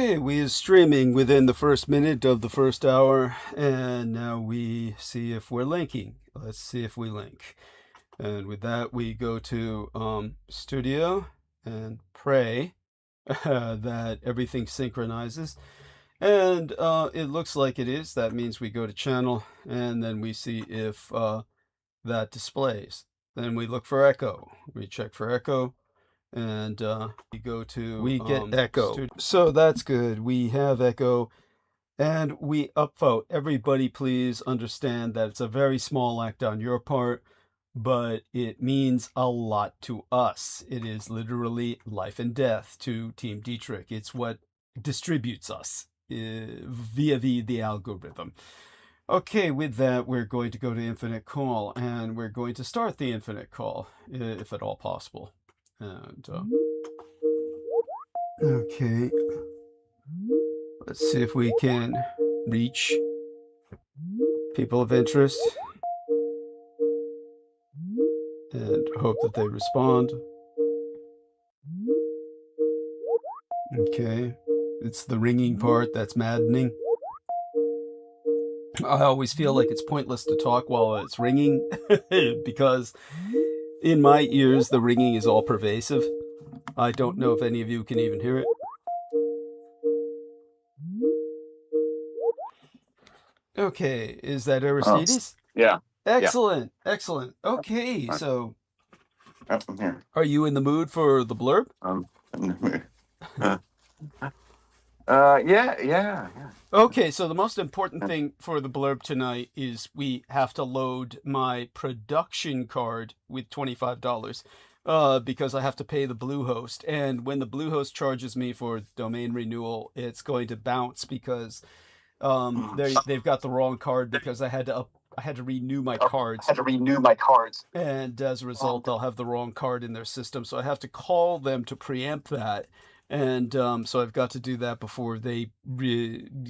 Okay, we is streaming within the first minute of the first hour, and now we see if we're linking. Let's see if we link. And with that, we go to Studio and pray that everything synchronizes. And it looks like it is. That means we go to channel, and then we see if that displays. Then we look for echo. We check for echo. And we go to we get echo. So that's good. We have echo, and we upvote. Everybody please understand that it's a very small act on your part, but it means a lot to us. It is literally life and death to Team Dietrich. It's what distributes us via the algorithm. Okay, with that, we're going to go to infinite call, and we're going to start the infinite call, if at all possible. And okay, let's see if we can reach people of interest and hope that they respond. Okay, it's the ringing part that's maddening. I always feel like it's pointless to talk while it's ringing because in my ears, the ringing is all pervasive. I don't know if any of you can even hear it. Okay, is that Aristides? Yeah. Excellent, excellent. Okay, so I'm here. Are you in the mood for the blurb? In the mood. Yeah. Okay, so the most important thing for the blurb tonight is we have to load my production card with $25 because I have to pay the Bluehost. And when the Bluehost charges me for domain renewal, it's going to bounce because they've got the wrong card because I had to renew my cards. And as a result, they'll have the wrong card in their system. So I have to call them to preempt that. And so I've got to do that before they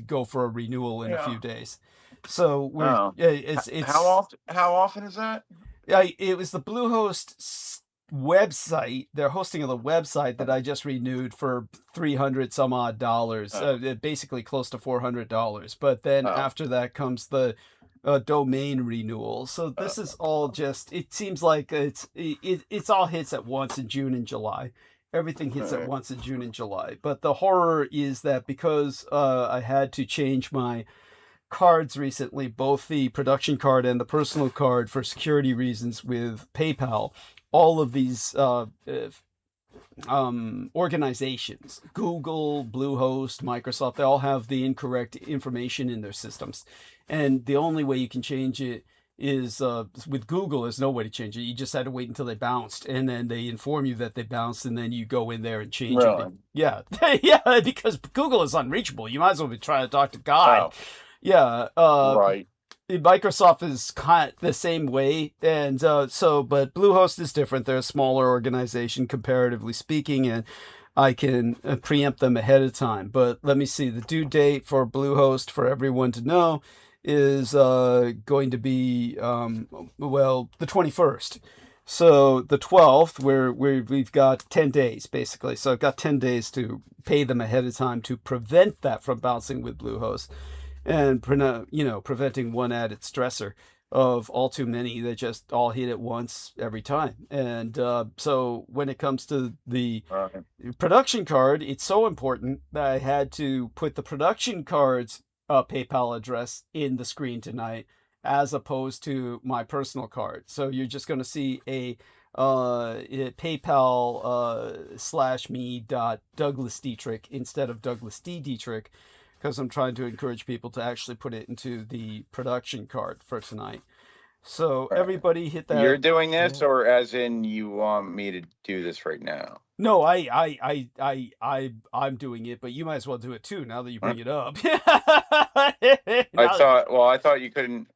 go for a renewal in a few days. So it's how often is that? It was the Bluehost website. They're hosting on the website that I just renewed for $300 some odd, basically close to $400. But then after that comes the domain renewal. So this is all just. It seems like it's all hits at once in June and July. Everything hits at once in June and July. But the horror is that because I had to change my cards recently, both the production card and the personal card for security reasons with PayPal, all of these organizations, Google, Bluehost, Microsoft, they all have the incorrect information in their systems. And the only way you can change it is with Google, there's no way to change it. You just had to wait until they bounced, and then they inform you that they bounced, and then you go in there and change it. Yeah, yeah, because Google is unreachable. You might as well be trying to talk to God. Yeah, right. Microsoft is kind of the same way, and but Bluehost is different. They're a smaller organization, comparatively speaking, and I can preempt them ahead of time. But let me see, the due date for Bluehost for everyone to know is going to be the 21st. So the 12th, we've got 10 days basically. So I've got 10 days to pay them ahead of time to prevent that from bouncing with Bluehost, and preventing one added stressor of all too many that just all hit at once every time. And so when it comes to the production card, it's so important that I had to put the production card's PayPal address in the screen tonight, as opposed to my personal card. So you're just going to see a PayPal /me.DouglasDietrich instead of Douglas D. Dietrich, because I'm trying to encourage people to actually put it into the production card for tonight. So everybody hit that. You're doing this, or as in you want me to do this right now? No, I'm doing it, but you might as well do it too now that you bring it up. I thought you couldn't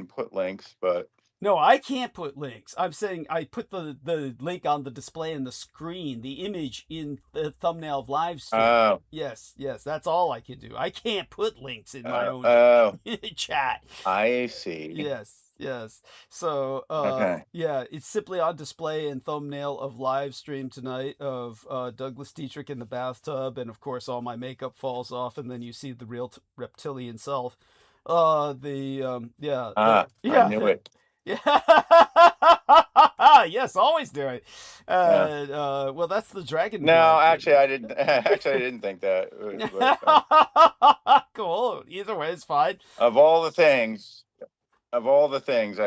put links, but no, I can't put links. I'm saying I put the link on the display in the screen, the image in the thumbnail of live stream. Oh. Yes, that's all I can do. I can't put links in my own chat. I see. Yes. Yes. So, Okay. yeah, it's simply on display in thumbnail of live stream tonight of Douglas Dietrich in the bathtub, and of course all my makeup falls off, and then you see the real reptilian self. Ah, I knew it. Yeah. Yes, always do it. Yeah. Well, that's the dragon No, blood actually, I lineage. didn't. Actually, I didn't think that. But, Cool. Either way, it's fine. of all the things, I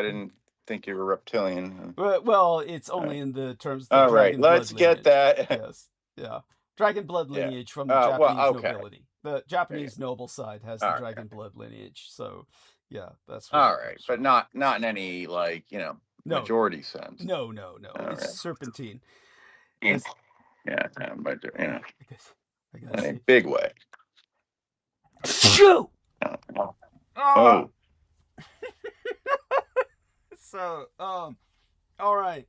didn't think you were reptilian. Well, it's only in the terms of the All right, dragon blood let's get lineage. that. Yes. Yeah. Dragon blood Yeah. lineage from the Well, Japanese okay. nobility. The Japanese noble side has the All right. dragon blood lineage. So, yeah, that's what All it right, comes but from. not in any, like, No. majority sense. No. All It's right. serpentine. Yeah, That's- but I gotta in a see. big way. Shoo! Oh, Oh! So, all right.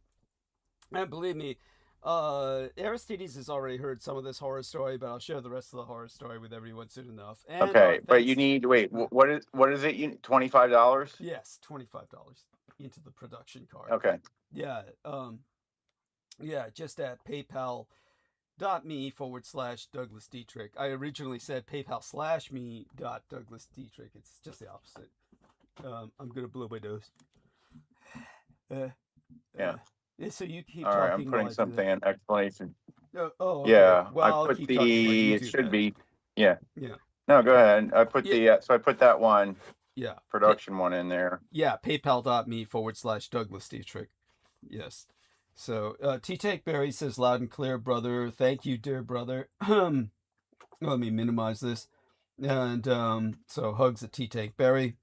And believe me, Aristides has already heard some of this horror story, but I'll share the rest of the horror story with everyone soon enough. And, okay, but you thanks- need wait. What is it? You $25? Yes, $25 into the production card. Okay. Yeah. Yeah, just at paypal.me/Douglas Dietrich. I originally said PayPal/me.Douglas Dietrich. It's just the opposite. I'm gonna blow my nose. Yeah. So you keep All talking. right, I'm putting something in explanation. Okay. Yeah, Well, I I'll put keep talking while you it do should that. be. Yeah. Yeah. No, go ahead. I put so I put that one. Yeah. Production one in there. Yeah. PayPal.me/Douglas Dietrich. Yes. So T-Take Berry says loud and clear, brother. Thank you, dear brother. Let me minimize this. And so hugs at T-Take Berry.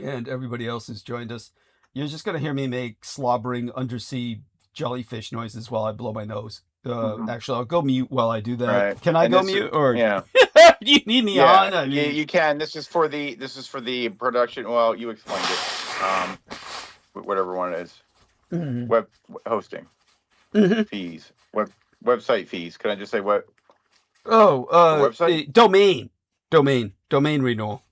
And everybody else has joined us. You're just going to hear me make slobbering undersea jellyfish noises while I blow my nose. Actually, I'll go mute while I do that. Right. Can I go mute? Or yeah. do you need me on? I mean, you can. This is for the production. Well, you explained it. Whatever one it is. Web hosting fees. Website fees. Can I just say what? Oh, website? Domain renewal.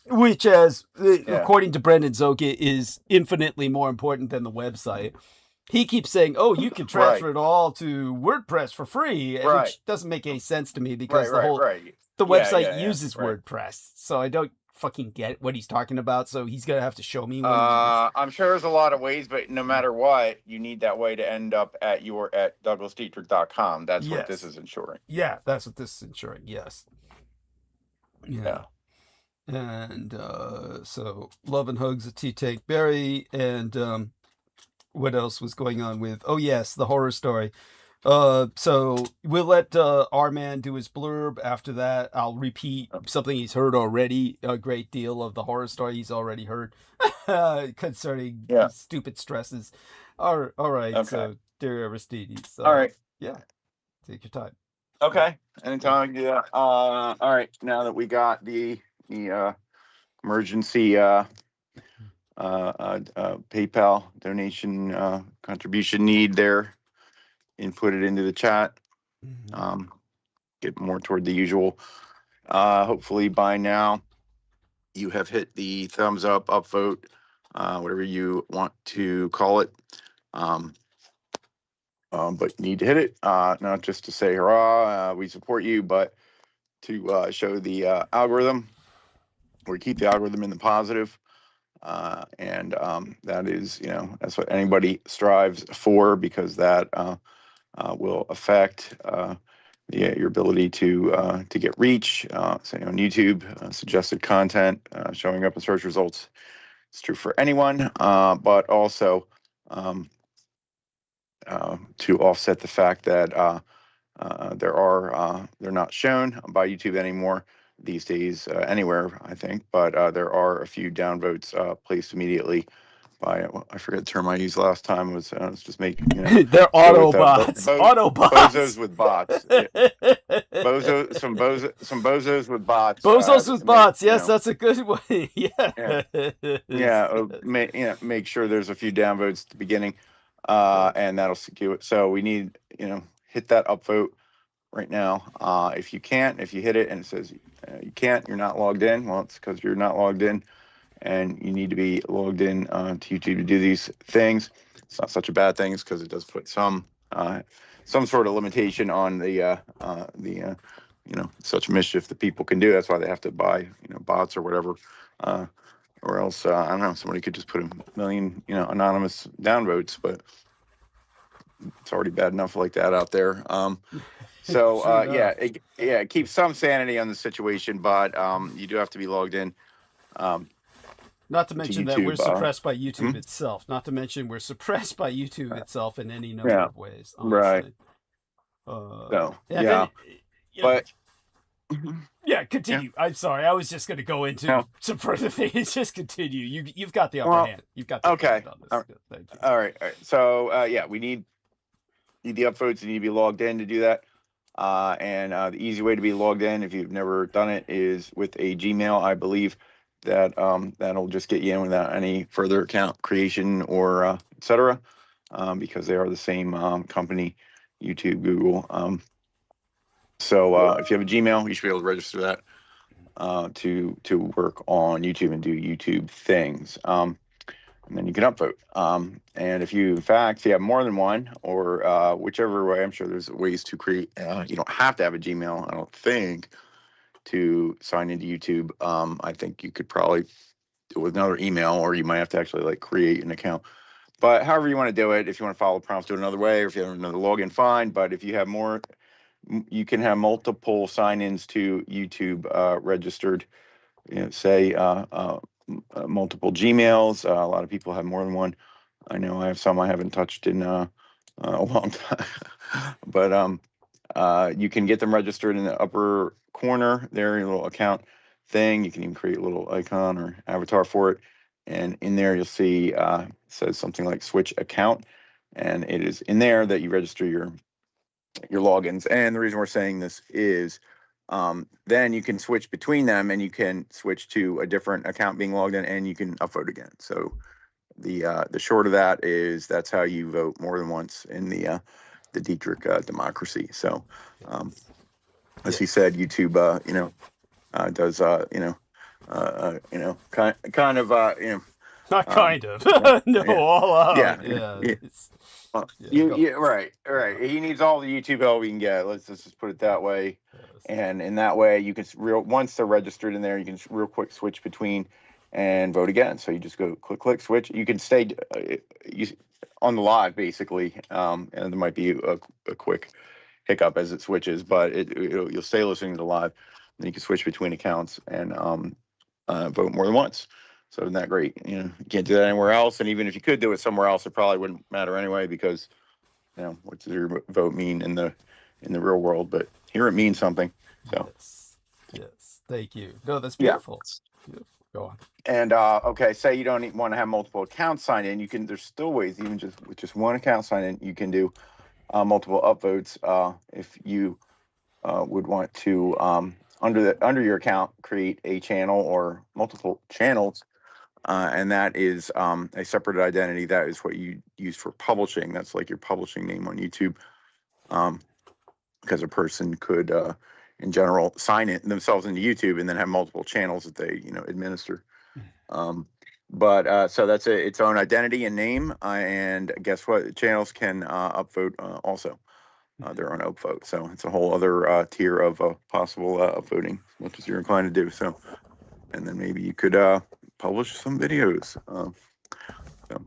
Which, according to Brendan Zoka, is infinitely more important than the website. He keeps saying, "Oh, you can transfer it all to WordPress for free," which doesn't make any sense to me because the website uses WordPress. So I don't fucking get what he's talking about. So he's gonna have to show me. I'm sure there's a lot of ways, but no matter what, you need that way to end up at douglasdietrich.com. That's what this is ensuring. Yeah, that's what this is ensuring. Yes. Yeah. And so love and hugs at T-Take Berry. And what else was going on with? Oh yes, the horror story. So we'll let our man do his blurb. After that, I'll repeat something he's heard already. A great deal of the horror story he's already heard concerning stupid stresses. All right. Okay. So dear Aristides. All right. Yeah. Take your time. Okay. Anytime I can do that. All right. Now that we got the emergency PayPal donation contribution need there, input it into the chat. Get more toward the usual. Hopefully by now you have hit the thumbs up, upvote, whatever you want to call it. But you need to hit it, not just to say hurrah, we support you, but to show the algorithm, or keep the algorithm in the positive. And that is, that's what anybody strives for, because that will affect your ability to get reach. Say on YouTube, suggested content showing up in search results. It's true for anyone, but also to offset the fact that they're not shown by YouTube anymore these days, anywhere, I think, but there are a few downvotes placed immediately by, I forget the term I used last time, was just making, they're Autobots. Autobots. Bozos with bots. Some bozos with bots. Bozos with bots. Yes, that's a good one. Make sure there's a few downvotes at the beginning, and that'll secure it. So we need, hit that upvote right now. If you hit it and it says you can't, you're not logged in, well, it's because you're not logged in and you need to be logged in to YouTube to do these things. It's not such a bad thing because it does put some sort of limitation on the such mischief that people can do. That's why they have to buy bots or whatever, or else I don't know, somebody could just put a million anonymous downvotes, but it's already bad enough like that out there. So Sure yeah, enough. it keeps some sanity on the situation, but you do have to be logged in. Not to mention that we're YouTube, suppressed by YouTube itself. Not to mention we're suppressed by YouTube itself in any number Yeah, of ways. right. Honestly. So Yeah, yeah, but yeah, continue. I'm sorry. I was just going to go into No. some further things. Just continue. You've got the upper Well, hand. You've got the upper okay. hand on this. All right. Good, thank you. All right. So yeah, we need the upvotes. You need to be logged in to do that. And the easy way to be logged in, if you've never done it, is with a Gmail. I believe that that'll just get you in without any further account creation or etc. Because they are the same company, YouTube, Google. So if you have a Gmail, you should be able to register that to work on YouTube and do YouTube things. And then you can upvote. And if you, in fact, if you have more than one, or whichever way, I'm sure there's ways to create, you don't have to have a Gmail, I don't think, to sign into YouTube. I think you could probably do it with another email, or you might have to actually like create an account. But however you want to do it, if you want to follow the prompts, do it another way, or if you have another login, fine. But if you have more, you can have multiple sign-ins to YouTube registered, say multiple Gmails. A lot of people have more than one. I know I have some I haven't touched in a long time. But you can get them registered in the upper corner there, your little account thing. You can even create a little icon or avatar for it. And in there, you'll see it says something like switch account. And it is in there that you register your logins. And the reason we're saying this is then you can switch between them, and you can switch to a different account being logged in, and you can upvote again. So the short of that is that's how you vote more than once in the Dietrich democracy. So as he said, YouTube does kind of Not kind of. No, yeah. all out. Yeah. Right. He needs all the YouTube help he can get. Let's just put it that way. Yes. And in that way, you can once they're registered in there, you can real quick switch between and vote again. So you just go click, switch. You can stay on the live basically, and there might be a quick hiccup as it switches, but you'll stay listening to the live. Then you can switch between accounts and vote more than once. So isn't that great? You can't do that anywhere else. And even if you could do it somewhere else, it probably wouldn't matter anyway, because what does your vote mean in the real world? But here it means something. So yes. Thank you. No, that's beautiful. Yeah. Beautiful. Go on. And okay, say you don't want to have multiple accounts signed in. You can. There's still ways, even with just one account signed in, you can do multiple upvotes. If you would want to under your account create a channel or multiple channels. And that is a separate identity. That is what you use for publishing. That's like your publishing name on YouTube, because a person could, in general, sign it themselves into YouTube and then have multiple channels that they, administer. But so that's its own identity and name. And guess what? Channels can upvote also. Their own upvote. So it's a whole other tier of possible upvoting, which is you're inclined to do. So, and then maybe you could publish some videos. But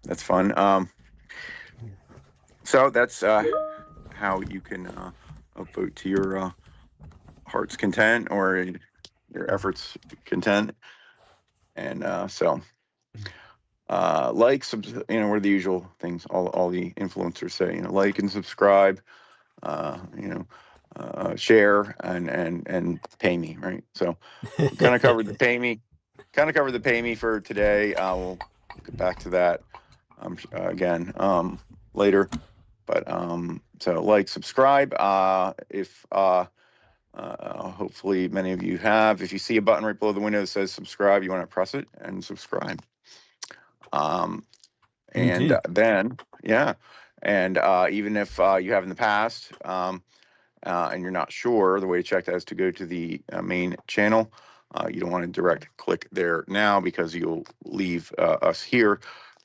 that's fun. So that's how you can upvote to your heart's content or your efforts content. And so like, what are the usual things all the influencers say, like and subscribe, share and pay me, right? So kind of covered the pay me for today. We'll get back to that again later, but so like, subscribe, if hopefully many of you have. If you see a button right below the window that says subscribe, you want to press it and subscribe. And then, and even if you have in the past, and you're not sure, the way to check that is to go to the main channel, You don't want to direct click there now because you'll leave us here.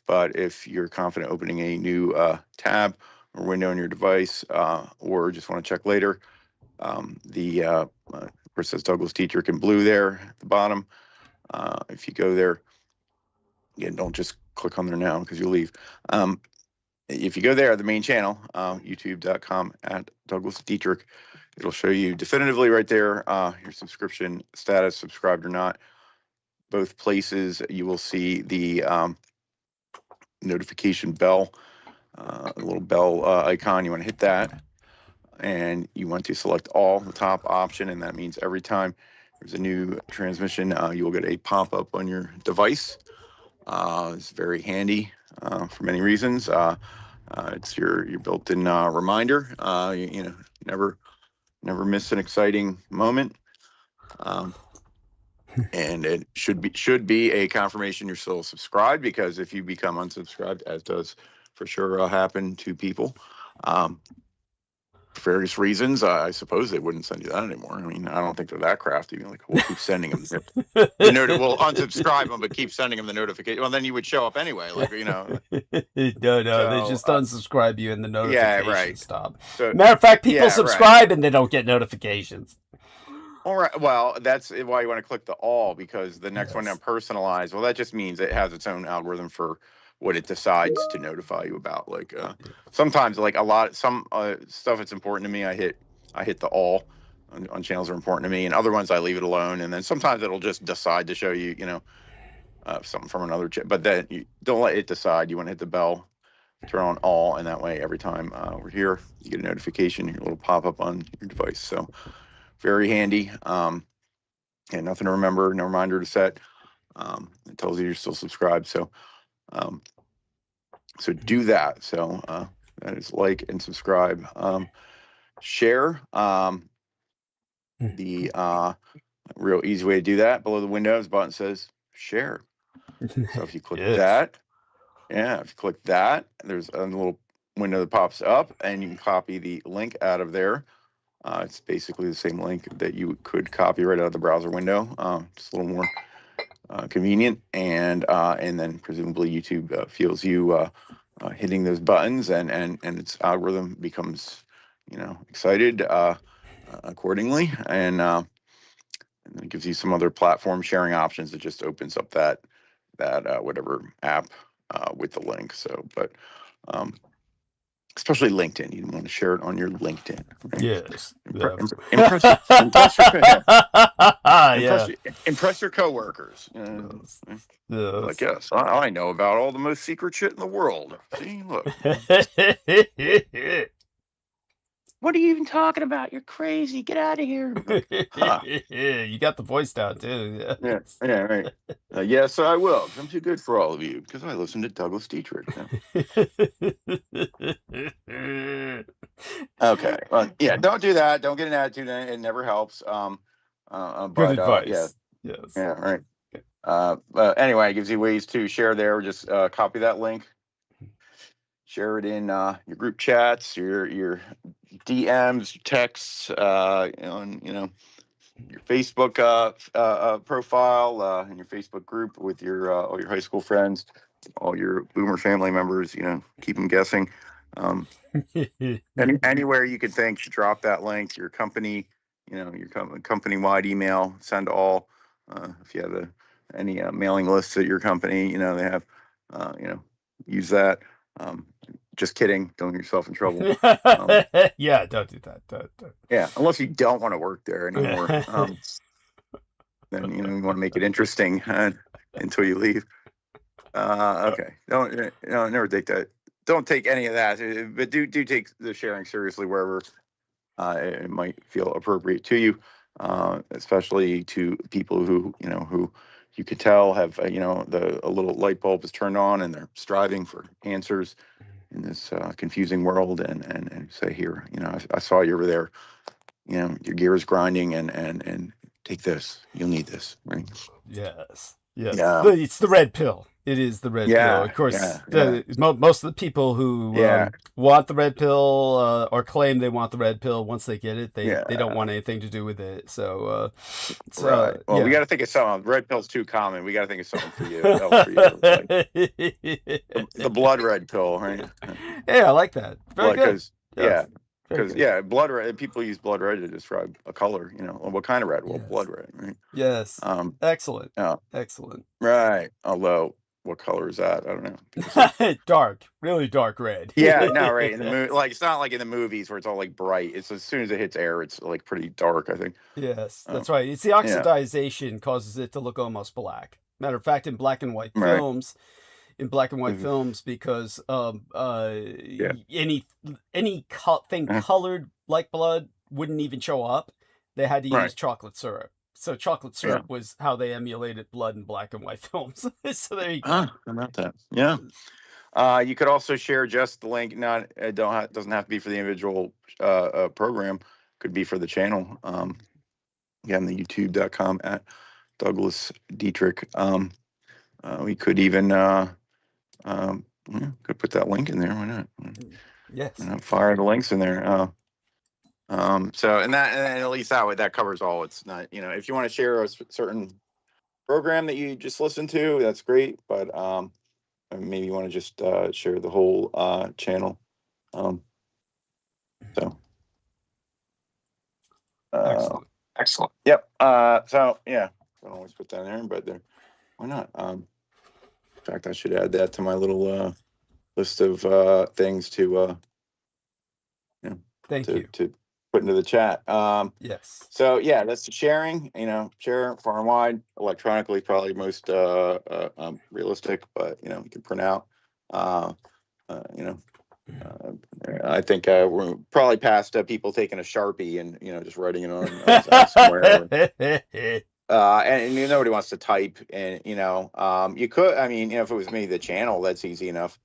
But if you're confident opening a new tab or window on your device, or just want to check later, where it says Douglas Dietrich in blue there at the bottom. If you go there, again, don't just click on there now because you'll leave. If you go there, the main channel, youtube.com/Douglas Dietrich, it'll show you definitively right there your subscription status, subscribed or not. Both places you will see the notification bell, a little bell icon. You want to hit that, and you want to select all, the top option, and that means every time there's a new transmission, you will get a pop-up on your device. It's very handy for many reasons. It's your built-in reminder. You know, never miss an exciting moment. And it should be a confirmation you're still subscribed, because if you become unsubscribed, as does for sure happen to people, for various reasons, I suppose they wouldn't send you that anymore. I mean, I don't think they're that crafty. Like, we'll keep sending them we'll unsubscribe them, but keep sending them the notification. Well, then you would show up anyway, like, you know. No, they just unsubscribe you and the notifications stop. So, matter of fact, people subscribe and they don't get notifications. All right. Well, that's why you want to click the all, because the next one now, personalized. Well, that just means it has its own algorithm for what it decides to notify you about. Like sometimes, like some stuff that's important to me, I hit the all on channels that are important to me, and other ones I leave it alone. And then sometimes it'll just decide to show you, you know, something from another channel. But then you don't let it decide. You want to hit the bell, turn on all, and that way every time we're here, you get a notification, your little pop up on your device. So very handy. And nothing to remember, no reminder to set. It tells you you're still subscribed. So so do that. So that is like and subscribe. Share. The real easy way to do that, below the Windows button says share. So if you click that, if you click that, there's a little window that pops up, and you can copy the link out of there. It's basically the same link that you could copy right out of the browser window. Just a little more convenient, and then presumably YouTube feels you hitting those buttons, and its algorithm becomes, you know, excited accordingly, and then it gives you some other platform sharing options. It just opens up that whatever app with the link. So, but especially LinkedIn, you want to share it on your LinkedIn. Right? Yes. Impress your coworkers. Like, yes, I know about all the most secret shit in the world. See, look. What are you even talking about? You're crazy. Get out of here. Huh. You got the voice down too. Yeah, right. Yes, I will. I'm too good for all of you because I listen to Douglas Dietrich. Okay. Yeah, don't do that. Don't get an attitude. It never helps. Good advice. Yes. Yeah, right. But anyway, it gives you ways to share there. Just copy that link. Share it in your group chats, your DMs, your texts, on, you know, your Facebook profile, and your Facebook group with your all your high school friends, all your boomer family members. You know, keep them guessing. Anywhere you can think, drop that link. Your company, you know, your company-wide email, send all. If you have any mailing lists at your company, you know, they have, you know, use that. Just kidding. Don't get yourself in trouble. Yeah, don't do that. Don't. Yeah, unless you don't want to work there anymore. Then, you know, you want to make it interesting until you leave. Okay. Never take that. Don't take any of that. But do take the sharing seriously wherever it might feel appropriate to you, especially to people who you could tell have, you know, a little light bulb is turned on and they're striving for answers in this confusing world, and say, here, you know, I saw you over there, you know, your gears grinding, and take this. You'll need this, right? Yes. Yes, Yeah. it's the red pill. It is the red pill. Yeah. Of course, Yeah. most of the people who Yeah. want the red pill or claim they want the red pill, once they get it, they don't Yeah. want anything to do with it. So, Right. Well, we yeah. got to think of something. Red pill's too common. We got to think of something for you. Else for you. Like the blood red pill, right? Yeah, I like that. Very good. Because Yes. Very because good. blood red. People use blood red to describe a color. You know, well, what kind of red? Well, Yes. blood red, right? Yes. Excellent. Yeah. Excellent. Right. Although, what color is that? I don't know. Because Dark, really dark red. yeah, no, right. In the movie, like it's not like in the movies where it's all like bright. It's as soon as it hits air, it's like pretty dark, I think. Yes, that's right. It's the Yeah. oxidization causes it to look almost black. Matter of fact, in black and white Right. films, because Yeah. any thing colored like blood wouldn't even show up. They had to Right. use chocolate syrup. So chocolate syrup was how they emulated blood in black and white films. So there you go. How about that? Yeah. You could also share just the link. Not doesn't have to be for the individual program. Could be for the channel. Again, the youtube.com at Douglas Dietrich. We could even could put that link in there. Why not? Yes. Fire the links in there. So and at least that way that covers all. It's not, if you want to share a certain program that you just listened to, that's great. But maybe you want to just share the whole channel. So excellent. Yep. So yeah, don't always put that in there, but there, why not? In fact, I should add that to my little list of things to Thank you. to put into the chat. Yes. So yeah, that's the sharing. Share far and wide. Electronically, probably most realistic, but you can print out. I think we're probably past people taking a Sharpie and just writing it on somewhere. And nobody wants to type, and you could. I mean, if it was me, the channel, that's easy enough.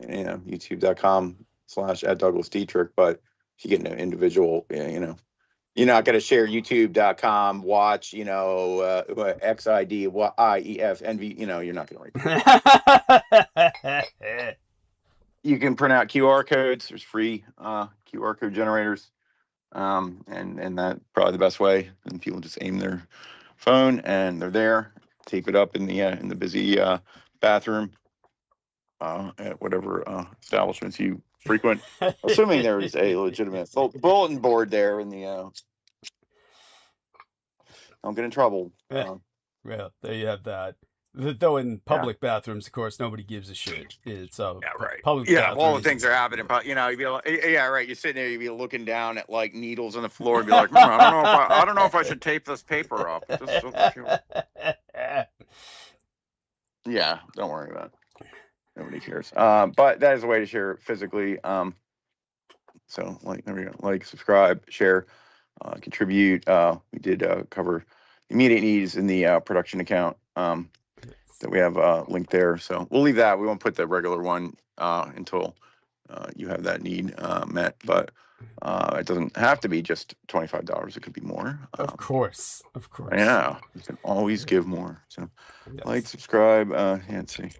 youtube.com/@DouglasDietrich. But if you get an individual, you're not going to share youtube.com watch XID IEF NV. You're not going to write. You can print out QR codes. There's free QR code generators, and that's probably the best way. And people just aim their phone and they're there. Tape it up in the busy bathroom at whatever establishments you frequent. Assuming there is a legitimate bulletin board there in the. Don't get in trouble. Well, there you have that. Though in public bathrooms, of course, nobody giws a shit. It's right. Public all the things are happening. But you'd be like, right. You're sitting there, you'd be looking down at like needles on the floor, and be like, I don't know if I should tape this paper up. Yeah, don't worry about it. Nobody cares. But that is a way to share physically. So there we go. Like, subscribe, share, contribute. We did cover immediate needs in the production account. That we have linked there. So we'll leave that. We won't put the regular one until you have that need met. But it doesn't have to be just $25. It could be more. Of course. Yeah, you can always give more. So like, subscribe, let's see,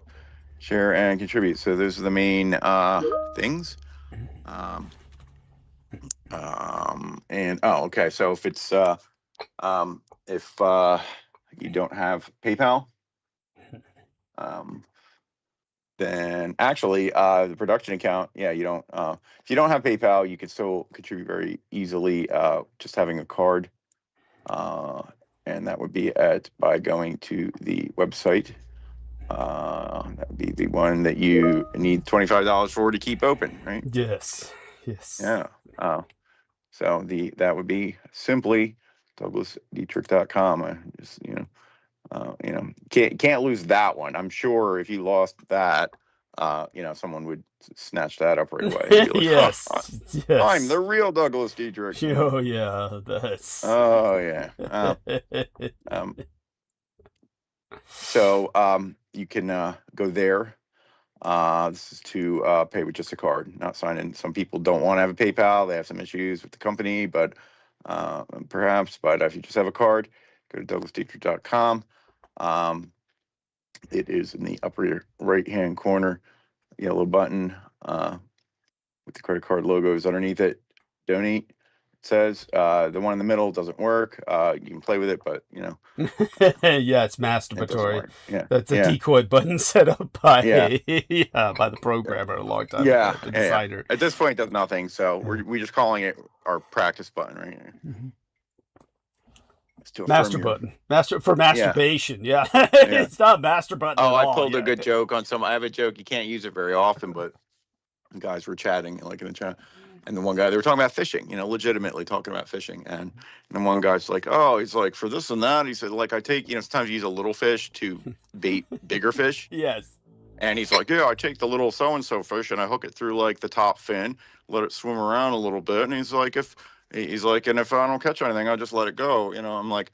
share, and contribute. So those are the main things. And okay. So if it's if you don't have PayPal, then actually the production account, you don't. If you don't have PayPal, you can still contribute very easily, just having a card, and that would be by going to the website. That would be the one that you need $25 for to keep open, right? Yes. Yeah. So that would be simply DouglasDietrich.com. Just can't lose that one. I'm sure if you lost that, someone would snatch that up right away. Like, yes. I'm the real Douglas Dietrich. Oh yeah, that's. Oh yeah. So you can go there. This is to pay with just a card, not sign in. Some people don't want to have a PayPal. They have some issues with the company, but perhaps. But if you just have a card, go to DouglasDietrich.com. It is in the upper right-hand corner, yellow button with the credit card logos underneath it. Donate, it says. The one in the middle doesn't work. You can play with it, but you know. Yeah, it's It doesn't masturbatory. work. Yeah. That's a Yeah. decoy button set up by Yeah. by the programmer a long time Yeah. ago, the Yeah. designer. At this point, it does nothing. So we're just calling it our practice button right here. It's to affirm Master your- button. Master for masturbation. Yeah. It's not master button Oh, at I all. pulled a Yeah. good joke on some. I have a joke. You can't use it very often, but the guys were chatting like in the chat, and the one guy, they were talking about fishing, you know, legitimately talking about fishing, and then one guy's like, oh, he's like, for this and that, he said, like, I take, you know, sometimes you use a little fish to bait bigger fish. Yes. And he's like, yeah, I take the little so-and-so fish and I hook it through like the top fin, let it swim around a little bit. And he's like, if I don't catch anything, I'll just let it go. You know, I'm like,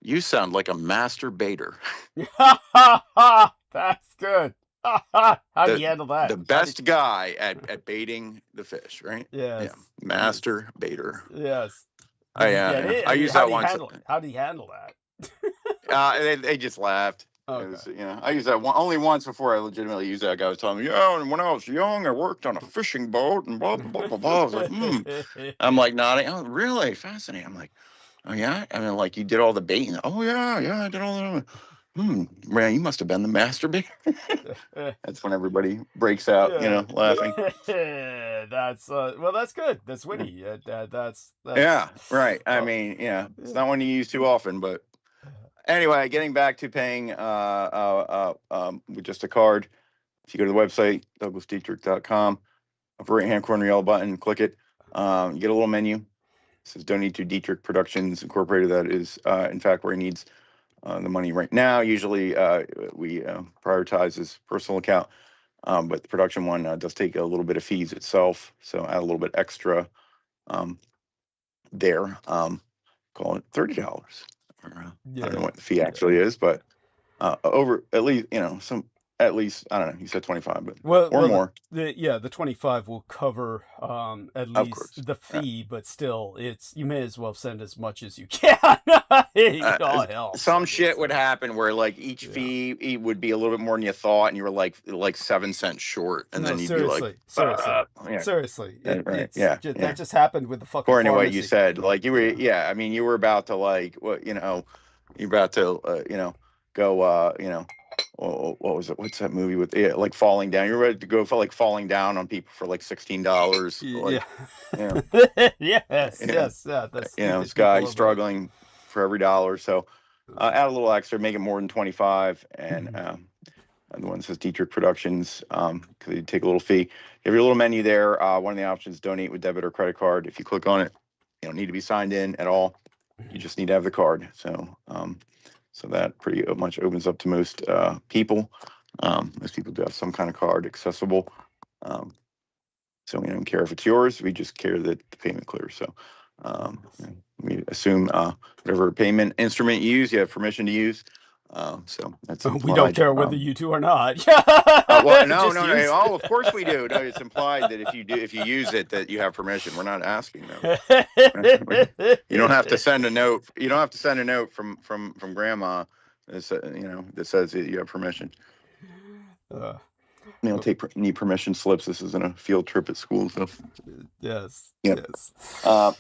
you sound like a master baiter. That's good. How do you handle that? The best guy at baiting the fish, right? Yes. Yeah. Master baiter. Yes. I use that once. How do you handle that? They just laughed. Okay. Was, you know, I used that only once before I legitimately used that. Guy was telling me, yeah, and when I was young, I worked on a fishing boat and blah, blah, blah, blah, blah. I was like, I'm like nodding. Oh, really? Fascinating. I'm like, oh, yeah? I mean, like, you did all the baiting. Oh, yeah, I did all that. Man, you must have been the master baiter. That's when everybody breaks out, you know, laughing. That's well, that's good. That's witty. That's yeah, right. I mean, yeah, it's not one you use too often, but anyway, getting back to paying with just a card. If you go to the website, DouglasDietrich.com, upper right-hand corner yellow button, click it. You get a little menu. It says Donate to Dietrich Productions Incorporated. That is, in fact, where he needs the money right now. Usually we prioritize his personal account, but the production one does take a little bit of fees itself. So add a little bit extra there. Call it $30. I don't know what the fee actually is, but over at least, you know, at least, I don't know, you said 25, but more. The 25 will cover at least the fee, but still, you may as well send as much as you can. Hell. Some shit would happen where like each fee would be a little bit more than you thought, and you were like 7 cents short, and then you'd be like, seriously, that just happened with the fucking. Or anyway, pharmacy. you said like you were, I mean, you were about to like, what, you know, you're about to, you know, go, you know. What was it? What's that movie with like falling down? You're ready to go for like falling down on people for like $16. Like, yes. That's, you know, this guy struggling for every dollar. So add a little extra, make it more than 25, and the one that says Dietrich Productions, because you take a little fee. You have your little menu there. One of the options: donate with debit or credit card. If you click on it, you don't need to be signed in at all. You just need to have the card. So. So that pretty much opens up to most people. Most people do have some kind of card accessible. So we don't care if it's yours. We just care that the payment clears. So we assume whatever payment instrument you use, you have permission to use. So that's we don't care whether you do or not. Well, no. Oh, of course we do. No, it's implied that if you use it, that you have permission. We're not asking them. You don't have to send a note. You don't have to send a note from grandma, you know, that says that you have permission. You don't need permission slips. This isn't a field trip at school. So yes. So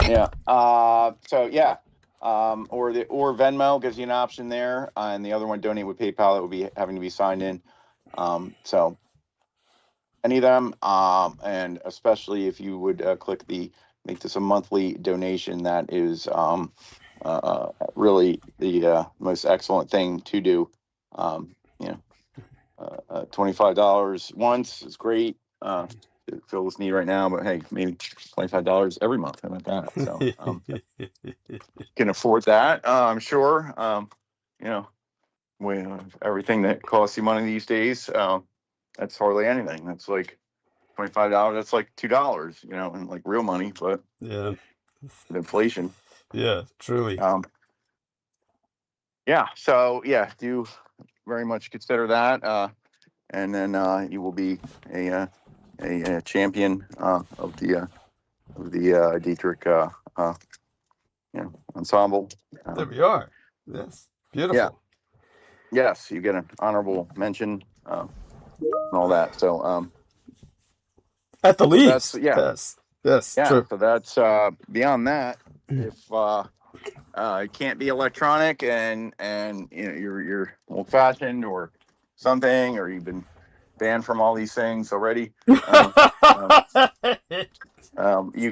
or Venmo gives you an option there, and the other one, donate with PayPal, that would be having to be signed in. So any of them, and especially if you would click make this a monthly donation, that is really the most excellent thing to do. $25 once is great. To fill this need right now, but hey, maybe $25 every month. How about that? So can afford that, I'm sure. You know, with everything that costs you money these days, that's hardly anything. That's like $25. That's like $2, you know, in like real money, but inflation. Yeah, truly. So do very much consider that, and then you will be a champion of the Dietrich ensemble. There we are. Yes. Beautiful. Yes, you get an honorable mention and all that. So At the so that's least. Yes, true. So that's beyond that. If it can't be electronic and you're old fashioned or something, or you've been banned from all these things already, you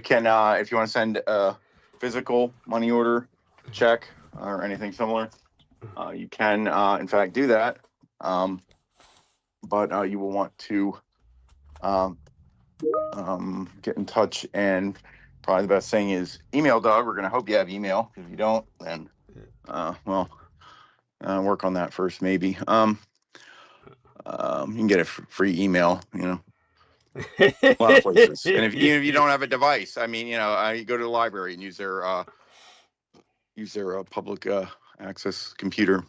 can if you want to send a physical money order, check, or anything similar, you can in fact do that, but you will want to get in touch, and probably the best thing is email Doug. We're gonna hope you have email. If you don't, then work on that first, maybe. You can get a free email, a lot of places. And even if you don't have a device, I mean, you go to the library and use their public access computer.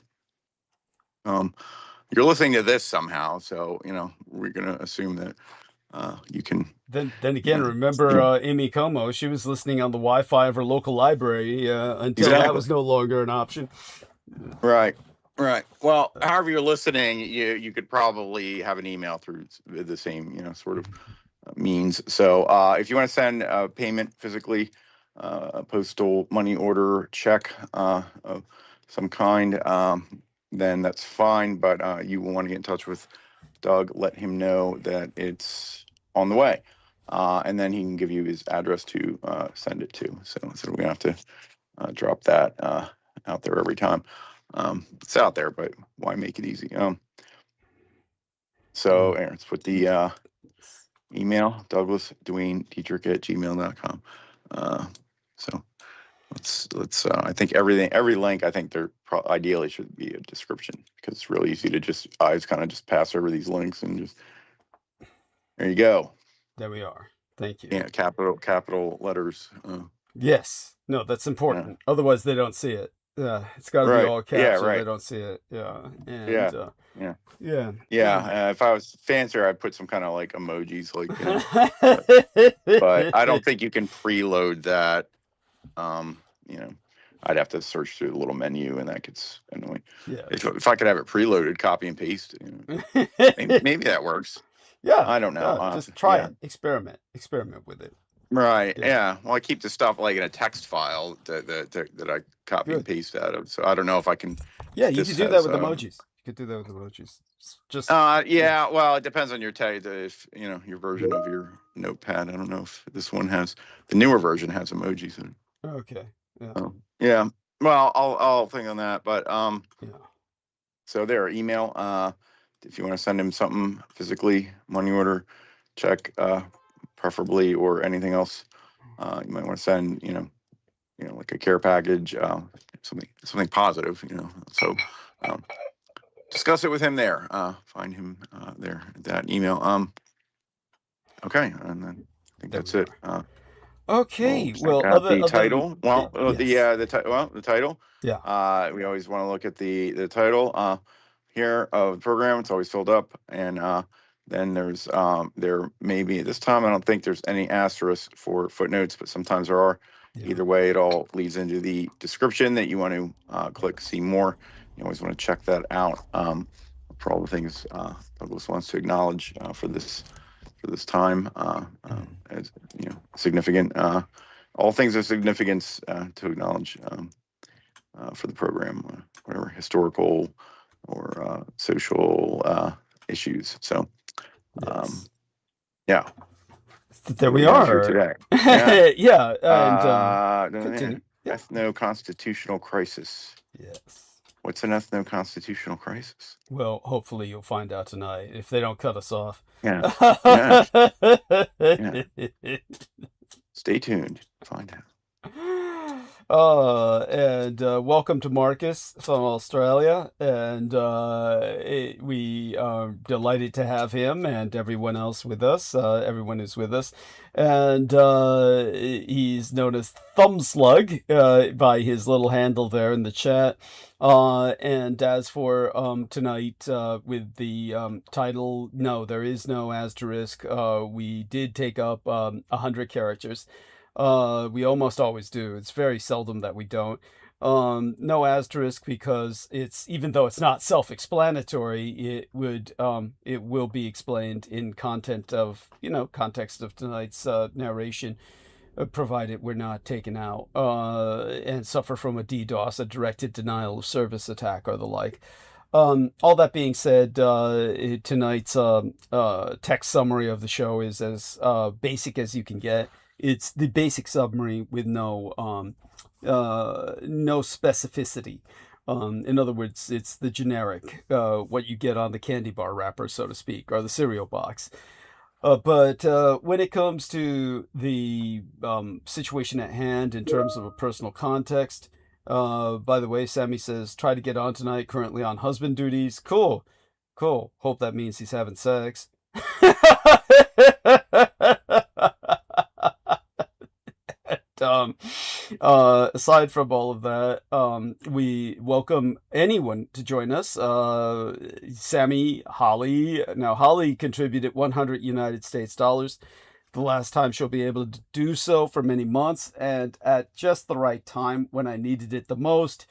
You're listening to this somehow, so we're gonna assume that you can. Then again, remember Amy Como? She was listening on the Wi-Fi of her local library until that was no longer an option. Right. Well, however you're listening, you could probably have an email through the same sort of means. So if you want to send a payment physically, a postal money order, check of some kind, then that's fine. But you will want to get in touch with Doug, let him know that it's on the way, and then he can give you his address to send it to. So we're gonna have to drop that out there every time. It's out there, but why make it easy? So let's put the email, Douglas Dwayne Dietrich at gmail.com. So let's I think every link, I think there ideally should be a description, because it's really easy to just kind of just pass over these links and just, there you go. There we are. Thank you. Yeah, capital letters. Yes. No, that's important. Otherwise they don't see it. It's got to be all caps, or they don't see it. And, if I was fancier, I'd put some kind of like emojis, like, but I don't think you can preload that. I'd have to search through the little menu, and that gets annoying. Yeah. If I could have it preloaded, copy and paste, maybe that works. Yeah. I don't know. Just try it. Experiment with it. Right. Yeah. Well, I keep the stuff like in a text file that I copy and paste out of. So I don't know if I can. Yeah, you could do that with emojis. You could do that with emojis. Just. Yeah. Well, it depends on your if your version of your notepad. I don't know if this one has, the newer version has emojis in it. Okay. Yeah. Yeah. Well, I'll think on that, but So there, email. If you want to send him something physically, money order, check, preferably, or anything else, you might want to send, like a care package, something positive, So discuss it with him there. Find him there, that email. Okay, and then I think that's it. Okay. Well, the title. The title. Yeah. We always want to look at the title here of the program. It's always filled up, and then there's there may be, this time I don't think there's any asterisk for footnotes, but sometimes there are. Yeah. Either way, it all leads into the description that you want to click see more. You always want to check that out for all the things Douglas wants to acknowledge for this time, as significant. All things of significance to acknowledge for the program, whatever historical or social issues. So, yeah. There we are today. Yeah. And ethno-constitutional crisis. Yes. What's an ethno-constitutional crisis? Well, hopefully you'll find out tonight if they don't cut us off. Yeah. Stay tuned. Find out. And welcome to Marcus from Australia, and we are delighted to have him and everyone else with us. Everyone who's with us, and he's known as Thumbslug by his little handle there in the chat. And as for tonight, with the title, no, there is no asterisk. We did take up 100 characters. We almost always do. It's very seldom that we don't. No asterisk because even though it's not self-explanatory, it will be explained in context of tonight's narration, provided we're not taken out and suffer from a DDoS, a directed denial of service attack, or the like. All that being said, tonight's text summary of the show is as basic as you can get. It's the basic summary with no specificity. In other words, it's the generic, what you get on the candy bar wrapper, so to speak, or the cereal box. But when it comes to the situation at hand in terms of a personal context, by the way, Sammy says, try to get on tonight, currently on husband duties. Cool. Cool. Hope that means he's having sex. Aside from all of that, we welcome anyone to join us. Sammy, Holly. Now, Holly contributed 100 United States dollars. The last time she'll be able to do so for many months, and at just the right time when I needed it the most,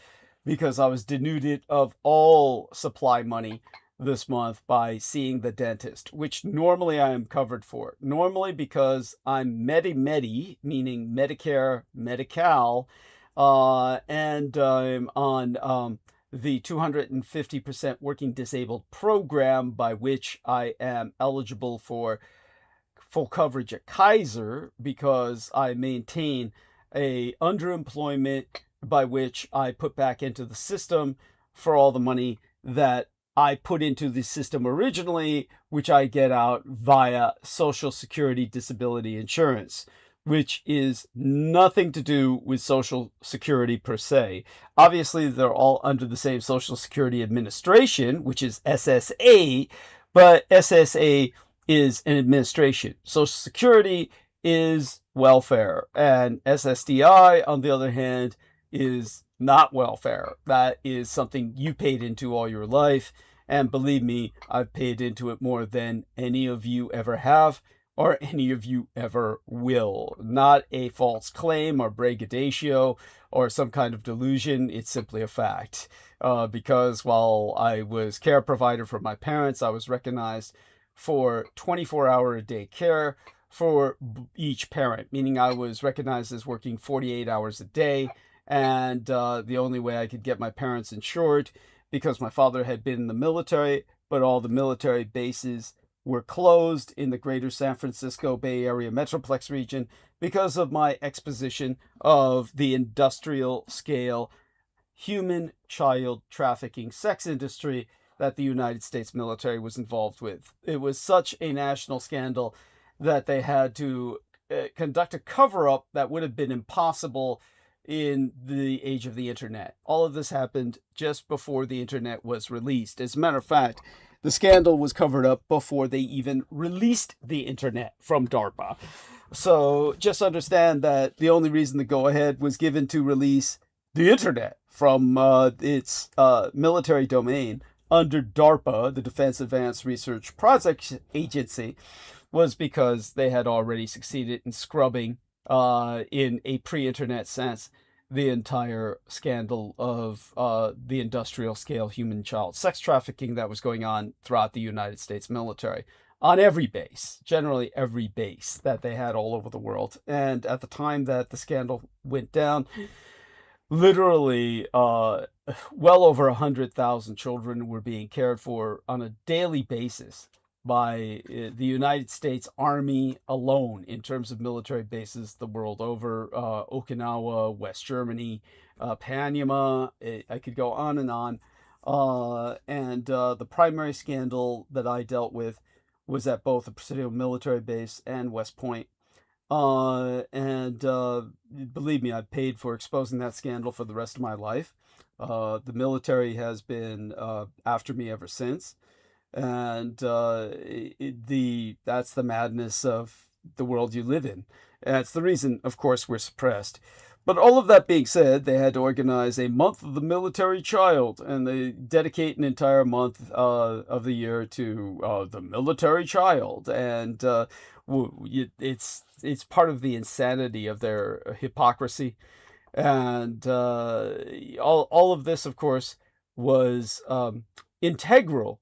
because I was denuded of all supply money this month by seeing the dentist, which normally I am covered for. Normally because I'm Medi-Medi, meaning Medicare, Medi-Cal, and I'm on the 250% working disabled program, by which I am eligible for full coverage at Kaiser because I maintain a underemployment by which I put back into the system for all the money that I put into the system originally, which I get out via Social Security disability insurance, which is nothing to do with Social Security per se. Obviously, they're all under the same Social Security Administration, which is SSA, but SSA is an administration. Social Security is welfare, and SSDI, on the other hand, is not welfare. That is something you paid into all your life, and believe me, I've paid into it more than any of you ever have, or any of you ever will. Not a false claim or braggadocio or some kind of delusion. It's simply a fact. Because while I was care provider for my parents, I was recognized for 24-hour-a-day care for each parent, meaning I was recognized as working 48 hours a day, and the only way I could get my parents insured, because my father had been in the military, but all the military bases were closed in the greater San Francisco Bay Area Metroplex region because of my exposition of the industrial scale human child trafficking sex industry that the United States military was involved with. It was such a national scandal that they had to conduct a cover-up that would have been impossible in the age of the internet. All of this happened just before the internet was released. As a matter of fact, the scandal was covered up before they even released the internet from DARPA. So just understand that the only reason the go-ahead was given to release the internet from its military domain under DARPA, the Defense Advanced Research Projects Agency, was because they had already succeeded in scrubbing, in a pre-internet sense, the entire scandal of the industrial scale human child sex trafficking that was going on throughout the United States military on every base, generally every base that they had all over the world. And at the time that the scandal went down, literally well over 100,000 children were being cared for on a daily basis by the United States Army alone in terms of military bases the world over. Okinawa, West Germany, Panama, I could go on and on. And the primary scandal that I dealt with was at both the Presidio military base and West Point. And believe me, I've paid for exposing that scandal for the rest of my life. The military has been after me ever since. And that's the madness of the world you live in. And that's the reason, of course, we're suppressed. But all of that being said, they had to organize a month of the military child, and they dedicate an entire month of the year to the military child. And it's part of the insanity of their hypocrisy. And all of this, of course, was integral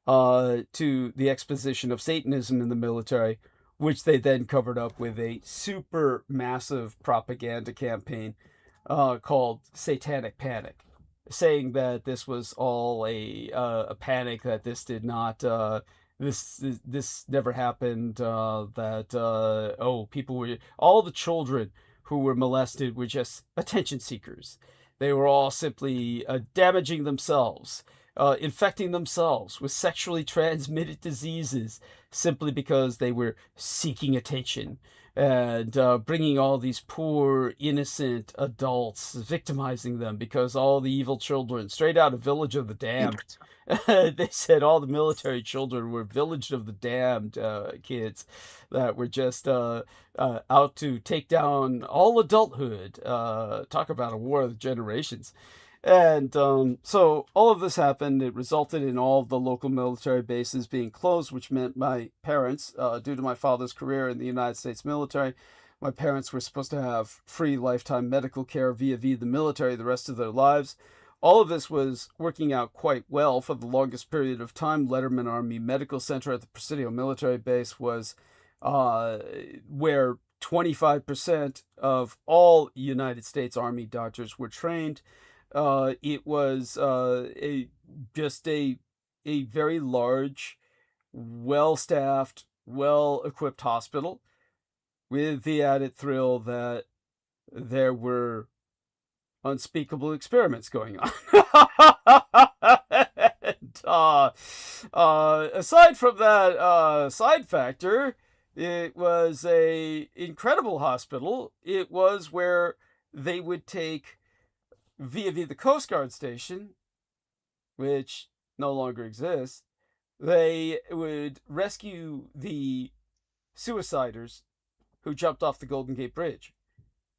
to the exposition of Satanism in the military, which they then covered up with a super massive propaganda campaign called Satanic Panic, saying that this was all a panic, that this did not this never happened, that people were, all the children who were molested were just attention seekers. They were all simply damaging themselves, infecting themselves with sexually transmitted diseases simply because they were seeking attention, and bringing all these poor, innocent adults, victimizing them because all the evil children, straight out of Village of the Damned. They said all the military children were Village of the Damned kids that were just out to take down all adulthood. Talk about a war of the generations. And so all of this happened. It resulted in all of the local military bases being closed, which meant my parents, due to my father's career in the United States military, my parents were supposed to have free lifetime medical care via the military the rest of their lives. All of this was working out quite well for the longest period of time. Letterman Army Medical Center at the Presidio military base was where 25% of all United States Army doctors were trained. It was just a very large, well-staffed, well-equipped hospital, with the added thrill that there were unspeakable experiments going on. And, aside from that side factor, it was a incredible hospital. It was where they would take via the Coast Guard station, which no longer exists. They would rescue the suiciders who jumped off the Golden Gate Bridge.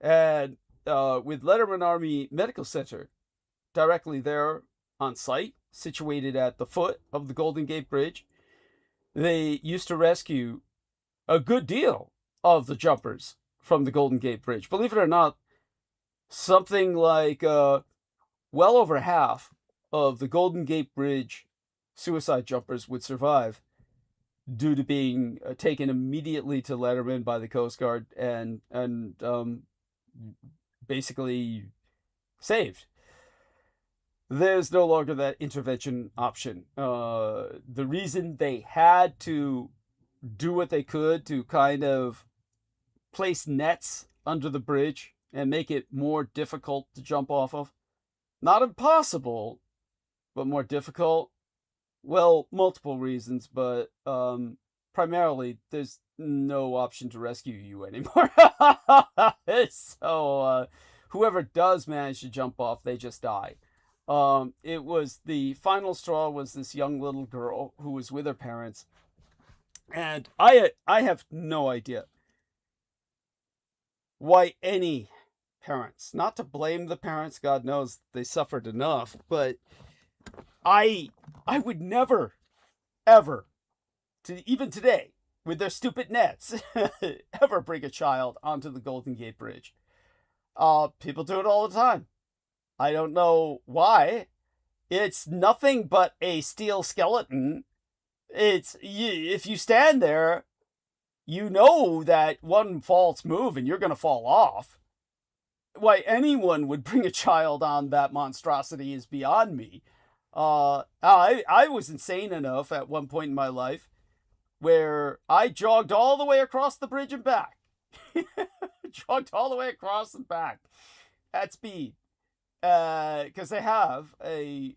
And with Letterman Army Medical Center directly there on site, situated at the foot of the Golden Gate Bridge, they used to rescue a good deal of the jumpers from the Golden Gate Bridge. Believe it or not, something like well over half of the Golden Gate Bridge suicide jumpers would survive due to being taken immediately to Letterman by the Coast Guard and basically saved. There's no longer that intervention option. The reason they had to do what they could to kind of place nets under the bridge and make it more difficult to jump off of, not impossible, but more difficult. Well, multiple reasons, but primarily there's no option to rescue you anymore. So whoever does manage to jump off, they just die. It was the final straw was this young little girl who was with her parents, and I have no idea why any parents, not to blame the parents, God knows they suffered enough, but I would never, ever, even today, with their stupid nets, ever bring a child onto the Golden Gate Bridge. People do it all the time. I don't know why. It's nothing but a steel skeleton. If you stand there, you know that one false move and you're going to fall off. Why anyone would bring a child on that monstrosity is beyond me. I was insane enough at one point in my life where I jogged all the way across the bridge and back. Jogged all the way across and back at speed. Because they have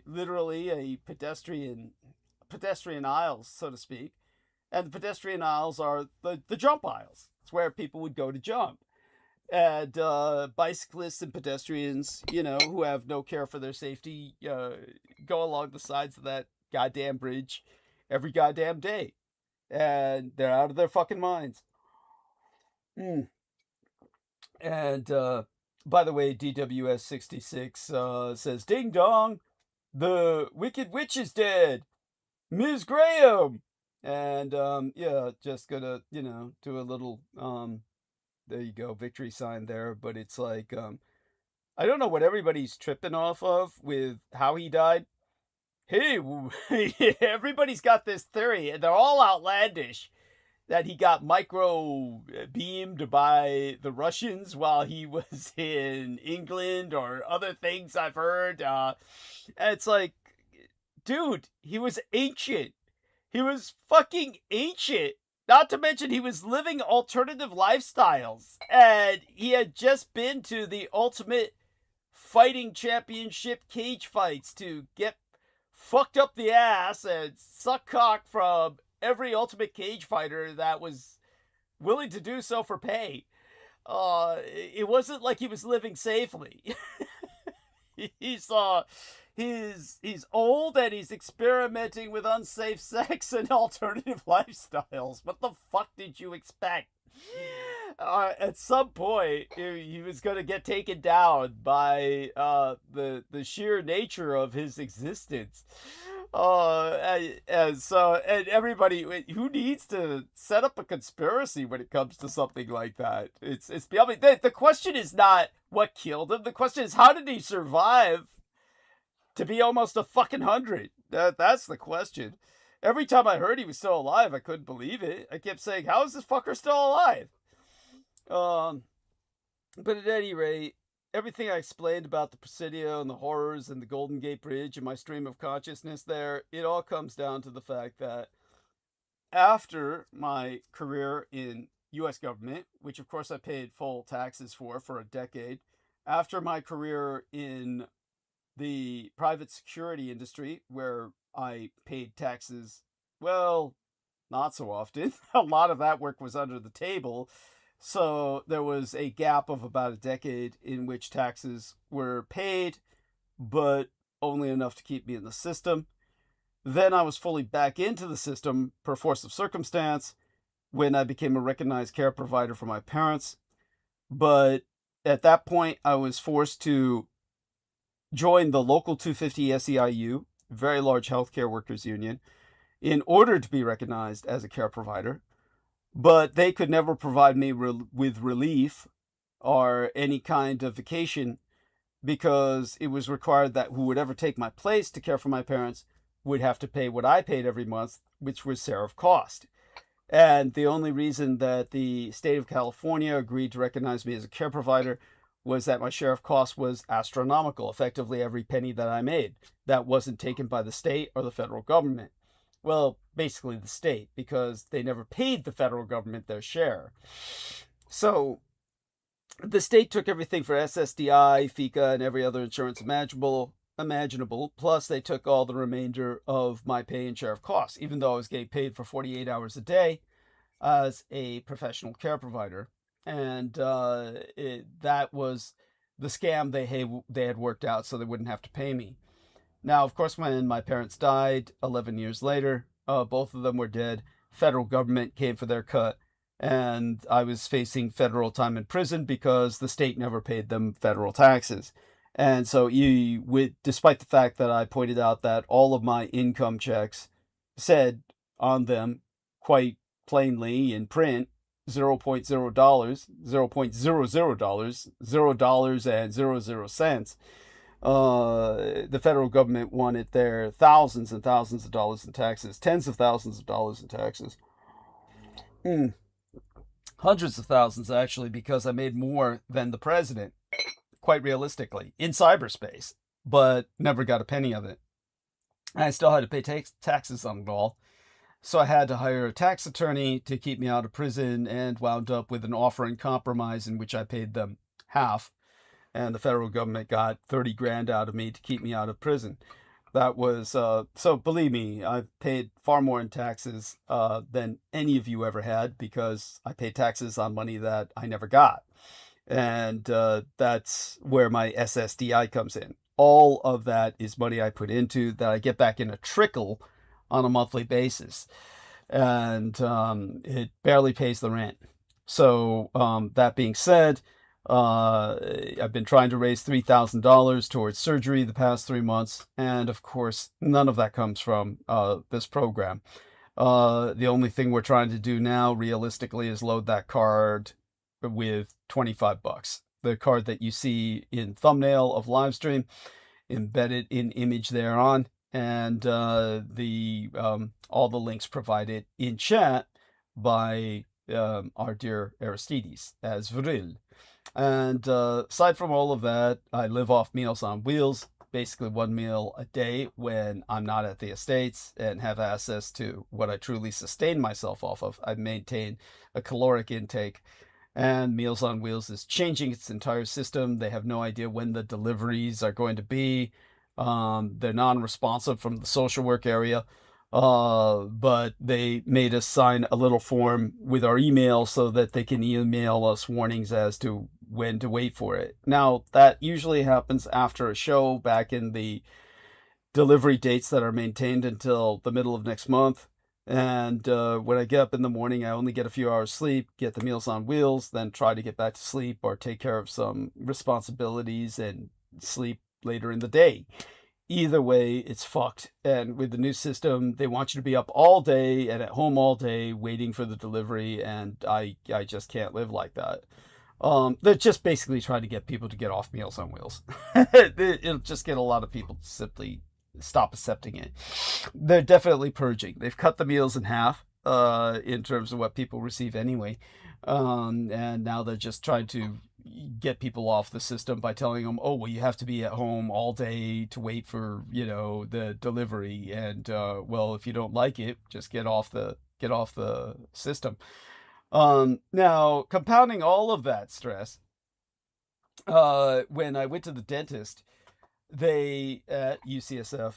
literally a pedestrian aisles, so to speak. And the pedestrian aisles are the jump aisles. It's where people would go to jump. And bicyclists and pedestrians, who have no care for their safety, go along the sides of that goddamn bridge every goddamn day. And they're out of their fucking minds. And by the way, DWS 66 says, "Ding dong, the Wicked Witch is dead, Ms. Graham." And just gonna do a little there you go, victory sign there. But it's like I don't know what everybody's tripping off of with how he died. Hey, everybody's got this theory, and they're all outlandish, that he got micro beamed by the Russians while he was in England, or other things I've heard. It's like, dude, he was ancient. He was fucking ancient. Not to mention, he was living alternative lifestyles, and he had just been to the Ultimate Fighting Championship cage fights to get fucked up the ass and suck cock from every Ultimate Cage fighter that was willing to do so for pay. It wasn't like he was living safely. he's old, and he's experimenting with unsafe sex and alternative lifestyles. What the fuck did you expect? At some point, he was going to get taken down by the sheer nature of his existence. And everybody who needs to set up a conspiracy when it comes to something like that. It's beyond me. The question is not what killed him. The question is, how did he survive to be almost a fucking 100? That's the question. Every time I heard he was still alive, I couldn't believe it. I kept saying, how is this fucker still alive? But at any rate, everything I explained about the Presidio and the horrors and the Golden Gate Bridge and my stream of consciousness there, it all comes down to the fact that after my career in U.S. government, which of course I paid full taxes for a decade, after my career in the private security industry, where I paid taxes, well, not so often. A lot of that work was under the table. So there was a gap of about a decade in which taxes were paid, but only enough to keep me in the system. Then I was fully back into the system per force of circumstance when I became a recognized care provider for my parents. But at that point, I was forced to join the local 250 SEIU, very large healthcare workers union, in order to be recognized as a care provider. But they could never provide me with relief or any kind of vacation, because it was required that who would ever take my place to care for my parents would have to pay what I paid every month, which was share of cost. And the only reason that the state of California agreed to recognize me as a care provider was that my share of cost was astronomical, effectively every penny that I made. That wasn't taken by the state or the federal government. Well, basically the state, because they never paid the federal government their share. So the state took everything for SSDI, FICA, and every other insurance imaginable. Plus, they took all the remainder of my pay and share of costs, even though I was getting paid for 48 hours a day as a professional care provider. And that was the scam they had worked out so they wouldn't have to pay me. Now, of course, when my parents died 11 years later, both of them were dead. Federal government came for their cut, and I was facing federal time in prison because the state never paid them federal taxes. And so, despite the fact that I pointed out that all of my income checks said on them quite plainly in print, $0.0, $0.00, $0 and 00 cents, the federal government wanted their thousands and thousands of dollars in taxes, tens of thousands of dollars in taxes. Hundreds of thousands, actually, because I made more than the president, quite realistically, in cyberspace, but never got a penny of it. I still had to pay taxes on it all. So I had to hire a tax attorney to keep me out of prison, and wound up with an offer in compromise in which I paid them half. And the federal government got 30 grand out of me to keep me out of prison. That was, so believe me, I've paid far more in taxes than any of you ever had, because I paid taxes on money that I never got. And that's where my SSDI comes in. All of that is money I put into that I get back in a trickle on a monthly basis. And it barely pays the rent. So that being said, I've been trying to raise $3,000 towards surgery the past 3 months, and of course, none of that comes from this program. The only thing we're trying to do now, realistically, is load that card with $25. the card that you see in thumbnail of live stream, embedded in image thereon, and all the links provided in chat by our dear Aristides as Vril. And aside from all of that, I live off Meals on Wheels, basically 1 meal a day when I'm not at the estates, and have access to what I truly sustain myself off of. I maintain a caloric intake, and Meals on Wheels is changing its entire system. They have no idea when the deliveries are going to be. They're non-responsive from the social work area. But they made us sign a little form with our email so that they can email us warnings as to when to wait for it. Now, that usually happens after a show back in the delivery dates that are maintained until the middle of next month. And when I get up in the morning, I only get a few hours sleep, get the Meals on Wheels, then try to get back to sleep or take care of some responsibilities and sleep later in the day. Either way, it's fucked. And with the new system, they want you to be up all day and at home all day waiting for the delivery, and I just can't live like that. They're just basically trying to get people to get off Meals on Wheels. It'll just get a lot of people to simply stop accepting it. They're definitely purging. They've cut the meals in half in terms of what people receive anyway. And now they're just trying to get people off the system by telling them, oh, well, you have to be at home all day to wait for, the delivery. And, well, if you don't like it, just get off the system. Now, compounding all of that stress, when I went to the dentist, they at UCSF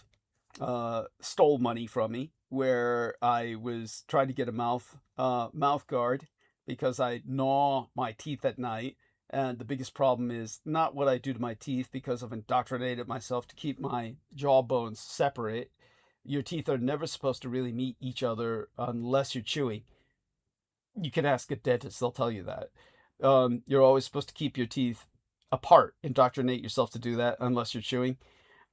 stole money from me, where I was trying to get a mouth guard because I gnaw my teeth at night. And the biggest problem is not what I do to my teeth, because I've indoctrinated myself to keep my jaw bones separate. Your teeth are never supposed to really meet each other unless you're chewing. You can ask a dentist, they'll tell you that. You're always supposed to keep your teeth apart, indoctrinate yourself to do that unless you're chewing.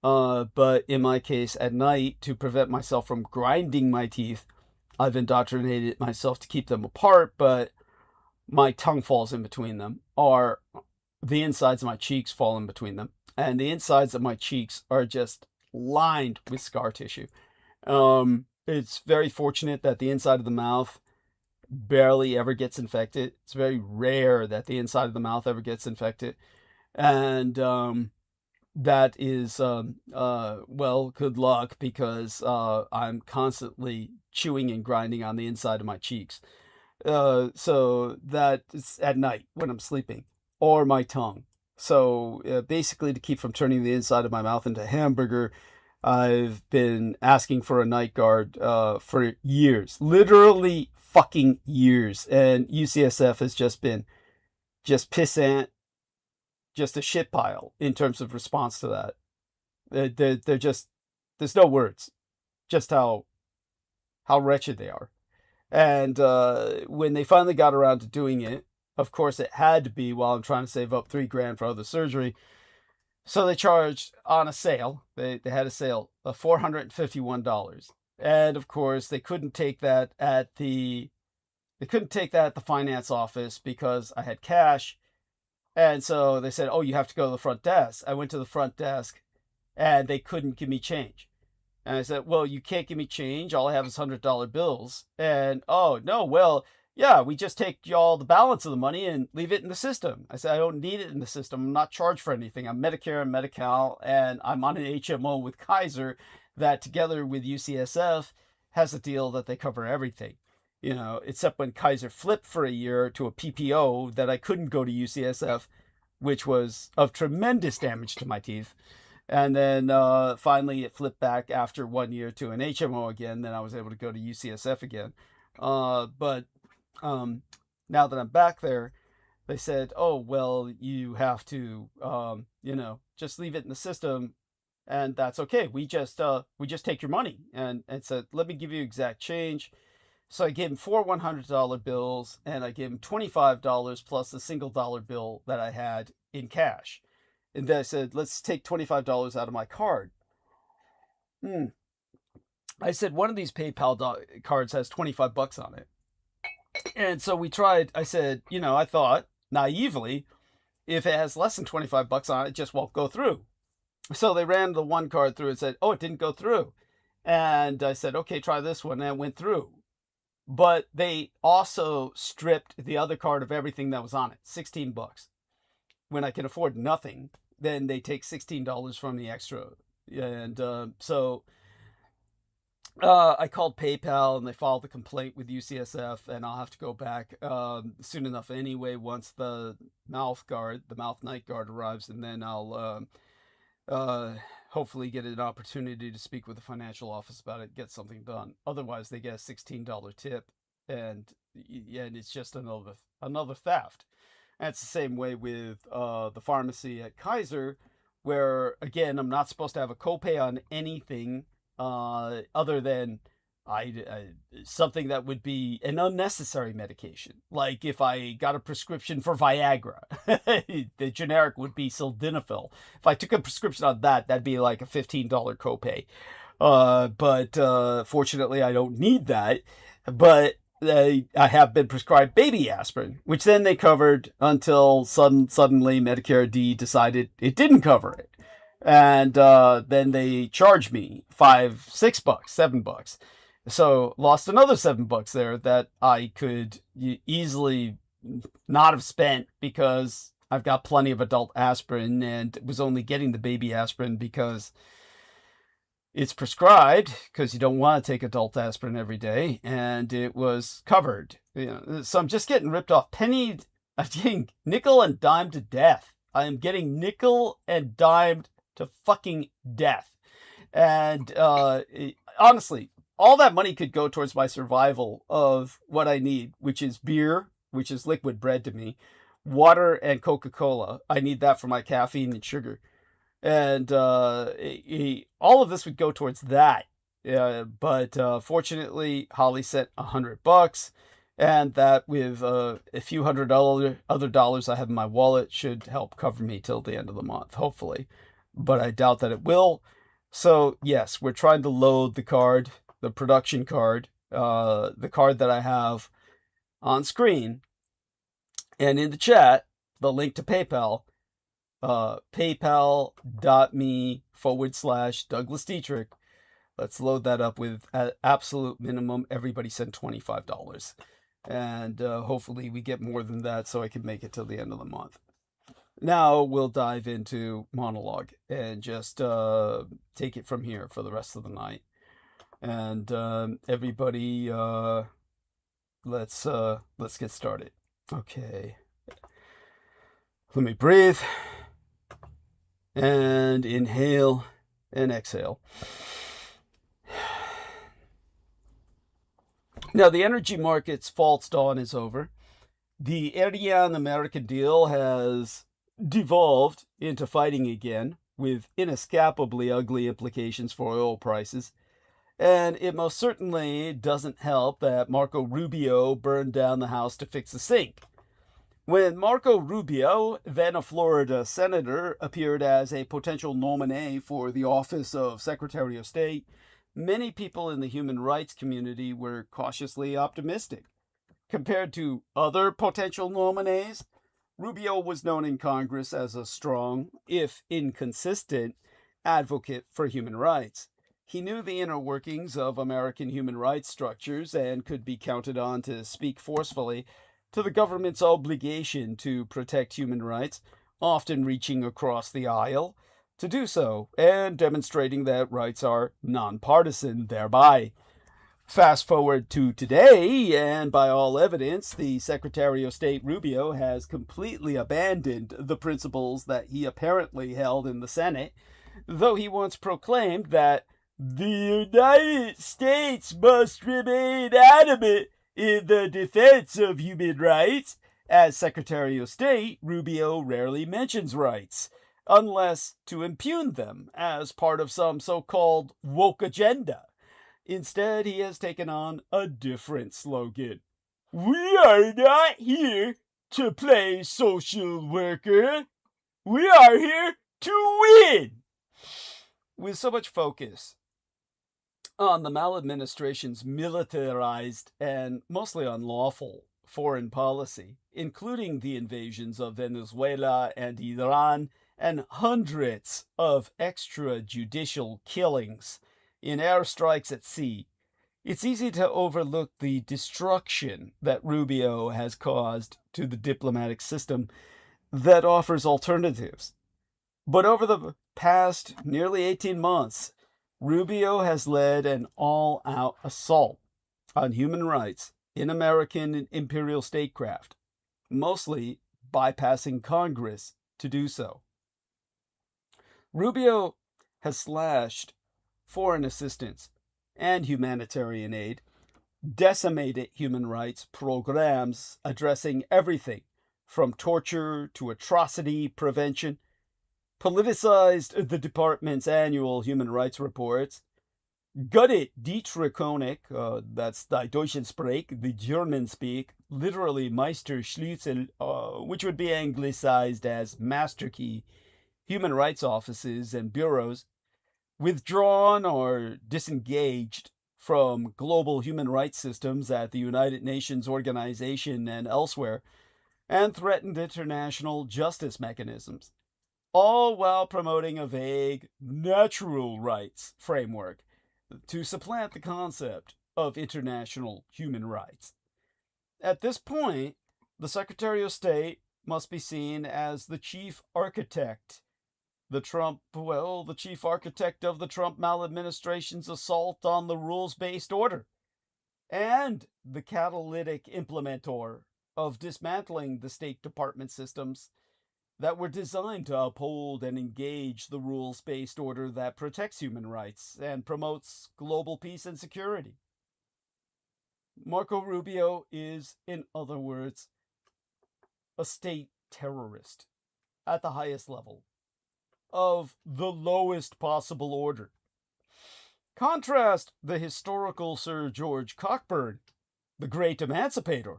But in my case, at night, to prevent myself from grinding my teeth, I've indoctrinated myself to keep them apart, but my tongue falls in between them, or the insides of my cheeks fall in between them. And the insides of my cheeks are just lined with scar tissue. It's very fortunate that the inside of the mouth barely ever gets infected. It's very rare that the inside of the mouth ever gets infected. And that is, well, good luck, because I'm constantly chewing and grinding on the inside of my cheeks. So that is at night when I'm sleeping, or my tongue. So basically, to keep from turning the inside of my mouth into a hamburger, I've been asking for a night guard for years, literally fucking years. And UCSF has just been pissant, just a shit pile in terms of response to that. They're just, there's no words, just how wretched they are. And when they finally got around to doing it, of course it had to be while I'm trying to save up $3,000 for other surgery. So they charged on a sale. They had a sale of $451. And of course they couldn't take that at the finance office because I had cash. And so they said, oh, you have to go to the front desk. I went to the front desk and they couldn't give me change. And I said, well, you can't give me change. All I have is $100 bills. And, oh, no, well, yeah, we just take all the balance of the money and leave it in the system. I said, I don't need it in the system. I'm not charged for anything. I'm Medicare and Medi-Cal, and I'm on an HMO with Kaiser that, together with UCSF, has a deal that they cover everything. Except when Kaiser flipped for a year to a PPO, that I couldn't go to UCSF, which was of tremendous damage to my teeth. And then finally it flipped back after 1 year to an HMO again. Then I was able to go to UCSF again. But now that I'm back there, they said, oh, well, you have to, just leave it in the system. And that's okay. We just take your money. And said, let me give you exact change. So I gave him 4 $100 bills, and I gave him $25 plus a single dollar bill that I had in cash. And then I said, let's take $25 out of my card. I said, one of these PayPal cards has $25 on it. And so we tried. I said, I thought naively, if it has less than 25 bucks on it, it just won't go through. So they ran the one card through and said, oh, it didn't go through. And I said, okay, try this one. And it went through. But they also stripped the other card of everything that was on it, 16 bucks. When I can afford nothing, then they take $16 from the extra. And so I called PayPal and they filed a complaint with UCSF, and I'll have to go back soon enough anyway once the mouth night guard arrives, and then I'll hopefully get an opportunity to speak with the financial office about it, get something done. Otherwise, they get a $16 tip, and it's just another theft. And it's the same way with the pharmacy at Kaiser, where, again, I'm not supposed to have a copay on anything other than something that would be an unnecessary medication. Like if I got a prescription for Viagra, the generic would be sildenafil. If I took a prescription on that, that'd be like a $15 copay. But fortunately, I don't need that. But I have been prescribed baby aspirin, which then they covered until suddenly Medicare D decided it didn't cover it. And then they charged me $5, $6, $7. So lost another $7 there that I could easily not have spent because I've got plenty of adult aspirin, and was only getting the baby aspirin because it's prescribed, because you don't want to take adult aspirin every day, and it was covered. So I'm just getting ripped off. I'm getting nickel and dimed to death. I am getting nickel and dimed to fucking death. And honestly, all that money could go towards my survival of what I need, which is beer, which is liquid bread to me, water, and Coca-Cola. I need that for my caffeine and sugar. And all of this would go towards that. But fortunately, Holly sent $100, and that with a few other dollars I have in my wallet should help cover me till the end of the month, hopefully. But I doubt that it will. So yes, we're trying to load the card, the production card, the card that I have on screen, and in the chat, the link to PayPal, paypal.me/Douglas Dietrich. Let's load that up with absolute minimum. Everybody send $25. And hopefully we get more than that so I can make it till the end of the month. Now we'll dive into monologue and just take it from here for the rest of the night. And everybody, let's get started. Okay. Let me breathe and inhale and exhale. Now the energy market's false dawn is over. The Iran American deal has devolved into fighting again, with inescapably ugly implications for oil prices. And it most certainly doesn't help that Marco Rubio burned down the house to fix the sink. When Marco Rubio, then a Florida senator, appeared as a potential nominee for the office of Secretary of State, many people in the human rights community were cautiously optimistic. Compared to other potential nominees, Rubio was known in Congress as a strong, if inconsistent, advocate for human rights. He knew the inner workings of American human rights structures and could be counted on to speak forcefully to the government's obligation to protect human rights, often reaching across the aisle to do so, and demonstrating that rights are nonpartisan thereby. Fast forward to today, and by all evidence, the Secretary of State Rubio has completely abandoned the principles that he apparently held in the Senate, though he once proclaimed that the United States must remain adamant in the defense of human rights. As Secretary of State, Rubio rarely mentions rights, unless to impugn them as part of some so-called woke agenda. Instead, he has taken on a different slogan. We are not here to play social worker. We are here to win. With so much focus on the maladministration's militarized and mostly unlawful foreign policy, including the invasions of Venezuela and Iran, and hundreds of extrajudicial killings in airstrikes at sea, it's easy to overlook the destruction that Rubio has caused to the diplomatic system that offers alternatives. But over the past nearly 18 months, Rubio has led an all-out assault on human rights in American imperial statecraft, mostly bypassing Congress to do so. Rubio has slashed foreign assistance and humanitarian aid, decimated human rights programs addressing everything from torture to atrocity prevention, politicized the department's annual human rights reports, gutted Dietrich, that's die Deutschen Sprech, the German speak, literally Meisterschlüssel, which would be anglicized as master key, human rights offices and bureaus, withdrawn or disengaged from global human rights systems at the United Nations Organization and elsewhere, and threatened international justice mechanisms, all while promoting a vague natural rights framework to supplant the concept of international human rights. At this point, the Secretary of State must be seen as the chief architect the chief architect of the Trump maladministration's assault on the rules-based order, and the catalytic implementer of dismantling the State Department systems that were designed to uphold and engage the rules-based order that protects human rights and promotes global peace and security. Marco Rubio is, in other words, a state terrorist at the highest level, of the lowest possible order. Contrast the historical Sir George Cockburn, the great emancipator.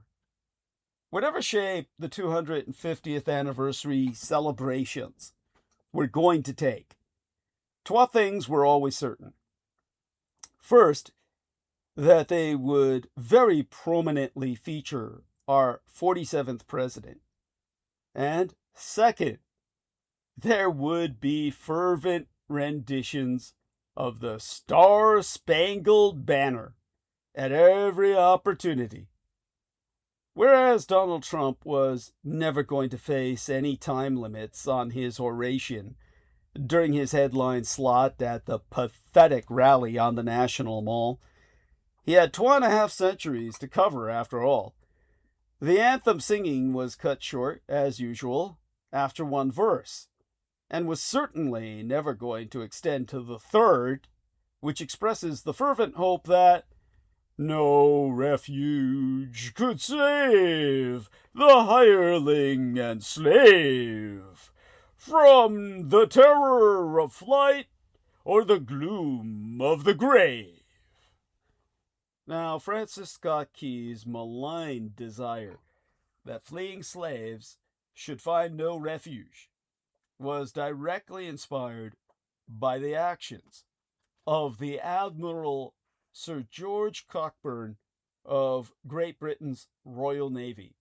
Whatever shape the 250th anniversary celebrations were going to take, two things were always certain. First, that they would very prominently feature our 47th president. And second, there would be fervent renditions of the Star-Spangled Banner at every opportunity. Whereas Donald Trump was never going to face any time limits on his oration during his headline slot at the pathetic rally on the National Mall, he had 2.5 centuries to cover after all. The anthem singing was cut short, as usual, after one verse, and was certainly never going to extend to the third, which expresses the fervent hope that no refuge could save the hireling and slave from the terror of flight or the gloom of the grave. Now, Francis Scott Key's malign desire that fleeing slaves should find no refuge was directly inspired by the actions of the Admiral Sir George Cockburn of Great Britain's Royal Navy,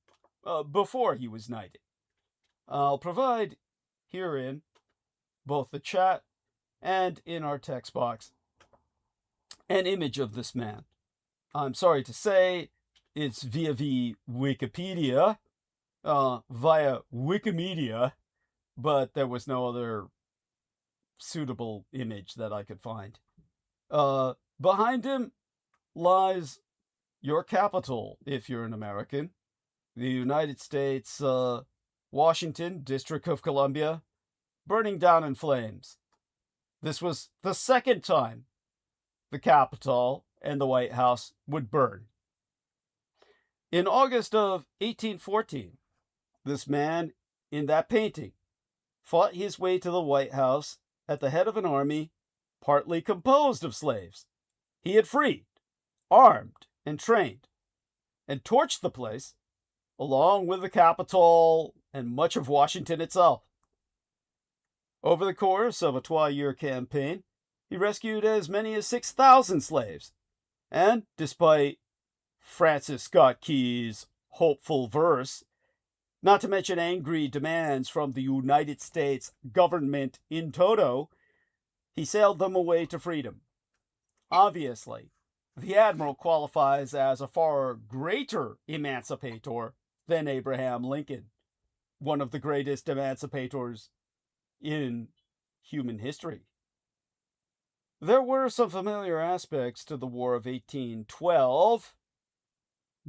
before he was knighted. I'll provide herein, both the chat and in our text box, an image of this man. I'm sorry to say, it's via Wikipedia, via Wikimedia, but there was no other suitable image that I could find. Behind him lies your capital, if you're an American, the United States, Washington, District of Columbia, burning down in flames. This was the second time the Capitol and the White House would burn. In August of 1814, this man in that painting fought his way to the White House at the head of an army partly composed of slaves he had freed, armed, and trained, and torched the place, along with the Capitol and much of Washington itself. Over the course of a 12-year campaign, he rescued as many as 6,000 slaves, and despite Francis Scott Key's hopeful verse, not to mention angry demands from the United States government in toto, he sailed them away to freedom. Obviously, the admiral qualifies as a far greater emancipator than Abraham Lincoln, one of the greatest emancipators in human history. There were some familiar aspects to the War of 1812,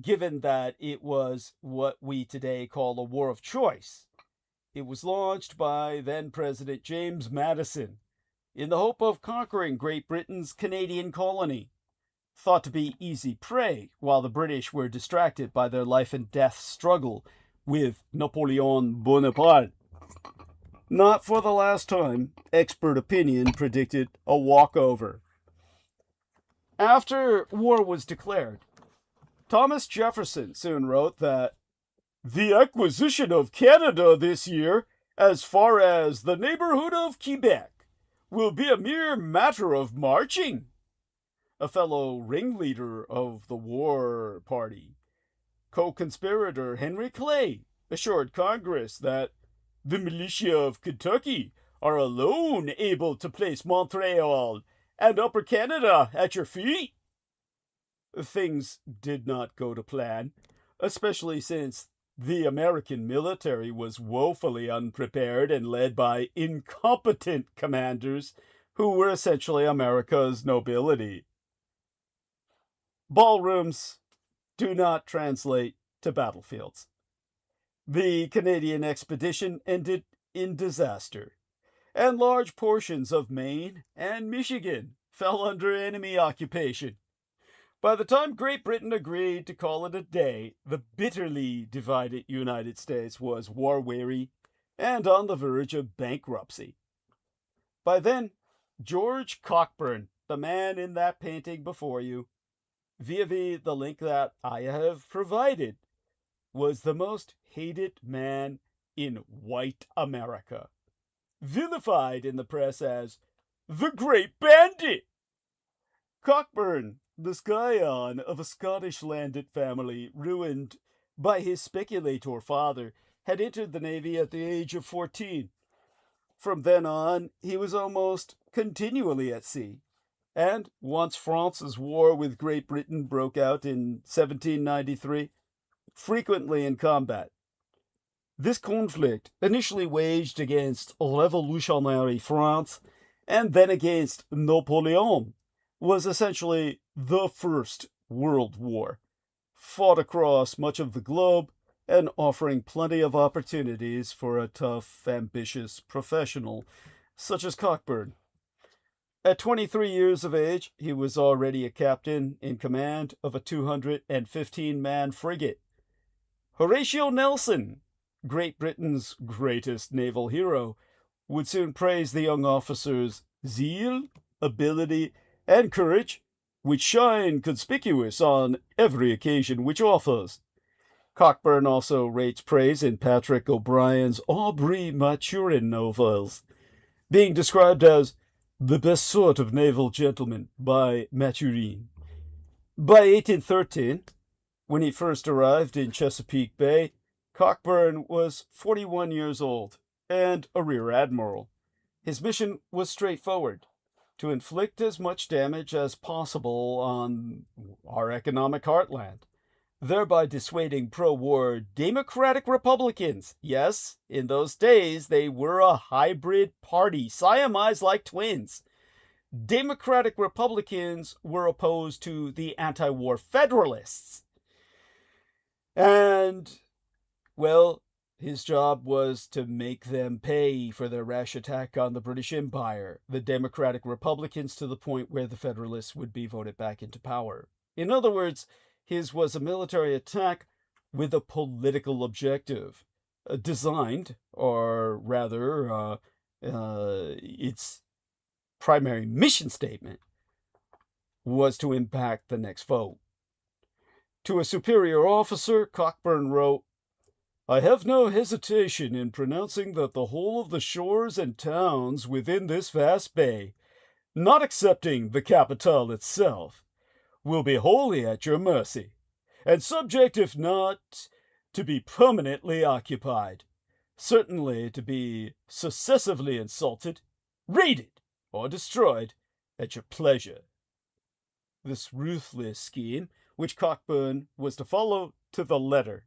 given that it was what we today call a war of choice. It was launched by then President James Madison in the hope of conquering Great Britain's Canadian colony, thought to be easy prey while the British were distracted by their life and death struggle with Napoleon Bonaparte. Not for the last time, expert opinion predicted a walkover. After war was declared, Thomas Jefferson soon wrote that the acquisition of Canada this year, as far as the neighborhood of Quebec, will be a mere matter of marching. A fellow ringleader of the war party, co-conspirator Henry Clay, assured Congress that the militia of Kentucky are alone able to place Montreal and Upper Canada at your feet. Things did not go to plan, especially since the American military was woefully unprepared and led by incompetent commanders who were essentially America's nobility. Ballrooms do not translate to battlefields. The Canadian expedition ended in disaster, and large portions of Maine and Michigan fell under enemy occupation. By the time Great Britain agreed to call it a day, the bitterly divided United States was war-weary and on the verge of bankruptcy. By then, George Cockburn, the man in that painting before you, via the link that I have provided, was the most hated man in white America, vilified in the press as the Great Bandit. Cockburn, the scion of a Scottish landed family ruined by his speculator father, had entered the Navy at the age of 14. From then on, he was almost continually at sea, and once France's war with Great Britain broke out in 1793, frequently in combat. This conflict, initially waged against revolutionary France and then against Napoleon, was essentially the First World War, fought across much of the globe and offering plenty of opportunities for a tough, ambitious professional such as Cockburn. At 23 years of age, he was already a captain in command of a 215-man frigate. Horatio Nelson, Great Britain's greatest naval hero, would soon praise the young officer's zeal, ability, and courage, which shine conspicuous on every occasion which offers. Cockburn also rates praise in Patrick O'Brien's Aubrey Maturin novels, being described as the best sort of naval gentleman by Maturin. By 1813, when he first arrived in Chesapeake Bay, Cockburn was 41 years old and a rear admiral. His mission was straightforward: to inflict as much damage as possible on our economic heartland, thereby dissuading pro-war Democratic Republicans. Yes, in those days they were a hybrid party, Siamese like twins. Democratic Republicans were opposed to the anti-war Federalists. And, well, his job was to make them pay for their rash attack on the British Empire, the Democratic Republicans, to the point where the Federalists would be voted back into power. In other words, his was a military attack with a political objective, designed, or rather, its primary mission statement was to impact the next vote. To a superior officer, Cockburn wrote, "I have no hesitation in pronouncing that the whole of the shores and towns within this vast bay, not excepting the capital itself, will be wholly at your mercy, and subject, if not to be permanently occupied, certainly to be successively insulted, raided, or destroyed at your pleasure. This ruthless scheme, which Cockburn was to follow to the letter,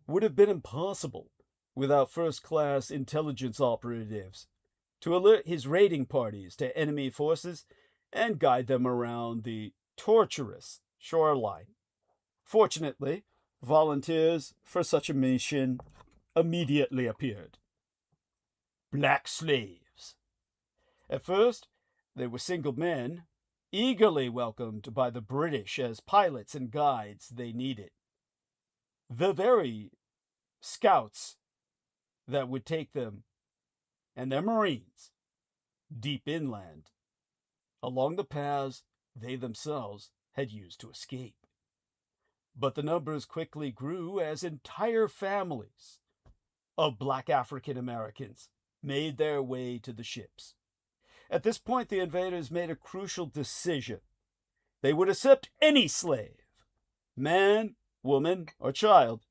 would have been impossible without first-class intelligence operatives to alert his raiding parties to enemy forces and guide them around the tortuous shoreline. Fortunately, volunteers for such a mission immediately appeared. Black slaves. At first, they were single men, eagerly welcomed by the British as pilots and guides they needed. The very scouts that would take them and their Marines deep inland, along the paths they themselves had used to escape. But the numbers quickly grew as entire families of Black African Americans made their way to the ships. At this point, the invaders made a crucial decision. They would accept any slave, man, woman, or child,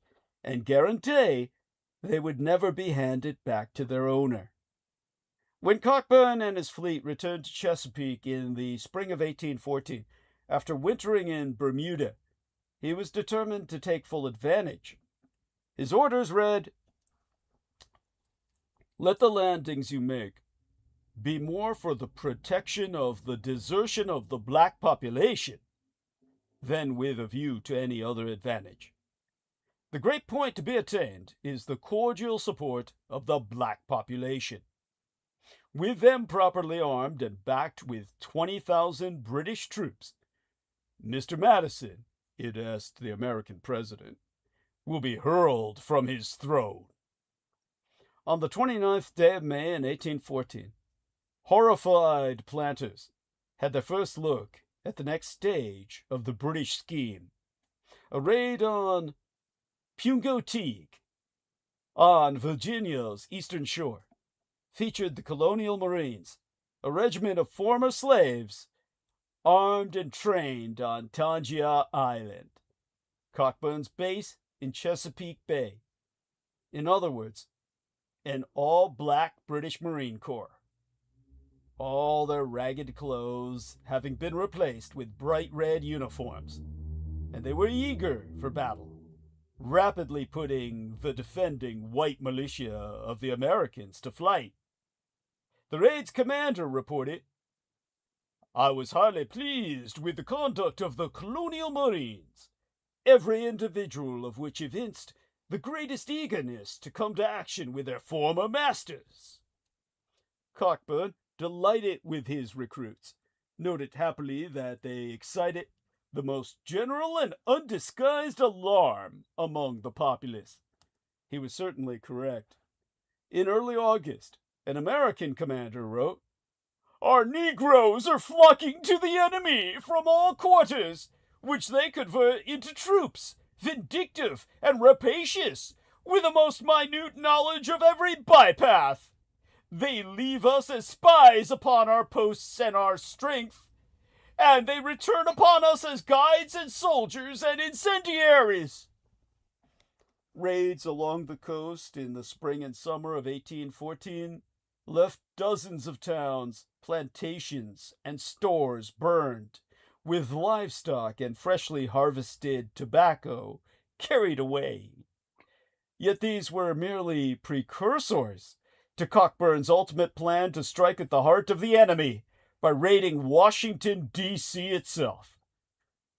and guarantee they would never be handed back to their owner. When Cockburn and his fleet returned to Chesapeake in the spring of 1814, after wintering in Bermuda, he was determined to take full advantage. His orders read, "Let the landings you make be more for the protection of the desertion of the black population than with a view to any other advantage. The great point to be attained is the cordial support of the black population. With them properly armed and backed with 20,000 British troops, Mr. Madison," it asked the American president, "will be hurled from his throne." On the 29th day of May in 1814, horrified planters had their first look at the next stage of the British scheme. A raid on Pungoteague, on Virginia's eastern shore, featured the Colonial Marines, a regiment of former slaves, armed and trained on Tangier Island, Cockburn's base in Chesapeake Bay. In other words, an all-black British Marine Corps. All their ragged clothes having been replaced with bright red uniforms, and they were eager for battle, rapidly putting the defending white militia of the Americans to flight. The raid's commander reported, "I was highly pleased with the conduct of the Colonial Marines, every individual of which evinced the greatest eagerness to come to action with their former masters." Cockburn, delighted with his recruits, noted happily that they excited the most general and undisguised alarm among the populace. He was certainly correct. In early August, an American commander wrote, "Our Negroes are flocking to the enemy from all quarters, which they convert into troops, vindictive and rapacious, with a most minute knowledge of every bypath. They leave us as spies upon our posts and our strength, and they return upon us as guides and soldiers and incendiaries." Raids along the coast in the spring and summer of 1814 left dozens of towns, plantations, and stores burned, with livestock and freshly harvested tobacco carried away. Yet these were merely precursors to Cockburn's ultimate plan to strike at the heart of the enemy by raiding Washington, D.C. itself.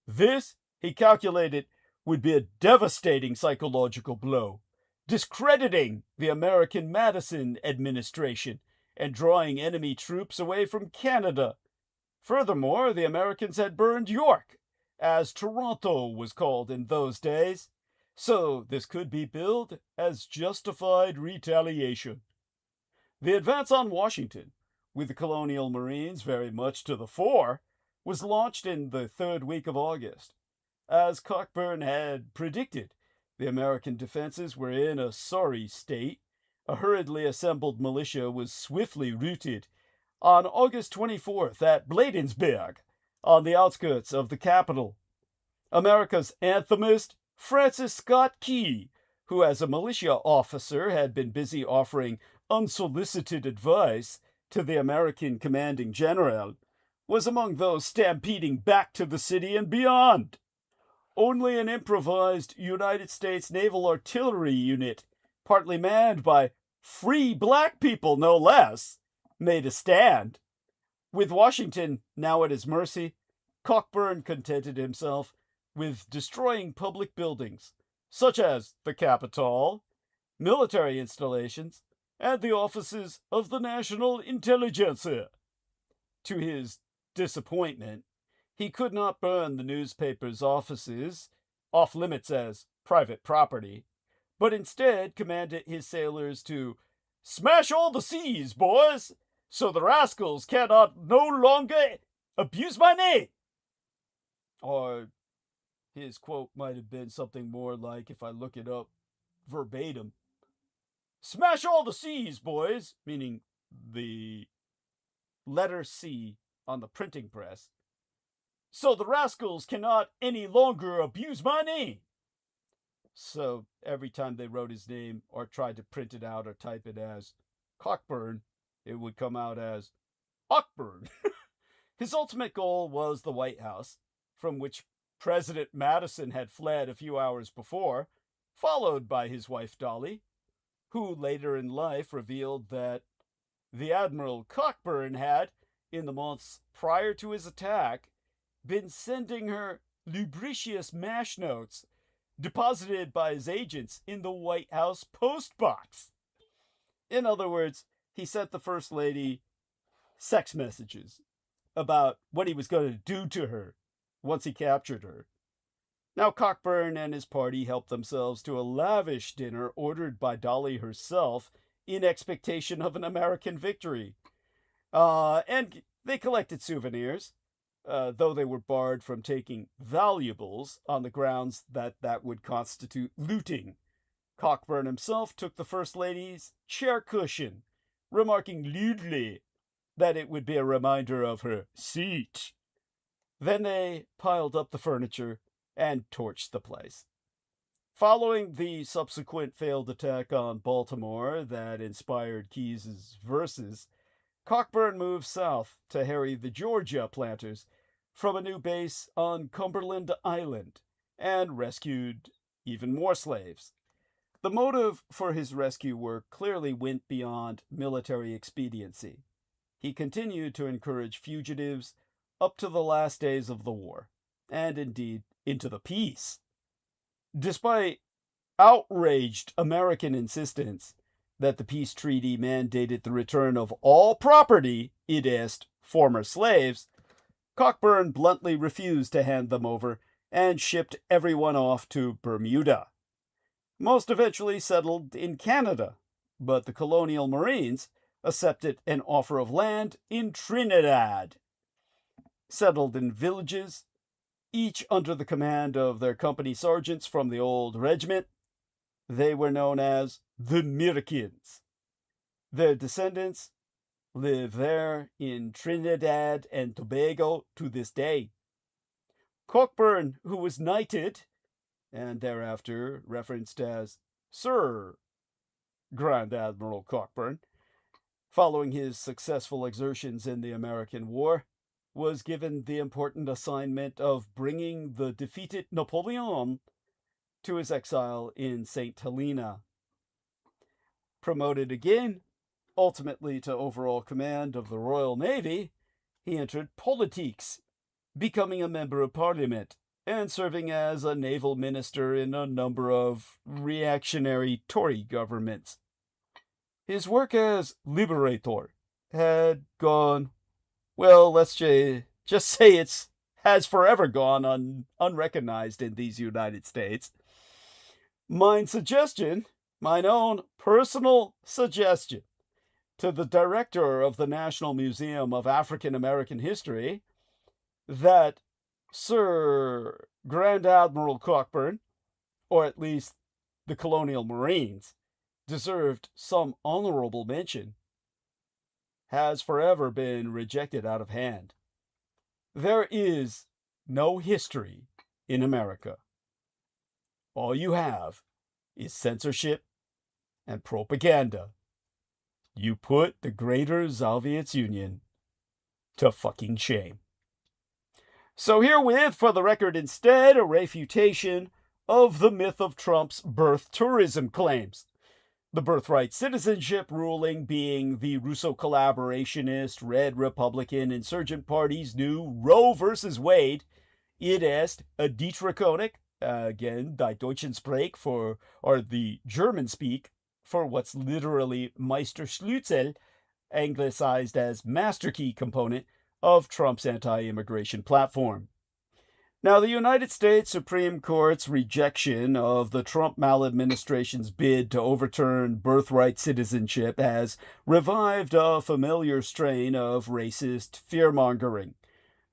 This, he calculated, would be a devastating psychological blow, discrediting the American Madison administration and drawing enemy troops away from Canada. Furthermore, the Americans had burned York, as Toronto was called in those days, so this could be billed as justified retaliation. The advance on Washington, with the Colonial Marines very much to the fore, was launched in the third week of August. As Cockburn had predicted, the American defenses were in a sorry state. A hurriedly assembled militia was swiftly routed on August 24th at Bladensburg, on the outskirts of the capital. America's anthemist, Francis Scott Key, who as a militia officer had been busy offering unsolicited advice to the American commanding general, was among those stampeding back to the city and beyond. Only an improvised United States Naval Artillery unit, partly manned by free black people no less, made a stand. With Washington now at his mercy, Cockburn contented himself with destroying public buildings, such as the Capitol, military installations, and the offices of the National Intelligence. To his disappointment, he could not burn the newspaper's offices, off limits as private property, but instead commanded his sailors to smash all the seas, boys, so the rascals cannot no longer abuse my name. Or his quote might have been something more like, if I look it up verbatim, smash all the seas, boys, meaning the letter C on the printing press, so the rascals cannot any longer abuse my name. So every time they wrote his name or tried to print it out or type it as Cockburn, it would come out as Cockburn. His ultimate goal was the White House, from which President Madison had fled a few hours before, followed by his wife Dolly, who later in life revealed that the Admiral Cockburn had, in the months prior to his attack, been sending her lubricious mash notes deposited by his agents in the White House post box. In other words, he sent the First Lady sex messages about what he was going to do to her once he captured her. Now Cockburn and his party helped themselves to a lavish dinner ordered by Dolly herself in expectation of an American victory. And they collected souvenirs, though they were barred from taking valuables on the grounds that that would constitute looting. Cockburn himself took the First Lady's chair cushion, remarking lewdly that it would be a reminder of her seat. Then they piled up the furniture and torched the place. Following the subsequent failed attack on Baltimore that inspired Keyes's verses, Cockburn moved south to harry the Georgia planters from a new base on Cumberland Island and rescued even more slaves. The motive for his rescue work clearly went beyond military expediency. He continued to encourage fugitives up to the last days of the war, and indeed into the peace. Despite outraged American insistence that the peace treaty mandated the return of all property, i.e., former slaves, Cockburn bluntly refused to hand them over and shipped everyone off to Bermuda. Most eventually settled in Canada, but the colonial Marines accepted an offer of land in Trinidad. Settled in villages, each under the command of their company sergeants from the old regiment, they were known as the Americans. Their descendants live there in Trinidad and Tobago to this day. Cockburn, who was knighted, and thereafter referenced as Sir Grand Admiral Cockburn, following his successful exertions in the American War, was given the important assignment of bringing the defeated Napoleon to his exile in St. Helena. Promoted again, ultimately to overall command of the Royal Navy, he entered politics, becoming a member of Parliament and serving as a naval minister in a number of reactionary Tory governments. His work as liberator had gone, well, let's just say has forever gone unrecognized in these United States. Mine own personal suggestion to the director of the National Museum of African American History that Sir Grand Admiral Cockburn, or at least the Colonial Marines, deserved some honorable mention, has forever been rejected out of hand. There is no history in America. All you have is censorship and propaganda. You put the Greater Soviet Union to fucking shame. So herewith, for the record, instead, a refutation of the myth of Trump's birth tourism claims. The birthright citizenship ruling being the Russo collaborationist, Red Republican insurgent party's new Roe versus Wade. It ist Dietrich, again, die Deutschen Sprech or the German speak, for what's literally Meisterschlüssel, anglicized as master key component of Trump's anti-immigration platform. Now, the United States Supreme Court's rejection of the Trump maladministration's bid to overturn birthright citizenship has revived a familiar strain of racist fear-mongering.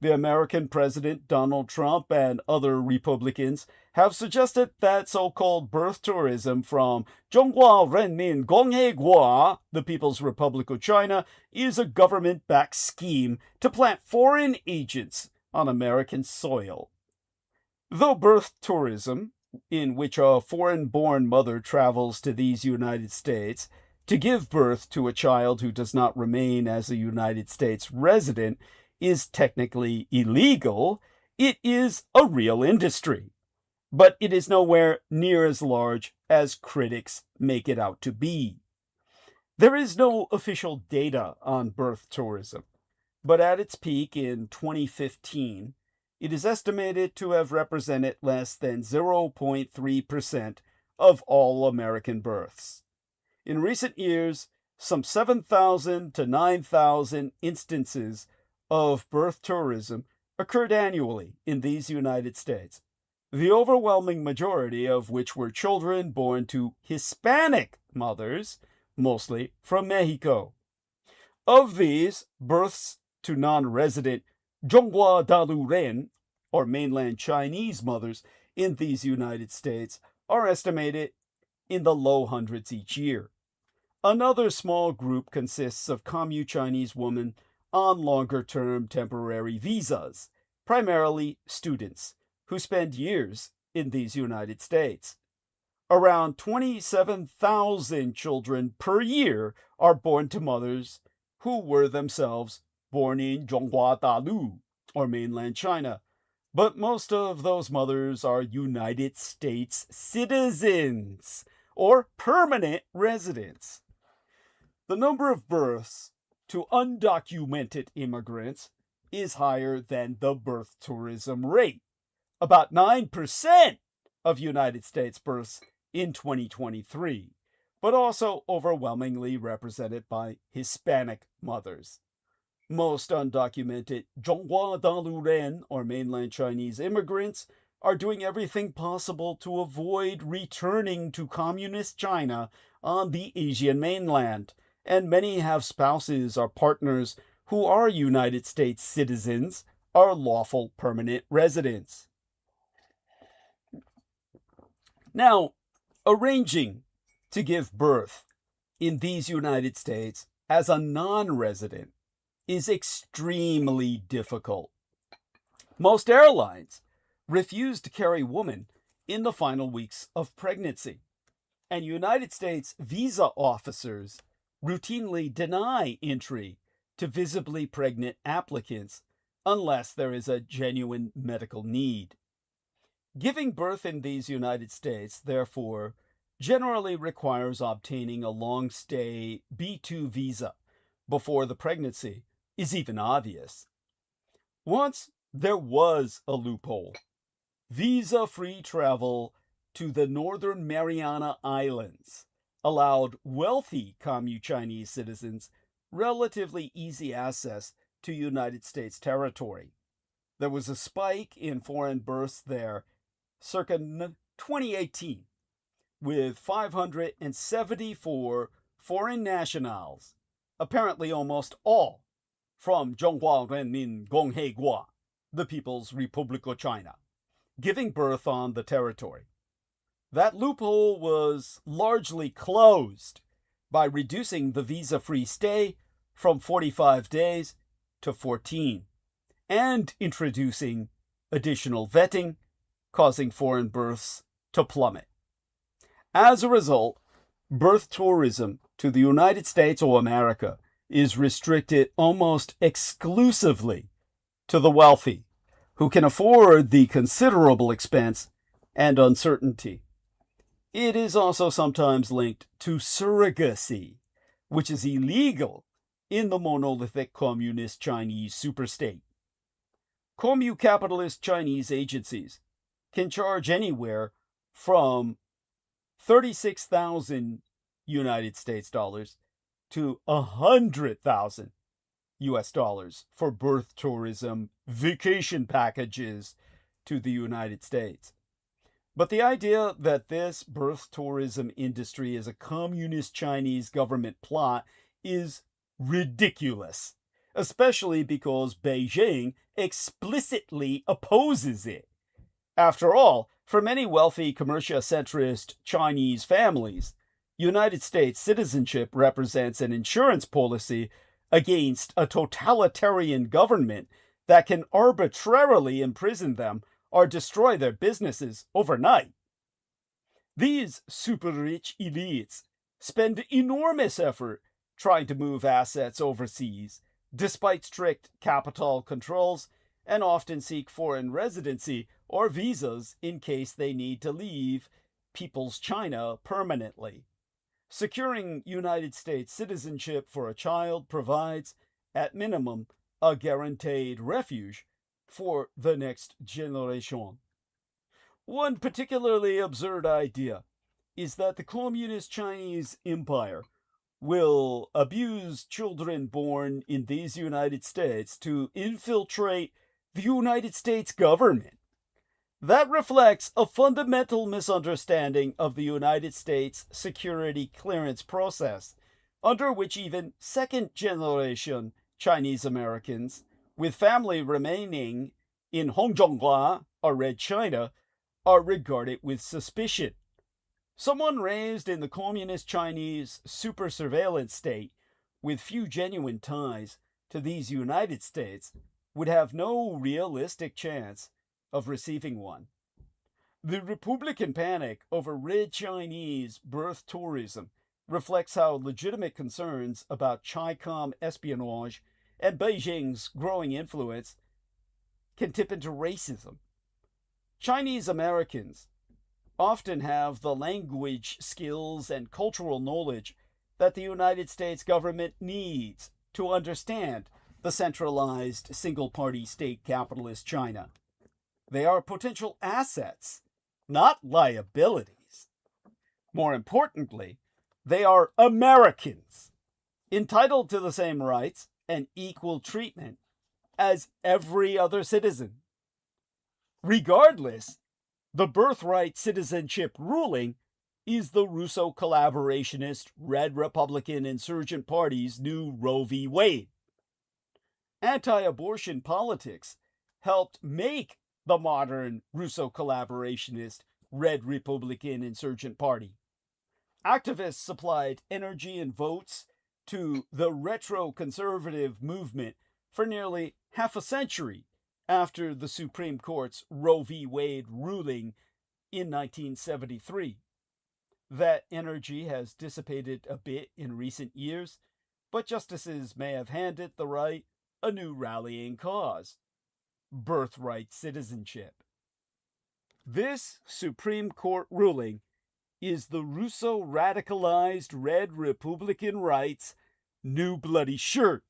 The American President Donald Trump and other Republicans have suggested that so-called birth tourism from Zhonghua Renmin Gonghe the People's Republic of China, is a government-backed scheme to plant foreign agents on American soil. Though birth tourism, in which a foreign-born mother travels to these United States to give birth to a child who does not remain as a United States resident, is technically illegal, it is a real industry. But it is nowhere near as large as critics make it out to be. There is no official data on birth tourism, but at its peak in 2015, it is estimated to have represented less than 0.3% of all American births. In recent years, some 7,000 to 9,000 instances of birth tourism occurred annually in these United States, the overwhelming majority of which were children born to Hispanic mothers, mostly from Mexico. Of these, births to non-resident Zhonghua Dalu Ren, or mainland Chinese mothers in these United States, are estimated in the low hundreds each year. Another small group consists of Commune Chinese women on longer-term temporary visas, primarily students, who spend years in these United States. Around 27,000 children per year are born to mothers who were themselves born in Zhonghua Dalu, or mainland China, but most of those mothers are United States citizens, or permanent residents. The number of births to undocumented immigrants is higher than the birth tourism rate, about 9% of United States births in 2023, but also overwhelmingly represented by Hispanic mothers. Most undocumented Zhonghua Dalu Ren, or mainland Chinese immigrants, are doing everything possible to avoid returning to communist China on the Asian mainland, and many have spouses or partners who are United States citizens or lawful permanent residents. Now, arranging to give birth in these United States as a non-resident is extremely difficult. Most airlines refuse to carry women in the final weeks of pregnancy, and United States visa officers routinely deny entry to visibly pregnant applicants unless there is a genuine medical need. Giving birth in these United States, therefore, generally requires obtaining a long-stay B2 visa before the pregnancy is even obvious. Once there was a loophole. Visa-free travel to the Northern Mariana Islands allowed wealthy Commune Chinese citizens relatively easy access to United States territory. There was a spike in foreign births there circa 2018, with 574 foreign nationals, apparently almost all from Zhonghua Renmin Gonghe, the People's Republic of China, giving birth on the territory. That loophole was largely closed by reducing the visa-free stay from 45 days to 14, and introducing additional vetting, causing foreign births to plummet. As a result, birth tourism to the United States or America is restricted almost exclusively to the wealthy, who can afford the considerable expense and uncertainty. It is also sometimes linked to surrogacy, which is illegal in the monolithic communist Chinese superstate. Commu-capitalist Chinese agencies can charge anywhere from 36,000 United States dollars to 100,000 US dollars for birth tourism vacation packages to the United States. But the idea that this birth tourism industry is a communist Chinese government plot is ridiculous, especially because Beijing explicitly opposes it. After all, for many wealthy commercial-centrist Chinese families, United States citizenship represents an insurance policy against a totalitarian government that can arbitrarily imprison them or destroy their businesses overnight. These super-rich elites spend enormous effort trying to move assets overseas, despite strict capital controls, and often seek foreign residency or visas in case they need to leave People's China permanently. Securing United States citizenship for a child provides, at minimum, a guaranteed refuge for the next generation. One particularly absurd idea is that the Communist Chinese Empire will abuse children born in these United States to infiltrate the United States government. That reflects a fundamental misunderstanding of the United States security clearance process, under which even second-generation Chinese Americans with family remaining in Hongzhonghua or Red China are regarded with suspicion. Someone raised in the communist Chinese super surveillance state with few genuine ties to these United States would have no realistic chance of receiving one. The Republican panic over red Chinese birth tourism reflects how legitimate concerns about Chi-Com espionage and Beijing's growing influence can tip into racism. Chinese Americans often have the language skills and cultural knowledge that the United States government needs to understand the centralized single-party state capitalist China. They are potential assets, not liabilities. More importantly, they are Americans, entitled to the same rights and equal treatment as every other citizen. Regardless, the birthright citizenship ruling is the Russo-collaborationist Red Republican Insurgent Party's new Roe v. Wade. Anti-abortion politics helped make the modern Russo-collaborationist Red Republican Insurgent Party. Activists supplied energy and votes to the retro-conservative movement for nearly half a century after the Supreme Court's Roe v. Wade ruling in 1973. That energy has dissipated a bit in recent years, but justices may have handed the right a new rallying cause: birthright citizenship. This Supreme Court ruling is the Russo-radicalized Red Republican Right's new bloody shirt.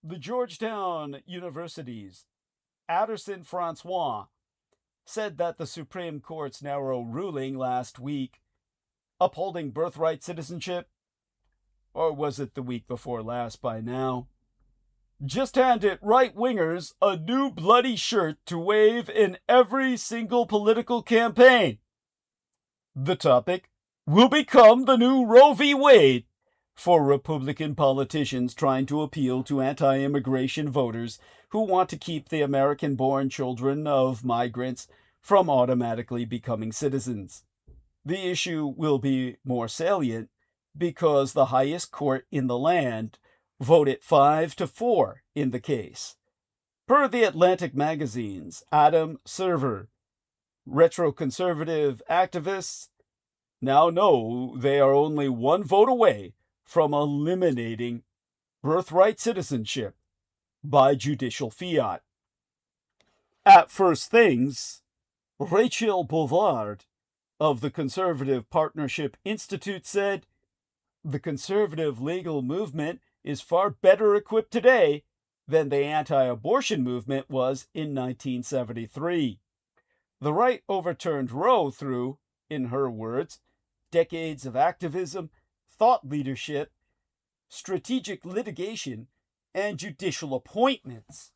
The Georgetown University's Addison Francois said that the Supreme Court's narrow ruling last week upholding birthright citizenship, or was it the week before last by now, just handed right-wingers a new bloody shirt to wave in every single political campaign. The topic will become the new Roe v. Wade for Republican politicians trying to appeal to anti-immigration voters who want to keep the American-born children of migrants from automatically becoming citizens. The issue will be more salient because the highest court in the land voted 5-4 in the case. Per the Atlantic magazine's Adam Server, retro-conservative activists now know they are only one vote away from eliminating birthright citizenship by judicial fiat. At First Things, Rachel Bouvard of the Conservative Partnership Institute said, "The conservative legal movement is far better equipped today than the anti-abortion movement was in 1973. The right overturned Roe through, in her words, decades of activism, thought leadership, strategic litigation, and judicial appointments."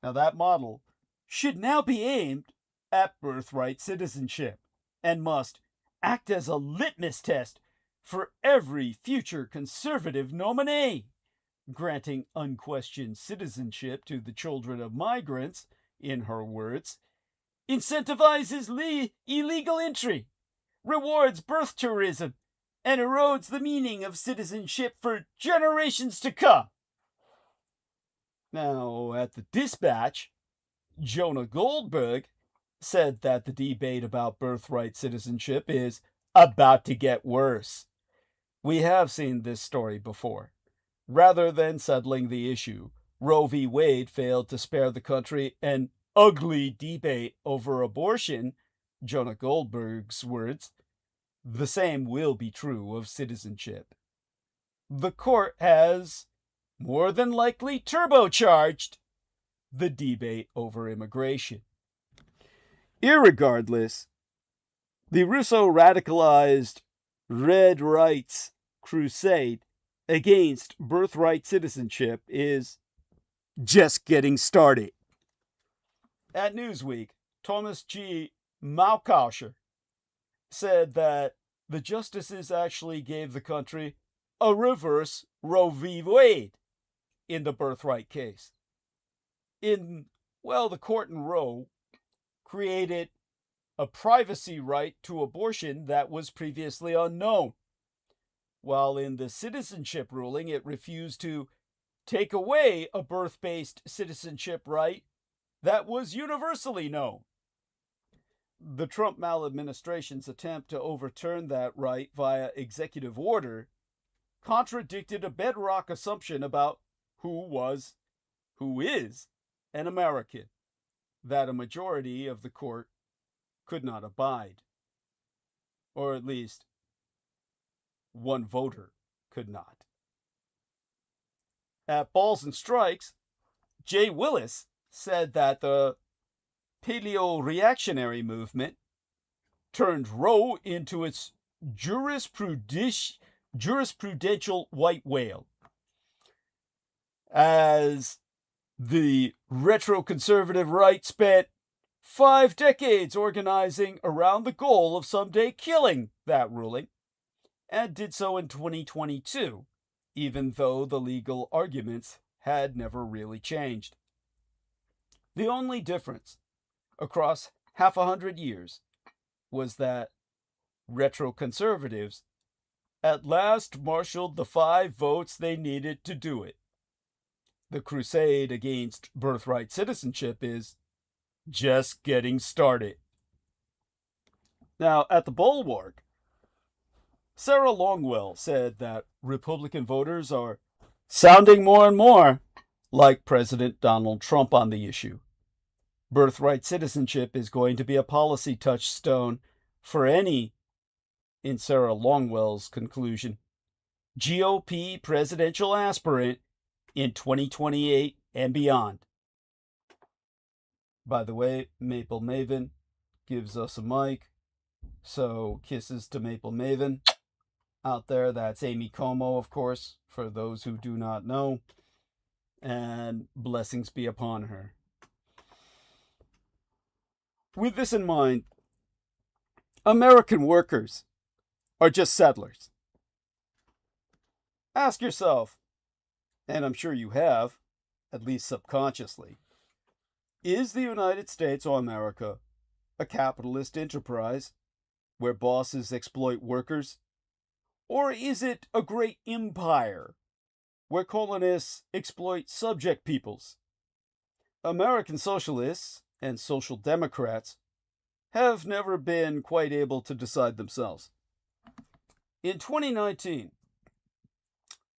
Now that model should now be aimed at birthright citizenship and must act as a litmus test for every future conservative nominee, granting unquestioned citizenship to the children of migrants, in her words, incentivizes illegal entry, rewards birth tourism, and erodes the meaning of citizenship for generations to come. Now, at the Dispatch, Jonah Goldberg said that the debate about birthright citizenship is about to get worse. We have seen this story before. Rather than settling the issue, Roe v. Wade failed to spare the country an ugly debate over abortion, Jonah Goldberg's words. The same will be true of citizenship. The court has more than likely turbocharged the debate over immigration. Irregardless, the Russo-radicalized Red Rights crusade against birthright citizenship is just getting started. At Newsweek, Thomas G. Malkauscher said that the justices actually gave the country a reverse Roe v. Wade in the birthright case. The court in Roe created a privacy right to abortion that was previously unknown, while in the citizenship ruling it refused to take away a birth-based citizenship right that was universally known. The Trump maladministration's attempt to overturn that right via executive order contradicted a bedrock assumption about who is an American that a majority of the court could not abide, or at least one voter could not. At Balls and Strikes, Jay Willis said that the paleo-reactionary movement turned Roe into its jurisprudential white whale, as the retro-conservative right spent 5 decades organizing around the goal of someday killing that ruling, and did so in 2022, even though the legal arguments had never really changed. The only difference across half 100 years was that retro-conservatives at last marshaled the 5 votes they needed to do it. The crusade against birthright citizenship is just getting started. Now, at the Bulwark, Sarah Longwell said that Republican voters are sounding more and more like President Donald Trump on the issue. Birthright citizenship is going to be a policy touchstone for any, in Sarah Longwell's conclusion, GOP presidential aspirant in 2028 and beyond. By the way, Maple Maven gives us a mic, so kisses to Maple Maven out there. That's Amy Como, of course, for those who do not know, and blessings be upon her. With this in mind, American workers are just settlers. Ask yourself, and I'm sure you have, at least subconsciously, is the United States of America a capitalist enterprise where bosses exploit workers? Or is it a great empire where colonists exploit subject peoples? American socialists and social democrats have never been quite able to decide themselves. In 2019,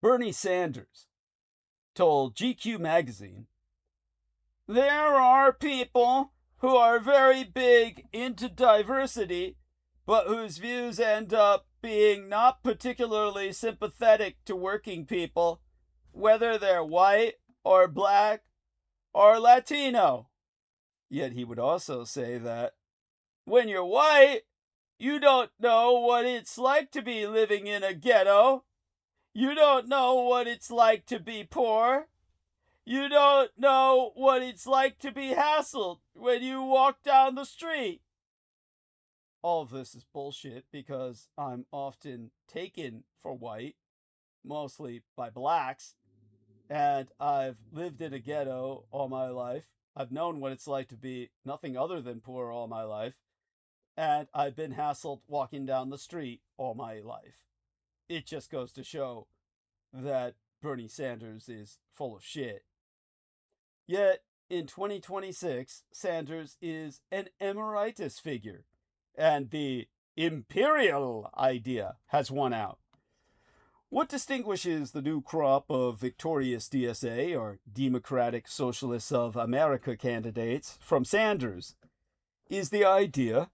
Bernie Sanders told GQ magazine, "There are people who are very big into diversity, but whose views end up being not particularly sympathetic to working people, whether they're white or black or Latino." Yet he would also say that when you're white, you don't know what it's like to be living in a ghetto. You don't know what it's like to be poor. You don't know what it's like to be hassled when you walk down the street. All of this is bullshit because I'm often taken for white, mostly by blacks, and I've lived in a ghetto all my life. I've known what it's like to be nothing other than poor all my life, and I've been hassled walking down the street all my life. It just goes to show that Bernie Sanders is full of shit. Yet, in 2026, Sanders is an emeritus figure, and the imperial idea has won out. What distinguishes the new crop of victorious DSA, or Democratic Socialists of America candidates, from Sanders is the idea,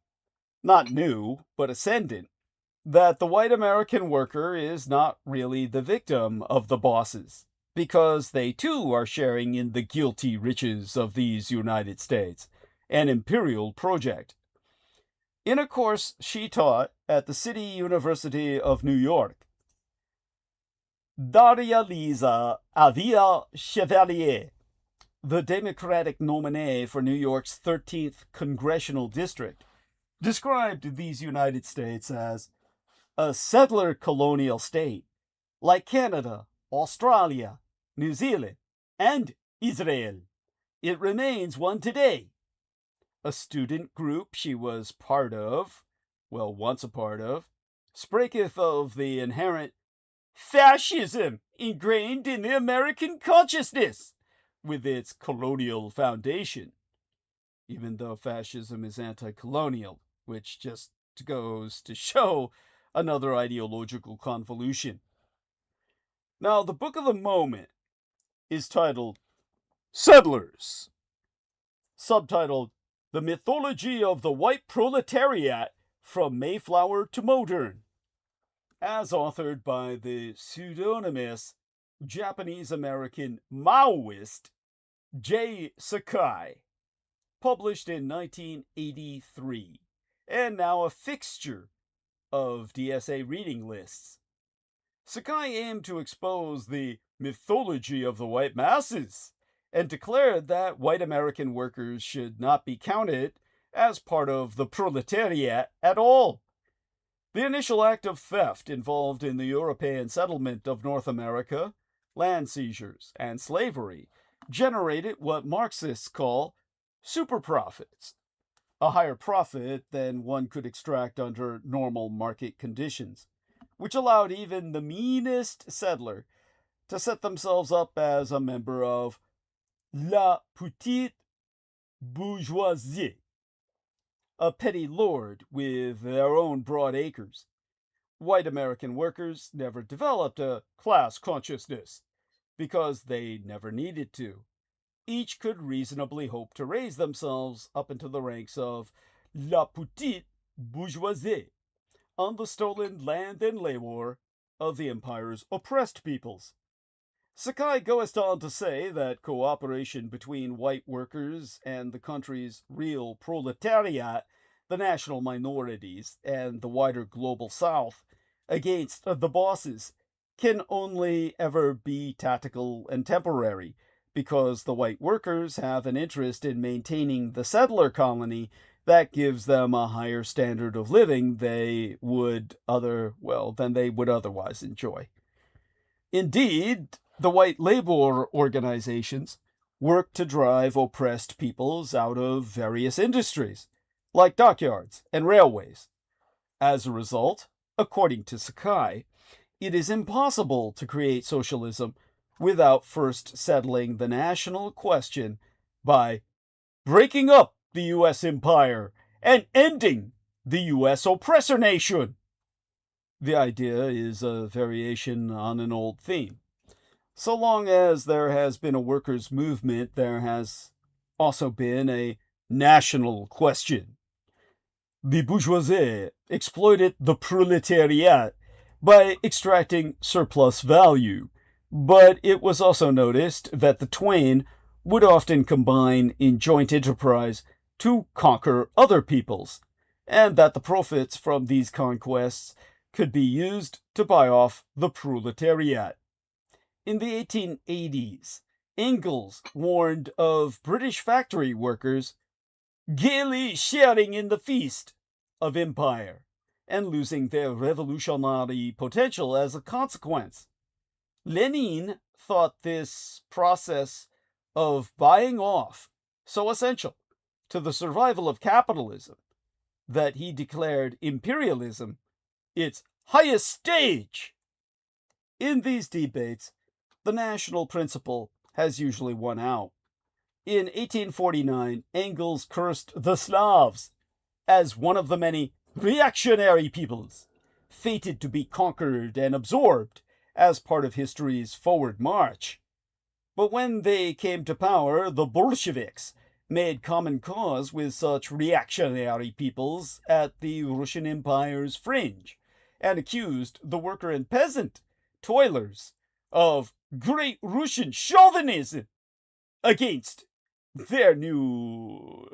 not new, but ascendant, that the white American worker is not really the victim of the bosses, because they too are sharing in the guilty riches of these United States, an imperial project. In a course she taught at the City University of New York, Daria Lisa Avia Chevalier, the Democratic nominee for New York's 13th congressional district, described these United States as a settler colonial state, like Canada, Australia, New Zealand, and Israel. It remains one today. A student group she was part of, well, once a part of, speaketh of the inherent fascism ingrained in the American consciousness with its colonial foundation, even though fascism is anti-colonial, which just goes to show another ideological convolution. Now, the book of the moment is titled Settlers, subtitled The Mythology of the White Proletariat from Mayflower to Modern, as authored by the pseudonymous Japanese-American Maoist J. Sakai, published in 1983, and now a fixture of DSA reading lists. Sakai aimed to expose the mythology of the white masses and declared that white American workers should not be counted as part of the proletariat at all. The initial act of theft involved in the European settlement of North America, land seizures, and slavery generated what Marxists call super profits, a higher profit than one could extract under normal market conditions, which allowed even the meanest settler to set themselves up as a member of la petite bourgeoisie, a petty lord with their own broad acres. White American workers never developed a class consciousness because they never needed to. Each could reasonably hope to raise themselves up into the ranks of la petite bourgeoisie on the stolen land and labor of the empire's oppressed peoples. Sakai goes on to say that cooperation between white workers and the country's real proletariat, the national minorities, and the wider global south against the bosses can only ever be tactical and temporary, because the white workers have an interest in maintaining the settler colony that gives them a higher standard of living than they would otherwise enjoy. Indeed, the white labor organizations work to drive oppressed peoples out of various industries, like dockyards and railways. As a result, according to Sakai, it is impossible to create socialism without first settling the national question by breaking up the U.S. empire and ending the U.S. oppressor nation. The idea is a variation on an old theme. So long as there has been a workers' movement, there has also been a national question. The bourgeoisie exploited the proletariat by extracting surplus value, but it was also noticed that the twain would often combine in joint enterprise to conquer other peoples, and that the profits from these conquests could be used to buy off the proletariat. In the 1880s, Engels warned of British factory workers gaily sharing in the feast of empire and losing their revolutionary potential as a consequence. Lenin thought this process of buying off so essential to the survival of capitalism that he declared imperialism its highest stage. In these debates, the national principle has usually won out. In 1849, Engels cursed the Slavs as one of the many reactionary peoples, fated to be conquered and absorbed as part of history's forward march. But when they came to power, the Bolsheviks made common cause with such reactionary peoples at the Russian Empire's fringe, and accused the worker and peasant, toilers, of great Russian chauvinism against their new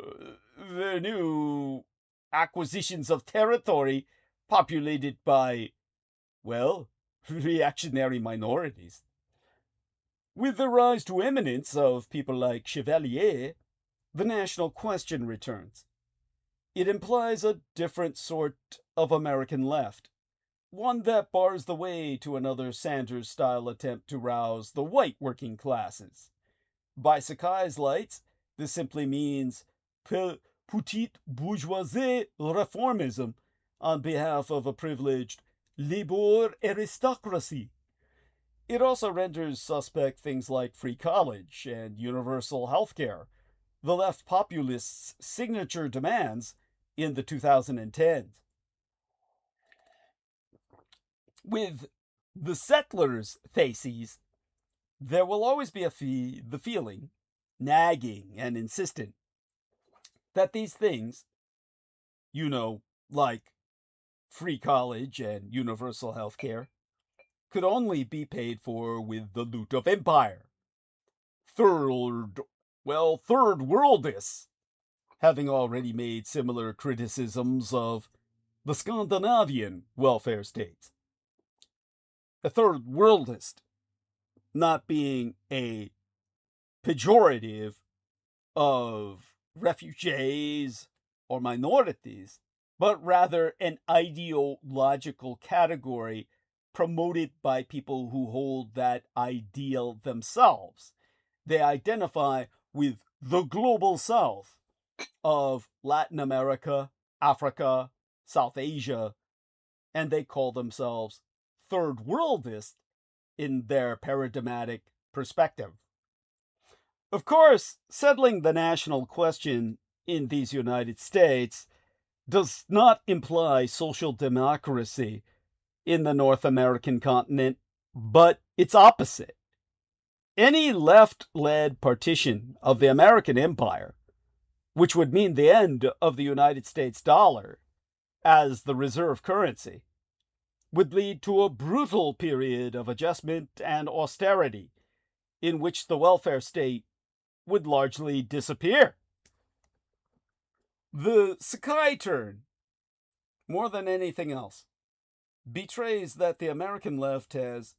acquisitions of territory populated by, well, reactionary minorities. With the rise to eminence of people like Chevalier, the national question returns. It implies a different sort of American left, one that bars the way to another Sanders-style attempt to rouse the white working classes. By Sakai's lights, this simply means petite bourgeoisie reformism on behalf of a privileged labor aristocracy. It also renders suspect things like free college and universal health care, the left populists' signature demands in the 2010s. With the settlers' theses, there will always be the feeling, nagging and insistent, that these things, like free college and universal health care, could only be paid for with the loot of empire. Third worldists, having already made similar criticisms of the Scandinavian welfare states. A third worldist not being a pejorative of refugees or minorities, but rather an ideological category promoted by people who hold that ideal themselves. They identify with the global south of Latin America, Africa, South Asia, and they call themselves third worldist in their paradigmatic perspective. Of course, settling the national question in these United States does not imply social democracy in the North American continent, but its opposite. Any left-led partition of the American empire, which would mean the end of the United States dollar as the reserve currency, would lead to a brutal period of adjustment and austerity in which the welfare state would largely disappear. The Sakai turn, more than anything else, betrays that the American left has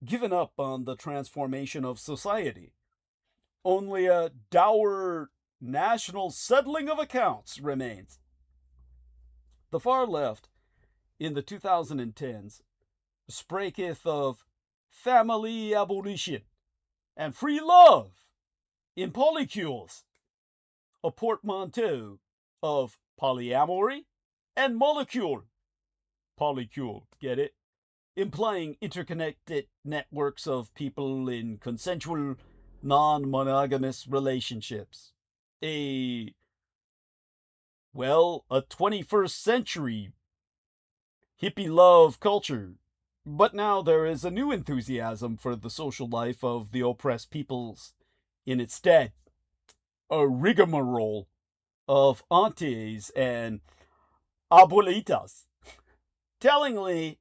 given up on the transformation of society. Only a dour national settling of accounts remains. The far left, in the 2010s, spraketh of family abolition and free love in polycules, a portmanteau of polyamory and molecule. Polycule, get it? Implying interconnected networks of people in consensual, non-monogamous relationships. A 21st century hippie love culture. But now there is a new enthusiasm for the social life of the oppressed peoples in its stead. A rigmarole of aunties and abuelitas. Tellingly,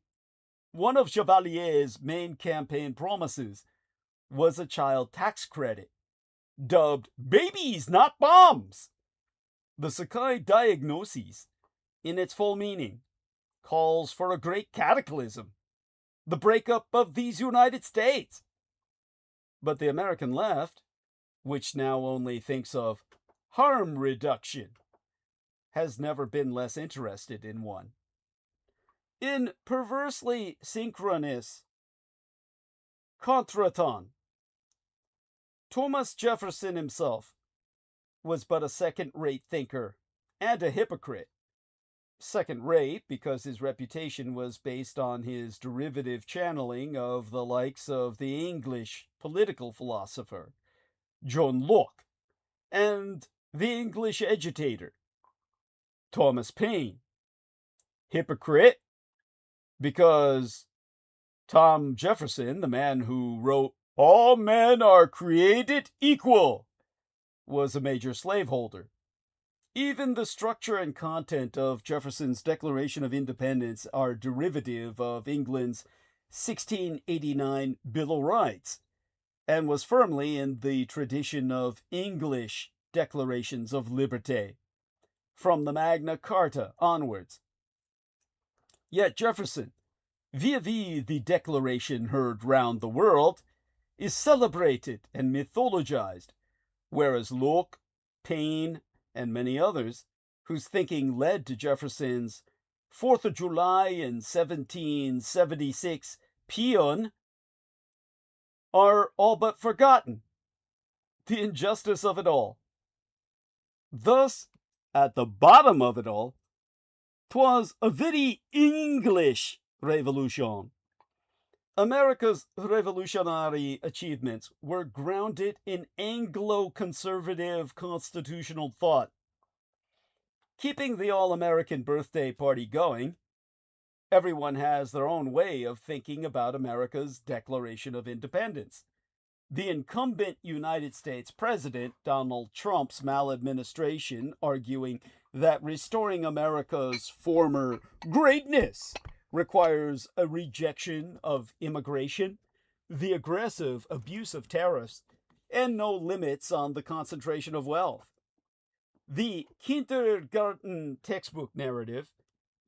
one of Chevalier's main campaign promises was a child tax credit, dubbed Babies Not Bombs. The Sakai diagnosis, in its full meaning, calls for a great cataclysm, the breakup of these United States. But the American left, which now only thinks of harm reduction, has never been less interested in one. In perversely synchronous contretemps, Thomas Jefferson himself was but a second-rate thinker and a hypocrite. Second-rate because his reputation was based on his derivative channeling of the likes of the English political philosopher John Locke and the English agitator Thomas Paine. Hypocrite because Tom Jefferson, the man who wrote "All men are created equal," was a major slaveholder. Even the structure and content of Jefferson's Declaration of Independence are derivative of England's 1689 Bill of Rights, and was firmly in the tradition of English declarations of liberty, from the Magna Carta onwards. Yet Jefferson, Viś-à-Viś the declaration heard round the world, is celebrated and mythologized, whereas Locke, Paine, and many others, whose thinking led to Jefferson's 4th of July in 1776 paean, are all but forgotten. The injustice of it all. Thus, at the bottom of it all, 'twas a very English revolution. America's revolutionary achievements were grounded in Anglo-conservative constitutional thought. Keeping the all-American birthday party going, everyone has their own way of thinking about America's Declaration of Independence. The incumbent United States President, Donald Trump's maladministration, arguing that restoring America's former greatness requires a rejection of immigration, the aggressive abuse of tariffs, and no limits on the concentration of wealth. The kindergarten textbook narrative,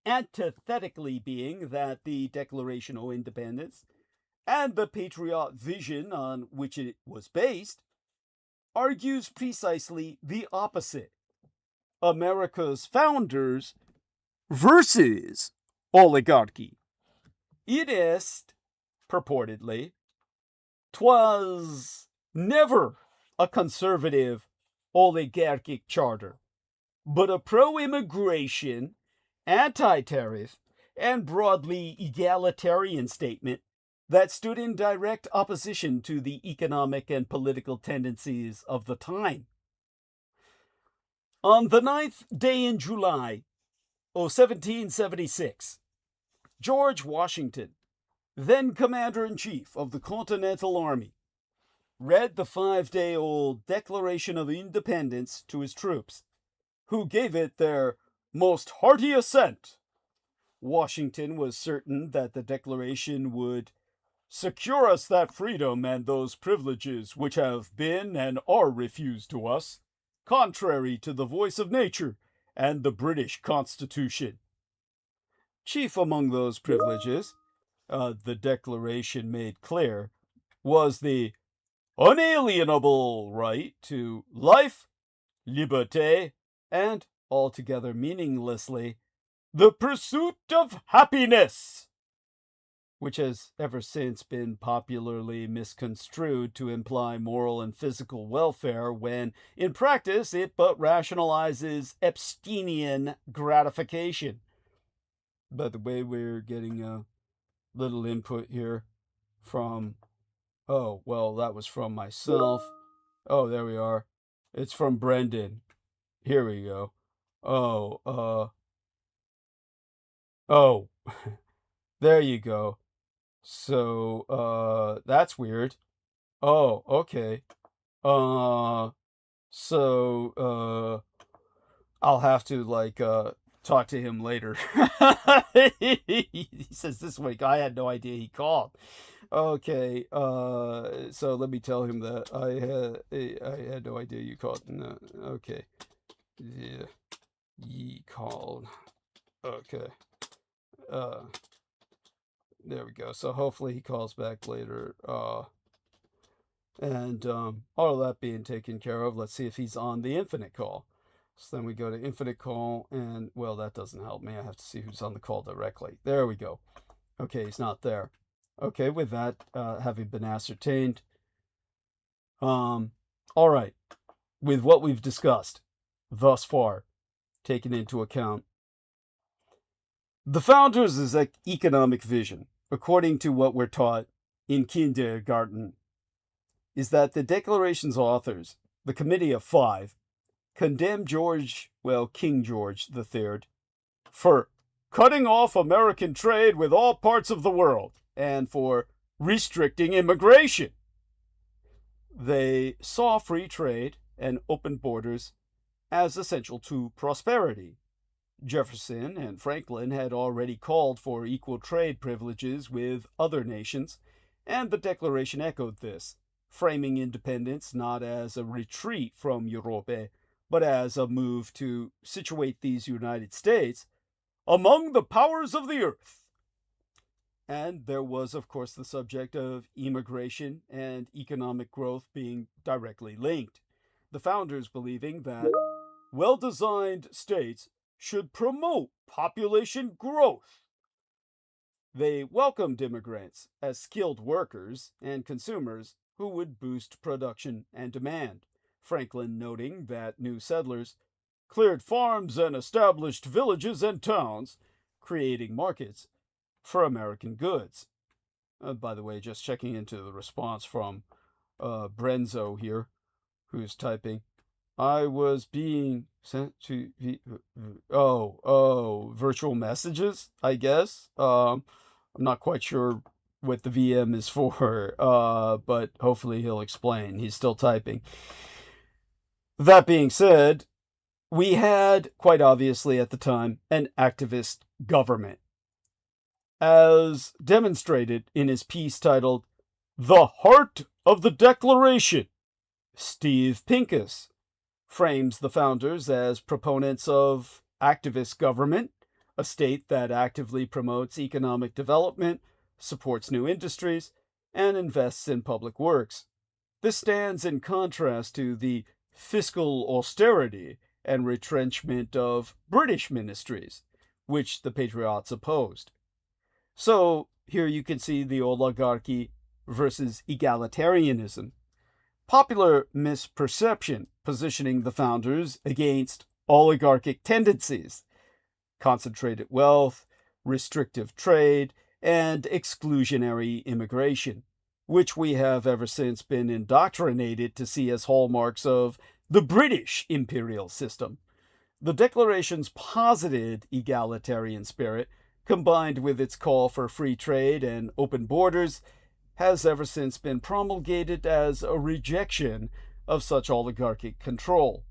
antithetically being that the Declaration of Independence and the patriot vision on which it was based, argues precisely the opposite. America's founders versus oligarchy. It is, purportedly, 'twas never a conservative oligarchic charter, but a pro-immigration, anti-tariff, and broadly egalitarian statement that stood in direct opposition to the economic and political tendencies of the time. On the 9th day in July of 1776, George Washington, then Commander-in-Chief of the Continental Army, read the 5-day-old Declaration of Independence to his troops, who gave it their most hearty assent. Washington was certain that the Declaration would secure us that freedom and those privileges which have been and are refused to us, contrary to the voice of nature and the British Constitution. Chief among those privileges, the Declaration made clear, was the unalienable right to life, liberté, and, altogether meaninglessly, the pursuit of happiness, which has ever since been popularly misconstrued to imply moral and physical welfare when, in practice, it but rationalizes Epsteinian gratification. By the way, we're getting a little input here from, oh, well, that was from myself. Oh, there we are. It's from Brendan. Here we go. Oh, There you go. So, that's weird. Oh, okay. So, I'll have to, like, talk to him later. He says this week, I had no idea he called. Okay, so let me tell him that I had no idea you called. No, okay. Yeah, ye called. Okay. There we go. So hopefully he calls back later. And all of that being taken care of, let's see if he's on the infinite call. So then we go to infinite call, and well, that doesn't help me. I have to see who's on the call directly. There we go. Okay, he's not there. Okay, with that having been ascertained, all right, with what we've discussed thus far, taken into account, the founders' economic vision, according to what we're taught in kindergarten, is that the Declaration's authors, the Committee of Five, condemned King George III, for cutting off American trade with all parts of the world and for restricting immigration. They saw free trade and open borders as essential to prosperity. Jefferson and Franklin had already called for equal trade privileges with other nations, and the Declaration echoed this, framing independence not as a retreat from Europe, but as a move to situate these United States among the powers of the earth. And there was, of course, the subject of immigration and economic growth being directly linked. The founders believing that well-designed states should promote population growth. They welcomed immigrants as skilled workers and consumers who would boost production and demand. Franklin noting that new settlers cleared farms and established villages and towns, creating markets for American goods. By the way, just checking into the response from Brenzo here, who's typing, I was being sent to virtual messages, I guess. I'm not quite sure what the VM is for, but hopefully he'll explain. He's still typing. That being said, we had, quite obviously at the time, an activist government, as demonstrated in his piece titled The Heart of the Declaration. Steve Pincus frames the founders as proponents of activist government, a state that actively promotes economic development, supports new industries, and invests in public works. This stands in contrast to the fiscal austerity and retrenchment of British ministries, which the Patriots opposed. So here you can see the oligarchy versus egalitarianism. Popular misperception positioning the founders against oligarchic tendencies, concentrated wealth, restrictive trade, and exclusionary immigration, which we have ever since been indoctrinated to see as hallmarks of the British imperial system. The Declaration's posited egalitarian spirit, combined with its call for free trade and open borders, has ever since been promulgated as a rejection of such oligarchic control.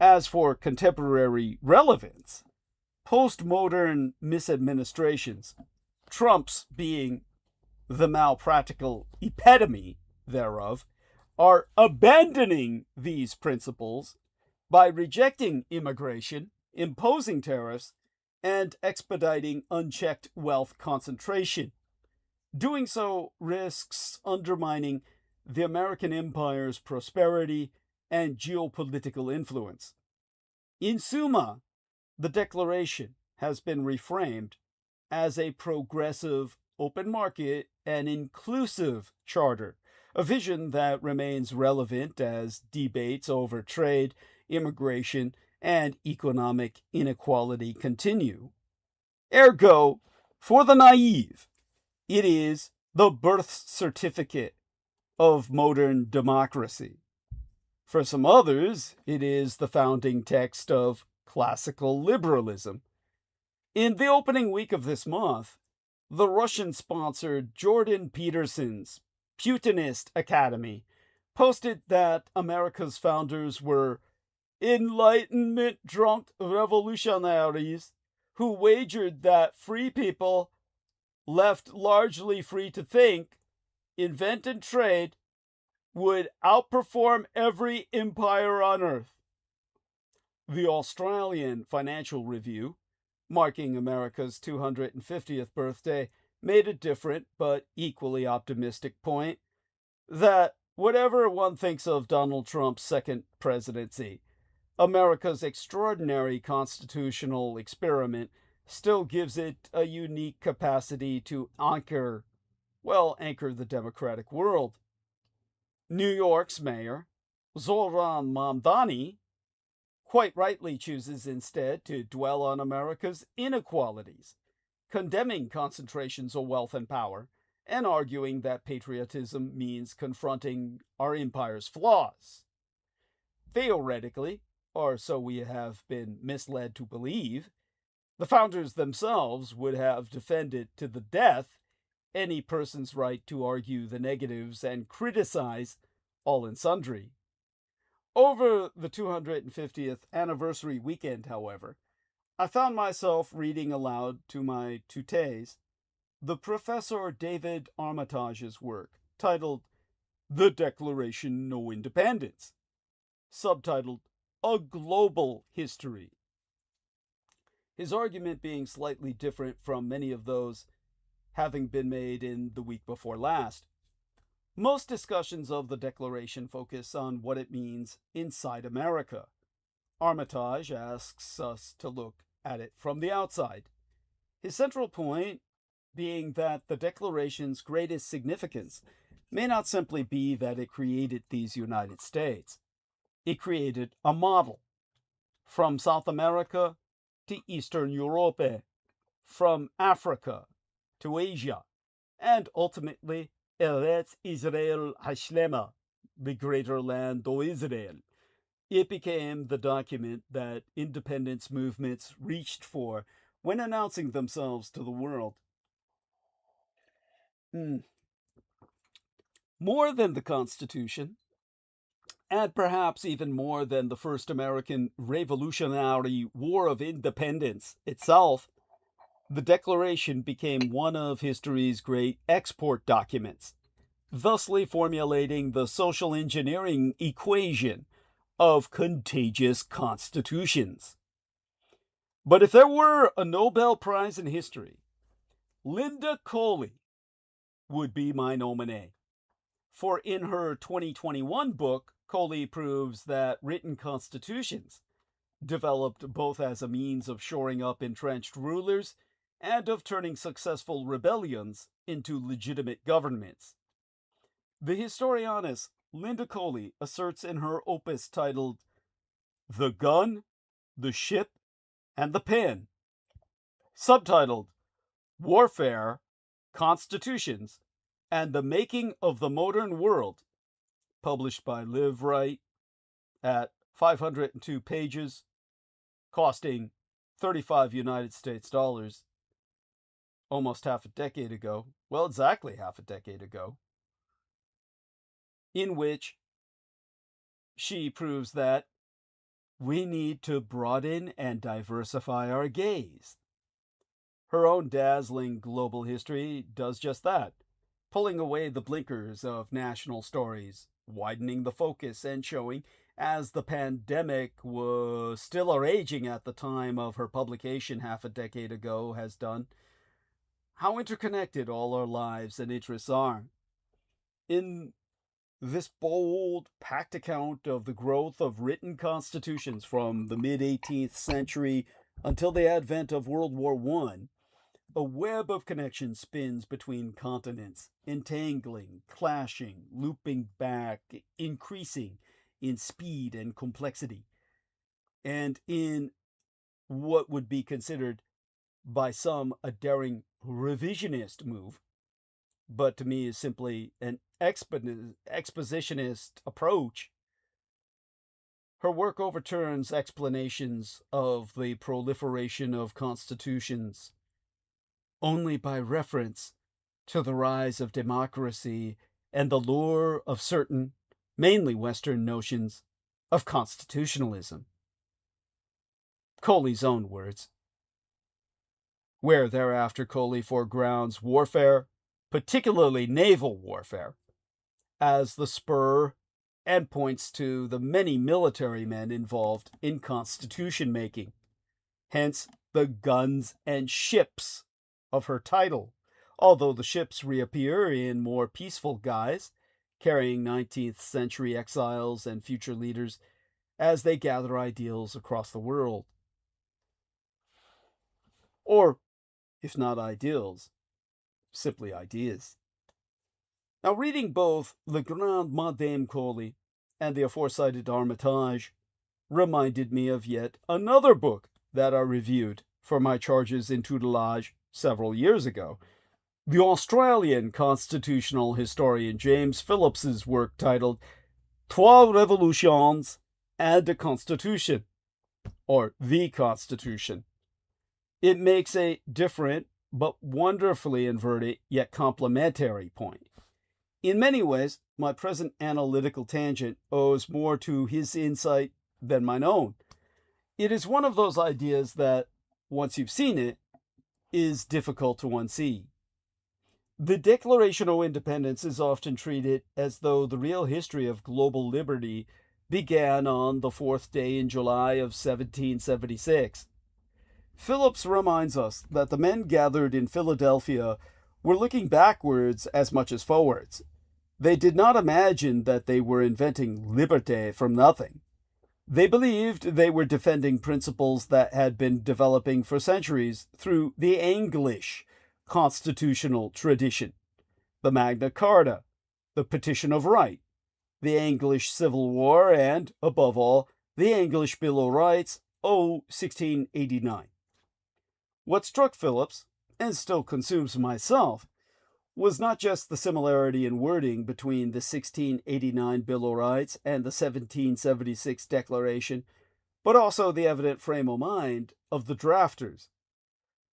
As for contemporary relevance, post-modern misadministrations, Trump's being the malpractical epitome thereof, are abandoning these principles by rejecting immigration, imposing tariffs, and expediting unchecked wealth concentration. Doing so risks undermining the American empire's prosperity and geopolitical influence. In summa, the Declaration has been reframed as a progressive, open market, and inclusive charter, a vision that remains relevant as debates over trade, immigration, and economic inequality continue. Ergo, for the naive, it is the birth certificate of modern democracy. For some others, it is the founding text of classical liberalism. In the opening week of this month, the Russian-sponsored Jordan Peterson's Putinist Academy posted that America's founders were Enlightenment-drunk revolutionaries who wagered that free people, left largely free to think, invent and trade, would outperform every empire on earth. The Australian Financial Review, marking America's 250th birthday, made a different but equally optimistic point that whatever one thinks of Donald Trump's second presidency, America's extraordinary constitutional experiment still gives it a unique capacity to anchor the democratic world. New York's mayor, Zoran Mamdani, quite rightly chooses instead to dwell on America's inequalities, condemning concentrations of wealth and power, and arguing that patriotism means confronting our empire's flaws. Theoretically, or so we have been misled to believe, the founders themselves would have defended to the death any person's right to argue the negatives and criticize all and sundry. Over the 250th anniversary weekend, however, I found myself reading aloud to my tutés the Professor David Armitage's work, titled The Declaration of Independence, subtitled A Global History. His argument being slightly different from many of those having been made in the week before last. Most discussions of the Declaration focus on what it means inside America. Armitage asks us to look at it from the outside. His central point being that the Declaration's greatest significance may not simply be that it created these United States. It created a model from South America to Eastern Europe, from Africa to Asia, and ultimately Eretz Israel Hashlema, the greater land of Israel. It became the document that independence movements reached for when announcing themselves to the world. More than the Constitution, and perhaps even more than the first American Revolutionary War of Independence itself, the Declaration became one of history's great export documents, thusly formulating the social engineering equation of contagious constitutions. But if there were a Nobel Prize in history, Linda Coley would be my nominee. For in her 2021 book, Coley proves that written constitutions, developed both as a means of shoring up entrenched rulers and of turning successful rebellions into legitimate governments. The historianess Linda Coley asserts in her opus titled The Gun, the Ship, and the Pen, subtitled Warfare, Constitutions, and the Making of the Modern World, published by Live Right at 502 pages, costing 35 United States dollars, almost half a decade ago, well, exactly half a decade ago, in which she proves that we need to broaden and diversify our gaze. Her own dazzling global history does just that, pulling away the blinkers of national stories, widening the focus, and showing, as the pandemic was still raging at the time of her publication half a decade ago has done, how interconnected all our lives and interests are. In this bold, packed account of the growth of written constitutions from the mid-18th century until the advent of World War I, a web of connections spins between continents, entangling, clashing, looping back, increasing in speed and complexity, and in what would be considered by some a daring revisionist move, but to me is simply an expositionist approach. Her work overturns explanations of the proliferation of constitutions only by reference to the rise of democracy and the lure of certain, mainly Western notions of constitutionalism. Coley's own words. Where thereafter Coley foregrounds warfare, particularly naval warfare, as the spur and points to the many military men involved in constitution making, hence the guns and ships of her title, although the ships reappear in more peaceful guise, carrying 19th century exiles and future leaders as they gather ideals across the world. Or, if not ideals, simply ideas. Now, reading both Le Grand Madame Coley and the aforecited Armitage reminded me of yet another book that I reviewed for my charges in tutelage several years ago, the Australian constitutional historian James Phillips's work titled Trois Revolutions and a Constitution, or The Constitution. It makes a different but wonderfully inverted yet complementary point. In many ways, my present analytical tangent owes more to his insight than mine own. It is one of those ideas that, once you've seen it, is difficult to unsee. The Declaration of Independence is often treated as though the real history of global liberty began on the 4th day in July of 1776. Phillips reminds us that the men gathered in Philadelphia were looking backwards as much as forwards. They did not imagine that they were inventing liberté from nothing. They believed they were defending principles that had been developing for centuries through the English constitutional tradition, the Magna Carta, the Petition of Right, the English Civil War, and, above all, the English Bill of Rights, 1689. What struck Phillips, and still consumes myself, was not just the similarity in wording between the 1689 Bill of Rights and the 1776 Declaration, but also the evident frame of mind of the drafters.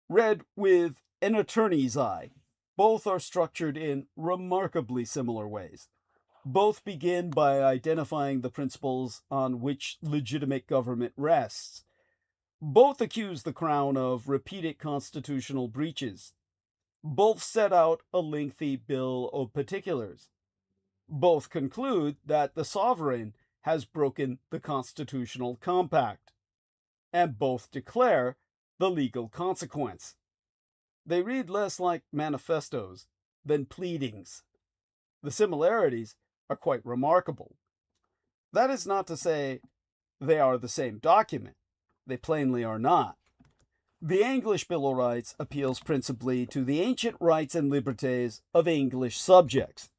Read with an attorney's eye, both are structured in remarkably similar ways. Both begin by identifying the principles on which legitimate government rests. Both accuse the Crown of repeated constitutional breaches. Both set out a lengthy bill of particulars. Both conclude that the sovereign has broken the constitutional compact. And both declare the legal consequence. They read less like manifestos than pleadings. The similarities are quite remarkable. That is not to say they are the same document. They plainly are not. The English Bill of Rights appeals principally to the ancient rights and liberties of English subjects.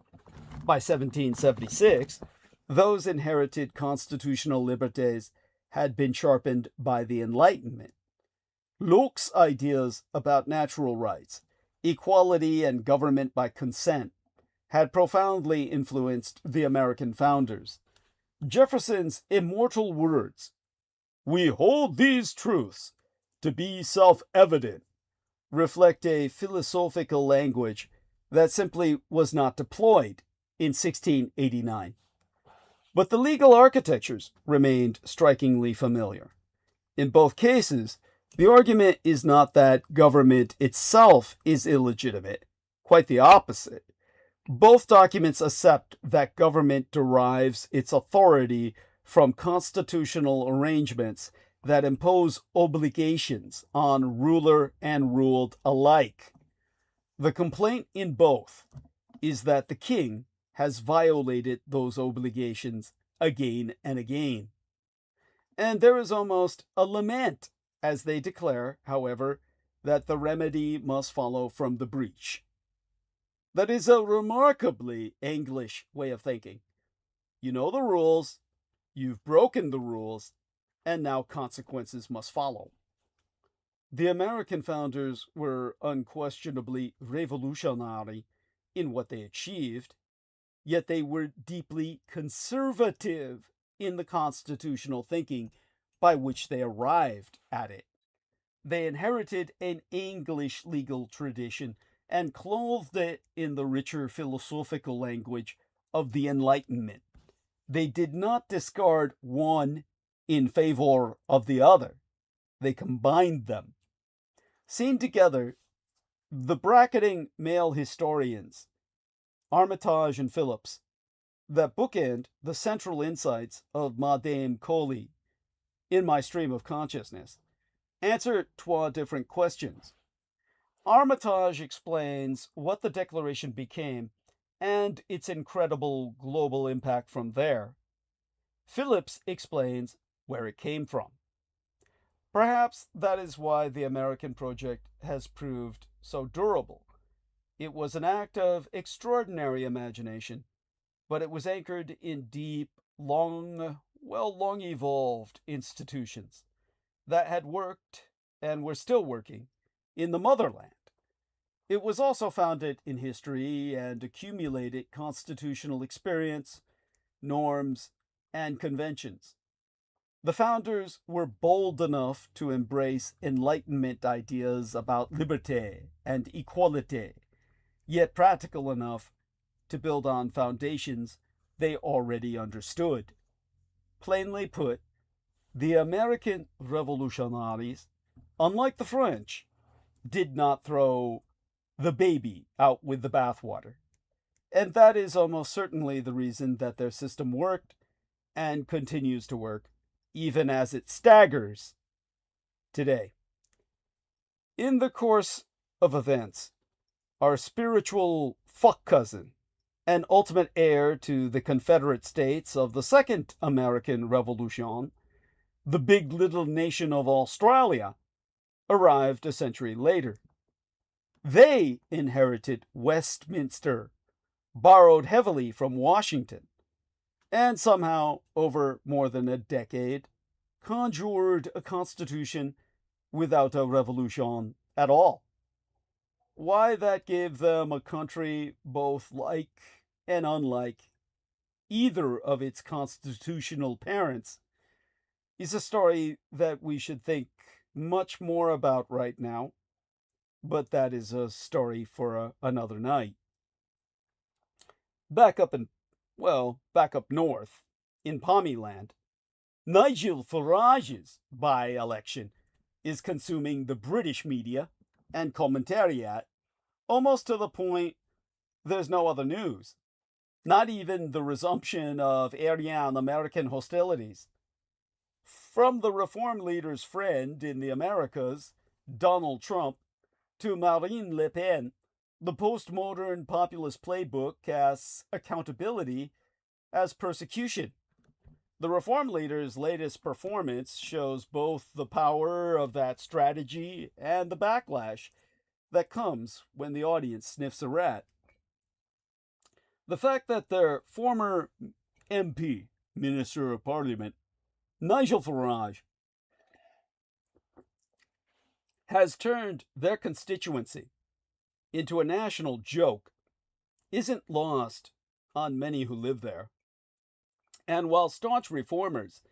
By 1776, those inherited constitutional liberties had been sharpened by the Enlightenment. Locke's ideas about natural rights, equality, and government by consent had profoundly influenced the American founders. Jefferson's immortal words, "We hold these truths to be self-evident," reflect a philosophical language that simply was not deployed in 1689. But the legal architectures remained strikingly familiar. In both cases, the argument is not that government itself is illegitimate, quite the opposite. Both documents accept that government derives its authority from constitutional arrangements that impose obligations on ruler and ruled alike. The complaint in both is that the king has violated those obligations again and again. And there is almost a lament as they declare, however, that the remedy must follow from the breach. That is a remarkably English way of thinking. You know the rules, you've broken the rules, and now consequences must follow. The American founders were unquestionably revolutionary in what they achieved, yet they were deeply conservative in the constitutional thinking by which they arrived at it. They inherited an English legal tradition and clothed it in the richer philosophical language of the Enlightenment. They did not discard one in favor of the other. They combined them. Seen together, the bracketing male historians, Armitage and Phillips, that bookend the central insights of Madame Coley in my stream of consciousness, answer trois different questions. Armitage explains what the Declaration became and its incredible global impact from there. Phillips explains where it came from. Perhaps that is why the American project has proved so durable. It was an act of extraordinary imagination, but it was anchored in deep, long evolved institutions that had worked and were still working in the motherland. It was also founded in history and accumulated constitutional experience, norms, and conventions. The founders were bold enough to embrace Enlightenment ideas about liberté and equality, yet practical enough to build on foundations they already understood. Plainly put, the American revolutionaries, unlike the French, did not throw the baby out with the bathwater. And that is almost certainly the reason that their system worked and continues to work, even as it staggers today. In the course of events, our spiritual fuck cousin and ultimate heir to the Confederate States of the Second American Revolution, the big little nation of Australia, arrived a century later. They inherited Westminster, borrowed heavily from Washington, and somehow, over more than a decade, conjured a constitution without a revolution at all. Why that gave them a country both like and unlike either of its constitutional parents is a story that we should think much more about right now, but that is a story for another night. Back up north, in Pommyland, Nigel Farage's by-election is consuming the British media and commentariat almost to the point there's no other news. Not even the resumption of Aryan American hostilities. From the reform leader's friend in the Americas, Donald Trump, to Marine Le Pen, the postmodern populist playbook casts accountability as persecution. The reform leader's latest performance shows both the power of that strategy and the backlash that comes when the audience sniffs a rat. The fact that their former MP, Minister of Parliament, Nigel Farage, has turned their constituency into a national joke isn't lost on many who live there. And while staunch reformers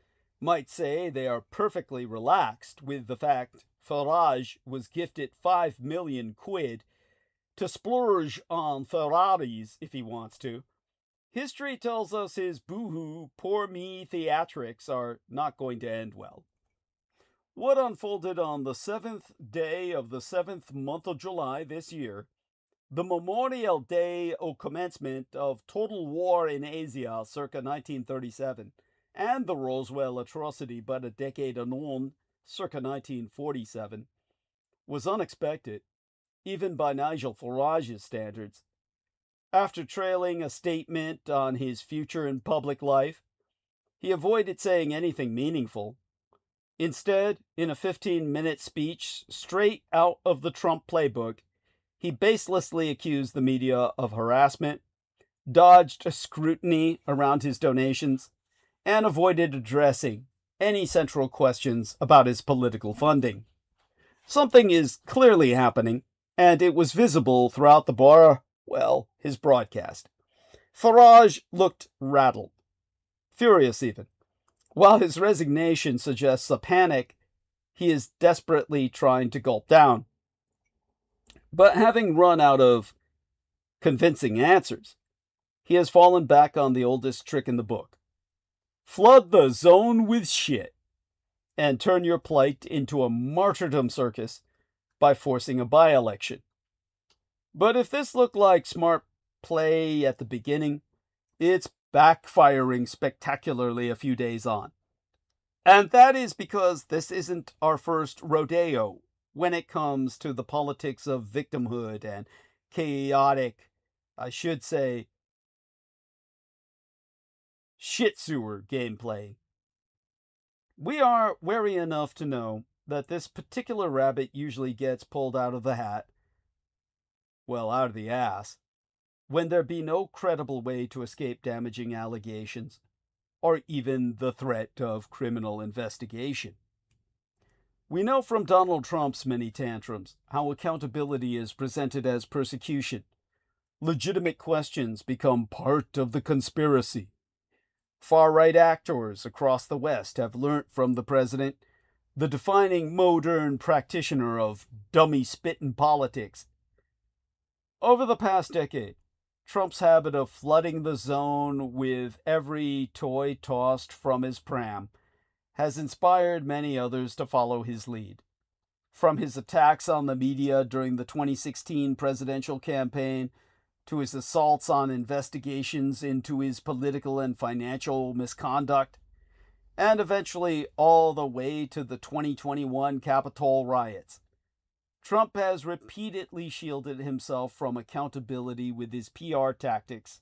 might say they are perfectly relaxed with the fact Farage was gifted 5 million quid to splurge on Ferraris if he wants to, history tells us his boohoo, poor me theatrics are not going to end well. What unfolded on the 7th day of the 7th month of July this year, the Memorial Day au commencement of total war in Asia circa 1937, and the Roswell atrocity but a decade anon circa 1947, was unexpected, even by Nigel Farage's standards. After trailing a statement on his future in public life, he avoided saying anything meaningful. Instead, in a 15-minute speech straight out of the Trump playbook, he baselessly accused the media of harassment, dodged scrutiny around his donations, and avoided addressing any central questions about his political funding. Something is clearly happening, and it was visible throughout his broadcast. Farage looked rattled, furious even. While his resignation suggests a panic, he is desperately trying to gulp down. But having run out of convincing answers, he has fallen back on the oldest trick in the book. Flood the zone with shit and turn your plight into a martyrdom circus by forcing a by-election. But if this looked like smart play at the beginning, it's backfiring spectacularly a few days on. And that is because this isn't our first rodeo when it comes to the politics of victimhood and chaotic, I should say, shit sewer gameplay. We are wary enough to know that this particular rabbit usually gets pulled out of the hat, well, out of the ass, when there be no credible way to escape damaging allegations, or even the threat of criminal investigation. We know from Donald Trump's many tantrums how accountability is presented as persecution. Legitimate questions become part of the conspiracy. Far-right actors across the West have learnt from the president, the defining modern practitioner of dummy spittin' politics. Over the past decade, Trump's habit of flooding the zone with every toy tossed from his pram has inspired many others to follow his lead. From his attacks on the media during the 2016 presidential campaign, to his assaults on investigations into his political and financial misconduct, and eventually all the way to the 2021 Capitol riots, Trump has repeatedly shielded himself from accountability with his PR tactics,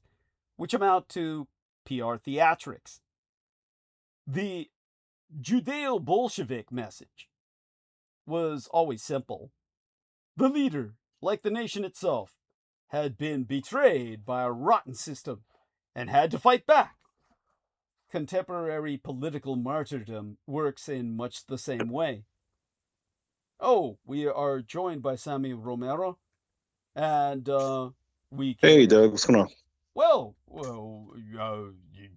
which amount to PR theatrics. The Judeo-Bolshevik message was always simple. The leader, like the nation itself, had been betrayed by a rotten system and had to fight back. Contemporary political martyrdom works in much the same way. Oh, we are joined by SAMMY Romero, and we can... Hey, Doug, what's going on? Well,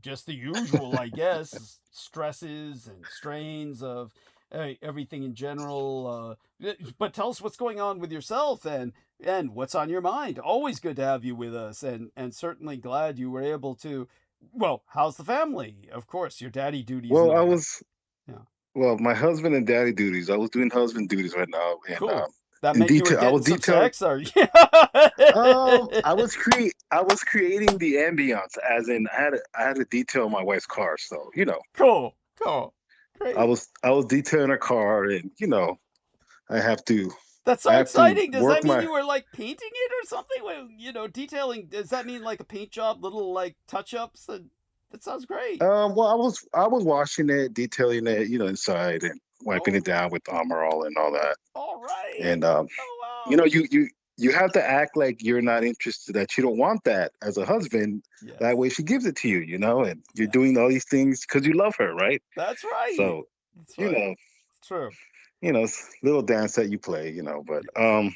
just the usual, I guess. Stresses and strains of everything in general. But tell us what's going on with yourself and what's on your mind. Always good to have you with us, and certainly glad you were able to. Well, how's the family? Of course, your daddy duties. Well, well, my husband and daddy duties. I was doing husband duties right now, and cool. That meant you were getting some sex, or I was creating the ambience, as in I had to detail my wife's car, so Cool. Great. I was detailing her car, and I have to. That's so exciting. Does that mean you were like painting it or something? Well, detailing. Does that mean like a paint job, little like touch-ups? That sounds great. Well, I was washing it, detailing it, inside, and wiping it down with Armorall and all that. All right. And wow. You have to act like you're not interested, that you don't want that as a husband. Yes. That way she gives it to you, and you're doing all these things because you love her, right? That's right. So, True. Little dance that you play, but I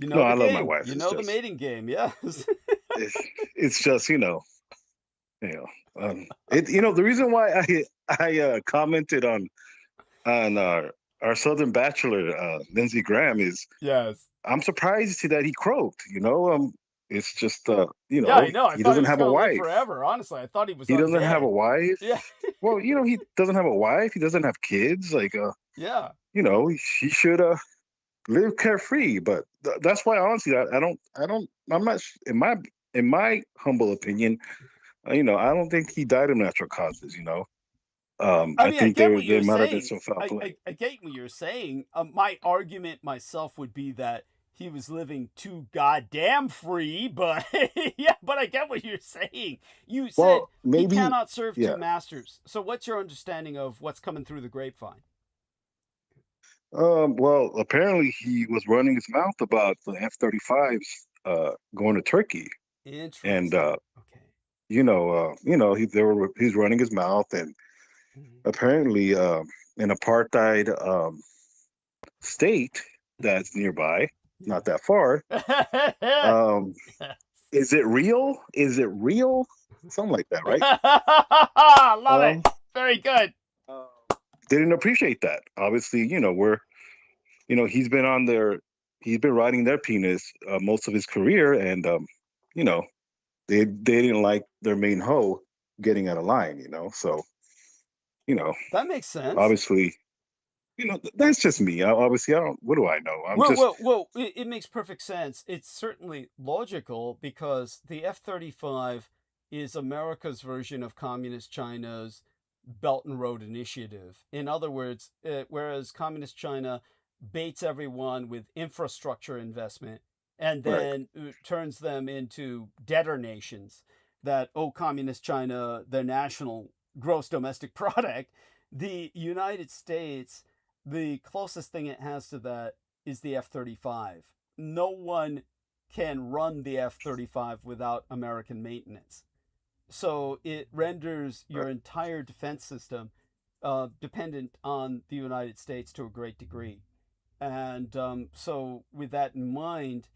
love my wife. The mating game, yes. it's just, the reason why I commented on our Southern Bachelor, Lindsey Graham, is I'm surprised to see that he croaked. It's just I know. He doesn't have a wife forever. Honestly, I thought he was. He doesn't have a wife. Yeah. Well, he doesn't have a wife. He doesn't have kids. Yeah. He should live carefree. But that's why, honestly, I'm not. In my humble opinion, I don't think he died of natural causes. I think there might have been some foul play. I get what you're saying. My argument myself would be that he was living too goddamn free, but but I get what you're saying. You said he cannot serve two masters. So what's your understanding of what's coming through the grapevine? Well, apparently he was running his mouth about the F-35s going to Turkey. Interesting. And he's running his mouth, and apparently an apartheid state that's nearby, not that far. Is it real? Is it real? Something like that, right? Love it. Very good. didn't appreciate that. Obviously, he's been riding their penis most of his career, and you know, they didn't like their main hoe getting out of line. So That makes sense. obviously, that's just me. Obviously, I don't. What do I know? Well, it makes perfect sense. It's certainly logical because the F-35 is America's version of Communist China's Belt and Road Initiative. In other words, whereas Communist China baits everyone with infrastructure investment and Right. then turns them into debtor nations that owe Communist China their national gross domestic product, the United States, the closest thing it has to that is the F-35. No one can run the F-35 without American maintenance. So it renders your entire defense system dependent on the United States to a great degree. And so with that in mind,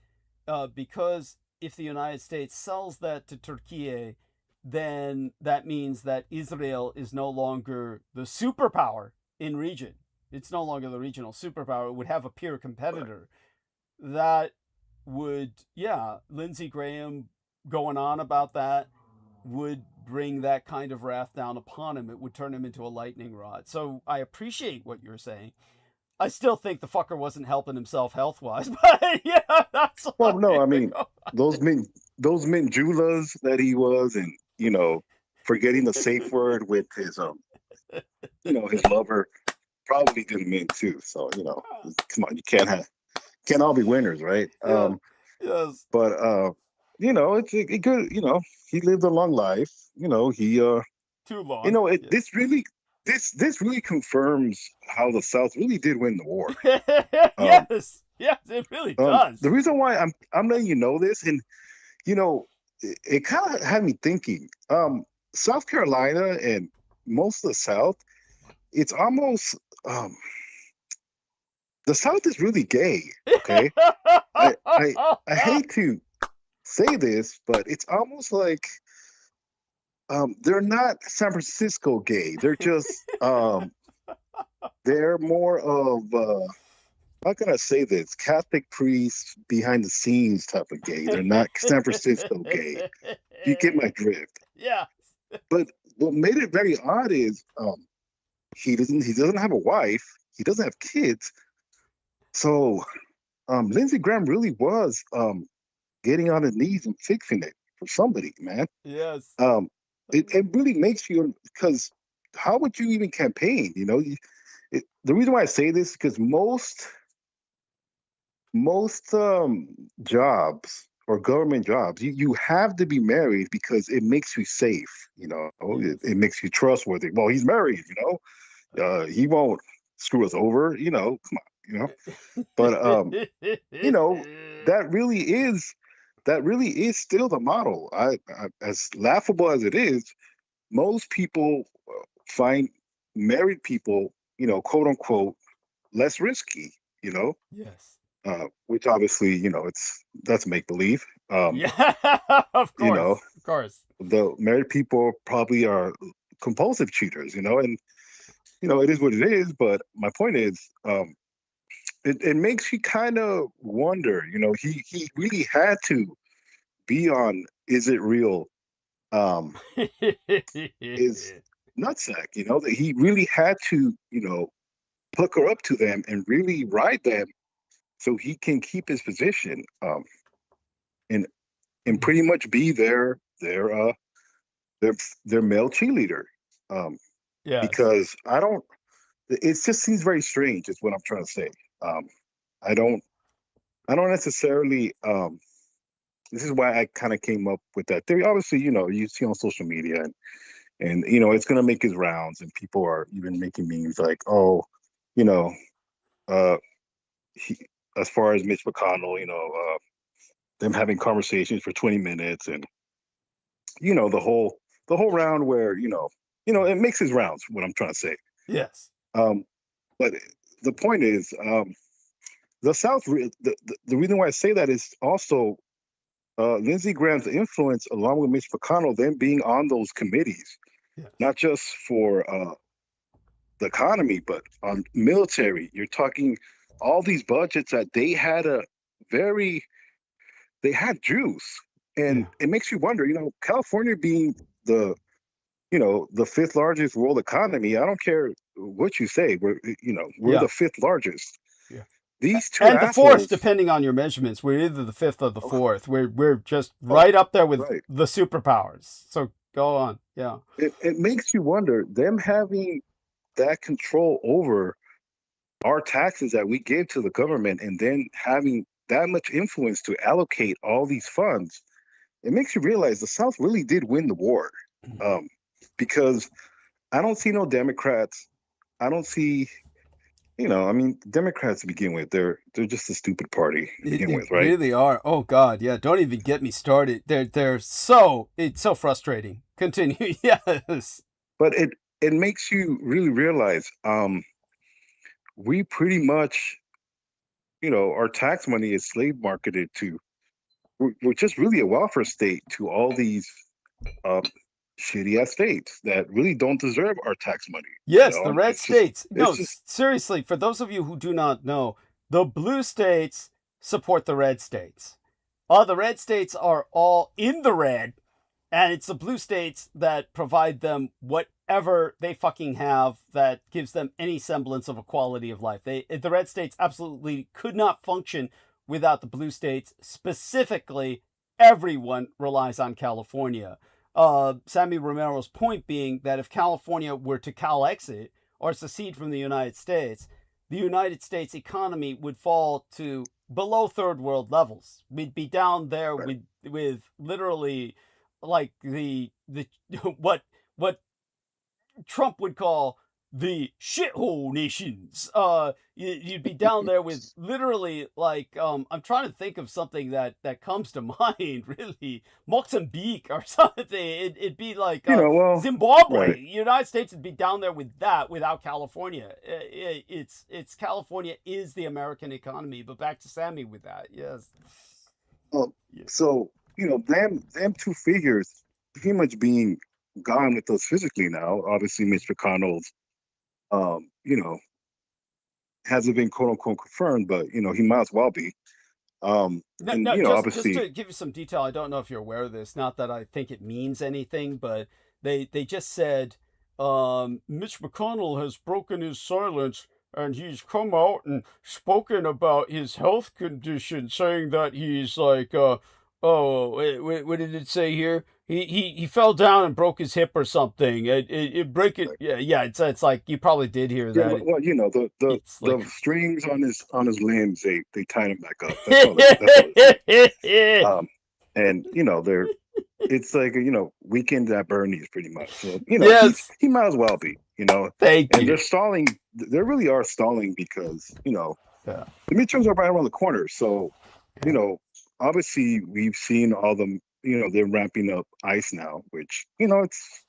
because if the United States sells that to Turkey, then that means that Israel is no longer the superpower in region. It's no longer the regional superpower. It would have a peer competitor. That would, Lindsey Graham going on about that would bring that kind of wrath down upon him. It would turn him into a lightning rod. So I appreciate what you're saying. I still think the fucker wasn't helping himself health-wise, but that's well. No, I mean those mint julas that he was, and forgetting the safe word with his his lover probably didn't mean too. So come on, you can't all be winners, right? Yes. But it's a good. He lived a long life. He too long. This really confirms how the South really did win the war. Yes, it really does. The reason why I'm letting you know this, and it kind of had me thinking. South Carolina and most of the South, it's almost the South is really gay. Okay, I hate to say this, but it's almost like they're not San Francisco gay. They're just they're more of how can I say this? Catholic priests behind the scenes type of gay. They're not San Francisco gay. You get my drift. Yeah. But what made it very odd is he doesn't have a wife. He doesn't have kids. So Lindsey Graham really was getting on his knees and fixing it for somebody, man. Yes. It really makes you, because how would you even campaign? The reason why I say this is because most jobs or government jobs, you have to be married because it makes you safe. It makes you trustworthy. Well, he's married. He won't screw us over. Come on. But that really is still the model. I as laughable as it is, most people find married people, quote unquote, less risky. Yes. Which obviously, that's make believe. Yeah, of course. Of course. The married people probably are compulsive cheaters, and it is what it is. But my point is, it makes you kind of wonder. He really had to be on Is It Real? Is nutsack, that he really had to, hook her up to them and really ride them so he can keep his position, and pretty much be their male cheerleader. Yeah. Because it just seems very strange is what I'm trying to say. I don't necessarily, this is why I kind of came up with that theory. Obviously, you see on social media and it's going to make his rounds, and people are even making memes like, oh, as far as Mitch McConnell, them having conversations for 20 minutes and, the whole round where, it makes his rounds, what I'm trying to say. Yes. But the point is, the South, the reason why I say that is also Lindsey Graham's influence, along with Mitch McConnell, them being on those committees, yes. not just for the economy, but on military, you're talking all these budgets that they had juice, and it makes you wonder. California being the fifth largest world economy. I don't care what you say. We're the fifth largest. Yeah. These two and the fourth, assholes, depending on your measurements. We're either the fifth or the fourth. We're just right up there with the superpowers. So go on. Yeah. It makes you wonder, them having that control over our taxes that we give to the government, and then having that much influence to allocate all these funds. It makes you realize the South really did win the war, because I don't see no Democrats. I don't see, Democrats to begin with, they're just a stupid party to begin with, right? They really are. Oh God, yeah. Don't even get me started. It's so frustrating. Continue. Yes. But it makes you really realize, we pretty much, our tax money is slave marketed to. We're just really a welfare state to all these shitty ass states that really don't deserve our tax money. Yes, the red states. Seriously, for those of you who do not know, the blue states support the red states. The red states are all in the red, and it's the blue states that provide them whatever they fucking have that gives them any semblance of a quality of life. The red states absolutely could not function without the blue states. Specifically, everyone relies on California. Sammy Romero's point being that if California were to Cal-exit or secede from the United States economy would fall to below third world levels. We'd be down there with literally like the what Trump would call the shithole nations. You'd be down there with literally like I'm trying to think of something that comes to mind. Really, Mozambique or something. It'd be like Zimbabwe. Right. United States would be down there with that without California. It's California is the American economy. But back to Sammy with that. Yes. So them two figures pretty much being gone with us physically now. Obviously, Mitch McConnell's hasn't been quote unquote confirmed, but he might as well be. Obviously, just to give you some detail, I don't know if you're aware of this. Not that I think it means anything, but they just said Mitch McConnell has broken his silence and he's come out and spoken about his health condition, saying that he's like, what did it say here? He fell down and broke his hip or something. It's like you probably did hear that. Yeah, well, the strings on his limbs, they tied him back up. That's all and it's like weekend at Bernie's pretty much. So yes. he might as well be. Thank you. And they're stalling. They really are stalling because the midterms are right around the corner. So obviously we've seen all the. They're ramping up ICE now, which it's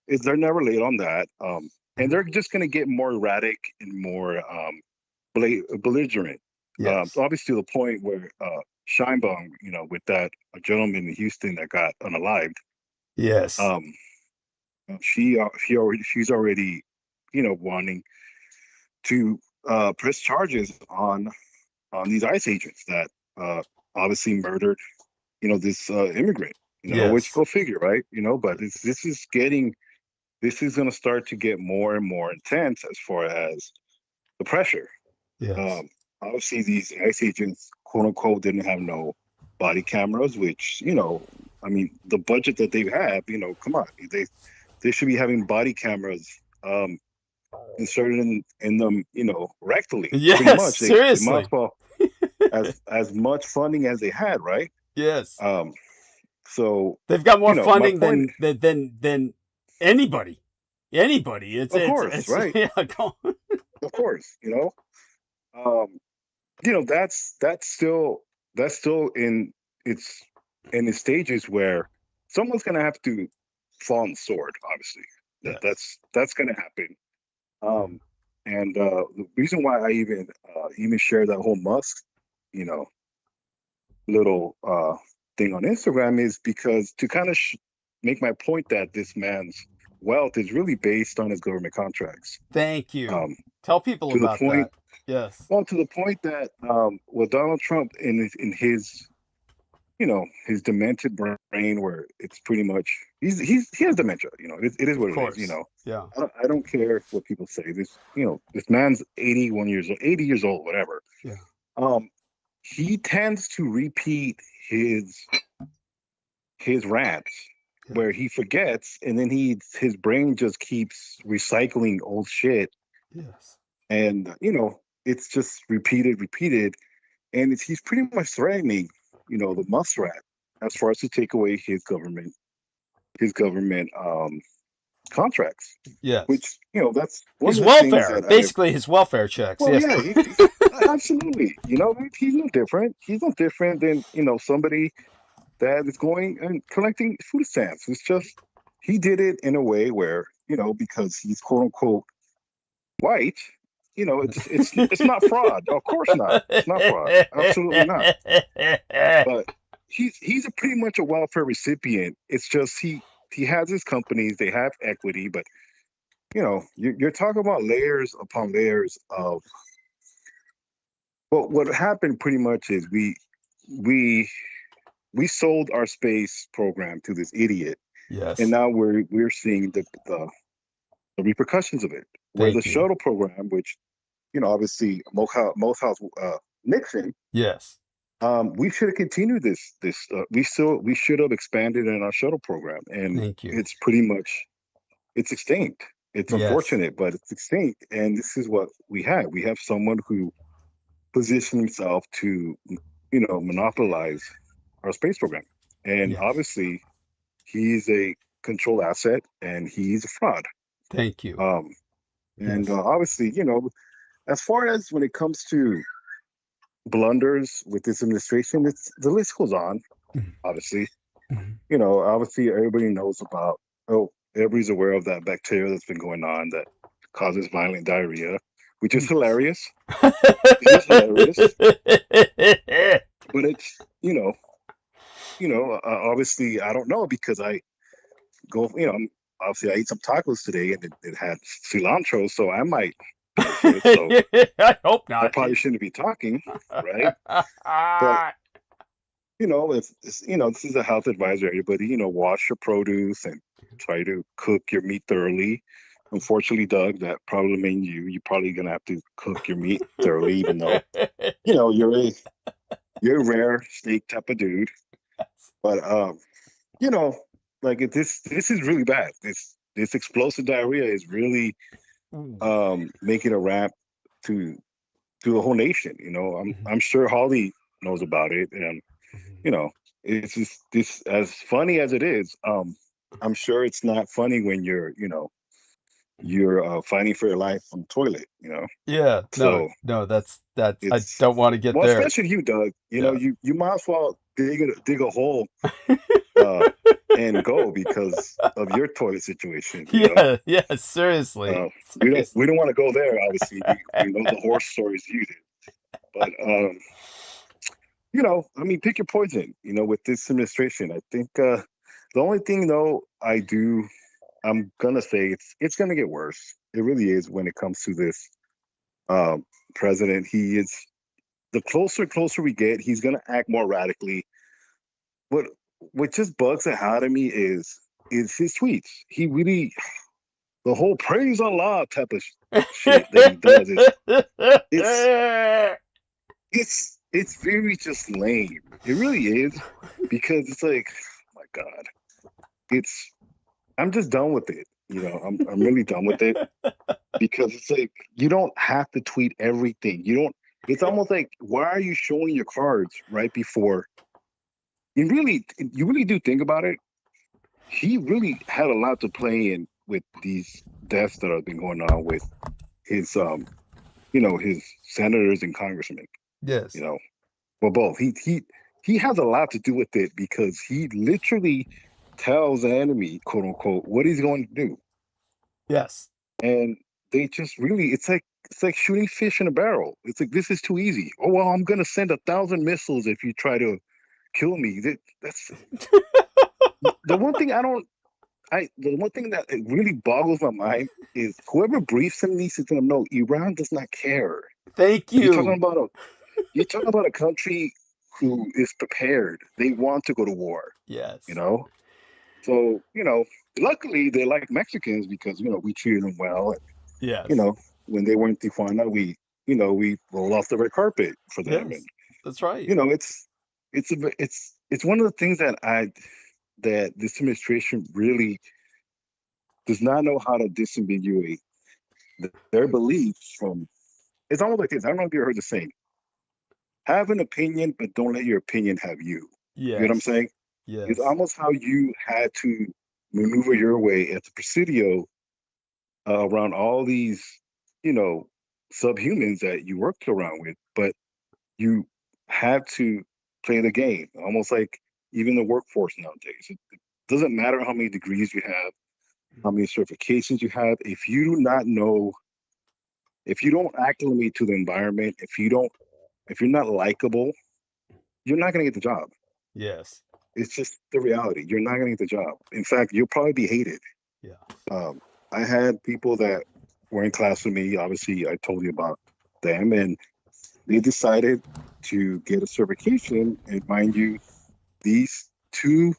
they're never late on that. And they're just going to get more erratic and more belligerent. Yes. Obviously, to the point where Scheinbaum, with that gentleman in Houston that got unalived. Yes. She's already wanting to press charges on these ICE agents that obviously murdered. This immigrant, yes. Which go figure, right? But this is going to start to get more and more intense as far as the pressure. Yes. Obviously, these ICE agents, quote unquote, didn't have no body cameras, which, the budget that they have, come on, they should be having body cameras inserted in them, rectally. Yes, pretty much. Seriously. They might as well, as much funding as they had, right? Yes. So they've got more funding than anybody. It's of course, right? Yeah, go on. Of course, that's still in its stages where someone's gonna have to fall on the sword. Obviously, yes. That's gonna happen. And the reason why I even share that whole Musk, little thing on Instagram is because to kind of make my point that this man's wealth is really based on his government contracts. Thank you. Um, Tell people to the about point, that. Yes. well, to the point that well, Donald Trump in his his demented brain, where it's pretty much he has dementia. It is Of what it is. course. Yeah. I don't care what people say. This man's 80 years old, whatever. Yeah. He tends to repeat his rants Yeah. where he forgets, and then his brain just keeps recycling old shit, Yes. and it's just repeated, and he's pretty much threatening the muskrat as far as to take away his government contracts, Yes. which that's one His of the things welfare. that Basically, his welfare checks. well, Yes. yeah, absolutely. He's no different. He's no different than somebody that is going and collecting food stamps. It's just he did it in a way where because he's quote unquote white. It's not fraud. Of course not. It's not fraud. Absolutely not. But he's pretty much a welfare recipient. It's just he has his companies. They have equity, but you're talking about layers upon layers of. Well, what happened pretty much is we sold our space program to this idiot, Yes. and now we're seeing the repercussions of it. Where Thank the you. shuttle program, which obviously Morehouse Nixon, Yes. we should have continued this. We should have expanded in our shuttle program, and Thank you. it's pretty much extinct. It's Yes. unfortunate, but it's extinct, and this is what we have. We have someone who positioned himself to monopolize our space program, and Yes. obviously he's a control asset and he's a fraud. Thank you. And Yes. obviously, as far as when it comes to blunders with this administration, the list goes on. Mhm. Obviously, Mhm. obviously everybody knows about. Everybody's aware of that bacteria that's been going on that causes violent diarrhea, which is hilarious. It is hilarious, but it's obviously I don't know because I go obviously I ate some tacos today and it had cilantro, so I might get it. So I hope I not. probably shouldn't be talking, right? But if this is a health advisor, everybody, wash your produce and try to cook your meat thoroughly. Unfortunately, Doug, that probably means you're probably gonna have to cook your meat thoroughly, even though you're a rare steak type of dude. But like this is really bad. This explosive diarrhea is really making a rap to the whole nation. I'm sure Holly knows about it, and it's just this as funny as it is. I'm sure it's not funny when you're fighting for your life on the toilet. Yeah. So No. That's. I it's don't want to get well, there. especially you, Doug. Yeah. You might as well dig a hole and go because of your toilet situation. Yeah. Seriously. We don't want to go there. Obviously, we know the horror stories you did, but I mean, pick your poison. With this administration, I think the only thing though I'm gonna say it's gonna get worse. It really is when it comes to this president. He is the closer we get, he's gonna act more radically. What just bugs the hell out of me is his tweets. He really the whole praise Allah type of shit that he does. It's very just lame. It really is because it's like, oh my God, I'm just done with it. I'm really done with it because it's like you don't have to tweet everything. It's almost like, why are you showing your cards right before? You really do think about it. He really had a lot to play in with these deaths that have been going on with his his senators and congressmen. Yes. Well, both. He has a lot to do with it because he literally tells the enemy, quote unquote, what he's going to do. Yes. And they just really, it's like shooting fish in a barrel. It's like, this is too easy. Oh, well, I'm going to send 1,000 missiles if you try to kill me. That's the one thing I the one thing that it really boggles my mind is whoever briefs him needs to let him know Iran does not care. Thank You're talking you. about a country who is prepared. They want to go to war. Yes. You know, so luckily they like Mexicans because we treated them well. Yes. When they were in Tijuana, we roll off the red carpet for them, Yes. and That's right. it's one of the things that this administration really does not know how to disambiguate their beliefs from. It's almost like this. I don't know if you heard the saying: "Have an opinion, but don't let your opinion have you." Yes. You know what I'm saying? Yes. It's almost how you had to maneuver your way at the Presidio around all these, subhumans that you worked around with, but you had to play the game, almost like even the workforce nowadays. It doesn't matter how many degrees you have, how many certifications you have. If you do not know, if you don't acclimate to the environment, if you're not likable, you're not going to get the job. Yes. It's just the reality. You're not going to get the job. In fact, you'll probably be hated. Yeah. I had people that were in class with me. Obviously, I told you about them, and they decided to get a certification. And mind you, these two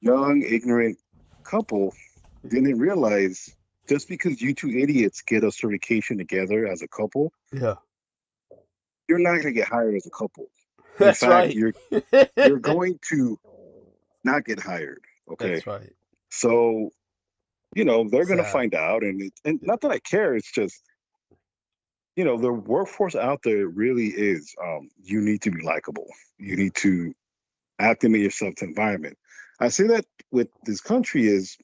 young, ignorant couple didn't realize just because you two idiots get a certification together as a couple, Yeah. you're not going to get hired as a couple. That's in fact, right. you're going to not get hired. Okay. That's right. So, they're going to Sad. find out, and not that I care. It's just, the workforce out there really is. You need to be likable. You need to acclimate yourself to the environment. I say that with this country is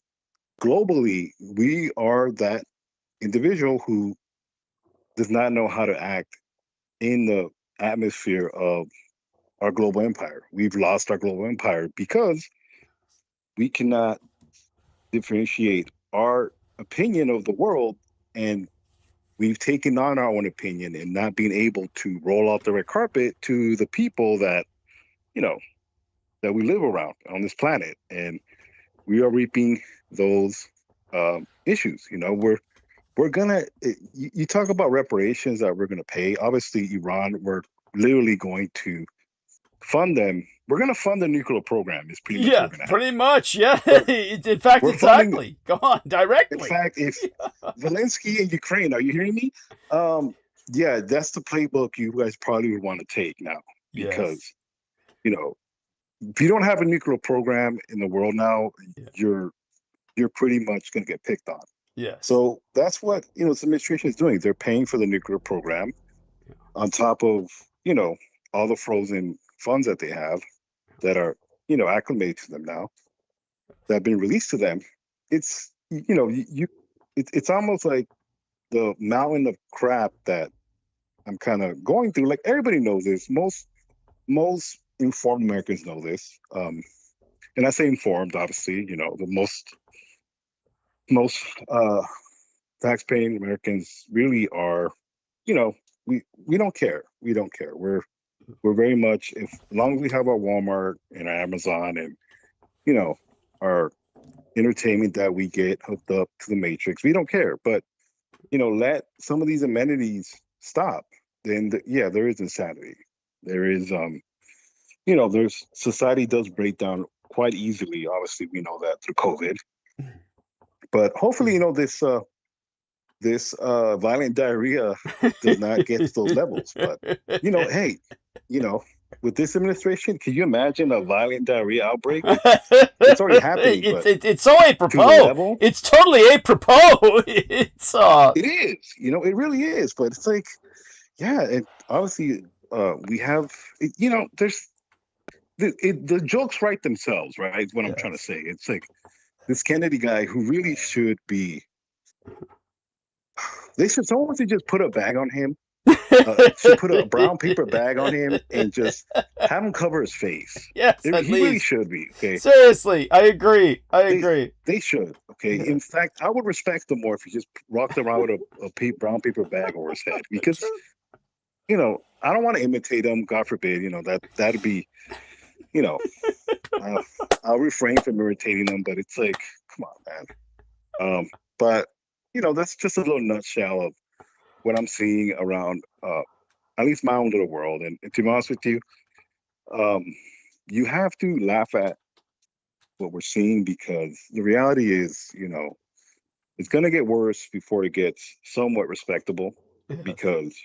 globally, we are that individual who does not know how to act in the atmosphere of our global empire. We've lost our global empire because we cannot differentiate our opinion of the world, and we've taken on our own opinion and not being able to roll out the red carpet to the people that that we live around on this planet, and we are reaping those issues. We're gonna. You talk about reparations that we're gonna pay. Obviously, Iran, we're literally going to fund them. We're gonna fund the nuclear program. Is pretty much what we're gonna pretty have. much. Yeah. In fact, we're exactly. Go on, directly. In fact, if Zelensky in Ukraine, are you hearing me? Yeah, that's the playbook you guys probably would want to take now, because if you don't have a nuclear program in the world now, you're pretty much going to get picked on. Yes. So that's what this administration is doing. They're paying for the nuclear program on top of all the frozen funds that they have that are acclimated to them now, that have been released to them. It's it's almost like the mountain of crap that I'm kind of going through. Like, everybody knows this. Most informed Americans know this. And I say informed, obviously, the most tax-paying Americans really are, we don't care. We don't care. We're very much, as long as we have our Walmart and our Amazon and, our entertainment that we get hooked up to the Matrix, we don't care. But, let some of these amenities stop. Then, there is insanity. There is, there's society does break down quite easily. Obviously, we know that through COVID. But hopefully, this violent diarrhea does not get to those levels. But hey, with this administration, can you imagine a violent diarrhea outbreak? It's already happening. It's so apropos. It's totally apropos. It's It is. It really is. But it's like, and obviously, we have. There's the jokes write themselves, right? What I'm trying to say. It's like this Kennedy guy who really should be. Someone should just put a bag on him. Should put a brown paper bag on him and just have him cover his face. Yes, he really should be. Okay. Seriously, I agree. They should. Okay. In fact, I would respect them more if he just walked around with a brown paper bag over his head, because I don't want to imitate him. God forbid. That'd be you know, I'll refrain from irritating them, but it's like, come on, man. But you know, that's just a little nutshell of what I'm seeing around, at least my own little world. And to be honest with you, you have to laugh at what we're seeing, because the reality is, you know, it's going to get worse before it gets somewhat respectable. Yes. Because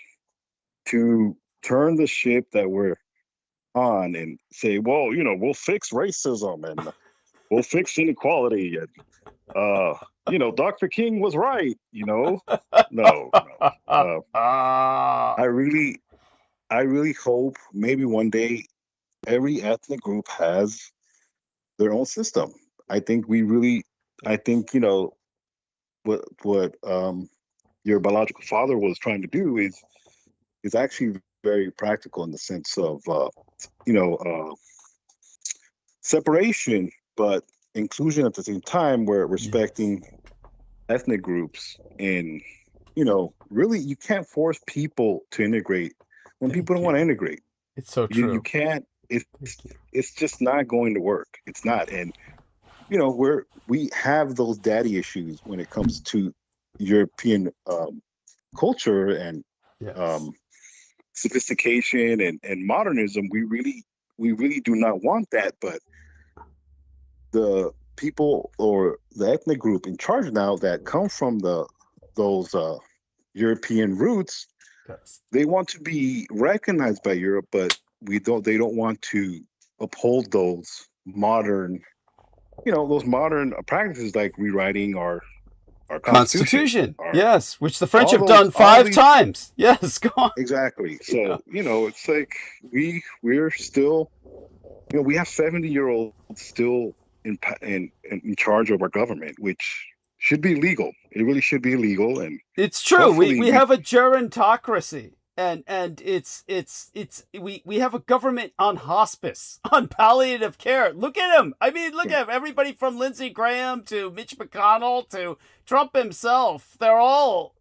to turn the ship that we're on and say, well, you know, we'll fix racism and we'll fix inequality, and you know, Dr. King was right, you know. No. I really hope maybe one day every ethnic group has their own system. I think, you know, what your biological father was trying to do is actually very practical, in the sense of you know, separation but inclusion at the same time, where respecting ethnic groups. And you know, really, you can't force people to integrate when people don't want to integrate. It's so true. You can't. It's just not going to work. It's not. And you know, we have those daddy issues when it comes to European culture and sophistication and modernism. We really do not want that. But the people or the ethnic group in charge now that come from those European roots, they want to be recognized by Europe, but they don't want to uphold those modern, you know, those modern practices, like rewriting our Constitution. Yes, which the French have done 5 times. Yes, go on. Exactly. So, you know, it's like we're still, you know, we have 70-year-olds still in charge of our government, which should be legal. It really should be legal. And it's true. We have a gerontocracy. And we have a government on hospice, on palliative care. Look at him. I mean, look at him. Everybody from Lindsey Graham to Mitch McConnell to Trump himself. They're all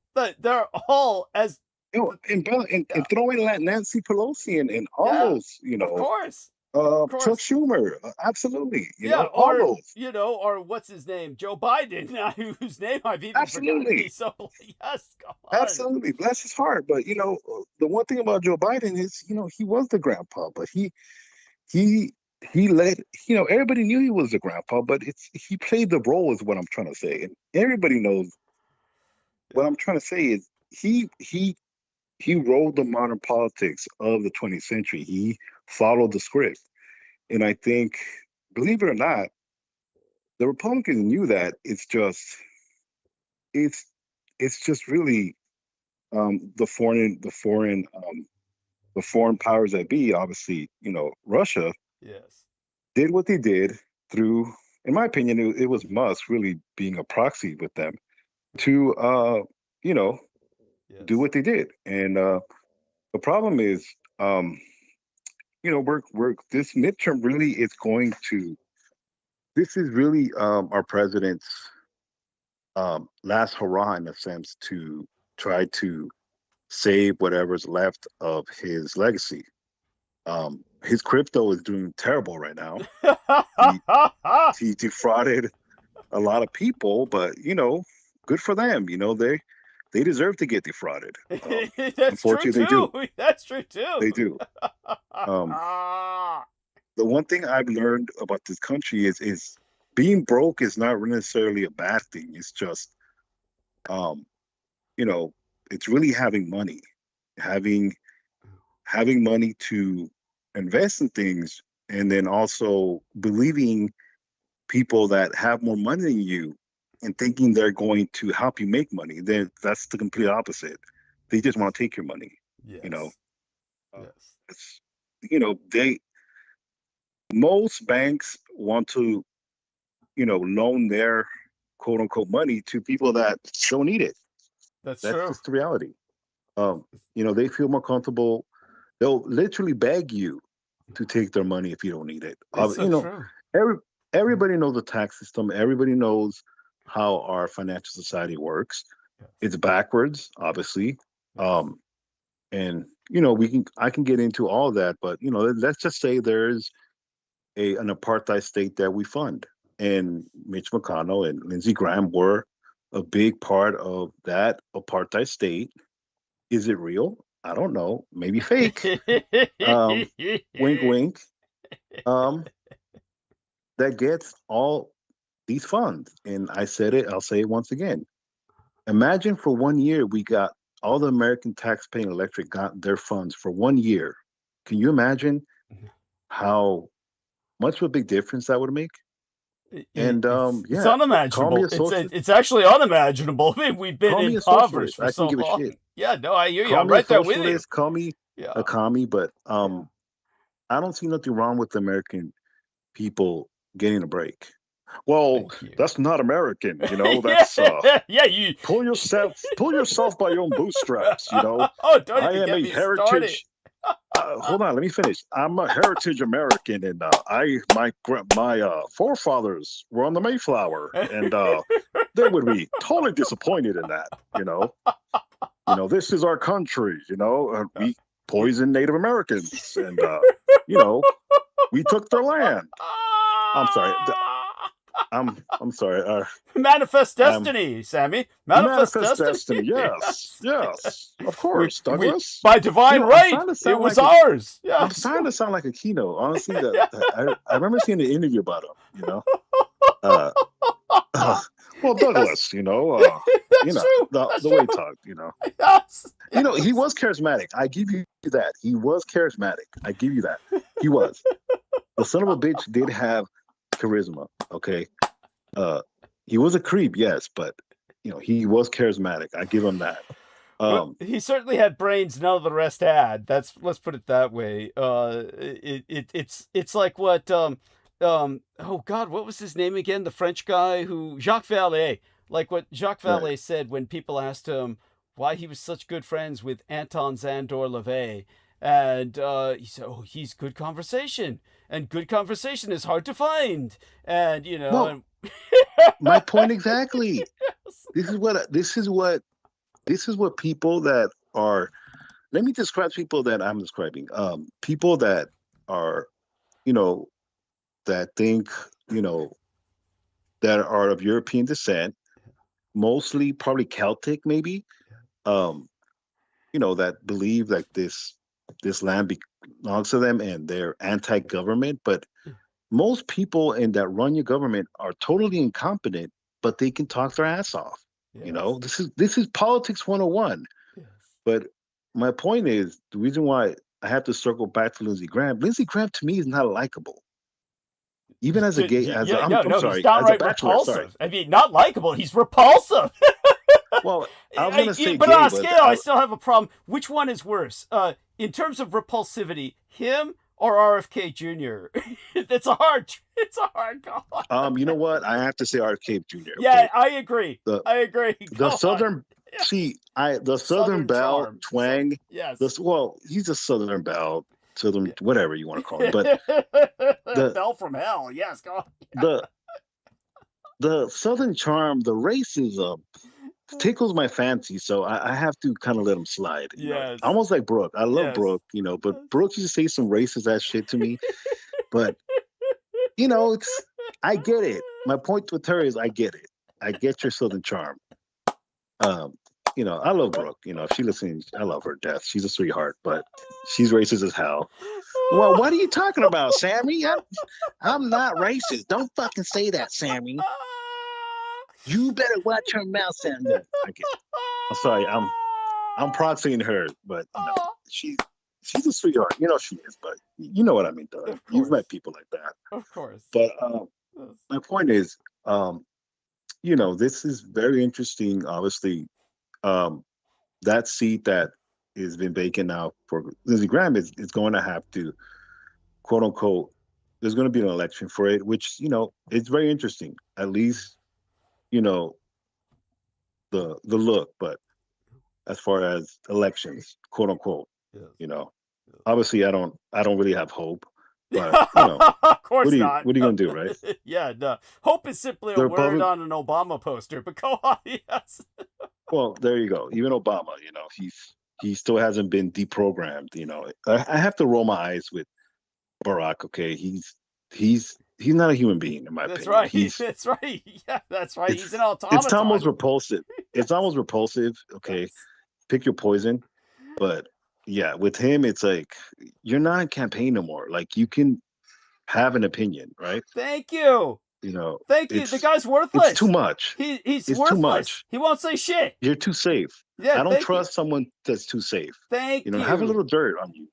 as, you know, and throw in Nancy Pelosi and all those, you know, of course. Chuck Schumer, absolutely. You know, or all those. You know, or what's his name, Joe Biden, whose name I've even forgotten. So yes, go on. Absolutely, bless his heart. But you know, the one thing about Joe Biden is, you know, he was the grandpa, but he led. You know, everybody knew he was the grandpa, but he played the role, is what I'm trying to say, and everybody knows. What I'm trying to say is he rode the modern politics of the 20th century. He followed the script. And I think, believe it or not, the Republicans knew that. It's just really the foreign powers that be, obviously, you know, Russia, did what they did through, in my opinion, it was Musk really being a proxy with them to, you know, do what they did. And the problem is, you know, we're this midterm really is going to. This is really our president's last hurrah, in a sense, to try to save whatever's left of his legacy. His crypto is doing terrible right now. He defrauded a lot of people, but you know, good for them. You know, they deserve to get defrauded. That's true too. That's true too. They do. The one thing I've learned about this country is being broke is not necessarily a bad thing. It's just, you know, it's really having money, having money to invest in things, and then also believing people that have more money than you and thinking they're going to help you make money. Then that's the complete opposite. They just want to take your money. You know, it's, you know, most banks want to, you know, loan their quote unquote money to people that don't need it. That's true. Just the reality. You know, they feel more comfortable. They'll literally beg you to take their money if you don't need it. You know, everybody knows the tax system. Everybody knows how our financial society works. It's backwards, obviously. And you know, I can get into all that, but you know, let's just say there's an apartheid state that we fund. And Mitch McConnell and Lindsey Graham were a big part of that apartheid state. Is it real? I don't know. Maybe fake. Wink, wink. That gets all these funds. And I said it, I'll say it once again. Imagine for 1 year, we got all the American taxpaying electorate got their funds for 1 year. Can you imagine how much of a big difference that would make? And it's unimaginable. It's actually unimaginable. I mean, we've been impoverished for so long. Yeah, no, I hear you. I'm right there with you. Call me a commie, but I don't see nothing wrong with the American people getting a break. Well, that's not American, you know. That's you pull yourself by your own bootstraps, you know. Don't I am a heritage. Hold on, let me finish. I'm a heritage American, and my forefathers were on the Mayflower, and they would be totally disappointed in that, you know. You know, this is our country, you know. We poisoned Native Americans, and you know, we took their land. I'm sorry. I'm sorry. Manifest destiny, Sammy. Manifest destiny. Yes. Of course, Douglas. By divine right, it was ours. Yeah. I'm starting to sound like a Kino. Honestly, I remember seeing an interview about him. You know. Well, Douglas, you know, the way he talked, you know. Yes. You know, he was charismatic. I give you that. He was charismatic. I give you that. He was. The son of a bitch did have charisma. Okay. He was a creep, yes, but you know, he was charismatic. I give him that. Well, he certainly had brains none of the rest had. Let's put it that way. It's like what oh God, what was his name again? The French guy Jacques Vallée. Like what Jacques Vallée said when people asked him why he was such good friends with Anton Szandor LaVey. And he said, "Oh, he's good conversation, and good conversation is hard to find." And you know, well, my point exactly. Yes. This is what people that are. Let me describe people that I'm describing. People that are, you know, that think, you know, that are of European descent, mostly probably Celtic, maybe. You know, that believe like this land belongs to them and they're anti-government, but most people in that run your government are totally incompetent, but they can talk their ass off. Yes. You know, this is politics 101. Yes. But my point is, the reason why I have to circle back to Lindsey Graham to me is not likable. Even as a gay, I'm sorry, he's downright repulsive. Sorry. I mean, not likable, he's repulsive. Well, I was going to say but on a scale, I still have a problem. Which one is worse? In terms of repulsivity, him or RFK Jr.? It's a hard call. You know what? I have to say RFK Jr. Okay? Yeah, I agree. I agree. The Southern Southern Belle charm. Twang. Yes. He's a Southern Belle, Southern whatever you want to call it. But the Belle from hell. Yes, go on. The Southern charm, the racism tickles my fancy, so I have to kind of let him slide. Yes. Almost like Brooke. I love Brooke, you know, but Brooke used to say some racist ass shit to me. But you know, I get it. My point with her is I get it. I get your Southern charm. You know, I love Brooke. You know, if she listens, I love her to death. She's a sweetheart, but she's racist as hell. Well, what are you talking about, Sammy? I'm not racist. Don't fucking say that, Sammy. You better watch her mouth, Sammy. Okay. I'm sorry. I'm proxying her, but you know, she's a sweetheart. You know she is, but you know what I mean, though. You've met people like that. Of course. But my point is, you know, this is very interesting. Obviously, that seat that has been vacant now for Lindsey Graham is going to have to, quote unquote, there's going to be an election for it, which, you know, it's very interesting. At least, you know, the look, but as far as elections, quote unquote, you know, obviously I don't really have hope, but you know, of course not. What are you gonna do, right? Yeah, no. Hope is simply a word on an Obama poster, but go on, yes. Well, there you go. Even Obama, you know, he still hasn't been deprogrammed. You know, I have to roll my eyes with Barack. Okay, he's he's not a human being, in my That's opinion. right. That's right. Yeah, that's right. He's an It's automaton. almost repulsive. It's almost repulsive. Okay, Yes. pick your poison. But yeah, with him, it's like you're not in campaign no more. Like you can have an opinion, right? Thank you. You know, Thank you. The guy's worthless. it's too much. He's It's worthless. too much. He won't say shit. You're too safe. Yeah, I don't thank trust someone that's too safe. Thank You know, have a little dirt on you.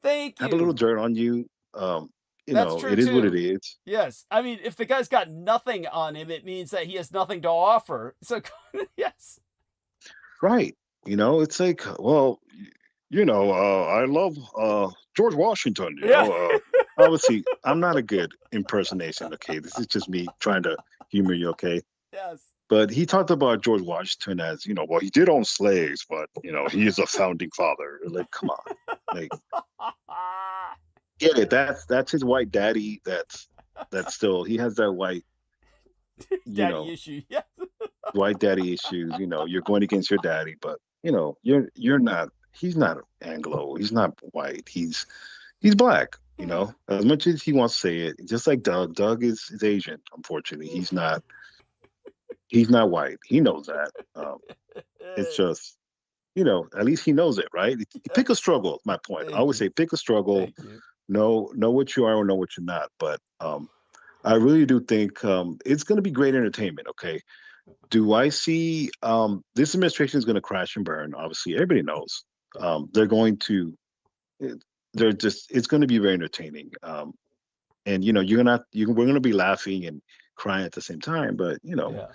Thank you. Have a little dirt on you. You That's know, true it is too. what it is. Yes. I mean, if the guy's got nothing on him, it means that he has nothing to offer. So, yes. Right. You know, it's like, well, you know, I love George Washington. You know, obviously, I'm not a good impersonation. Okay, this is just me trying to humor you. Okay. Yes. But he talked about George Washington as, you know, well, he did own slaves, but you know, he is a founding father. Like, come on, like, get it? That's his white daddy. That's still he has that white, daddy issue. Yes. White daddy issues. You know, you're going against your daddy, but you know, you're not. He's not Anglo. He's not white. He's black. You know, as much as he wants to say it, just like Doug. Doug is Asian. Unfortunately, he's not white. He knows that. It's just, you know, at least he knows it, right? Pick a struggle. My point. I always say pick a struggle. Know what you are or know what you're not. But I really do think it's going to be great entertainment. Okay. Do I see this administration is going to crash and burn? Obviously, everybody knows. They're going to. It's going to be very entertaining. And you know, we're going to be laughing and crying at the same time. But you know,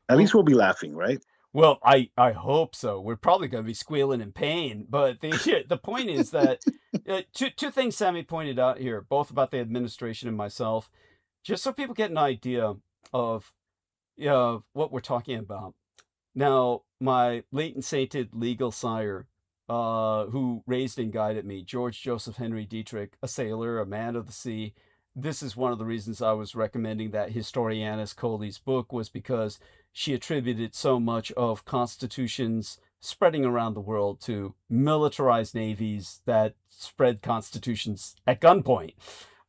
at least we'll be laughing, right? Well, I hope so. We're probably going to be squealing in pain. But the point is that two things Sammy pointed out here, both about the administration and myself, just so people get an idea of what we're talking about. Now, my late and sainted legal sire, who raised and guided me, George Joseph Henry Dietrich, a sailor, a man of the sea. This is one of the reasons I was recommending that Historianus Coley's book, was because she attributed so much of constitutions spreading around the world to militarized navies that spread constitutions at gunpoint.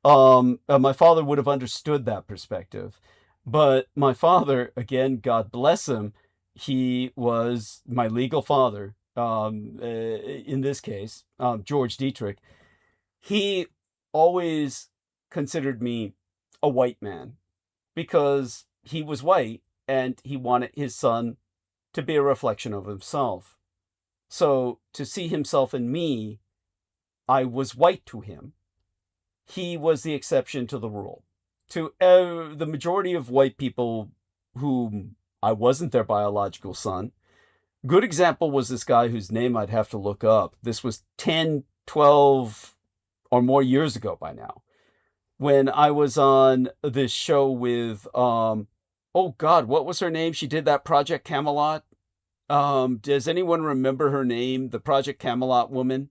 My father would have understood that perspective. But my father, again, God bless him, he was my legal father, in this case, George Dietrich. He always considered me a white man because he was white and he wanted his son to be a reflection of himself. So to see himself in me, I was white to him. He was the exception to the rule. To the majority of white people whom I wasn't their biological son. Good example was this guy whose name I'd have to look up. This was 10, 12 or more years ago by now, when I was on this show with, oh God, what was her name? She did that Project Camelot. Does anyone remember her name? The Project Camelot woman?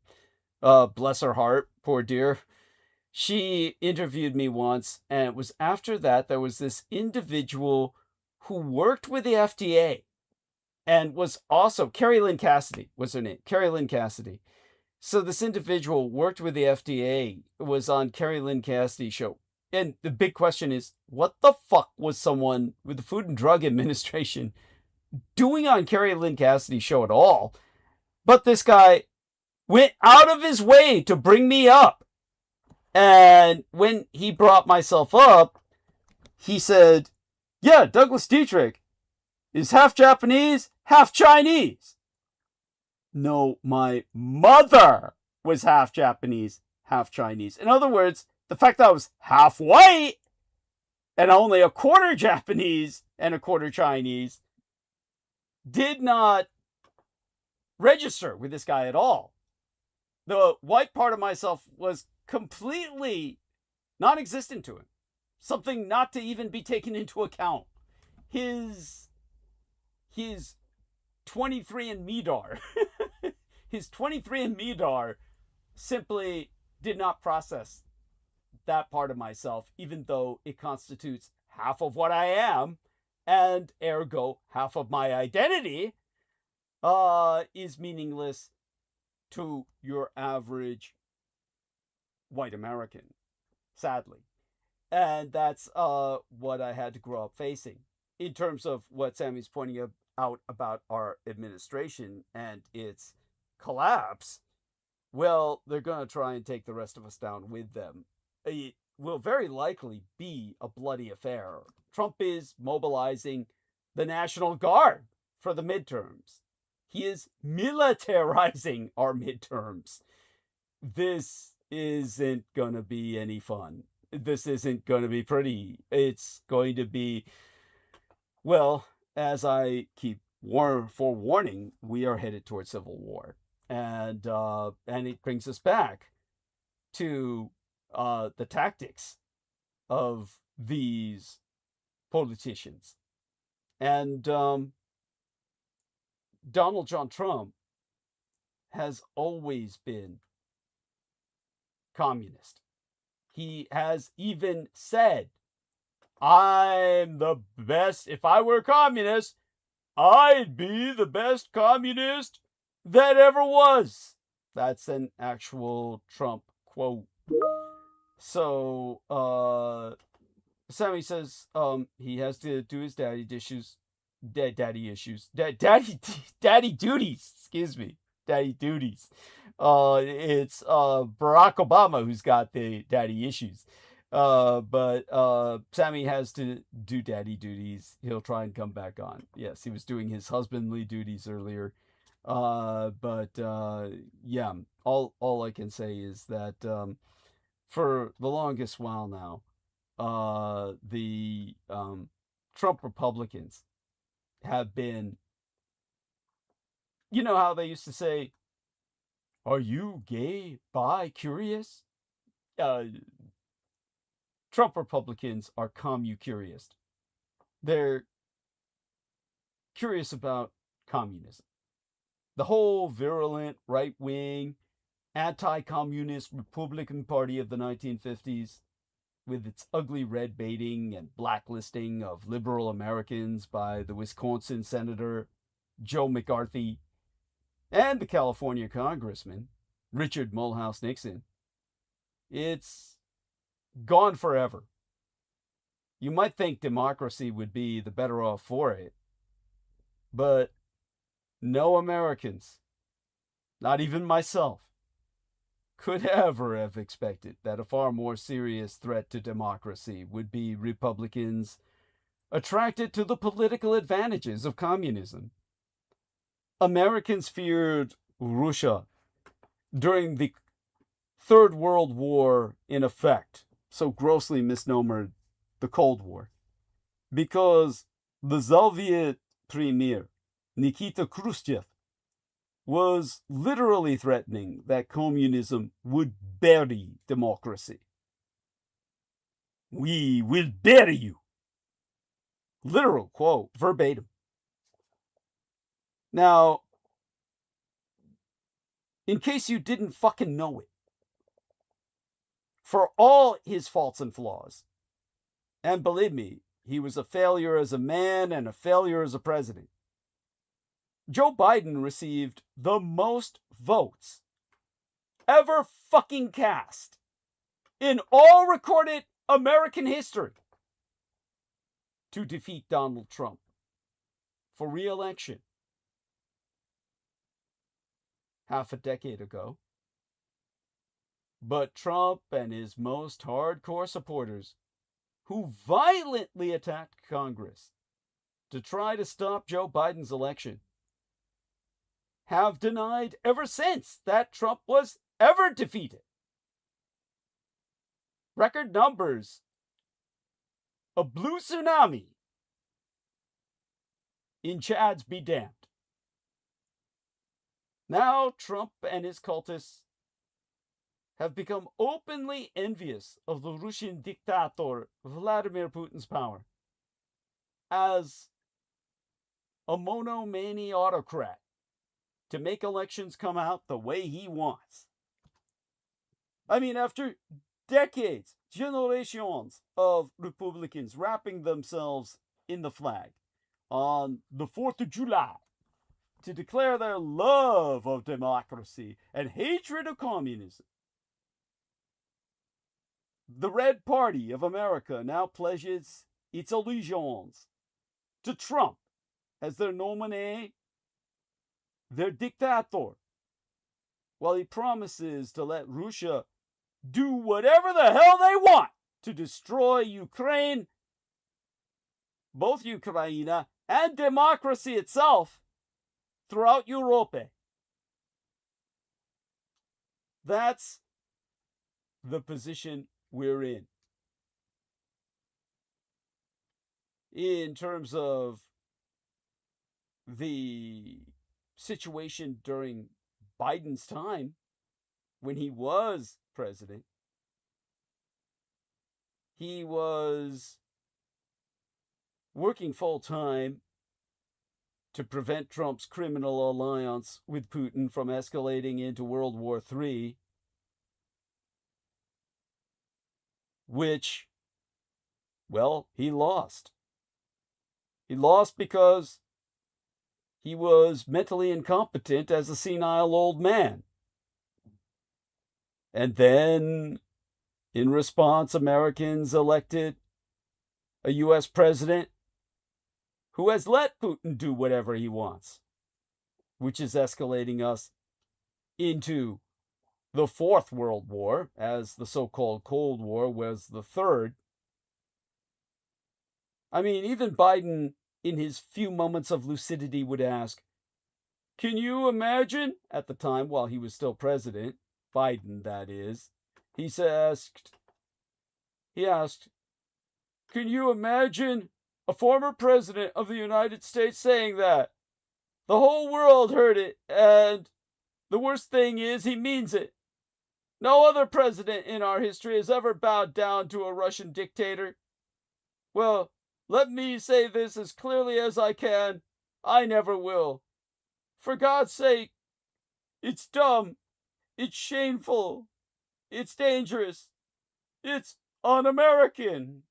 Bless her heart, poor dear. She interviewed me once, and it was after that there was this individual who worked with the FDA and was also, Carrie Lynn Cassidy was her name, Carrie Lynn Cassidy. So this individual worked with the FDA, was on Carrie Lynn Cassidy's show. And the big question is, what the fuck was someone with the Food and Drug Administration doing on Carrie Lynn Cassidy's show at all? But this guy went out of his way to bring me up. And when he brought myself up, he said, yeah, Douglas Dietrich is half Japanese, half Chinese. No, my mother was half Japanese, half Chinese. In other words, the fact that I was half white and only a quarter Japanese and a quarter Chinese did not register with this guy at all. The white part of myself was completely non-existent to him. Something not to even be taken into account. His 23andMe dar. His 23andMe dar simply did not process that part of myself, even though it constitutes half of what I am, and ergo half of my identity is meaningless to your average white American. sadly. And that's what I had to grow up facing. In terms of what Sammy's pointing out about our administration and its collapse, well, they're going to try and take the rest of us down with them. It will very likely be a bloody affair. Trump is mobilizing the National Guard for the midterms. He is militarizing our midterms. This isn't going to be any fun. This isn't going to be pretty. It's going to be, well, as I keep forewarning, we are headed towards civil war. And it brings us back to the tactics of these politicians. And Donald John Trump has always been communist. He has even said, I'm the best. If I were a communist, I'd be the best communist that ever was. That's an actual Trump quote. So, Sammy says he has to do his daddy duties. Daddy duties. Excuse me. Daddy duties. It's Barack Obama who's got the daddy issues. But Sammy has to do daddy duties. He'll try and come back on. Yes, he was doing his husbandly duties earlier. Yeah, all I can say is that for the longest while now, the Trump Republicans have been, you know how they used to say, are you gay, bi, curious? Trump Republicans are commu-curious. They're curious about communism. The whole virulent, right-wing, anti-communist Republican Party of the 1950s, with its ugly red baiting and blacklisting of liberal Americans by the Wisconsin Senator Joe McCarthy and the California Congressman Richard Mulhouse Nixon, it's gone forever. You might think democracy would be the better off for it, but no Americans, not even myself, could ever have expected that a far more serious threat to democracy would be Republicans attracted to the political advantages of communism. Americans feared Russia during the Third World War, in effect, so grossly misnomered the Cold War, because the Soviet premier, Nikita Khrushchev, was literally threatening that communism would bury democracy. We will bury you. Literal quote, verbatim. Now, in case you didn't fucking know it, for all his faults and flaws, and believe me, he was a failure as a man and a failure as a president, Joe Biden received the most votes ever fucking cast in all recorded American history to defeat Donald Trump for re-election half a decade ago. But Trump and his most hardcore supporters, who violently attacked Congress to try to stop Joe Biden's election, have denied ever since that Trump was ever defeated. Record numbers. A blue tsunami in Chad's be damned. Now Trump and his cultists have become openly envious of the Russian dictator Vladimir Putin's power as a monomania autocrat to make elections come out the way he wants. I mean, after decades, generations of Republicans wrapping themselves in the flag on the 4th of July to declare their love of democracy and hatred of communism, The Red Party of America now pledges its allegiance to Trump as their nominee, their dictator, while he promises to let Russia do whatever the hell they want to destroy Ukraine, both Ukraine and democracy itself throughout Europe. That's the position we're in. In terms of the situation during Biden's time, when he was president, he was working full-time to prevent Trump's criminal alliance with Putin from escalating into World War III, which, well, he lost. He lost because he was mentally incompetent as a senile old man. And then, in response, Americans elected a U.S. president who has let Putin do whatever he wants, which is escalating us into the Fourth World War, as the so-called Cold War was the third. I mean, even Biden, in his few moments of lucidity, would ask, can you imagine, at the time while he was still president, Biden that is, he asked, can you imagine a former president of the United States saying that? The whole world heard it, and the worst thing is he means it. No other president in our history has ever bowed down to a Russian dictator. Well, let me say this as clearly as I can. I never will. For God's sake, it's dumb. It's shameful. It's dangerous. It's un-American.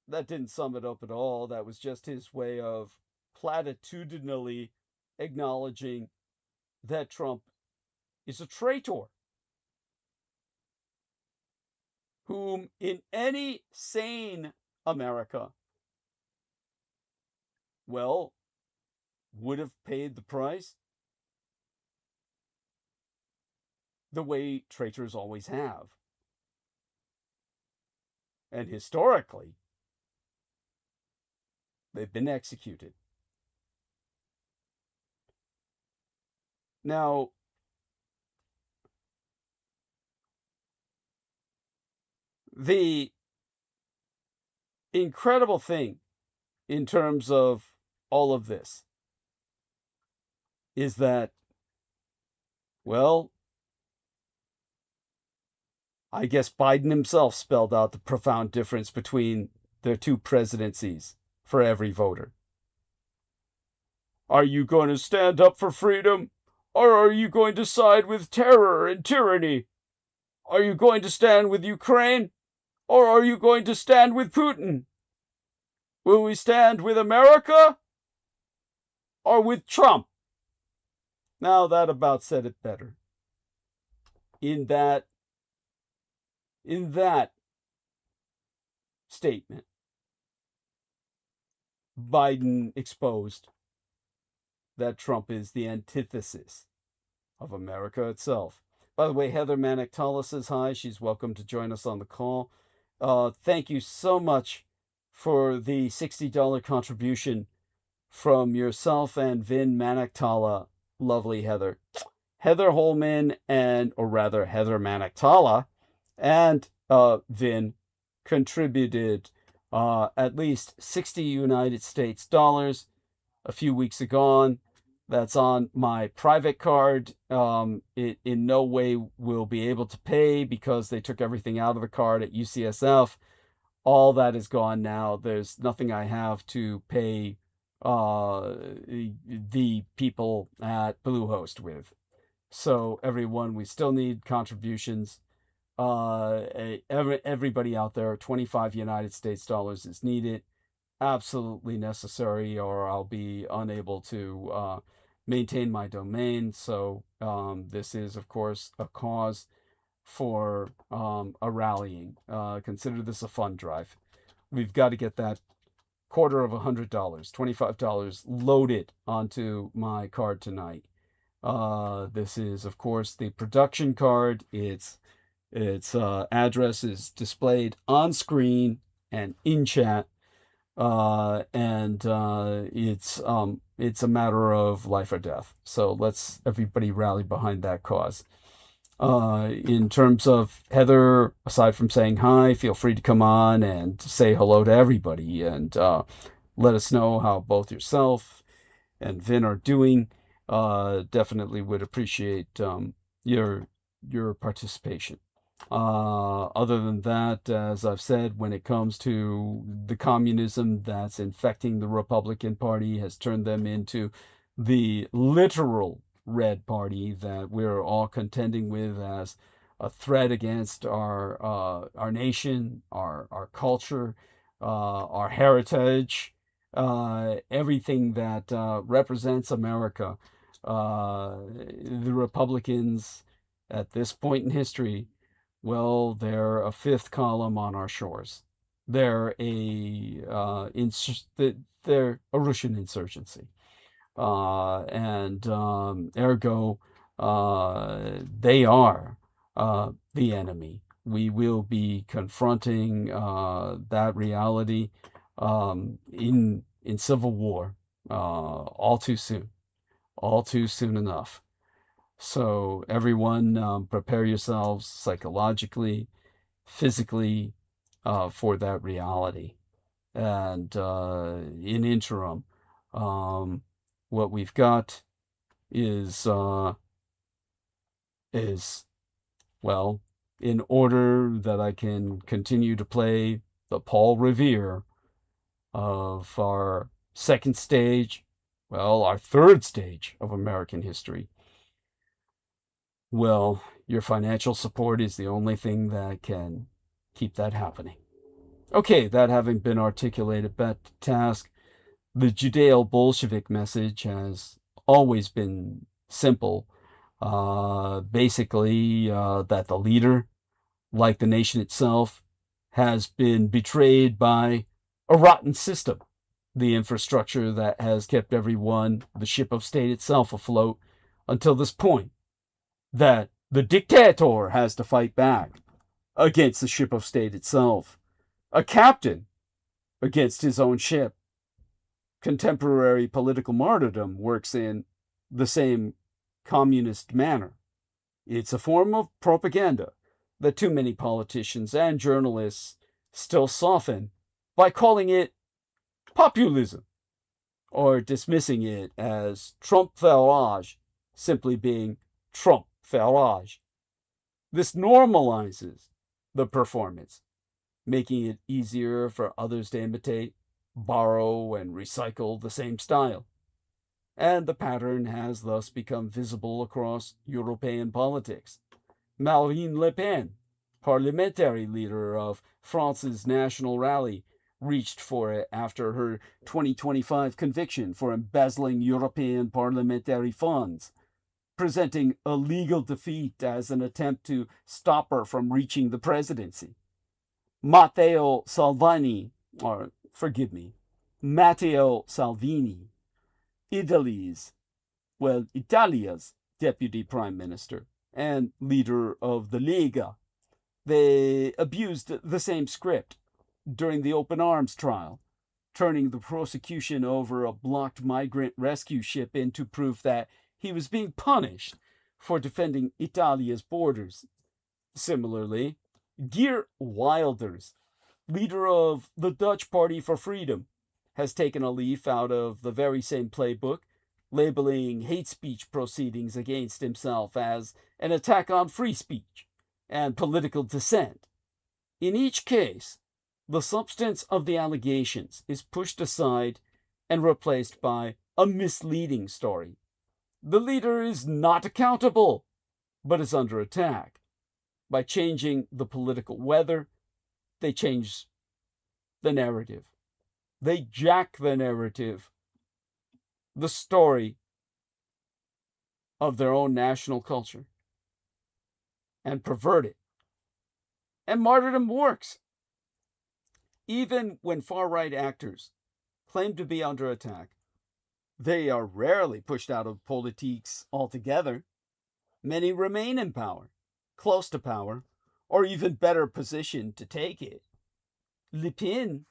That didn't sum it up at all. That was just his way of platitudinally acknowledging that Trump is a traitor, whom in any sane America, well, would have paid the price the way traitors always have. And historically, they've been executed. Now, the incredible thing in terms of all of this is that, well, I guess Biden himself spelled out the profound difference between their two presidencies for every voter. Are you going to stand up for freedom, or are you going to side with terror and tyranny? Are you going to stand with Ukraine, or are you going to stand with Putin? Will we stand with America or with Trump? Now that about said it better. In that statement, Biden exposed that Trump is the antithesis of America itself. By the way, Heather Manic-Tala says hi. She's welcome to join us on the call. Thank you so much for the $60 contribution from yourself and Vin Manic-Tala. Lovely Heather. Heather Holman or rather Heather Manic-Tala and Vin contributed at least 60 United States dollars a few weeks ago. That's on my private card. It in no way will be able to pay because they took everything out of the card at UCSF. All that is gone now. There's nothing I have to pay the people at Bluehost with. So everyone, we still need contributions. Everybody out there, 25 United States dollars is needed. Absolutely necessary, or I'll be unable to maintain my domain. So this is, of course, a cause for a rallying. Consider this a fund drive. We've got to get that $250, $25 loaded onto my card tonight. This is, of course, the production card. Its address is displayed on screen and in chat. And it's a matter of life or death. So let's everybody rally behind that cause. In terms of Heather, aside from saying hi, feel free to come on and say hello to everybody and let us know how both yourself and Vin are doing. Definitely would appreciate your participation. Other than that, as I've said, when it comes to the communism that's infecting the Republican Party, has turned them into the literal Red Party that we're all contending with as a threat against our nation, our culture, our heritage, everything that represents America. The Republicans at this point in history, well, they're a fifth column on our shores. They're they're a Russian insurgency. And ergo, they are the enemy. We will be confronting that reality in civil war all too soon enough. So everyone, prepare yourselves psychologically, physically for that reality. And in interim, what we've got is well, in order that I can continue to play the Paul Revere of our second stage, well, our third stage of American history. Well, your financial support is the only thing that can keep that happening. Okay, that having been articulated, back to task. The Judeo-Bolshevik message has always been simple. Basically, that the leader, like the nation itself, has been betrayed by a rotten system. The infrastructure that has kept everyone, the ship of state itself, afloat until this point. That the dictator has to fight back against the ship of state itself. A captain against his own ship. Contemporary political martyrdom works in the same communist manner. It's a form of propaganda that too many politicians and journalists still soften by calling it populism or dismissing it as Trump farage, simply being Trump farage. This normalizes the performance, making it easier for others to imitate, borrow, and recycle the same style. And the pattern has thus become visible across European politics. Marine Le Pen, parliamentary leader of France's National Rally, reached for it after her 2025 conviction for embezzling European parliamentary funds, presenting a legal defeat as an attempt to stop her from reaching the presidency. Matteo Salvini, Italy's deputy prime minister and leader of the Lega, they abused the same script during the open arms trial, turning the prosecution over a blocked migrant rescue ship into proof that he was being punished for defending Italia's borders. Similarly, Geert Wilders, leader of the Dutch Party for Freedom, has taken a leaf out of the very same playbook, labeling hate speech proceedings against himself as an attack on free speech and political dissent. In each case, the substance of the allegations is pushed aside and replaced by a misleading story. The leader is not accountable, but is under attack. By changing the political weather, they change the narrative. They jack the narrative, the story of their own national culture. and perverted. And martyrdom works. Even when far-right actors claim to be under attack, they are rarely pushed out of politiques altogether. Many remain in power, close to power, or even better positioned to take it. Le Pen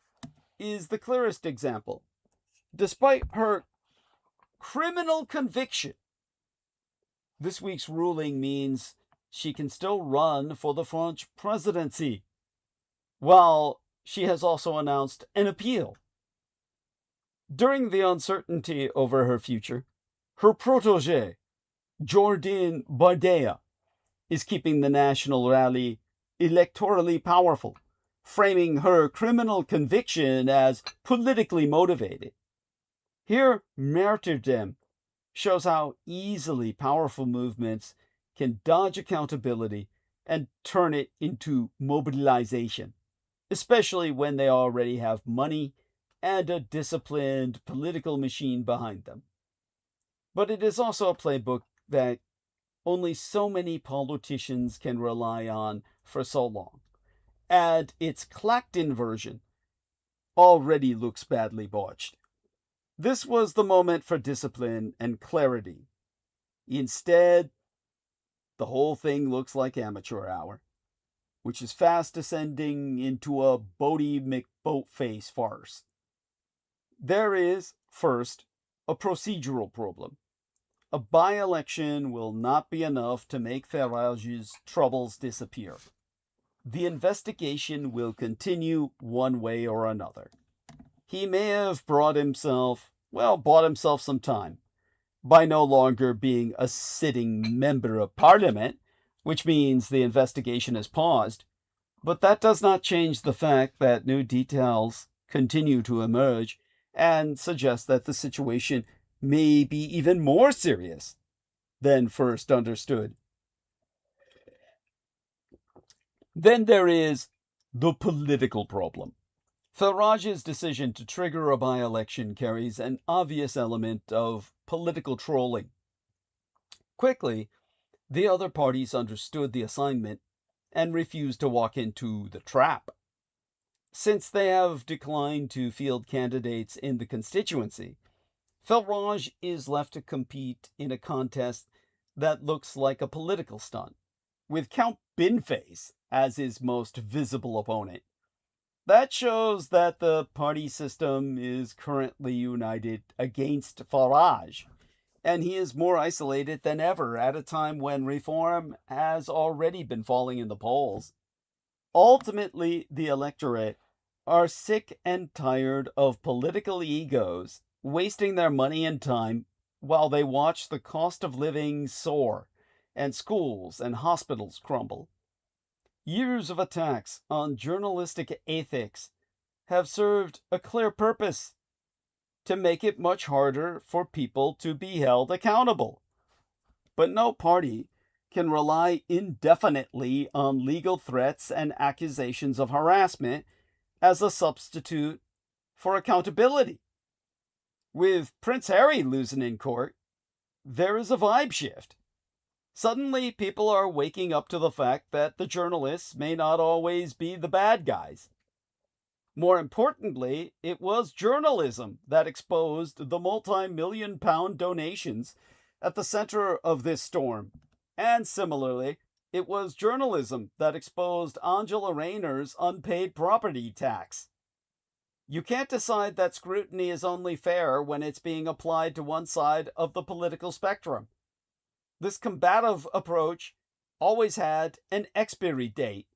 is the clearest example. Despite her criminal conviction, this week's ruling means she can still run for the French presidency, while she has also announced an appeal. During the uncertainty over her future, her protégé, Jordan Bardella, is keeping the national rally electorally powerful, framing her criminal conviction as politically motivated. Here, martyrdom shows how easily powerful movements can dodge accountability and turn it into mobilization, especially when they already have money and a disciplined political machine behind them. But it is also a playbook that only so many politicians can rely on for so long, and its clacked-in version already looks badly botched. This was the moment for discipline and clarity. Instead, the whole thing looks like amateur hour, which is fast descending into a Bodie McBoatface farce. There is, first, a procedural problem. A by-election will not be enough to make Farage's troubles disappear. The investigation will continue one way or another. He may have bought himself some time by no longer being a sitting member of parliament, which means the investigation is paused, but that does not change the fact that new details continue to emerge and suggest that the situation may be even more serious than first understood. Then there is the political problem. Farage's decision to trigger a by-election carries an obvious element of political trolling. Quickly, the other parties understood the assignment and refused to walk into the trap. Since they have declined to field candidates in the constituency, Farage is left to compete in a contest that looks like a political stunt, with Count Binface as his most visible opponent. That shows that the party system is currently united against Farage, and he is more isolated than ever at a time when reform has already been falling in the polls. Ultimately, the electorate are sick and tired of political egos wasting their money and time while they watch the cost of living soar and schools and hospitals crumble. Years of attacks on journalistic ethics have served a clear purpose: to make it much harder for people to be held accountable. But no party can rely indefinitely on legal threats and accusations of harassment as a substitute for accountability. With Prince Harry losing in court, there is a vibe shift. Suddenly, people are waking up to the fact that the journalists may not always be the bad guys. More importantly, it was journalism that exposed the multi-million-pound donations at the center of this storm. And similarly, it was journalism that exposed Angela Rayner's unpaid property tax. You can't decide that scrutiny is only fair when it's being applied to one side of the political spectrum. This combative approach always had an expiry date.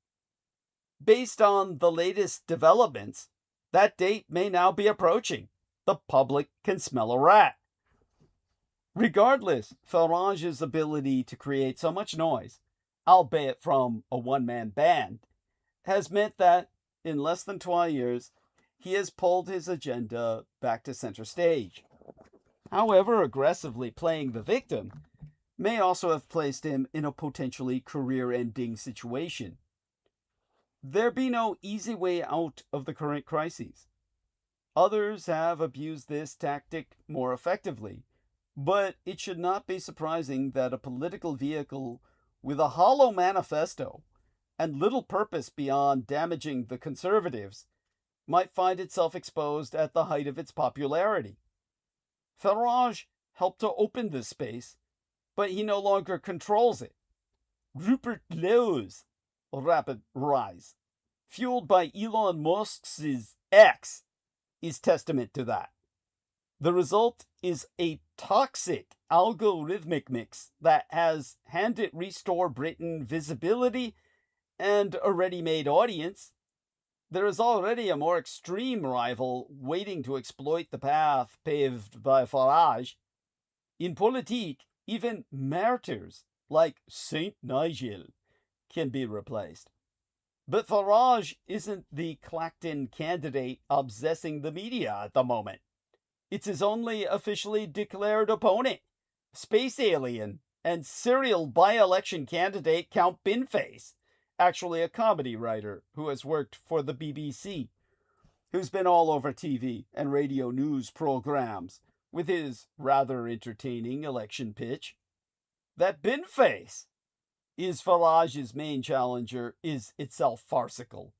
Based on the latest developments, that date may now be approaching. The public can smell a rat. Regardless, Farage's ability to create so much noise, albeit from a one-man band, has meant that, in less than 12 years, he has pulled his agenda back to center stage. However, aggressively playing the victim may also have placed him in a potentially career-ending situation. There be no easy way out of the current crises. Others have abused this tactic more effectively, but it should not be surprising that a political vehicle with a hollow manifesto and little purpose beyond damaging the conservatives, might find itself exposed at the height of its popularity. Farage helped to open this space, but he no longer controls it. Rupert Lewis' rapid rise, fueled by Elon Musk's X, is testament to that. The result is a toxic algorithmic mix that has handed Restore Britain visibility and a ready-made audience. There is already a more extreme rival waiting to exploit the path paved by Farage. In POLITIK, even martyrs like Saint Nigel can be replaced. But Farage isn't the Clacton candidate obsessing the media at the moment. It's his only officially declared opponent, space alien and serial by-election candidate Count Binface, actually a comedy writer who has worked for the BBC, who's been all over TV and radio news programs with his rather entertaining election pitch. That Binface is Farage's main challenger is itself farcical.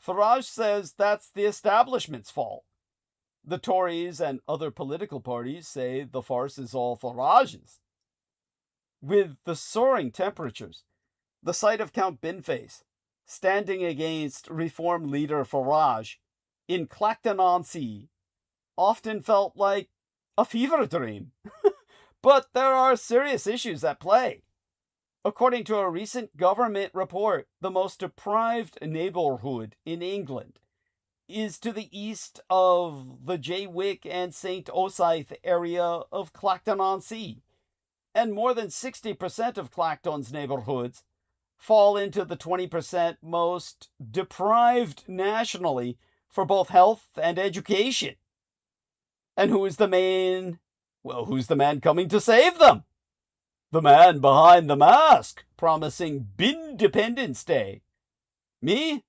Farage says that's the establishment's fault. The Tories and other political parties say the farce is all Farage's. With the soaring temperatures, the sight of Count Binface standing against Reform leader Farage in Clacton-on-Sea often felt like a fever dream. But there are serious issues at play. According to a recent government report, the most deprived neighborhood in England is to the east of the Jaywick and St. Osyth area of Clacton-on-Sea, and more than 60% of Clacton's neighborhoods fall into the 20% most deprived nationally for both health and education. And who's the man coming to save them? The man behind the mask, promising Bindependence Day. Me?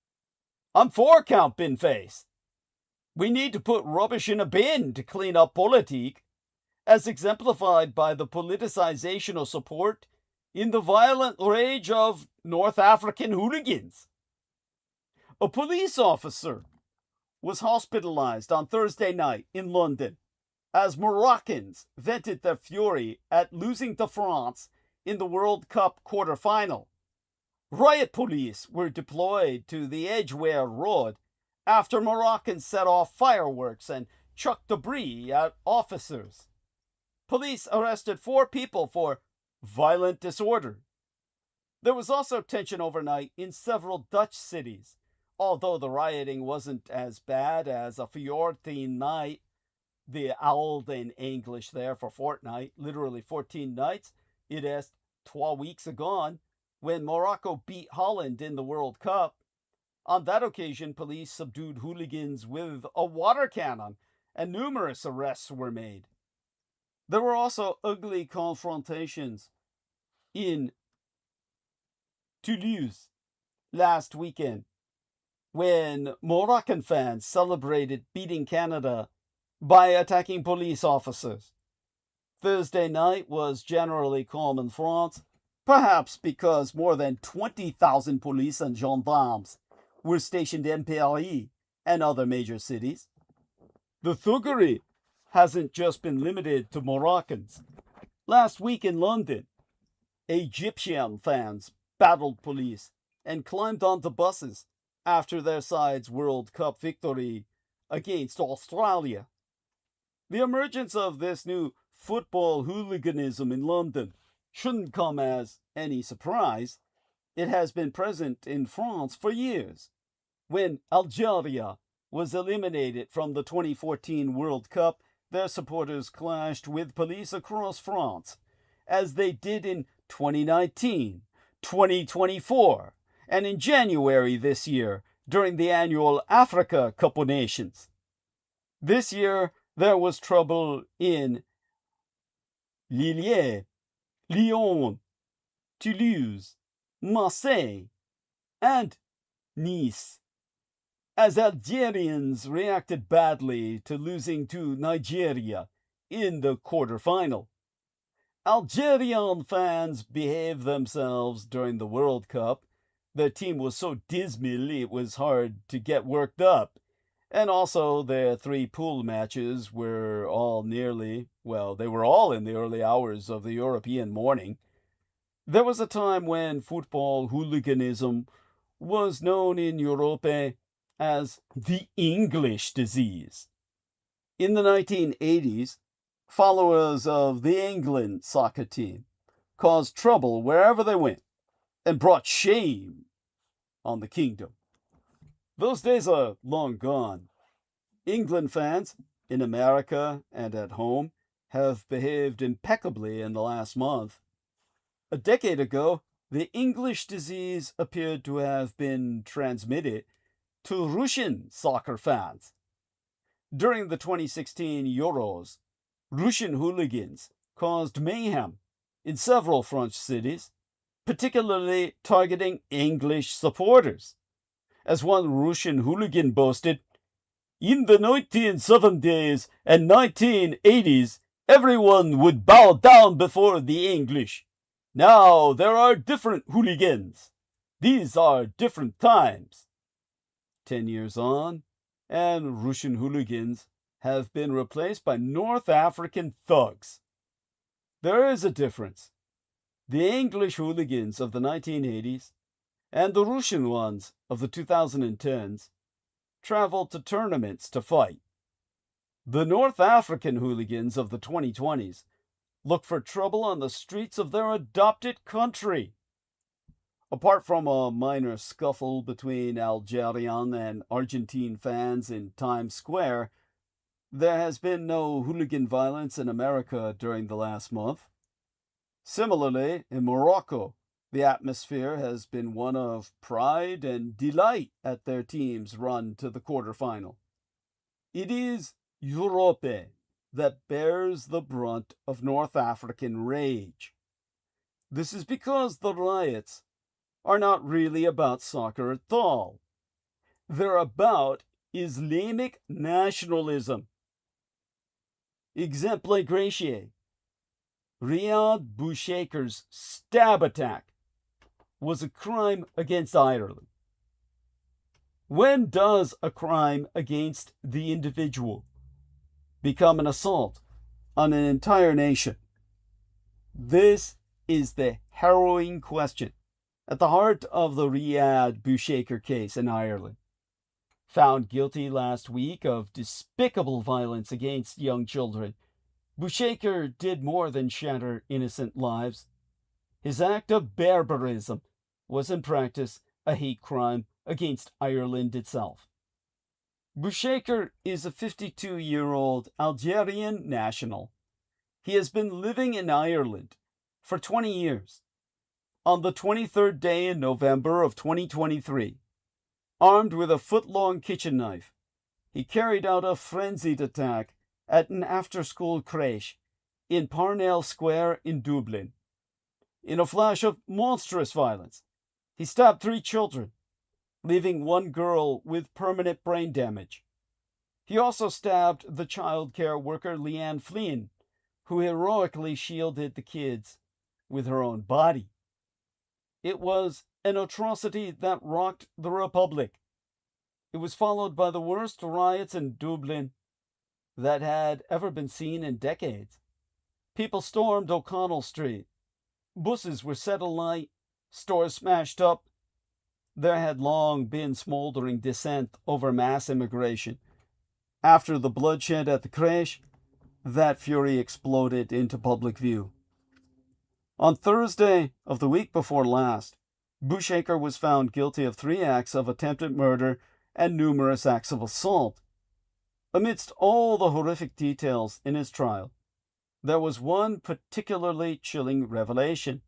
I'm for Count Binface. We need to put rubbish in a bin to clean up POLITIK, as exemplified by the politicization of support in the violent rage of North African hooligans. A police officer was hospitalized on Thursday night in London as Moroccans vented their fury at losing to France in the World Cup quarter-final. Riot police were deployed to the Edgware Road after Moroccans set off fireworks and chucked debris at officers. Police arrested 4 people for violent disorder. There was also tension overnight in several Dutch cities, although the rioting wasn't as bad as a 14 night, the old in English there for fortnight, literally 14 nights. It is 12 weeks agone when Morocco beat Holland in the World Cup. On that occasion, police subdued hooligans with a water cannon, and numerous arrests were made. There were also ugly confrontations in Toulouse last weekend when Moroccan fans celebrated beating Canada by attacking police officers. Thursday night was generally calm in France, perhaps because more than 20,000 police and gendarmes were stationed in Paris and other major cities. The thuggery hasn't just been limited to Moroccans. Last week in London, Egyptian fans battled police and climbed onto buses after their side's World Cup victory against Australia. The emergence of this new football hooliganism in London shouldn't come as any surprise. It has been present in France for years. When Algeria was eliminated from the 2014 World Cup, their supporters clashed with police across France, as they did in 2019, 2024, and in January this year during the annual Africa Cup of Nations. This year, there was trouble in Lille, Lyon, Toulouse, Marseille, and Nice, as Algerians reacted badly to losing to Nigeria in the quarterfinal. Algerian fans behaved themselves during the World Cup. Their team was so dismal it was hard to get worked up. And also, their 3 pool matches were all they were all in the early hours of the European morning. There was a time when football hooliganism was known in Europe as the English disease. In the 1980s, followers of the England soccer team caused trouble wherever they went and brought shame on the kingdom. Those days are long gone. England fans in America and at home have behaved impeccably in the last month. A decade ago, the English disease appeared to have been transmitted to Russian soccer fans. During the 2016 Euros, Russian hooligans caused mayhem in several French cities, particularly targeting English supporters. As one Russian hooligan boasted, "In the 1970s and 1980s, everyone would bow down before the English. Now there are different hooligans. These are different times." 10 years on, and Russian hooligans have been replaced by North African thugs. There is a difference. The English hooligans of the 1980s and the Russian ones of the 2010s traveled to tournaments to fight. The North African hooligans of the 2020s look for trouble on the streets of their adopted country. Apart from a minor scuffle between Algerian and Argentine fans in Times Square, there has been no hooligan violence in America during the last month. Similarly, in Morocco, the atmosphere has been one of pride and delight at their team's run to the quarterfinal. It is Europe that bears the brunt of North African rage. This is because the riots are not really about soccer at all. They're about Islamic nationalism. Exemple gratiae. Riyad Bouchaiker's stab attack was a crime against Ireland. When does a crime against the individual become an assault on an entire nation? This is the harrowing question at the heart of the Riyad Bouchaiker case in Ireland. Found guilty last week of despicable violence against young children, Bouchaiker did more than shatter innocent lives. His act of barbarism was in practice a hate crime against Ireland itself. Bouchaiker is a 52-year-old Algerian national. He has been living in Ireland for 20 years. On the 23rd day in November of 2023, armed with a foot-long kitchen knife, he carried out a frenzied attack at an after-school crèche in Parnell Square in Dublin. In a flash of monstrous violence, he stabbed 3 children, leaving 1 girl with permanent brain damage. He also stabbed the child care worker Leanne Flynn, who heroically shielded the kids with her own body. It was an atrocity that rocked the Republic. It was followed by the worst riots in Dublin that had ever been seen in decades. People stormed O'Connell Street. Buses were set alight, stores smashed up. There had long been smoldering dissent over mass immigration. After the bloodshed at the crèche, that fury exploded into public view. On Thursday of the week before last, Bouchaiker was found guilty of 3 acts of attempted murder and numerous acts of assault. Amidst all the horrific details in his trial, there was one particularly chilling revelation.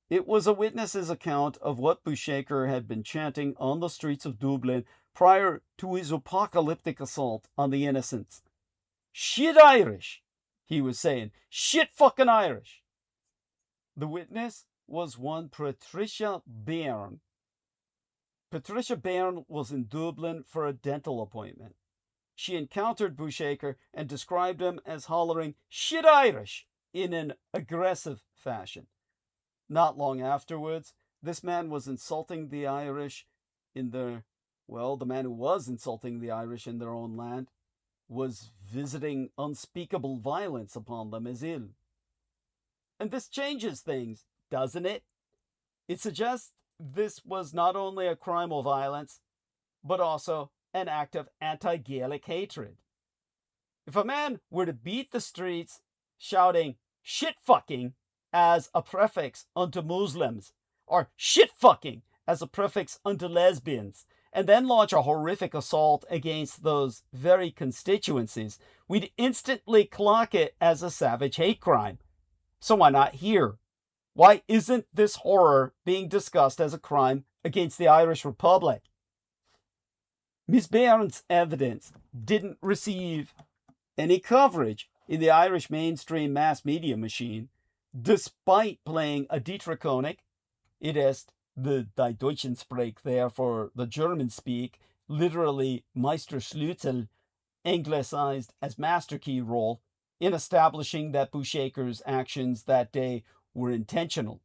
It was a witness's account of what Bouchaiker had been chanting on the streets of Dublin prior to his apocalyptic assault on the innocents. "Shit Irish," he was saying. "Shit fucking Irish." The witness was one Patricia Byrne. Patricia Byrne was in Dublin for a dental appointment. She encountered Bouchaiker and described him as hollering, "Shit Irish," in an aggressive fashion. Not long afterwards, this man was insulting the Irish in their, well, the man who was insulting the Irish in their own land was visiting unspeakable violence upon them as ill. And this changes things, doesn't it? It suggests this was not only a crime of violence, but also an act of anti-Gaelic hatred. If a man were to beat the streets shouting shit fucking as a prefix unto Muslims, or shit fucking as a prefix unto lesbians, and then launch a horrific assault against those very constituencies, we'd instantly clock it as a savage hate crime. So why not here? Why isn't this horror being discussed as a crime against the Irish Republic? Ms. Byrne's evidence didn't receive any coverage in the Irish mainstream mass media machine, despite playing a Dietrich, it is the Die Deutschen Sprech there for the German speak, literally Meisterschlüssel, anglicized as master key role, in establishing that Buschekker's actions that day were intentional.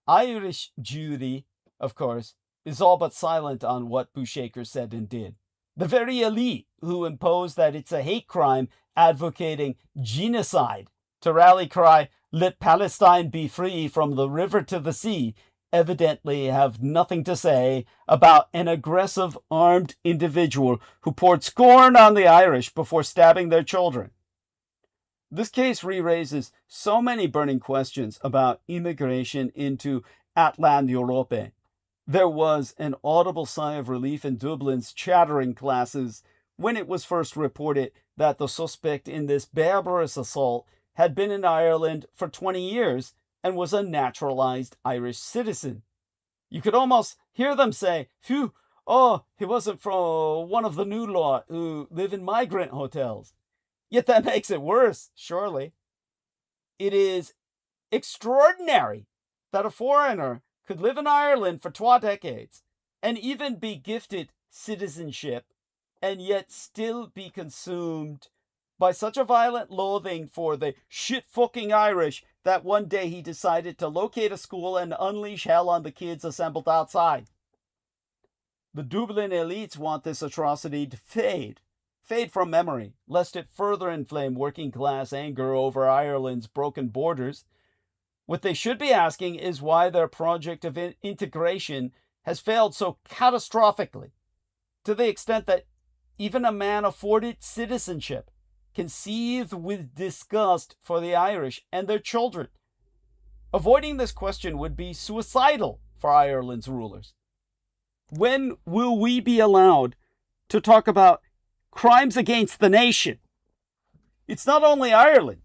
Irish Jewry, of course, is all but silent on what Buschecker said and did. The very elite who impose that it's a hate crime advocating genocide to rally cry, let Palestine be free from the river to the sea, evidently have nothing to say about an aggressive armed individual who poured scorn on the Irish before stabbing their children. This case re-raises so many burning questions about immigration into Atlan Europe. There was an audible sigh of relief in Dublin's chattering classes when it was first reported that the suspect in this barbarous assault had been in Ireland for 20 years and was a naturalized Irish citizen. You could almost hear them say, phew, oh, he wasn't from one of the new lot who live in migrant hotels. Yet that makes it worse, surely. It is extraordinary that a foreigner could live in Ireland for 2 decades and even be gifted citizenship and yet still be consumed by such a violent loathing for the shit-fucking Irish that one day he decided to locate a school and unleash hell on the kids assembled outside. The Dublin elites want this atrocity to fade from memory, lest it further inflame working class anger over Ireland's broken borders. What they should be asking is why their project of integration has failed so catastrophically, to the extent that even a man afforded citizenship can seethe with disgust for the Irish and their children. Avoiding this question would be suicidal for Ireland's rulers. When will we be allowed to talk about crimes against the nation? It's not only Ireland.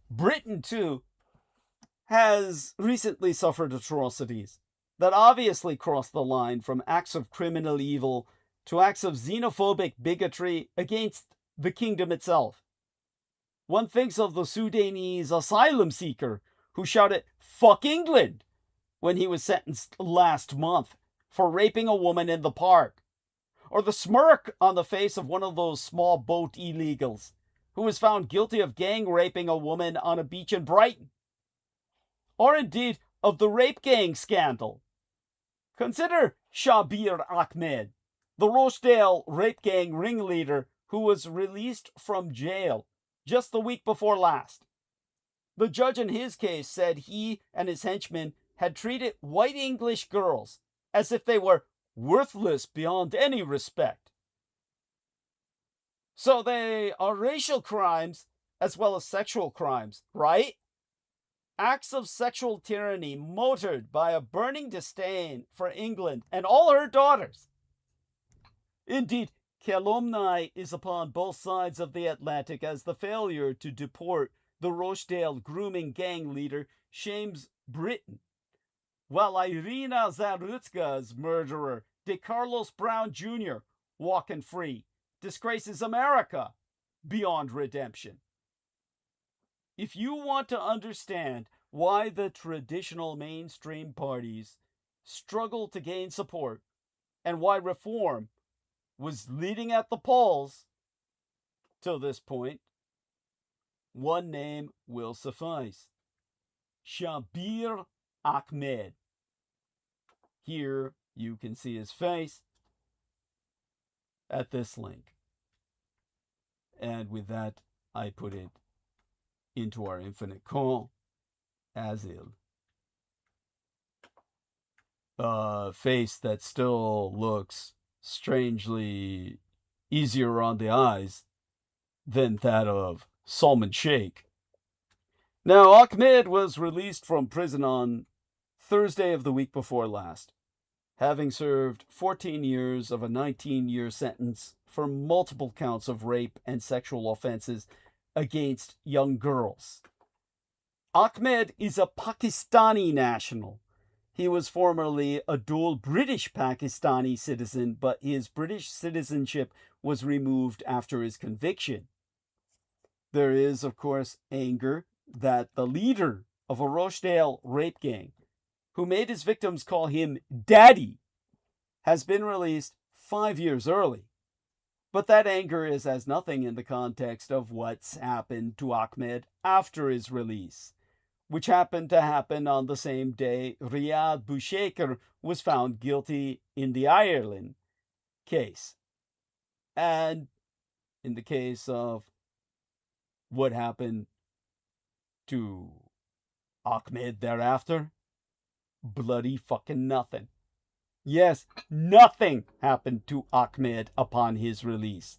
Britain, too, has recently suffered atrocities that obviously cross the line from acts of criminal evil to acts of xenophobic bigotry against the kingdom itself. One thinks of the Sudanese asylum seeker who shouted, "Fuck England," when he was sentenced last month for raping a woman in the park. Or the smirk on the face of one of those small boat illegals who was found guilty of gang raping a woman on a beach in Brighton. Or indeed of the rape gang scandal. Consider Shabir Ahmed, the Rochdale rape gang ringleader who was released from jail just the week before last. The judge in his case said he and his henchmen had treated white English girls as if they were worthless beyond any respect. So they are racial crimes as well as sexual crimes, right? Acts of sexual tyranny motored by a burning disdain for England and all her daughters. Indeed, calumny is upon both sides of the Atlantic as the failure to deport the Rochdale grooming gang leader shames Britain, while Irina Zarutska's murderer, De Carlos Brown Jr., walking free, disgraces America beyond redemption. If you want to understand why the traditional mainstream parties struggle to gain support and why reform was leading at the polls till this point, One name will suffice. Shabir Ahmed. Here you can see his face at this link. And with that, I put it into our infinite call as is. A face that still looks strangely easier on the eyes than that of Salman Sheikh. Now, Ahmed was released from prison on Thursday of the week before last, having served 14 years of a 19-year sentence for multiple counts of rape and sexual offenses against young girls. Ahmed is a Pakistani national. He was formerly a dual British-Pakistani citizen, but his British citizenship was removed after his conviction. There is, of course, anger that the leader of a Rochdale rape gang, who made his victims call him Daddy, has been released 5 years early. But that anger is as nothing in the context of what's happened to Ahmed after his release, which happened to happen on the same day Riyad Boushekar was found guilty in the Ireland case. And in the case of what happened to Ahmed thereafter, bloody fucking nothing. Yes, nothing happened to Ahmed upon his release,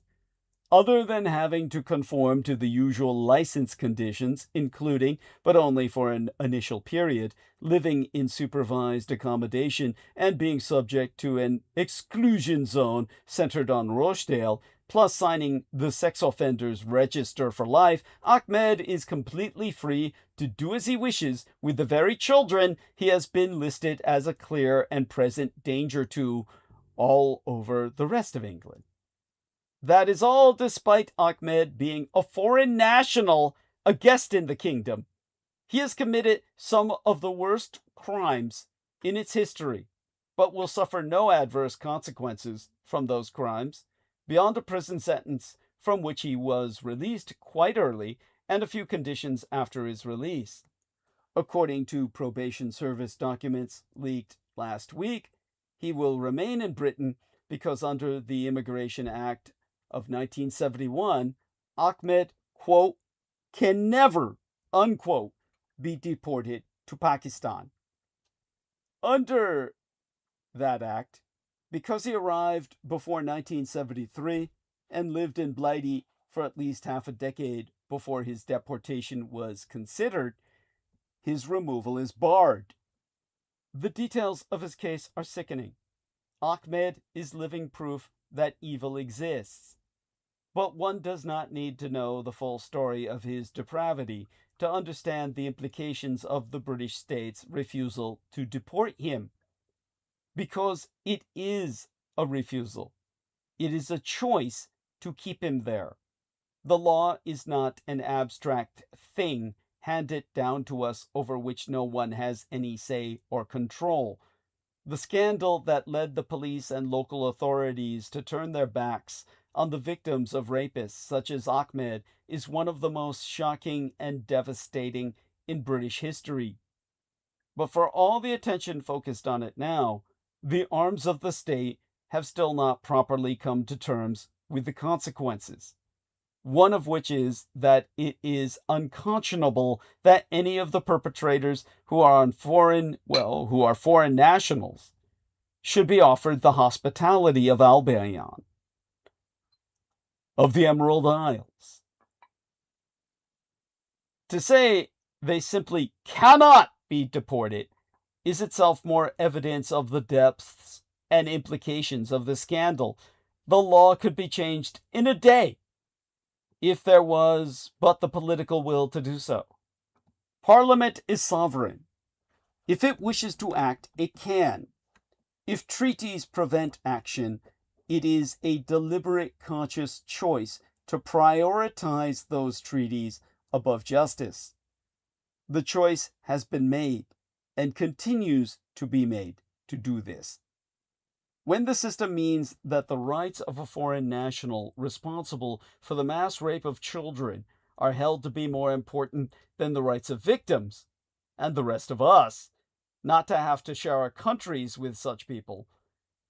other than having to conform to the usual license conditions, including, but only for an initial period, living in supervised accommodation and being subject to an exclusion zone centered on Rochdale, plus signing the sex offenders register for life. Ahmed is completely free to do as he wishes with the very children he has been listed as a clear and present danger to all over the rest of England. That is all despite Ahmed being a foreign national, a guest in the kingdom. He has committed some of the worst crimes in its history, but will suffer no adverse consequences from those crimes, beyond a prison sentence from which he was released quite early and a few conditions after his release. According to probation service documents leaked last week, he will remain in Britain because under the Immigration Act of 1971, Ahmed, quote, can never, unquote, be deported to Pakistan. Under that act, because he arrived before 1973 and lived in Blighty for at least half a decade before his deportation was considered, his removal is barred. The details of his case are sickening. Ahmed is living proof that evil exists. But one does not need to know the full story of his depravity to understand the implications of the British state's refusal to deport him. Because it is a refusal. It is a choice to keep him there. The law is not an abstract thing handed down to us over which no one has any say or control. The scandal that led the police and local authorities to turn their backs on the victims of rapists such as Ahmed is one of the most shocking and devastating in British history. But for all the attention focused on it now, the arms of the state have still not properly come to terms with the consequences. One of which is that it is unconscionable that any of the perpetrators who are foreign nationals should be offered the hospitality of Albion, of the Emerald Isles. To say they simply cannot be deported is itself more evidence of the depths and implications of the scandal. The law could be changed in a day if there was but the political will to do so. Parliament is sovereign. If it wishes to act, it can. If treaties prevent action, it is a deliberate, conscious choice to prioritize those treaties above justice. The choice has been made and continues to be made to do this. When the system means that the rights of a foreign national responsible for the mass rape of children are held to be more important than the rights of victims and the rest of us, not to have to share our countries with such people.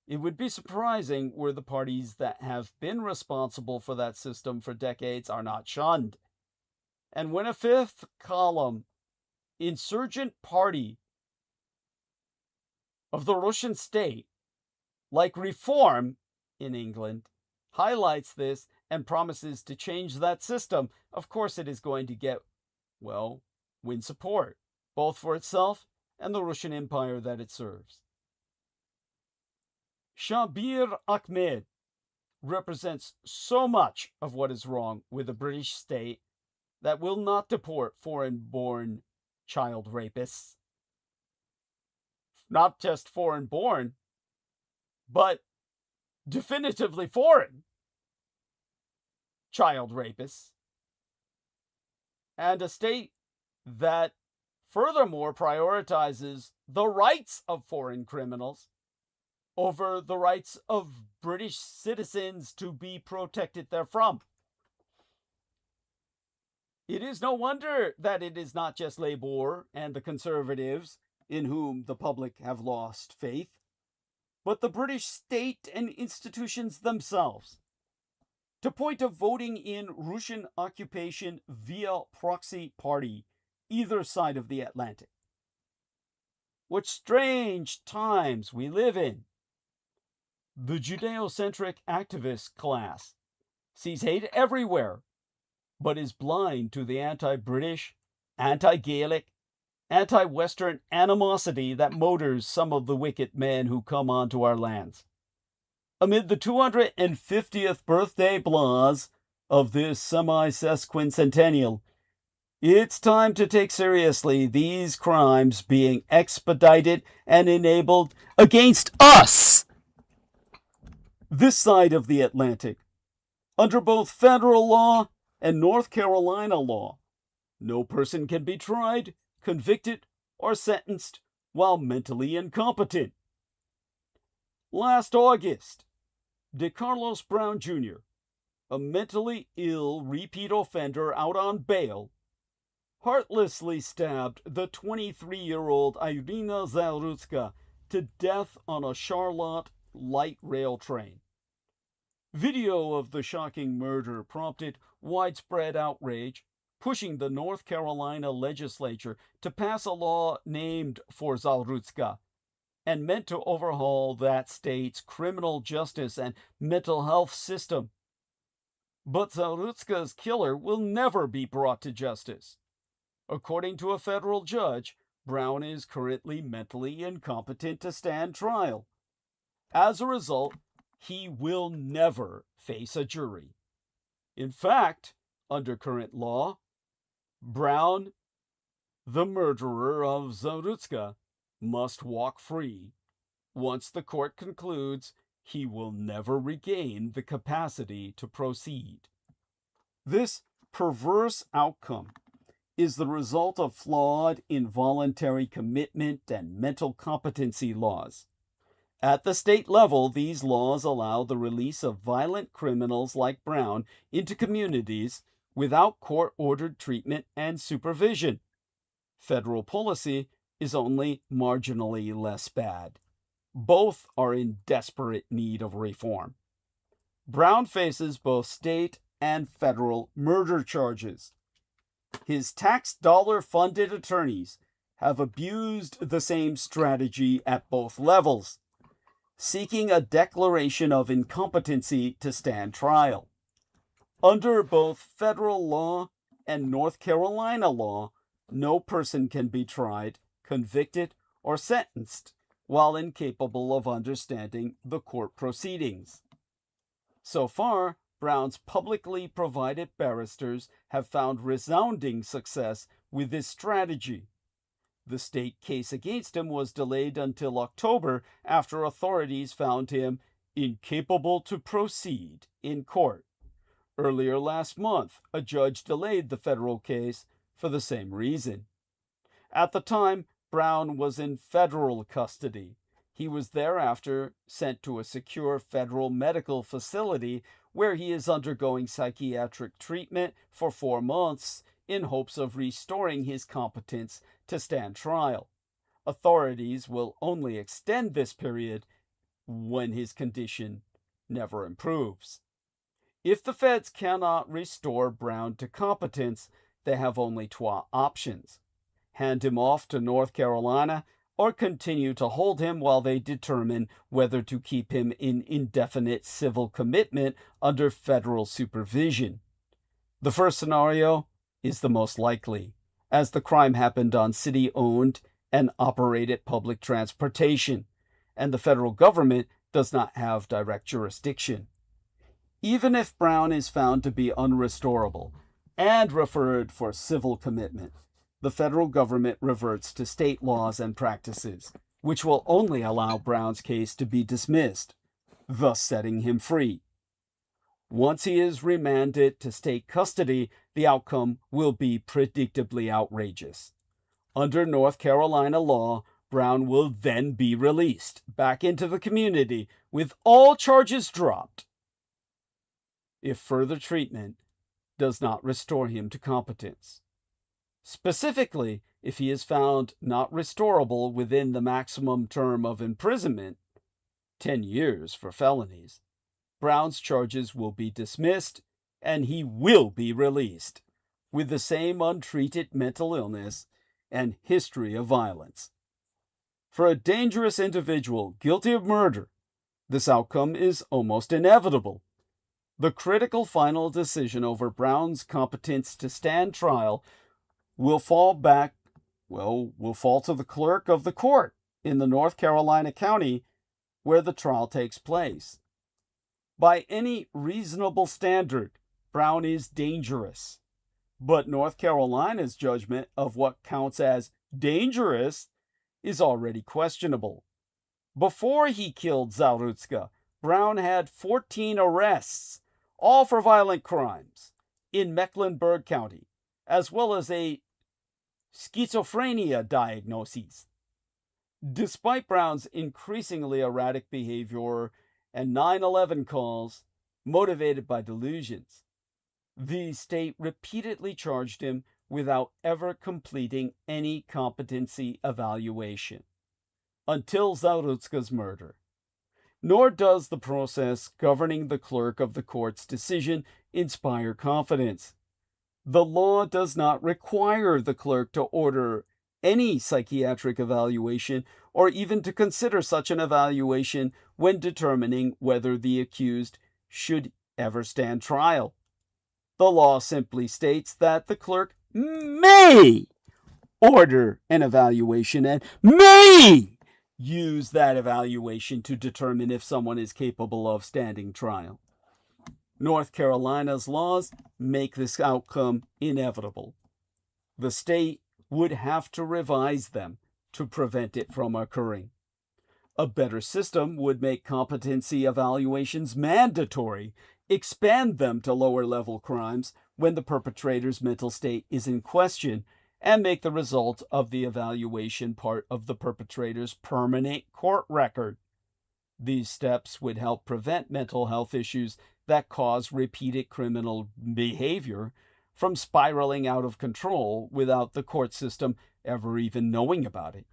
It would be surprising were the parties that have been responsible for that system for decades are not shunned. And when a fifth column insurgent party of the Russian state, like Reform in England, highlights this and promises to change that system, of course it is going to get, well, win support, both for itself and the Russian empire that it serves. Shabir Ahmed represents so much of what is wrong with the British state that will not deport foreign-born child rapists. Not just foreign-born, but definitively foreign child rapists. And a state that furthermore prioritizes the rights of foreign criminals over the rights of British citizens to be protected therefrom. It is no wonder that it is not just Labour and the Conservatives in whom the public have lost faith, but the British state and institutions themselves. To point of voting in Russian occupation via proxy party, either side of the Atlantic. What strange times we live in. The Judeo-centric activist class sees hate everywhere, but is blind to the anti-British, anti-Gaelic, anti-Western animosity that motors some of the wicked men who come onto our lands. Amid the 250th birthday blahs of this semi-sesquicentennial, it's time to take seriously these crimes being expedited and enabled against us, this side of the Atlantic, under both federal law and North Carolina law. No person can be tried, convicted, or sentenced while mentally incompetent. Last August, DeCarlos Brown Jr., a mentally ill repeat offender out on bail, heartlessly stabbed the 23-year-old Irina Zalutska to death on a Charlotte light rail train. Video of the shocking murder prompted widespread outrage, pushing the North Carolina legislature to pass a law named for Zalutska and meant to overhaul that state's criminal justice and mental health system. But Zalutska's killer will never be brought to justice. According to a federal judge, Brown is currently mentally incompetent to stand trial. As a result, he will never face a jury. In fact, under current law, Brown, the murderer of Zalutska, must walk free. Once the court concludes, he will never regain the capacity to proceed. This perverse outcome is the result of flawed involuntary commitment and mental competency laws. At the state level, these laws allow the release of violent criminals like Brown into communities without court-ordered treatment and supervision. Federal policy is only marginally less bad. Both are in desperate need of reform. Brown faces both state and federal murder charges. His tax dollar-funded attorneys have abused the same strategy at both levels, seeking a declaration of incompetency to stand trial. Under both federal law and North Carolina law, no person can be tried, convicted, or sentenced while incapable of understanding the court proceedings. So far, Brown's publicly provided barristers have found resounding success with this strategy. The state case against him was delayed until October after authorities found him incapable to proceed in court. Earlier last month, a judge delayed the federal case for the same reason. At the time, Brown was in federal custody. He was thereafter sent to a secure federal medical facility where he is undergoing psychiatric treatment for 4 months in hopes of restoring his competence to stand trial. Authorities will only extend this period when his condition never improves. If the feds cannot restore Brown to competence, they have only two options: hand him off to North Carolina or continue to hold him while they determine whether to keep him in indefinite civil commitment under federal supervision. The first scenario is the most likely, as the crime happened on city-owned and operated public transportation, and the federal government does not have direct jurisdiction. Even if Brown is found to be unrestorable and referred for civil commitment, the federal government reverts to state laws and practices, which will only allow Brown's case to be dismissed, thus setting him free. Once he is remanded to state custody, the outcome will be predictably outrageous. Under North Carolina law, Brown will then be released back into the community with all charges dropped if further treatment does not restore him to competence. Specifically, if he is found not restorable within the maximum term of imprisonment, 10 years for felonies, Brown's charges will be dismissed and he will be released with the same untreated mental illness and history of violence. For a dangerous individual guilty of murder, this outcome is almost inevitable. The critical final decision over Brown's competence to stand trial will fall to the clerk of the court in the North Carolina county where the trial takes place. By any reasonable standard, Brown is dangerous. But North Carolina's judgment of what counts as dangerous is already questionable. Before he killed Zarutska, Brown had 14 arrests, all for violent crimes, in Mecklenburg County, as well as a schizophrenia diagnosis. Despite Brown's increasingly erratic behavior and 9/11 calls motivated by delusions, the state repeatedly charged him without ever completing any competency evaluation until Zarutska's murder. Nor does the process governing the clerk of the court's decision inspire confidence. The law does not require the clerk to order any psychiatric evaluation or even to consider such an evaluation when determining whether the accused should ever stand trial. The law simply states that the clerk may order an evaluation and may use that evaluation to determine if someone is capable of standing trial. North Carolina's laws make this outcome inevitable. The state would have to revise them to prevent it from occurring. A better system would make competency evaluations mandatory, expand them to lower-level crimes when the perpetrator's mental state is in question, and make the result of the evaluation part of the perpetrator's permanent court record. These steps would help prevent mental health issues that cause repeated criminal behavior from spiraling out of control without the court system ever even knowing about it.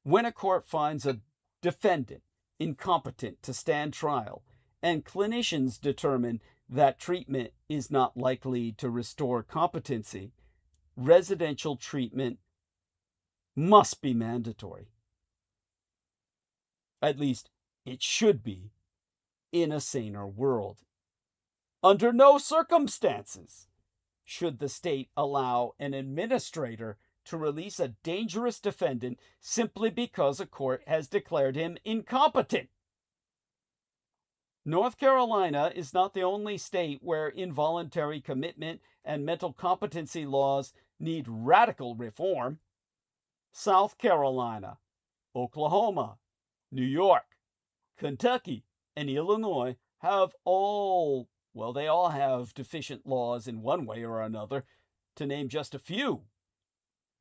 When a court finds a defendant incompetent to stand trial and clinicians determine that treatment is not likely to restore competency, residential treatment must be mandatory. At least it should be in a saner world. Under no circumstances should the state allow an administrator to release a dangerous defendant simply because a court has declared him incompetent. North Carolina is not the only state where involuntary commitment and mental competency laws need radical reform. South Carolina, Oklahoma, New York, Kentucky, and Illinois have all have deficient laws in one way or another, to name just a few.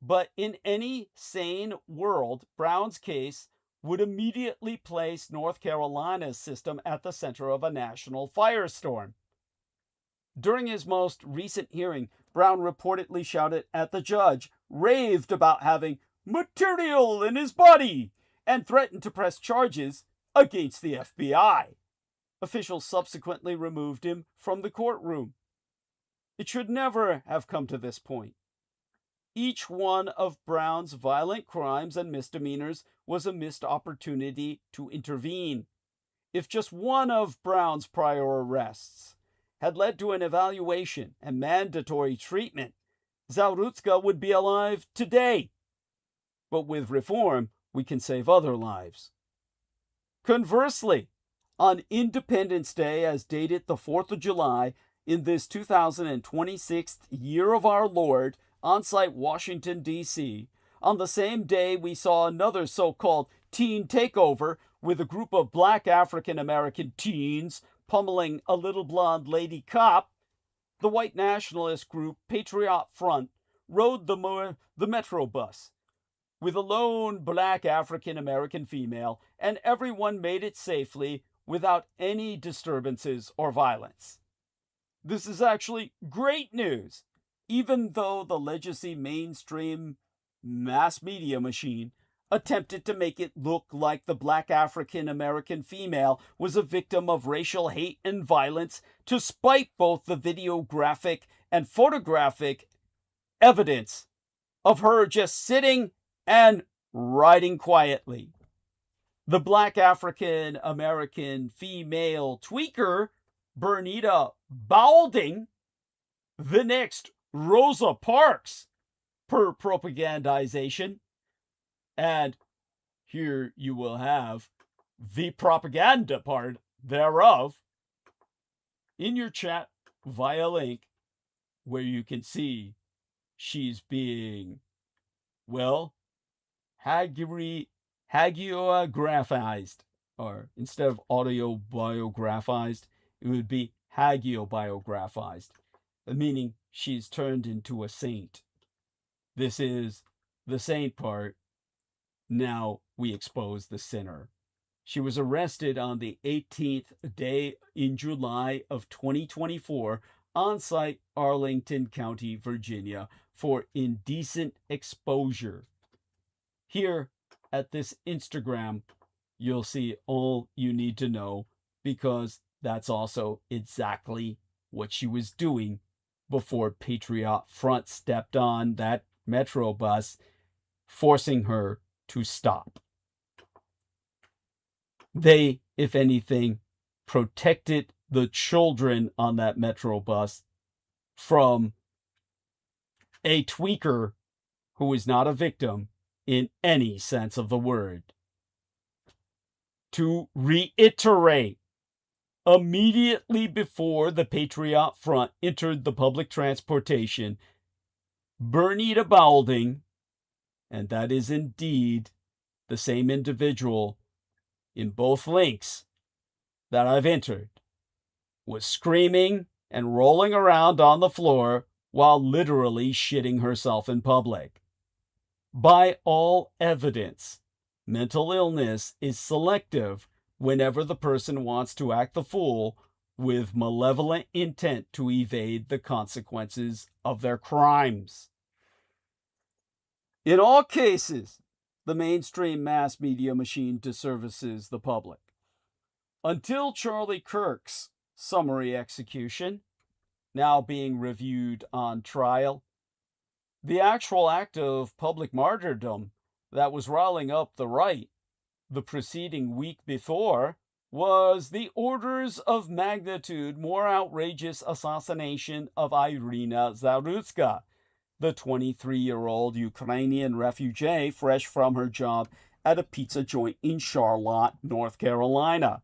But in any sane world, Brown's case would immediately place North Carolina's system at the center of a national firestorm. During his most recent hearing, Brown reportedly shouted at the judge, raved about having material in his body, and threatened to press charges against the FBI. Officials subsequently removed him from the courtroom. It should never have come to this point. Each one of Brown's violent crimes and misdemeanors was a missed opportunity to intervene. If just one of Brown's prior arrests had led to an evaluation and mandatory treatment, Zawrutska would be alive today. But with reform, we can save other lives. Conversely, on Independence Day, as dated the 4th of July, in this 2026th year of our Lord, on-site Washington, D.C., on the same day we saw another so-called teen takeover with a group of black African-American teens pummeling a little blonde lady cop, the white nationalist group Patriot Front rode the Metro bus with a lone black African-American female, and everyone made it safely without any disturbances or violence. This is actually great news, even though the legacy mainstream mass media machine attempted to make it look like the black African-American female was a victim of racial hate and violence to spite both the videographic and photographic evidence of her just sitting and riding quietly. The black African-American female tweaker, Bernita Balding, the next Rosa Parks, per propagandization. And here you will have the propaganda part thereof in your chat via link, where you can see she's being, well, hagiographized, or instead of autobiographized, it would be hagiobiographized, meaning she's turned into a saint. This is the saint part. Now we expose the sinner. She was arrested on the 18th day in July of 2024 on site Arlington County, Virginia, for indecent exposure. Here at this Instagram, you'll see all you need to know, because that's also exactly what she was doing before Patriot Front stepped on that Metro bus, forcing her to stop. They, if anything, protected the children on that Metro bus from a tweaker who is not a victim in any sense of the word. To reiterate, immediately before the Patriot Front entered the public transportation, Bernita Balding, and that is indeed the same individual in both links that I've entered, was screaming and rolling around on the floor while literally shitting herself in public. By all evidence, mental illness is selective whenever the person wants to act the fool with malevolent intent to evade the consequences of their crimes. In all cases, the mainstream mass media machine disservices the public. Until Charlie Kirk's summary execution, now being reviewed on trial, the actual act of public martyrdom that was riling up the right the preceding week before was the orders of magnitude more outrageous assassination of Irina Zawrutska, the 23-year-old Ukrainian refugee fresh from her job at a pizza joint in Charlotte, North Carolina.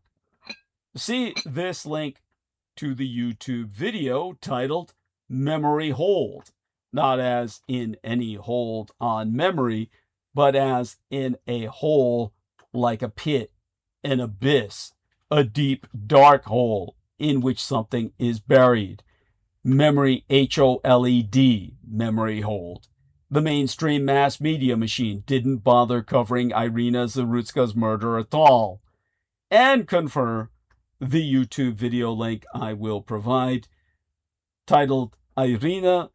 See this link to the YouTube video titled Memory Hold, not as in any hold on memory, but as in a hole like a pit, an abyss, a deep, dark hole in which something is buried. Memory, HOLED, memory hold. The mainstream mass media machine didn't bother covering Irina Zarutska's murder at all, and confirm the YouTube video link I will provide, titled Irina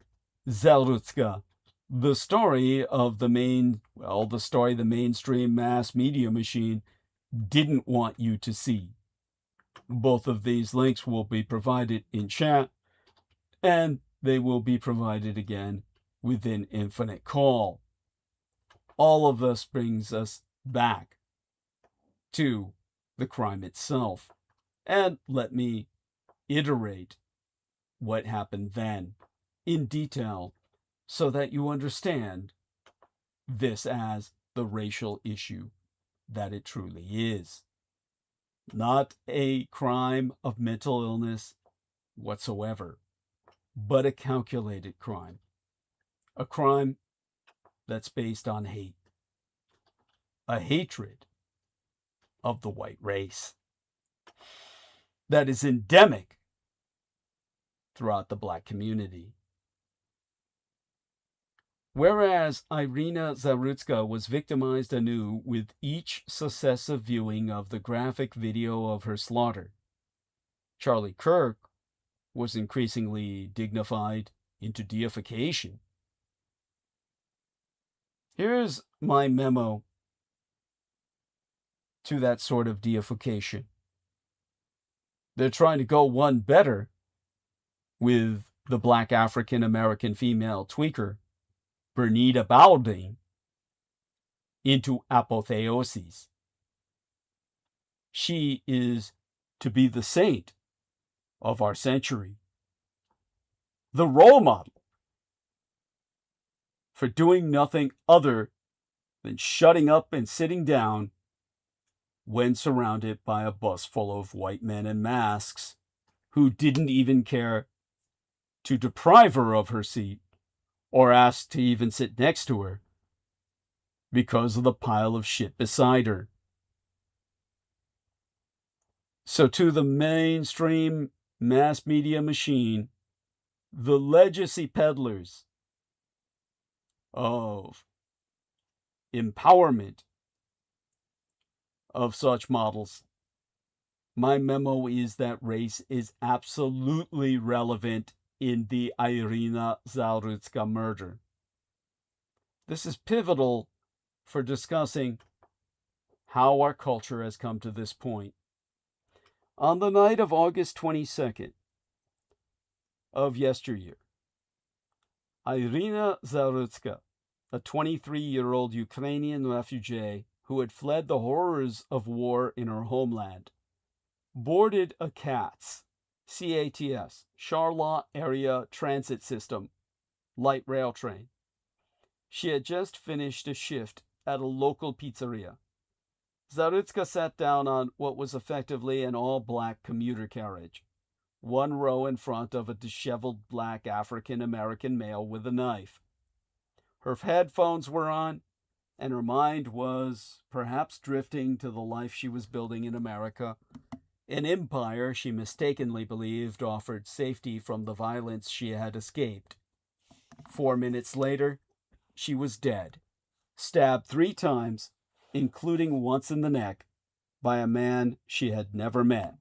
Zarutska, the story the mainstream mass media machine didn't want you to see. Both of these links will be provided in chat, and they will be provided again within Infinite Call. All of this brings us back to the crime itself. And let me iterate what happened then in detail so that you understand this as the racial issue that it truly is. Not a crime of mental illness whatsoever, but a calculated crime. A crime that's based on hate. A hatred of the white race that is endemic throughout the black community. Whereas Irina Zarutska was victimized anew with each successive viewing of the graphic video of her slaughter, Charlie Kirk was increasingly dignified into deification. Here's my memo to that sort of deification. They're trying to go one better with the black African American female tweaker, Bernita Balding, into apotheosis. She is to be the saint of our century, the role model for doing nothing other than shutting up and sitting down when surrounded by a bus full of white men in masks who didn't even care to deprive her of her seat or ask to even sit next to her because of the pile of shit beside her. So to the mainstream mass media machine, the legacy peddlers of empowerment of such models, my memo is that race is absolutely relevant in the Irina Zarutska murder. This is pivotal for discussing how our culture has come to this point. On the night of August 22nd of yesteryear, Irina Zarutska, a 23-year-old Ukrainian refugee who had fled the horrors of war in her homeland, boarded a CATS, CATS, Charlotte Area Transit System, light rail train. She had just finished a shift at a local pizzeria. Zarutska sat down on what was effectively an all-black commuter carriage, one row in front of a disheveled black African-American male with a knife. Her headphones were on, and her mind was perhaps drifting to the life she was building in America, an empire she mistakenly believed offered safety from the violence she had escaped. 4 minutes later, she was dead, stabbed 3 times, including once in the neck, by a man she had never met.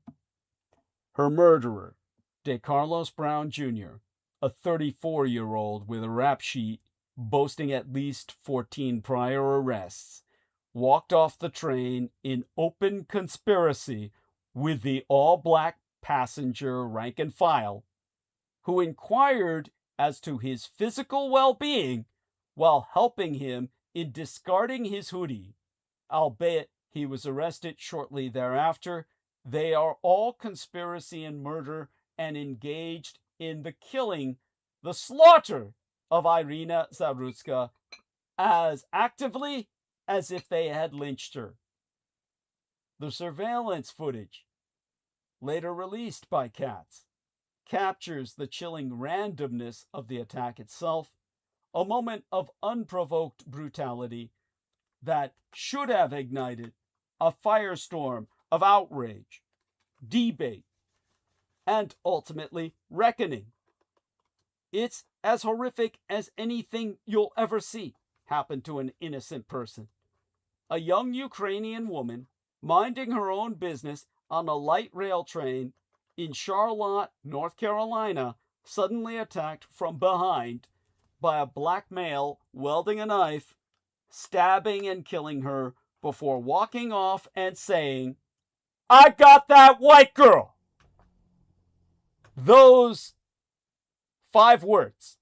Her murderer, DeCarlos Brown Jr., a 34-year-old with a rap sheet boasting at least 14 prior arrests, walked off the train in open conspiracy with the all-black passenger rank and file, who inquired as to his physical well-being while helping him in discarding his hoodie. Albeit he was arrested shortly thereafter, they are all conspiracy and murder and engaged in the killing, the slaughter of Irina Zarutska as actively as if they had lynched her. The surveillance footage, later released by CATS, captures the chilling randomness of the attack itself, a moment of unprovoked brutality that should have ignited a firestorm of outrage, debate, and ultimately reckoning. It's as horrific as anything you'll ever see happened to an innocent person. A young Ukrainian woman minding her own business on a light rail train in Charlotte, North Carolina, suddenly attacked from behind by a black male wielding a knife, stabbing and killing her before walking off and saying, "I got that white girl." Those 5 words.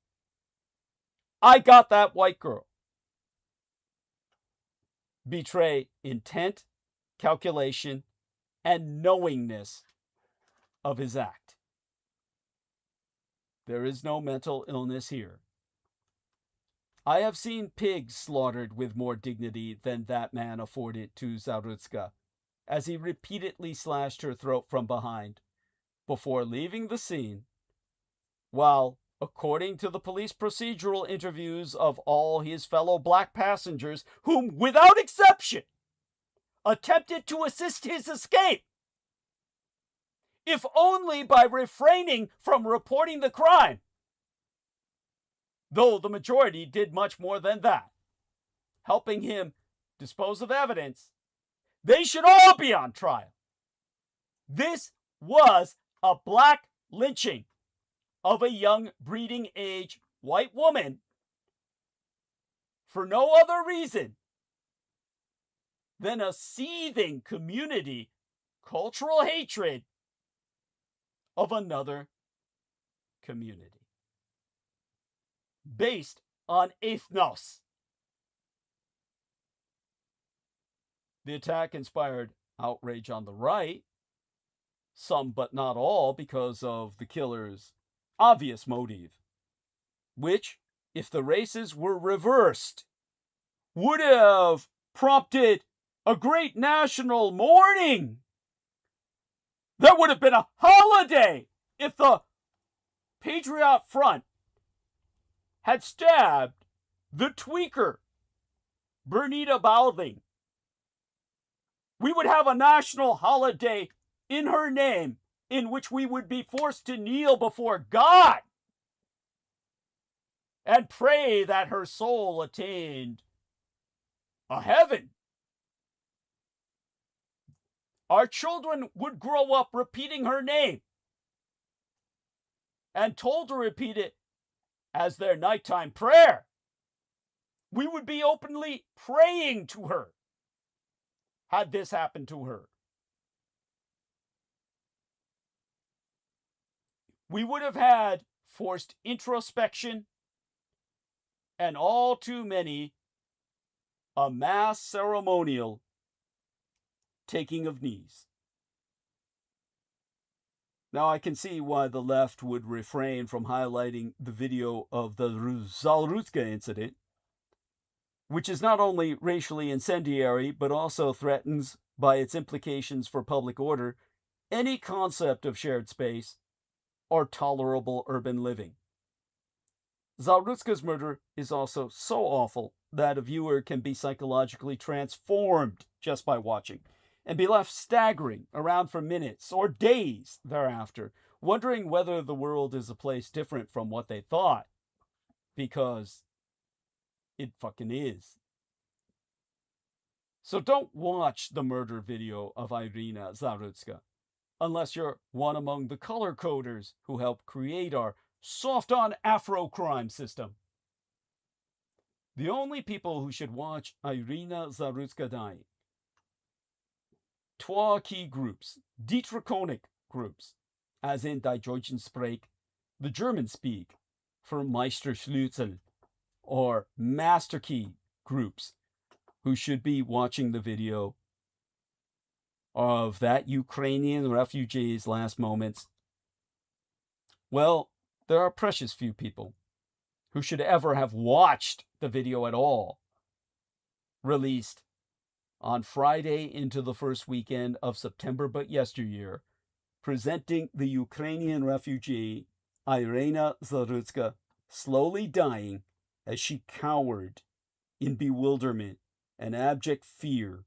I got that white girl. Betray intent, calculation, and knowingness of his act. There is no mental illness here. I have seen pigs slaughtered with more dignity than that man afforded to Zarutska, as he repeatedly slashed her throat from behind before leaving the scene, while, according to the police procedural interviews of all his fellow black passengers, whom, without exception, attempted to assist his escape, if only by refraining from reporting the crime, though the majority did much more than that, helping him dispose of evidence, they should all be on trial. This was a black lynching of a young breeding age white woman for no other reason than a seething community cultural hatred of another community based on ethnos. The attack inspired outrage on the right, some but not all because of the killer's obvious motive, which, if the races were reversed, would have prompted a great national mourning. There would have been a holiday if the Patriot Front had stabbed the tweaker, Bernita Balding. We would have a national holiday in her name, in which we would be forced to kneel before God and pray that her soul attained a heaven. Our children would grow up repeating her name and told to repeat it as their nighttime prayer. We would be openly praying to her had this happened to her. We would have had forced introspection and all too many a mass ceremonial taking of knees. Now I can see why the left would refrain from highlighting the video of the Zarutska incident, which is not only racially incendiary, but also threatens, by its implications for public order, any concept of shared space or tolerable urban living. Zarutska's murder is also so awful that a viewer can be psychologically transformed just by watching, and be left staggering around for minutes or days thereafter, wondering whether the world is a place different from what they thought, because it fucking is. So don't watch the murder video of Irina Zarutska, unless you're one among the color coders who helped create our soft-on Afro crime system. The only people who should watch Irina Zarutska dying: 2 key groups, Dietrichonic groups, as in Die Deutschen Sprech, the German speak for Meisterschlüssel, or master key groups, who should be watching the video of that Ukrainian refugee's last moments. Well, there are precious few people who should ever have watched the video at all, released on Friday into the first weekend of September but yesteryear, presenting the Ukrainian refugee Irina Zarutska slowly dying as she cowered in bewilderment and abject fear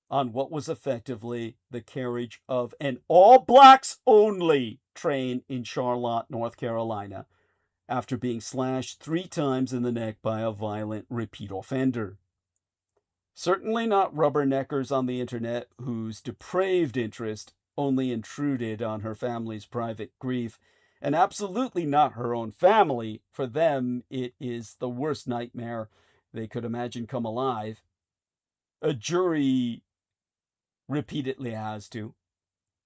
on what was effectively the carriage of an all blacks only train in Charlotte, North Carolina, after being slashed 3 times in the neck by a violent repeat offender. Certainly not rubberneckers on the internet whose depraved interest only intruded on her family's private grief, and absolutely not her own family. For them, it is the worst nightmare they could imagine come alive. A jury repeatedly has to,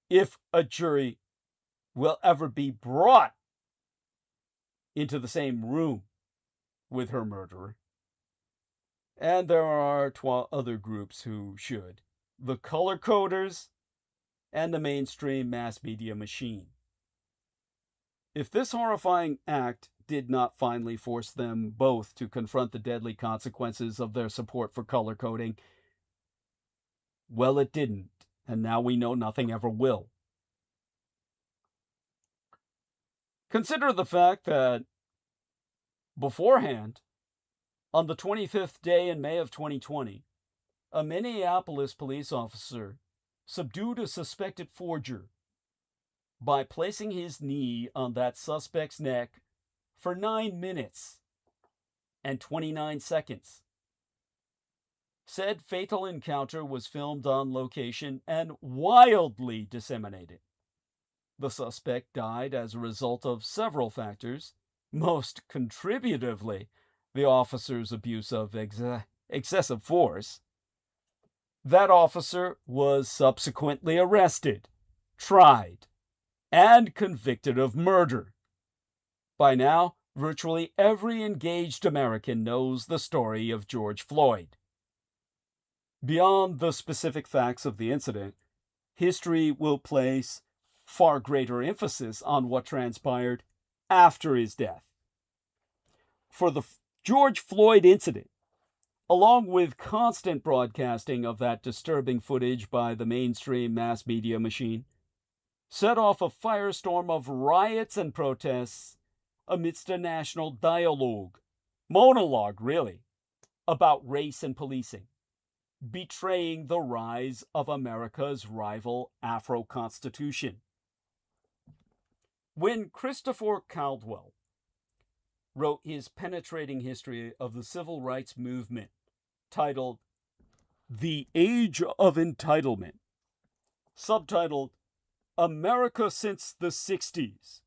if a jury will ever be brought into the same room with her murderer. And there are 12 other groups who should. The color coders and the mainstream mass media machine. If this horrifying act did not finally force them both to confront the deadly consequences of their support for color coding, well, it didn't, and now we know nothing ever will. Consider the fact that beforehand, on the 25th day in May of 2020, a Minneapolis police officer subdued a suspected forger by placing his knee on that suspect's neck for 9 minutes and 29 seconds. Said fatal encounter was filmed on location and wildly disseminated. The suspect died as a result of several factors, most contributively the officer's abuse of excessive force. That officer was subsequently arrested, tried, and convicted of murder. By now, virtually every engaged American knows the story of George Floyd. Beyond the specific facts of the incident, history will place far greater emphasis on what transpired after his death. For the George Floyd incident, along with constant broadcasting of that disturbing footage by the mainstream mass media machine, set off a firestorm of riots and protests amidst a national monologue really, about race and policing, betraying the rise of America's rival Afro-Constitution. When Christopher Caldwell wrote his penetrating history of the civil rights movement, titled The Age of Entitlement, subtitled America Since the 60s,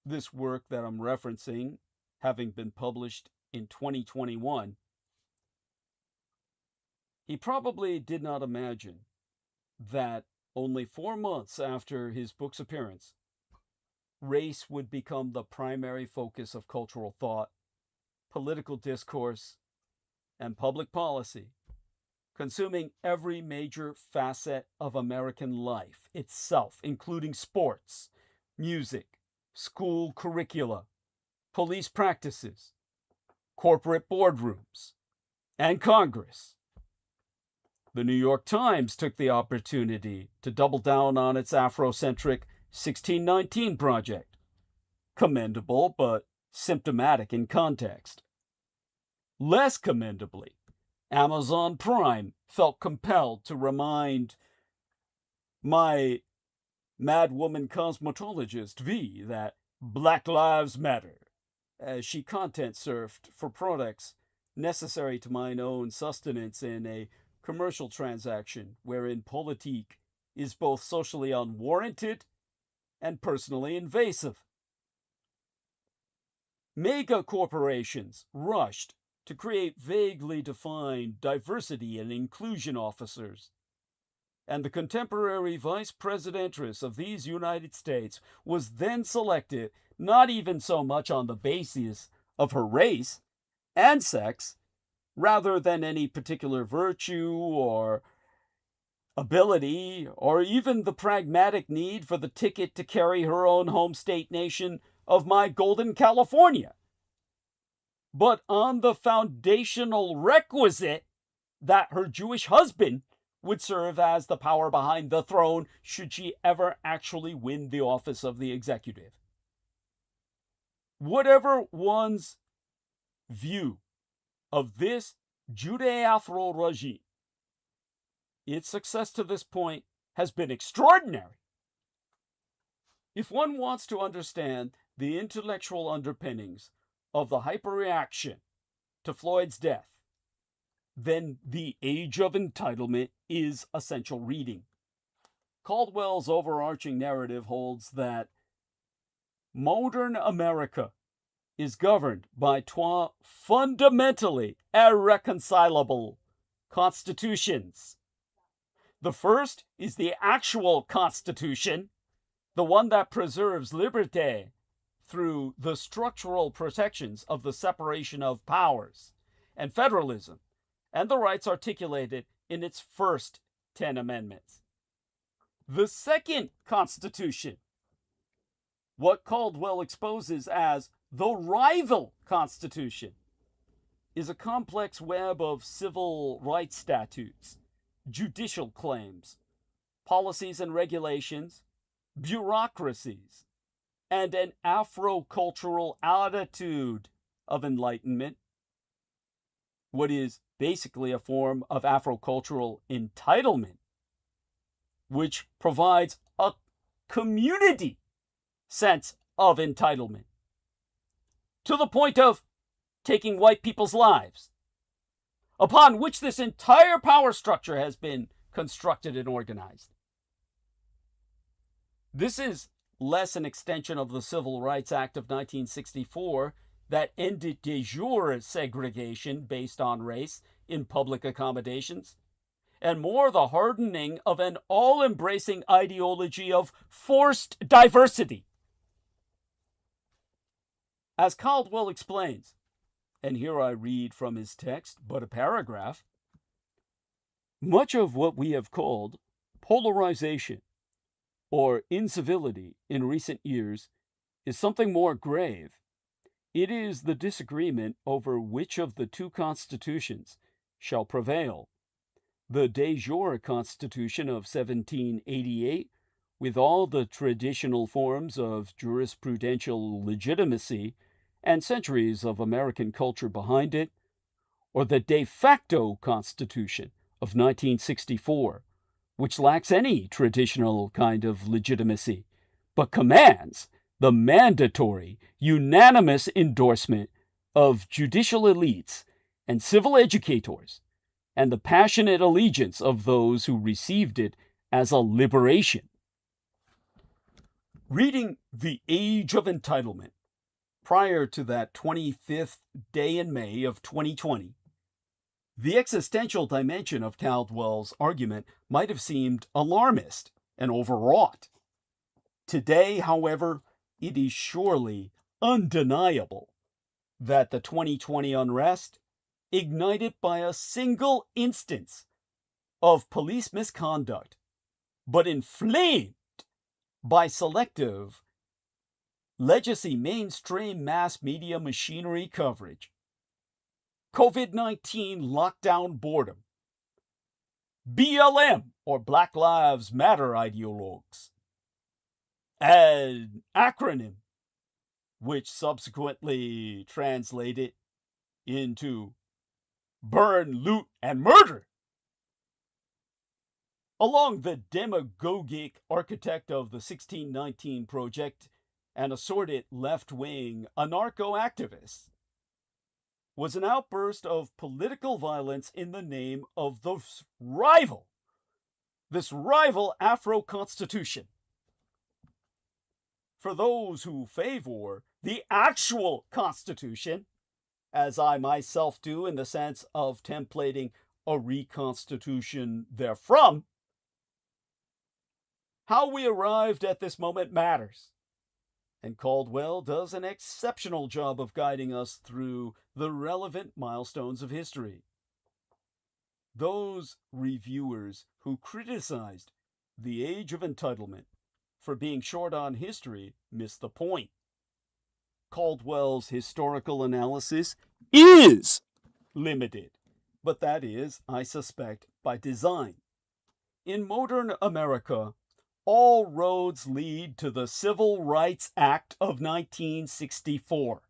this work that I'm referencing, having been published in 2021, he probably did not imagine that only 4 months after his book's appearance, race would become the primary focus of cultural thought, political discourse, and public policy, consuming every major facet of American life itself, including sports, music, school curricula, police practices, corporate boardrooms, and Congress. The New York Times took the opportunity to double down on its Afrocentric 1619 project. Commendable, but symptomatic in context. Less commendably, Amazon Prime felt compelled to remind my mad woman cosmetologist V that Black Lives Matter, as she content surfed for products necessary to mine own sustenance in a commercial transaction wherein POLITIK is both socially unwarranted and personally invasive. Mega corporations rushed to create vaguely defined diversity and inclusion officers, and the contemporary vice presidentress of these United States was then selected not even so much on the basis of her race and sex, rather than any particular virtue or ability, or even the pragmatic need for the ticket to carry her own home state nation of my golden California, but on the foundational requisite that her Jewish husband would serve as the power behind the throne should she ever actually win the office of the executive. Whatever one's view of this Judeo-Afro regime, its success to this point has been extraordinary. If one wants to understand the intellectual underpinnings of the hyperreaction to Floyd's death, then The Age of Entitlement is essential reading. Caldwell's overarching narrative holds that modern America is governed by two fundamentally irreconcilable constitutions. The first is the actual Constitution, the one that preserves liberté through the structural protections of the separation of powers and federalism, and the rights articulated in its first 10 amendments. The second Constitution, what Caldwell exposes as the rival Constitution, is a complex web of civil rights statutes, judicial claims, policies and regulations, bureaucracies, and an Afro-cultural attitude of enlightenment, what is basically a form of Afro-cultural entitlement, which provides a community sense of entitlement, to the point of taking white people's lives, upon which this entire power structure has been constructed and organized. This is less an extension of the Civil Rights Act of 1964 that ended de jure segregation based on race in public accommodations, and more the hardening of an all-embracing ideology of forced diversity. As Caldwell explains, and here I read from his text but a paragraph, much of what we have called polarization or incivility in recent years is something more grave. It is the disagreement over which of the two constitutions shall prevail. The de jure Constitution of 1788, with all the traditional forms of jurisprudential legitimacy and centuries of American culture behind it, or the de facto Constitution of 1964, which lacks any traditional kind of legitimacy, but commands the mandatory, unanimous endorsement of judicial elites and civil educators, and the passionate allegiance of those who received it as a liberation. Reading The Age of Entitlement prior to that 25th day in May of 2020, the existential dimension of Caldwell's argument might have seemed alarmist and overwrought. Today, however, it is surely undeniable that the 2020 unrest, ignited by a single instance of police misconduct, but inflamed by selective legacy mainstream mass media machinery coverage, COVID-19 lockdown boredom, BLM or Black Lives Matter ideologues, an acronym which subsequently translated into burn, loot, and murder, along the demagogic architect of the 1619 Project and assorted left-wing anarcho-activists, was an outburst of political violence in the name of this rival Afro-Constitution. For those who favor the actual Constitution, as I myself do in the sense of templating a reconstitution therefrom, how we arrived at this moment matters, and Caldwell does an exceptional job of guiding us through the relevant milestones of history. Those reviewers who criticized The Age of Entitlement for being short on history miss the point. Caldwell's historical analysis is limited, but that is, I suspect, by design. In modern America, all roads lead to the Civil Rights Act of 1964.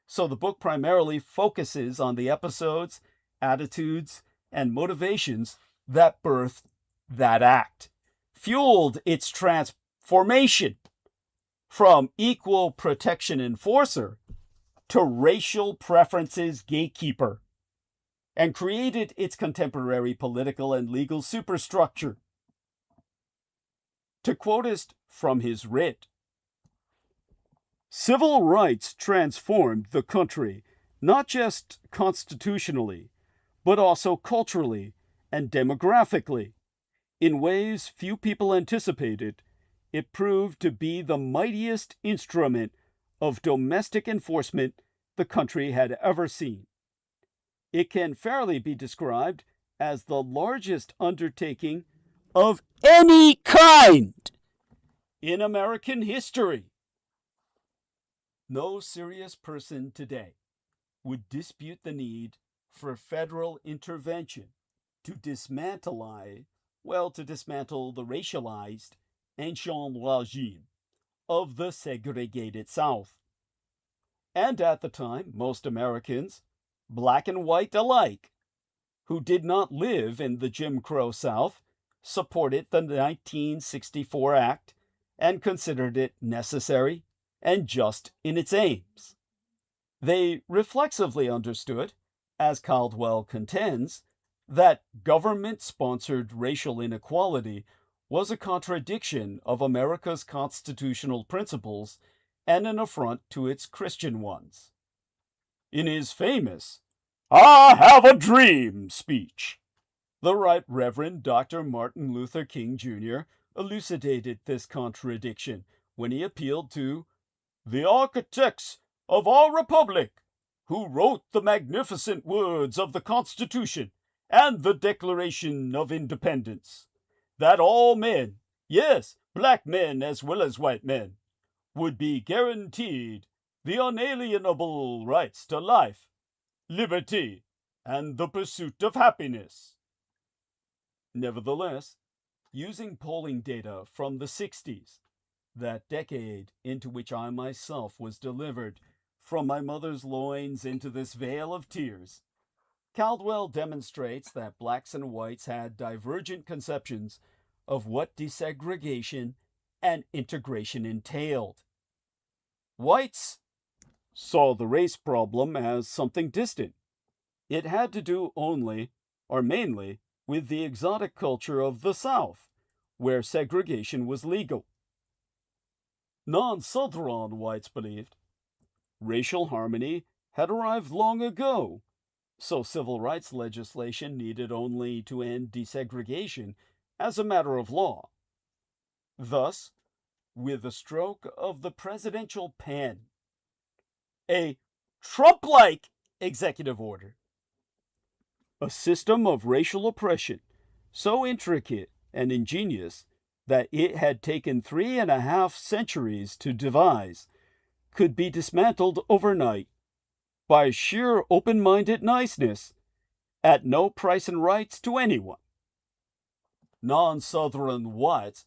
So the book primarily focuses on the episodes, attitudes, and motivations that birthed that act, fueled its transformation, from equal protection enforcer to racial preferences gatekeeper, and created its contemporary political and legal superstructure. To quote from his writ, civil rights transformed the country not just constitutionally, but also culturally and demographically. In ways few people anticipated, it proved to be the mightiest instrument of domestic enforcement the country had ever seen. It can fairly be described as the largest undertaking of any kind in American history. No serious person today would dispute the need for federal intervention to dismantle the racialized ancient regime of the segregated South. And at the time, most Americans, black and white alike, who did not live in the Jim Crow South, supported the 1964 Act and considered it necessary and just in its aims. They reflexively understood, as Caldwell contends, that government-sponsored racial inequality was a contradiction of America's constitutional principles and an affront to its Christian ones. In his famous "I Have a Dream" speech, the Right Reverend Dr. Martin Luther King Jr. elucidated this contradiction when he appealed to the architects of our republic, who wrote the magnificent words of the Constitution and the Declaration of Independence, that all men, yes, black men as well as white men, would be guaranteed the unalienable rights to life, liberty, and the pursuit of happiness. Nevertheless, using polling data from the 60s, that decade into which I myself was delivered from my mother's loins into this vale of tears, Caldwell demonstrates that blacks and whites had divergent conceptions of what desegregation and integration entailed. Whites saw the race problem as something distant. It had to do only, or mainly, with the exotic culture of the South, where segregation was legal. Non-Southern whites believed racial harmony had arrived long ago, so civil rights legislation needed only to end desegregation as a matter of law. Thus, with the stroke of the presidential pen, a Trump-like executive order, a system of racial oppression so intricate and ingenious that it had taken 3.5 centuries to devise, could be dismantled overnight by sheer open-minded niceness at no price in rights to anyone. Non-Southern whites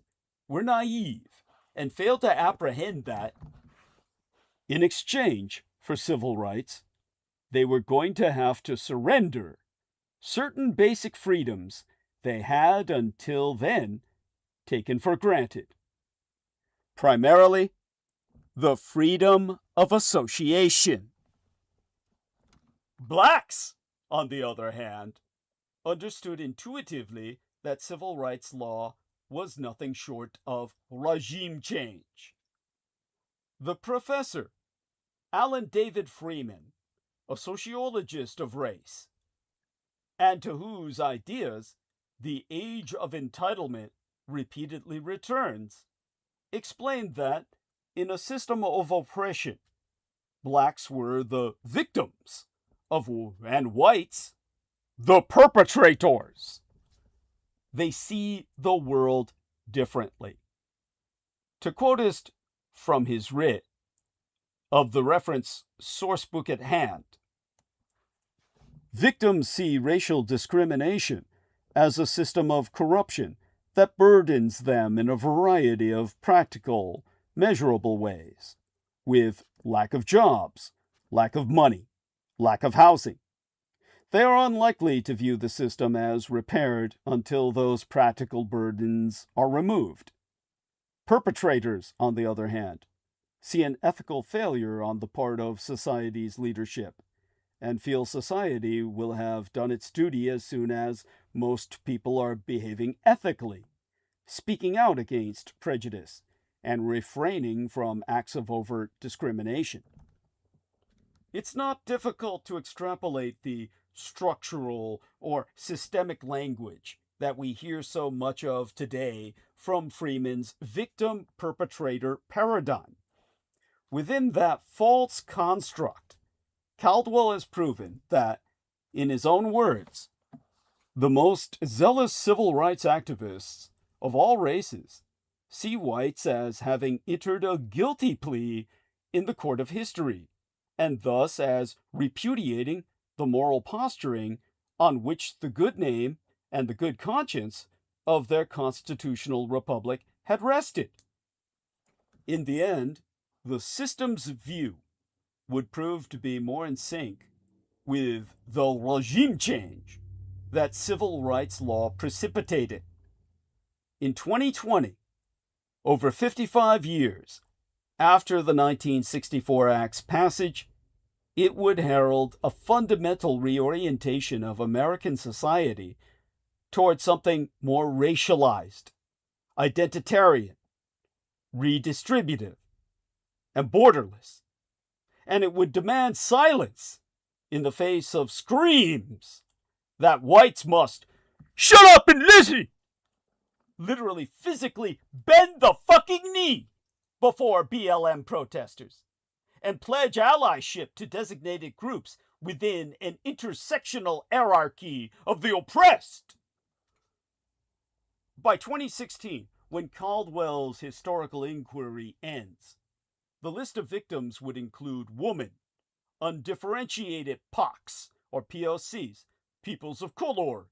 were naive and failed to apprehend that, in exchange for civil rights, they were going to have to surrender certain basic freedoms they had until then taken for granted. Primarily, the freedom of association. Blacks, on the other hand, understood intuitively that civil rights law was nothing short of regime change. The professor, Alan David Freeman, a sociologist of race, and to whose ideas the age of entitlement repeatedly returns, explained that in a system of oppression, blacks were the victims and whites the perpetrators. They see the world differently. To quote from his writ of the reference sourcebook at hand, victims see racial discrimination as a system of corruption that burdens them in a variety of practical, measurable ways, with lack of jobs, lack of money, lack of housing. They are unlikely to view the system as repaired until those practical burdens are removed. Perpetrators, on the other hand, see an ethical failure on the part of society's leadership, and feel society will have done its duty as soon as most people are behaving ethically, speaking out against prejudice, and refraining from acts of overt discrimination. It's not difficult to extrapolate the structural or systemic language that we hear so much of today from Freeman's victim-perpetrator paradigm. Within that false construct, Caldwell has proven that, in his own words, the most zealous civil rights activists of all races see whites as having entered a guilty plea in the court of history, and thus as repudiating the moral posturing on which the good name and the good conscience of their constitutional republic had rested. In the end, the system's view would prove to be more in sync with the regime change that civil rights law precipitated. In 2020, over 55 years after the 1964 Act's passage, it would herald a fundamental reorientation of American society toward something more racialized, identitarian, redistributive, and borderless. And it would demand silence in the face of screams that whites must shut up and listen, literally physically bend the fucking knee before BLM protesters, and pledge allyship to designated groups within an intersectional hierarchy of the oppressed. By 2016, when Caldwell's historical inquiry ends, the list of victims would include women, undifferentiated POCs or POCs, peoples of color,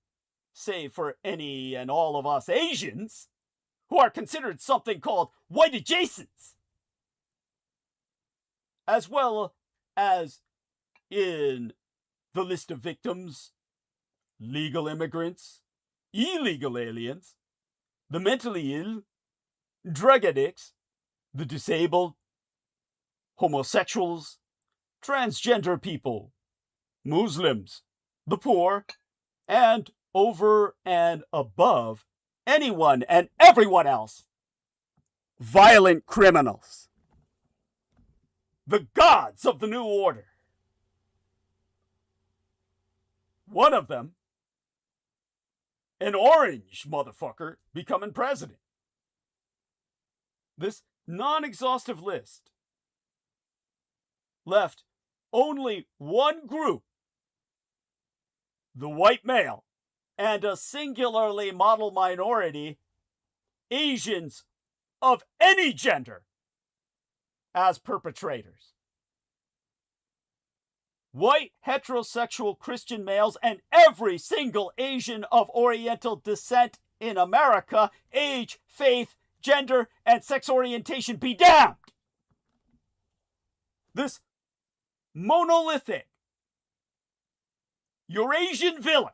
save for any and all of us Asians, who are considered something called white adjacents, as well as in the list of victims, legal immigrants, illegal aliens, the mentally ill, drug addicts, the disabled, homosexuals, transgender people, Muslims, the poor, and over and above anyone and everyone else, violent criminals, the gods of the new order. One of them, an orange motherfucker, becoming president. This non-exhaustive list left only one group, the white male, and a singularly model minority, Asians of any gender, as perpetrators. White heterosexual Christian males and every single Asian of Oriental descent in America, age, faith, gender, and sex orientation be damned. This monolithic Eurasian villain,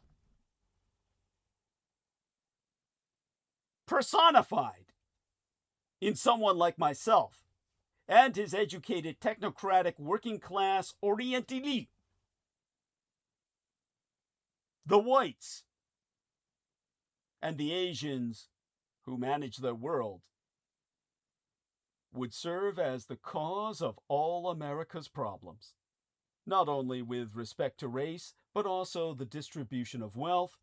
personified in someone like myself and his educated technocratic working class Orient elite, the whites and the Asians who manage their world, would serve as the cause of all America's problems, not only with respect to race, but also the distribution of wealth,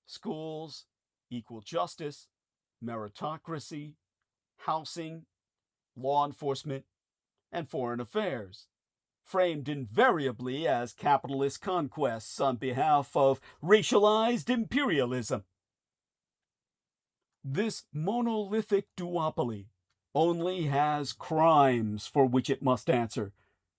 schools, equal justice, meritocracy, housing, law enforcement, and foreign affairs, framed invariably as capitalist conquests on behalf of racialized imperialism. This monolithic duopoly only has crimes for which it must answer,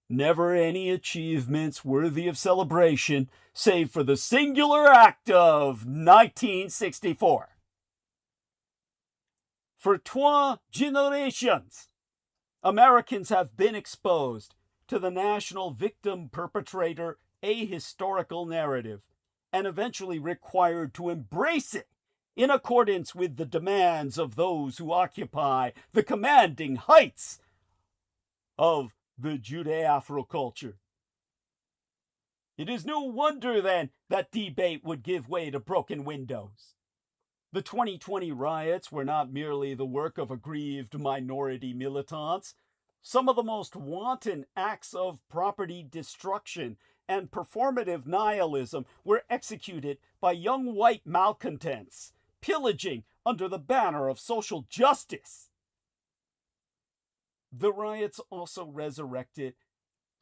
never any achievements worthy of celebration, save for the singular act of 1964. For 3 generations, Americans have been exposed to the national victim-perpetrator ahistorical narrative, and eventually required to embrace it in accordance with the demands of those who occupy the commanding heights of the Judeo-Afro culture. It is no wonder, then, that debate would give way to broken windows. The 2020 riots were not merely the work of aggrieved minority militants. Some of the most wanton acts of property destruction and performative nihilism were executed by young white malcontents, pillaging under the banner of social justice. The riots also resurrected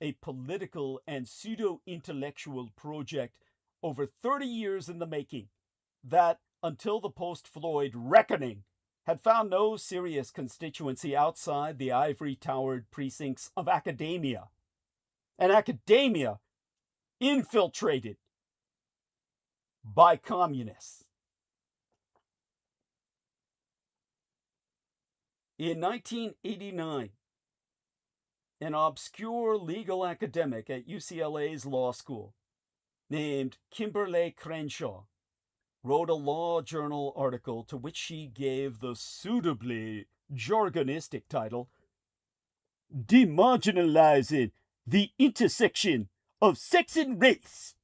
a political and pseudo-intellectual project over 30 years in the making that, until the post-Floyd reckoning, had found no serious constituency outside the ivory-towered precincts of academia. And academia infiltrated by communists. In 1989, an obscure legal academic at UCLA's law school named Kimberly Crenshaw wrote a law journal article to which she gave the suitably jargonistic title, "Demarginalizing the Intersection of Sex and Race,"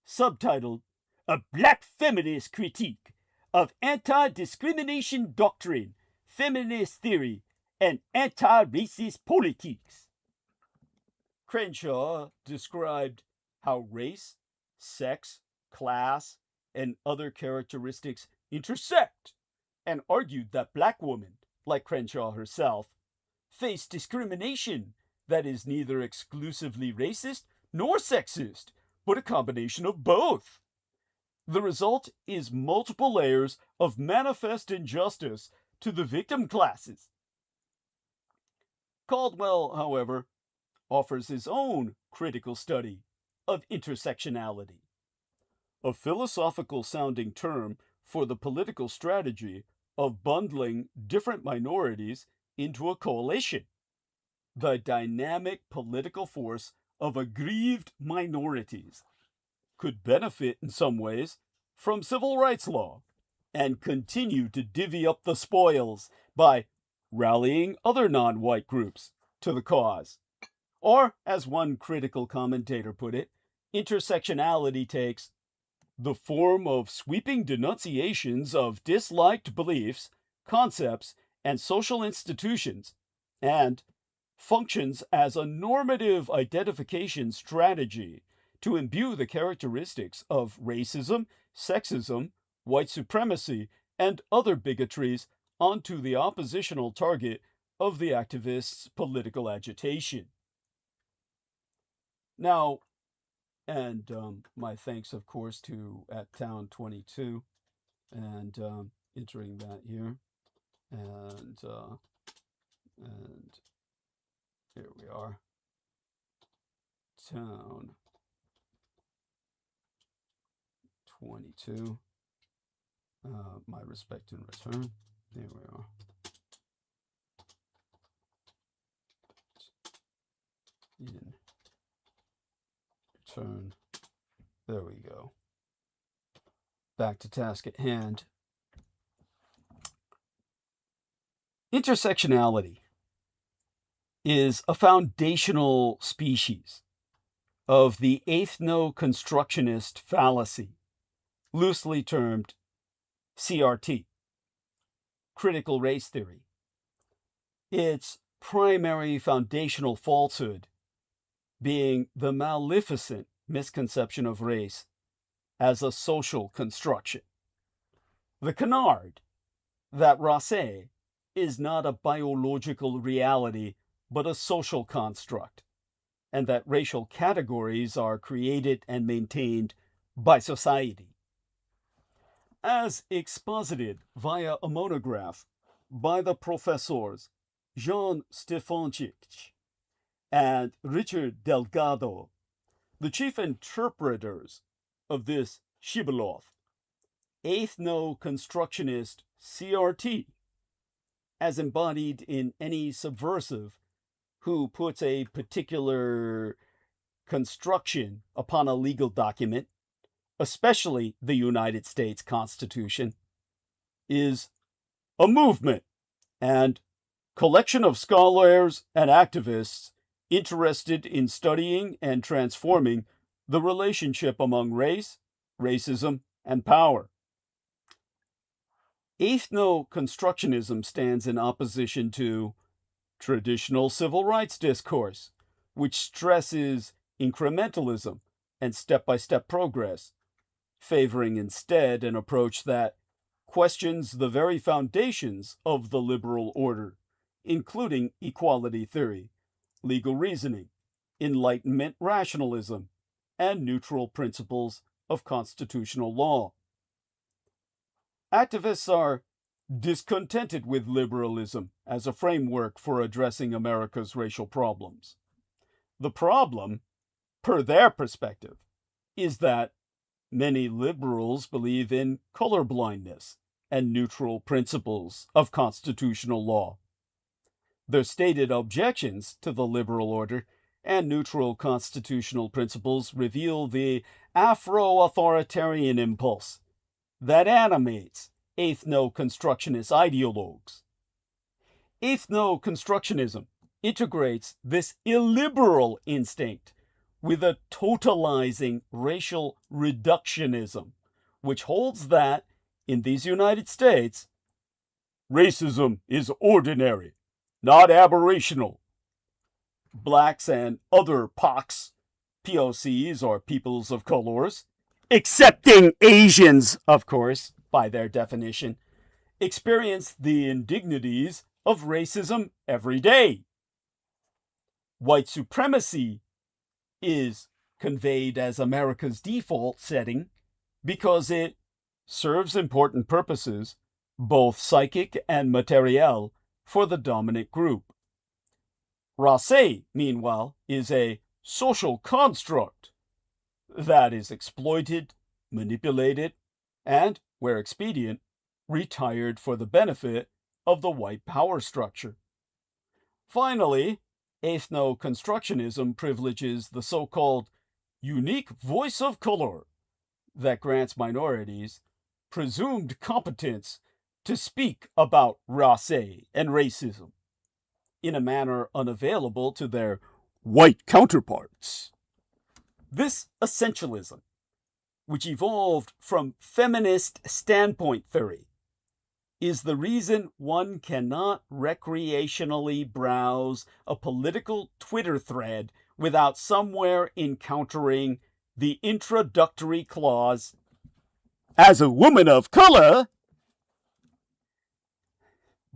subtitled, "A Black Feminist Critique of Anti-Discrimination Doctrine, Feminist Theory, and Anti-Racist Politics." Crenshaw described how race, sex, class, and other characteristics intersect, and argued that black women, like Crenshaw herself, face discrimination that is neither exclusively racist nor sexist, but a combination of both. The result is multiple layers of manifest injustice to the victim classes. Caldwell, however, offers his own critical study of intersectionality, a philosophical-sounding term for the political strategy of bundling different minorities into a coalition, the dynamic political force of aggrieved minorities could benefit in some ways from civil rights law and continue to divvy up the spoils by rallying other non-white groups to the cause. Or, as one critical commentator put it, intersectionality takes the form of sweeping denunciations of disliked beliefs, concepts, and social institutions, and functions as a normative identification strategy to imbue the characteristics of racism, sexism, white supremacy, and other bigotries onto the oppositional target of the activists' political agitation. Now, and my thanks, of course, to @Town22 and entering that here, and here we are, Town22. My respect in return. There we are. In return. There we go. Back to task at hand. Intersectionality is a foundational species of the ethno-constructionist fallacy, loosely termed CRT, critical race theory. Its primary foundational falsehood being the maleficent misconception of race as a social construction. The canard that race is not a biological reality but a social construct, and that racial categories are created and maintained by society. As exposited via a monograph by the professors Jean Stefanchich and Richard Delgado, the chief interpreters of this shibboleth, ethno-constructionist CRT, as embodied in any subversive who puts a particular construction upon a legal document, especially the United States Constitution, is a movement and collection of scholars and activists interested in studying and transforming the relationship among race, racism, and power. Ethno-constructionism stands in opposition to traditional civil rights discourse, which stresses incrementalism and step-by-step progress, favoring instead an approach that questions the very foundations of the liberal order, including equality theory, legal reasoning, Enlightenment rationalism, and neutral principles of constitutional law. Activists are discontented with liberalism as a framework for addressing America's racial problems. The problem, per their perspective, is that many liberals believe in colorblindness and neutral principles of constitutional law. Their stated objections to the liberal order and neutral constitutional principles reveal the Afro-authoritarian impulse that animates ethno-constructionist ideologues. Ethno-constructionism integrates this illiberal instinct with a totalizing racial reductionism, which holds that, in these United States, racism is ordinary, not aberrational. Blacks and other POCs, or peoples of colors, excepting Asians, of course, by their definition, experience the indignities of racism every day. White supremacy is conveyed as America's default setting because it serves important purposes, both psychic and materiel, for the dominant group. Race, meanwhile, is a social construct that is exploited, manipulated, and, where expedient, retired for the benefit of the white power structure. Finally, ethno-constructionism privileges the so-called unique voice of color that grants minorities presumed competence to speak about race and racism in a manner unavailable to their white counterparts. This essentialism, which evolved from feminist standpoint theory, is the reason one cannot recreationally browse a political Twitter thread without somewhere encountering the introductory clause, "As a woman of color,"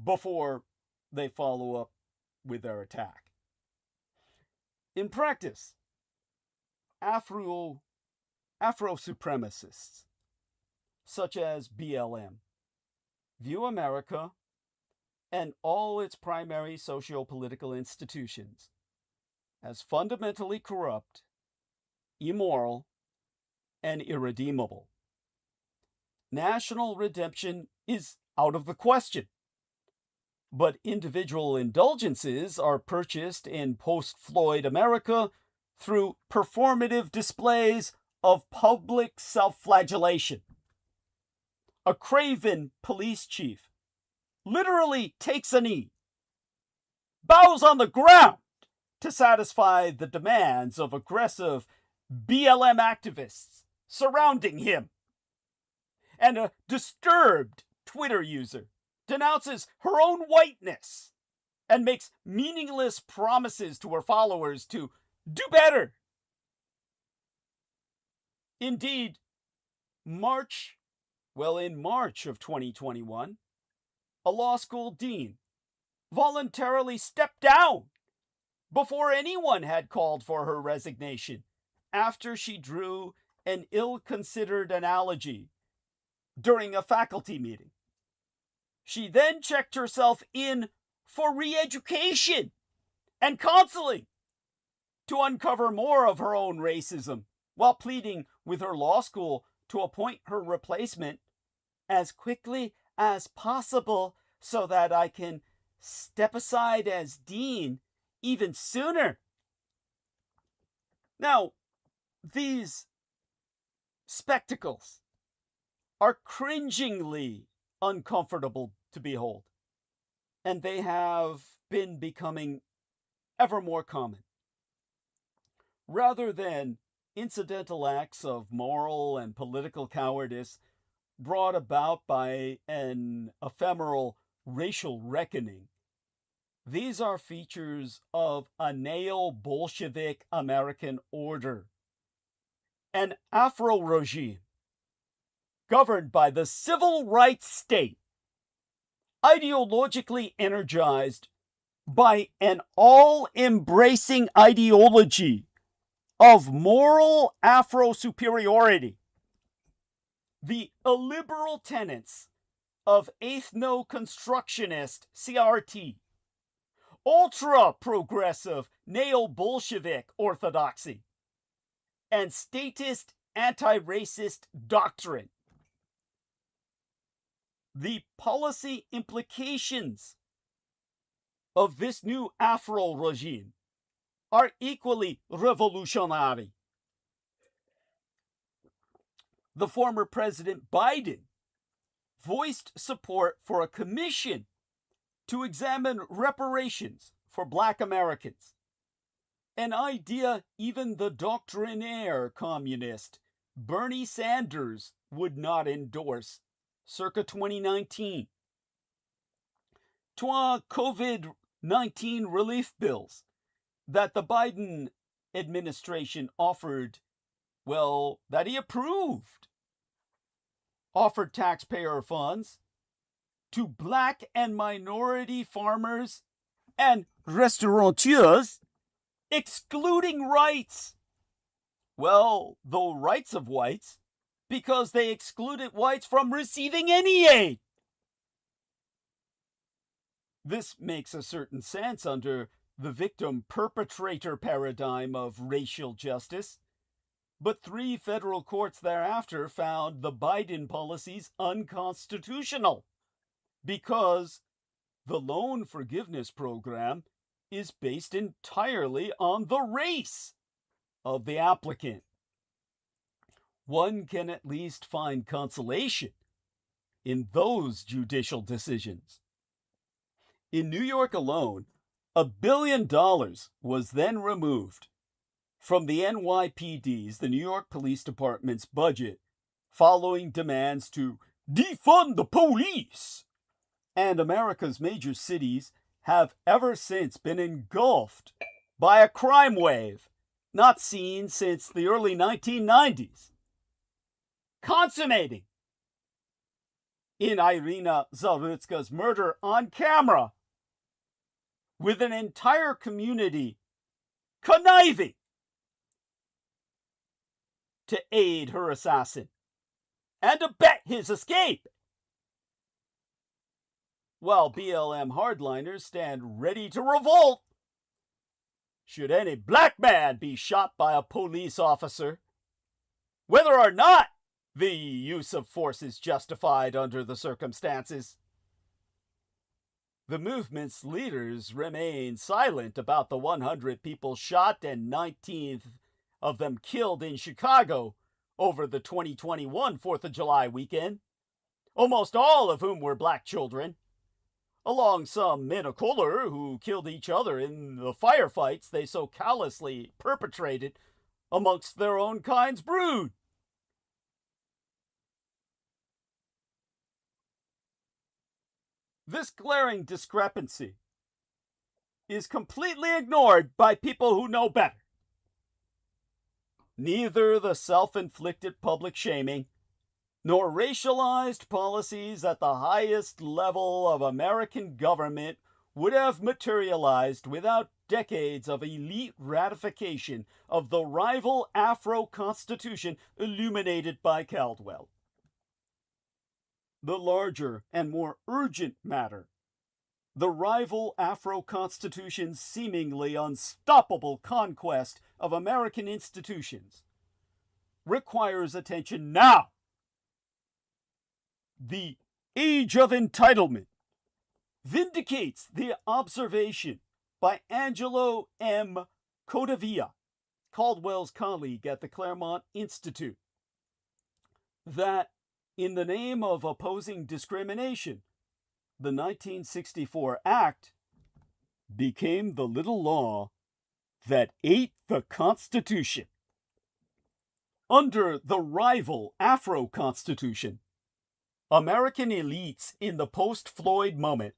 before they follow up with their attack. In practice, Afro-supremacists, such as BLM, view America and all its primary socio-political institutions as fundamentally corrupt, immoral, and irredeemable. National redemption is out of the question, but individual indulgences are purchased in post-Floyd America through performative displays of public self-flagellation. A craven police chief literally takes a knee, bows on the ground to satisfy the demands of aggressive BLM activists surrounding him. And a disturbed Twitter user denounces her own whiteness and makes meaningless promises to her followers to do better. Indeed, in March of 2021, a law school dean voluntarily stepped down before anyone had called for her resignation after she drew an ill-considered analogy during a faculty meeting. She then checked herself in for re-education and counseling to uncover more of her own racism, while pleading with her law school to appoint her replacement as quickly as possible so that I can step aside as dean even sooner. Now, these spectacles are cringingly uncomfortable to behold, and they have been becoming ever more common. Rather than incidental acts of moral and political cowardice brought about by an ephemeral racial reckoning, these are features of a neo-Bolshevik American order, an Afro regime governed by the civil rights state, ideologically energized by an all-embracing ideology of moral Afro-superiority. The illiberal tenets of ethno-constructionist CRT, ultra-progressive neo-Bolshevik orthodoxy, and statist anti-racist doctrine. The policy implications of this new Afro regime are equally revolutionary. The former President Biden voiced support for a commission to examine reparations for Black Americans, an idea even the doctrinaire communist Bernie Sanders would not endorse circa 2019. COVID-19 relief bills that the Biden administration offered, well, that he approved, offered taxpayer funds to Black and minority farmers and restaurateurs, excluding rights. Well, the rights of whites, because they excluded whites from receiving any aid. This makes a certain sense under the victim-perpetrator paradigm of racial justice, but 3 federal courts thereafter found the Biden policies unconstitutional because the loan forgiveness program is based entirely on the race of the applicant. One can at least find consolation in those judicial decisions. In New York alone, $1 billion was then removed from the NYPD's, the New York Police Department's budget, following demands to defund the police. And America's major cities have ever since been engulfed by a crime wave not seen since the early 1990s, consummating in Irina Zarutska's murder on camera, with an entire community conniving to aid her assassin and abet his escape, while BLM hardliners stand ready to revolt should any Black man be shot by a police officer, whether or not the use of force is justified under the circumstances. The movement's leaders remain silent about the 100 people shot and 19 of them killed in Chicago over the 2021 4th of July weekend, almost all of whom were Black children, along some men of color who killed each other in the firefights they so callously perpetrated amongst their own kind's brood. This glaring discrepancy is completely ignored by people who know better. Neither the self-inflicted public shaming nor racialized policies at the highest level of American government would have materialized without decades of elite ratification of the rival Afro-Constitution illuminated by Caldwell. The larger and more urgent matter, the rival Afro-Constitution's seemingly unstoppable conquest of American institutions, requires attention now. The age of entitlement vindicates the observation by Angelo M. Codavia, Caldwell's colleague at the Claremont Institute, that in the name of opposing discrimination, the 1964 Act became the little law that ate the Constitution. Under the rival Afro-Constitution, American elites in the post-Floyd moment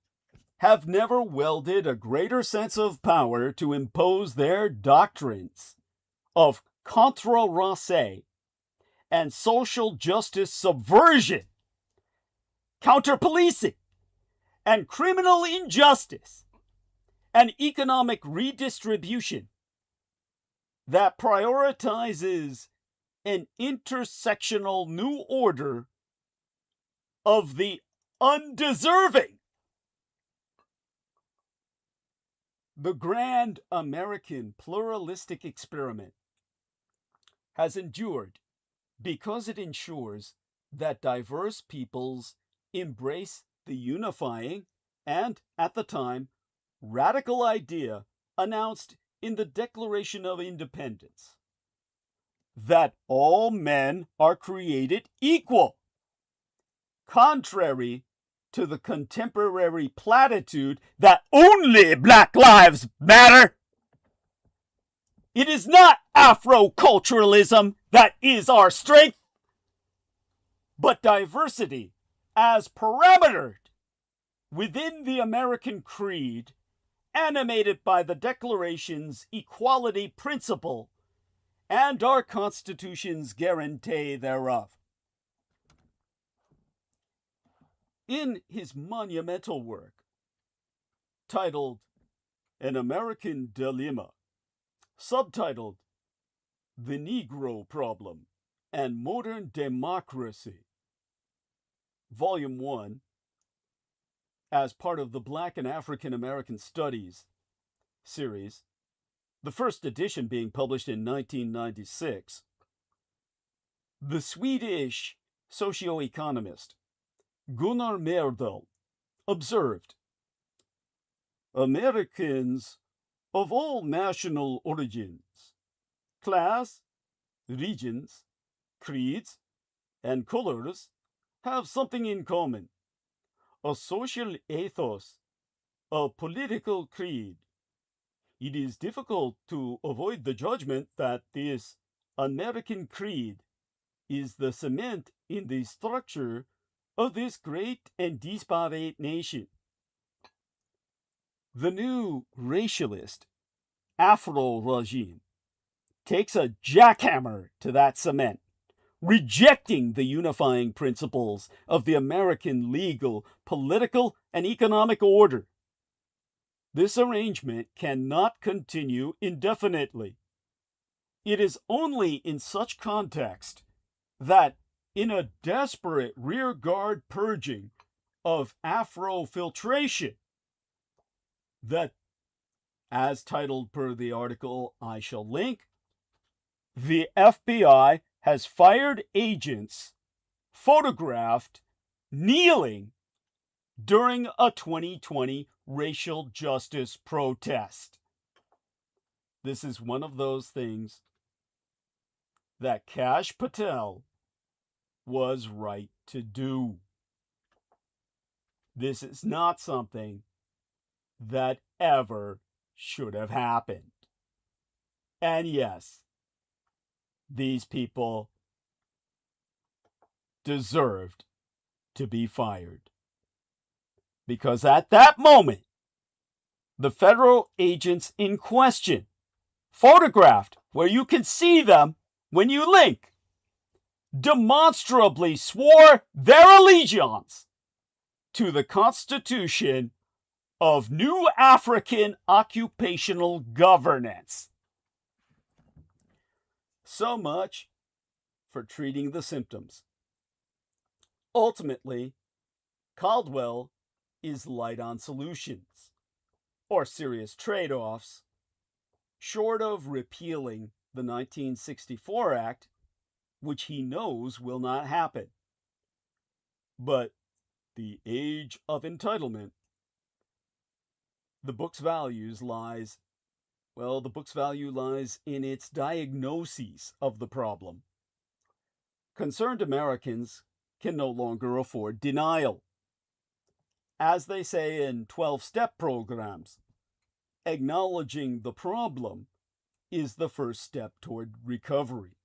have never wielded a greater sense of power to impose their doctrines of contre-race and social justice subversion, counter-policing, and criminal injustice, and economic redistribution that prioritizes an intersectional new order of the undeserving. The grand American pluralistic experiment has endured because it ensures that diverse peoples embrace the unifying and, at the time, radical idea announced in the Declaration of Independence, that all men are created equal, contrary to the contemporary platitude that only Black lives matter. It is not Afro-culturalism that is our strength, but diversity as parametered within the American creed, animated by the Declaration's equality principle and our Constitution's guarantee thereof. In his monumental work, titled An American Dilemma, subtitled The Negro Problem and Modern Democracy, Volume 1, as part of the Black and African American Studies series, the first edition being published in 1996, the Swedish socioeconomist Gunnar Myrdal observed, Americans of all national origins, class, regions, creeds, and colors have something in common: a social ethos, a political creed. It is difficult to avoid the judgment that this American creed is the cement in the structure of this great and disparate nation. The new racialist Afro regime takes a jackhammer to that cement, rejecting the unifying principles of the American legal, political, and economic order. This arrangement cannot continue indefinitely. It is only in such context that, in a desperate rearguard purging of Afro-filtration, that, as titled per the article I shall link, the FBI has fired agents photographed kneeling during a 2020 racial justice protest. This is one of those things that Kash Patel was right to do. This is not something that ever should have happened. And yes, these people deserved to be fired. Because at that moment, the federal agents in question, photographed where you can see them when you link, demonstrably swore their allegiance to the Constitution of New African Occupational Governance. So much for treating the symptoms. Ultimately, Caldwell is light on solutions, or serious trade-offs, short of repealing the 1964 Act, which he knows will not happen. But the age of entitlement, the book's value lies in its diagnoses of the problem. Concerned Americans can no longer afford denial. As they say in 12-step programs, acknowledging the problem is the first step toward recovery.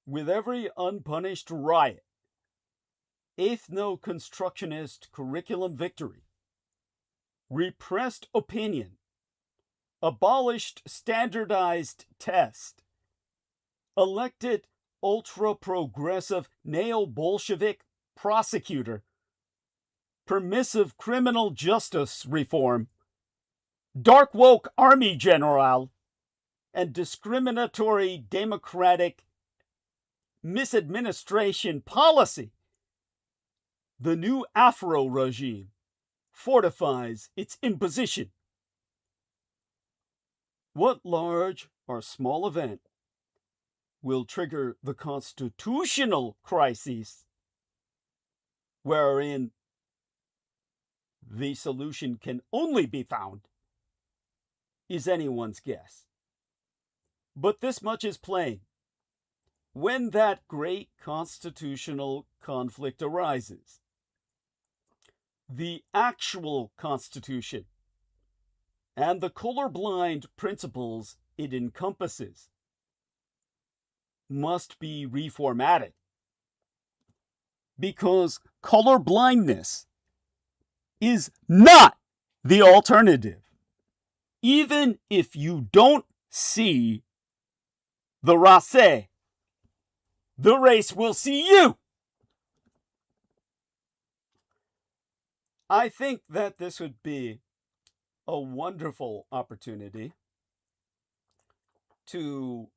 With every unpunished riot, ethno-constructionist curriculum victory, repressed opinion, abolished standardized test, elected ultra-progressive neo-Bolshevik prosecutor, permissive criminal justice reform, dark woke army general, and discriminatory democratic misadministration policy, the new Afro regime fortifies its imposition. What large or small event will trigger the constitutional crisis wherein the solution can only be found is anyone's guess. But this much is plain. When that great constitutional conflict arises, the actual Constitution and the colorblind principles it encompasses must be reformatted, because colorblindness is not the alternative. Even if you don't see the race, the race will see you. I think that this would be a wonderful opportunity to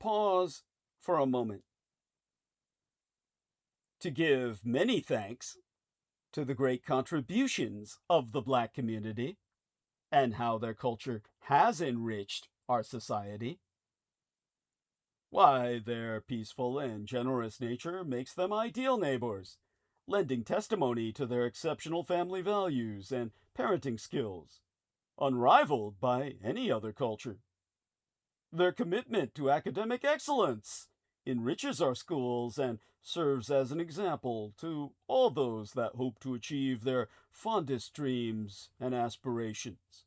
pause for a moment to give many thanks to the great contributions of the Black community and how their culture has enriched our society. Why, their peaceful and generous nature makes them ideal neighbors, lending testimony to their exceptional family values and parenting skills, unrivaled by any other culture. Their commitment to academic excellence enriches our schools and serves as an example to all those that hope to achieve their fondest dreams and aspirations.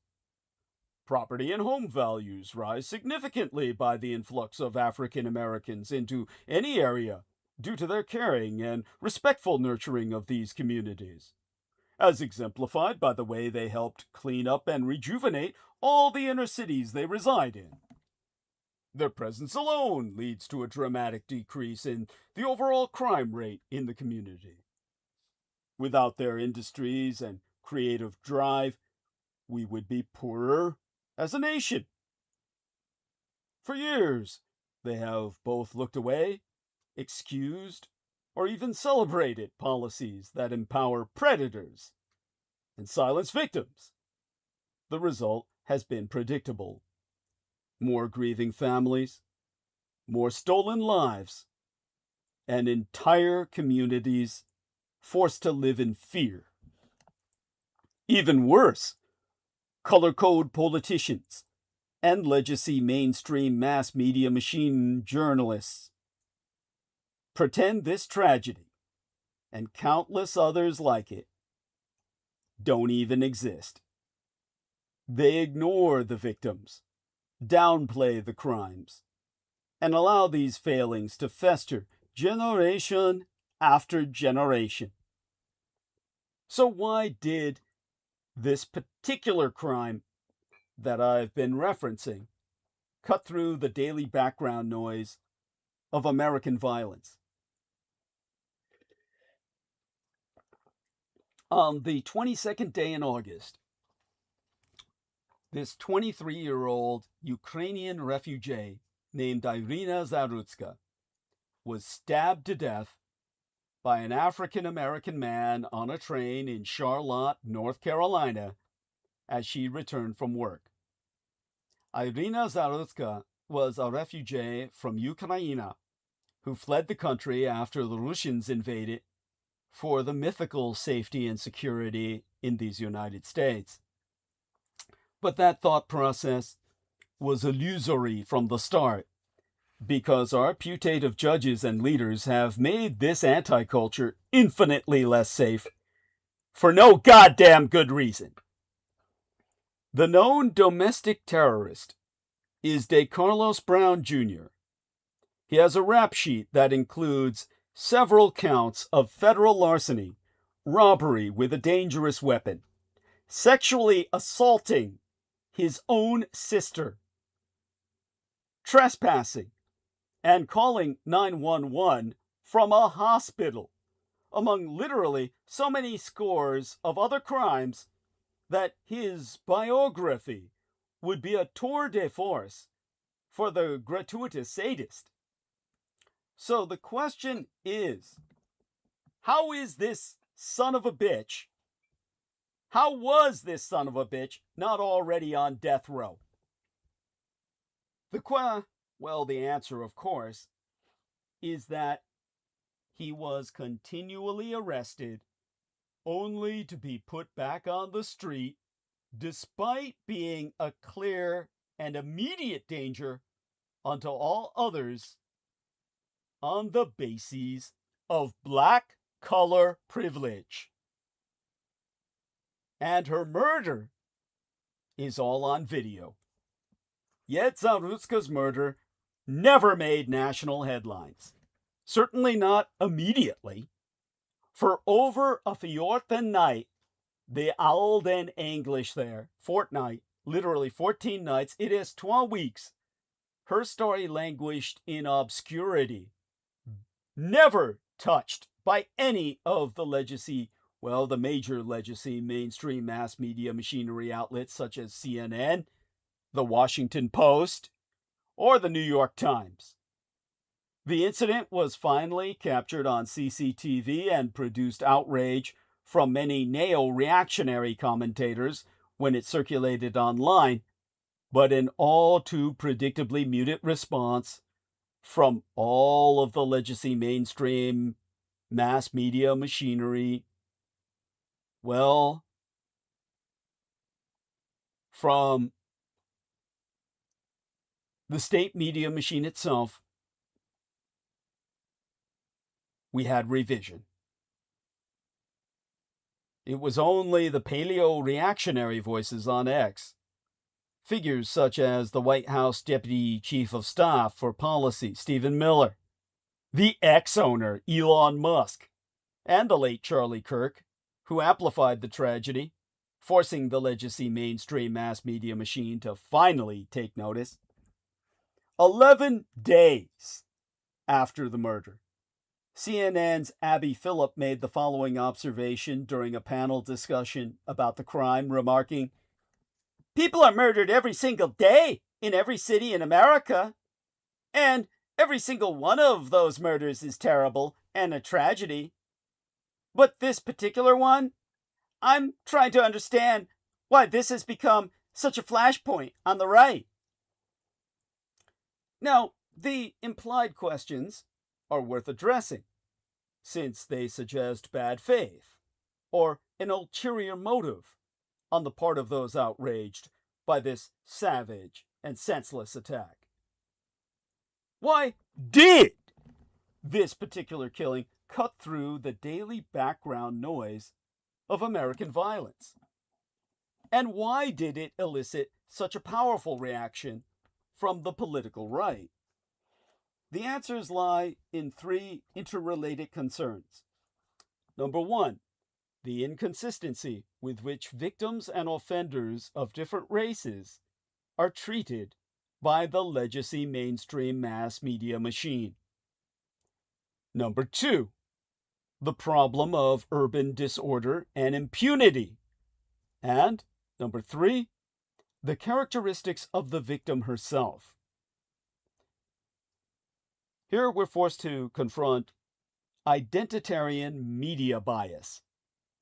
Property and home values rise significantly by the influx of African Americans into any area due to their caring and respectful nurturing of these communities, as exemplified by the way they helped clean up and rejuvenate all the inner cities they reside in. Their presence alone leads to a dramatic decrease in the overall crime rate in the community. Without their industries and creative drive, we would be poorer as a nation. For years, they have both looked away, excused, or even celebrated policies that empower predators and silence victims. The result has been predictable. More grieving families, more stolen lives, and entire communities forced to live in fear. Even worse, color code politicians and legacy mainstream mass media machine journalists pretend this tragedy and countless others like it don't even exist. They ignore the victims, downplay the crimes, and allow these failings to fester generation after generation. So why did this particular crime that I've been referencing cut through the daily background noise of American violence? On the 22nd day in August, this 23-year-old Ukrainian refugee named Irina Zarutska was stabbed to death by an African-American man on a train in Charlotte, North Carolina, as she returned from work. Irina Zarutska was a refugee from Ukraine who fled the country after the Russians invaded for the mythical safety and security in these United States. But that thought process was illusory from the start, because our putative judges and leaders have made this anti-culture infinitely less safe for no goddamn good reason. The known domestic terrorist is De Carlos Brown Jr. He has a rap sheet that includes several counts of federal larceny, robbery with a dangerous weapon, sexually assaulting his own sister, trespassing, and calling 911 from a hospital, among literally so many scores of other crimes that his biography would be a tour de force for the gratuitous sadist. So the question is, how was this son of a bitch not already on death row? The answer, of course, is that he was continually arrested only to be put back on the street despite being a clear and immediate danger unto all others on the bases of black color privilege. And her murder is all on video. Yet Zarutska's murder never made national headlines. Certainly not immediately. For over a fjorten night, the Alden English there, fortnight, literally 14 nights, it is 12 weeks, her story languished in obscurity, never touched by any of the the major legacy mainstream mass media machinery outlets such as CNN, the Washington Post, or the New York Times. The incident was finally captured on CCTV and produced outrage from many neo-reactionary commentators when it circulated online, but an all too predictably muted response from all of the legacy mainstream mass media machinery, from the state media machine itself, we had revision. It was only the paleo-reactionary voices on X, figures such as the White House Deputy Chief of Staff for Policy, Stephen Miller, the X-owner, Elon Musk, and the late Charlie Kirk, who amplified the tragedy, forcing the legacy mainstream mass media machine to finally take notice. 11 days after the murder, CNN's Abby Phillip made the following observation during a panel discussion about the crime, remarking, "People are murdered every single day in every city in America, and every single one of those murders is terrible and a tragedy. But this particular one, I'm trying to understand why this has become such a flashpoint on the right." Now, the implied questions are worth addressing, since they suggest bad faith or an ulterior motive on the part of those outraged by this savage and senseless attack. Why did this particular killing cut through the daily background noise of American violence? And why did it elicit such a powerful reaction from the political right? The answers lie in three interrelated concerns. Number one, the inconsistency with which victims and offenders of different races are treated by the legacy mainstream mass media machine. Number two, the problem of urban disorder and impunity. And number three, the characteristics of the victim herself. Here we're forced to confront identitarian media bias,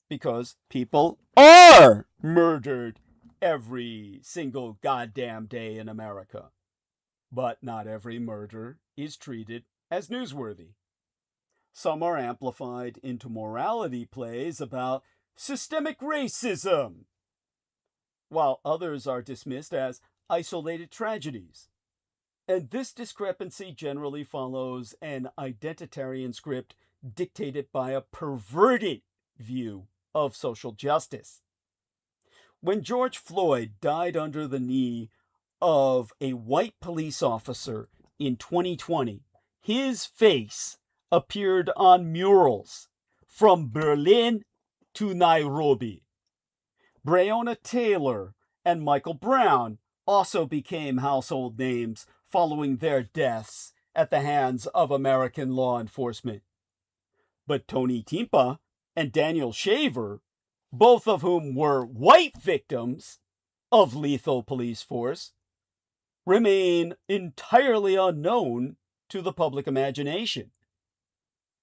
because people are murdered every single goddamn day in America. But not every murder is treated as newsworthy. Some are amplified into morality plays about systemic racism, while others are dismissed as isolated tragedies. And this discrepancy generally follows an identitarian script dictated by a perverted view of social justice. When George Floyd died under the knee of a white police officer in 2020, his face appeared on murals from Berlin to Nairobi. Breonna Taylor and Michael Brown also became household names following their deaths at the hands of American law enforcement. But Tony Timpa and Daniel Shaver, both of whom were white victims of lethal police force, remain entirely unknown to the public imagination.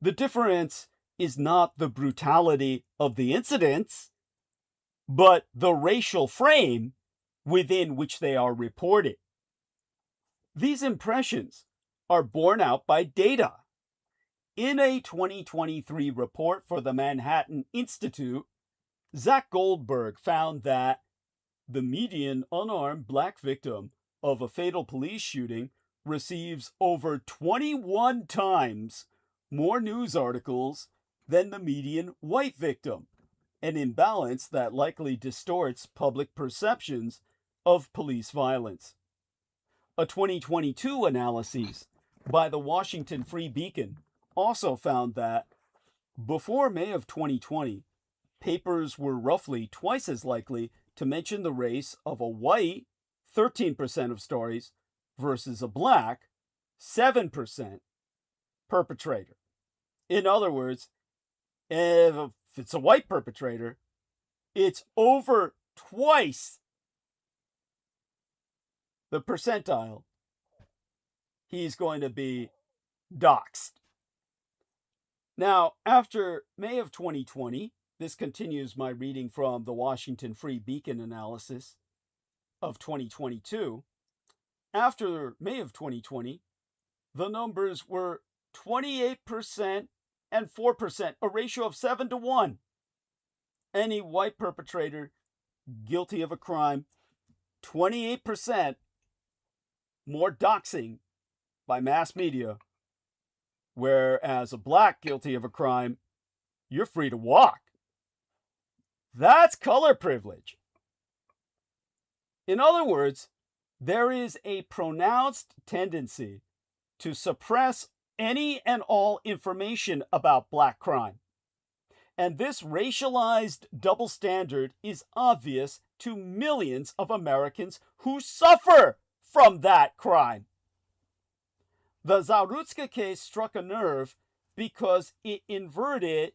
The difference is not the brutality of the incidents, but the racial frame within which they are reported. These impressions are borne out by data. In a 2023 report for the Manhattan Institute, Zach Goldberg found that the median unarmed black victim of a fatal police shooting receives over 21 times more news articles than the median white victim, an imbalance that likely distorts public perceptions of police violence. A 2022 analysis by the Washington Free Beacon also found that before May of 2020, papers were roughly twice as likely to mention the race of a white, 13% of stories, versus a black, 7% perpetrator. In other words, if it's a white perpetrator, it's over twice the percentile he's going to be doxxed. Now, after May of 2020, this continues my reading from the Washington Free Beacon analysis of 2022. After May of 2020, the numbers were 28% and 4%, a ratio of 7 to 1. Any white perpetrator guilty of a crime, 28% more doxing by mass media, whereas a black guilty of a crime, you're free to walk. That's color privilege. In other words, there is a pronounced tendency to suppress any and all information about black crime. And this racialized double standard is obvious to millions of Americans who suffer from that crime. The Zarutska case struck a nerve because it inverted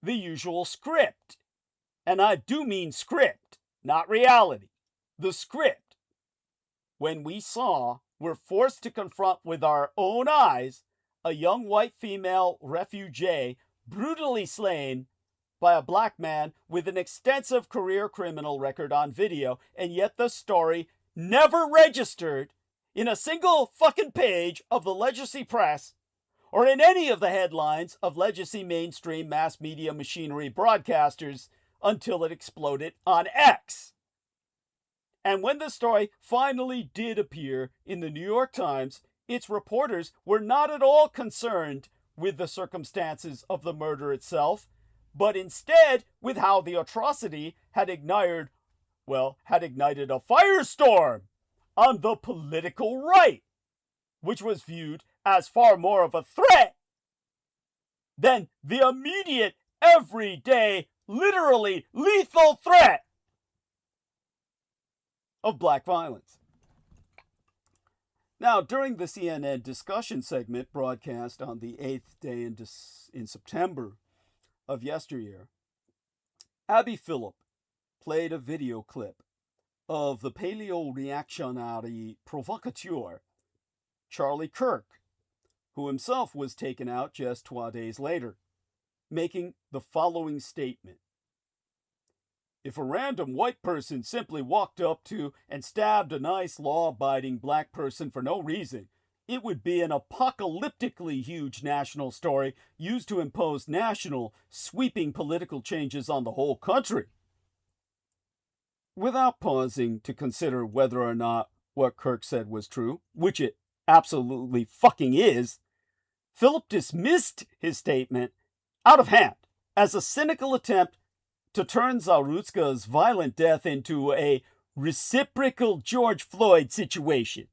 the usual script. And I do mean script, not reality. The script. When we were forced to confront with our own eyes a young white female refugee brutally slain by a black man with an extensive career criminal record on video, and yet the story never registered in a single fucking page of the Legacy Press or in any of the headlines of Legacy mainstream mass media machinery broadcasters until it exploded on X. And when the story finally did appear in the New York Times, its reporters were not at all concerned with the circumstances of the murder itself, but instead with how the atrocity had ignited a firestorm on the political right, which was viewed as far more of a threat than the immediate, everyday, literally lethal threat of black violence. Now, during the CNN discussion segment broadcast on the 8th day in September of yesteryear, Abby Phillip played a video clip of the paleo-reactionary provocateur Charlie Kirk, who himself was taken out just 2 days later, making the following statement. If a random white person simply walked up to and stabbed a nice law-abiding black person for no reason, it would be an apocalyptically huge national story used to impose national, sweeping political changes on the whole country. Without pausing to consider whether or not what Kirk said was true, which it absolutely fucking is, Phillip dismissed his statement out of hand as a cynical attempt to turn Zarutska's violent death into a reciprocal George Floyd situation.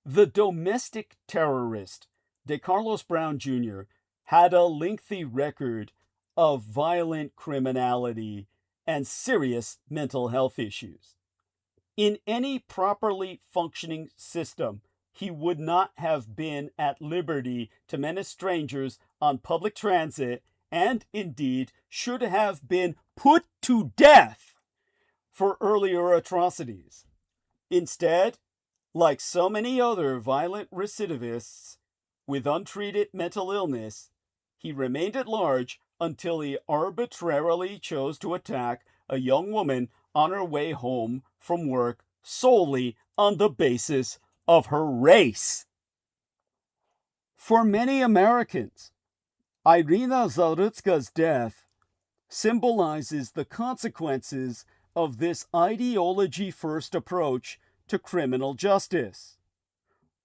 The domestic terrorist, De Carlos Brown Jr., had a lengthy record of violent criminality and serious mental health issues. In any properly functioning system, he would not have been at liberty to menace strangers on public transit and, indeed, should have been put to death for earlier atrocities. Instead, like so many other violent recidivists with untreated mental illness, he remained at large until he arbitrarily chose to attack a young woman on her way home from work solely on the basis of her race. For many Americans, Irina Zarutska's death symbolizes the consequences of this ideology-first approach to criminal justice.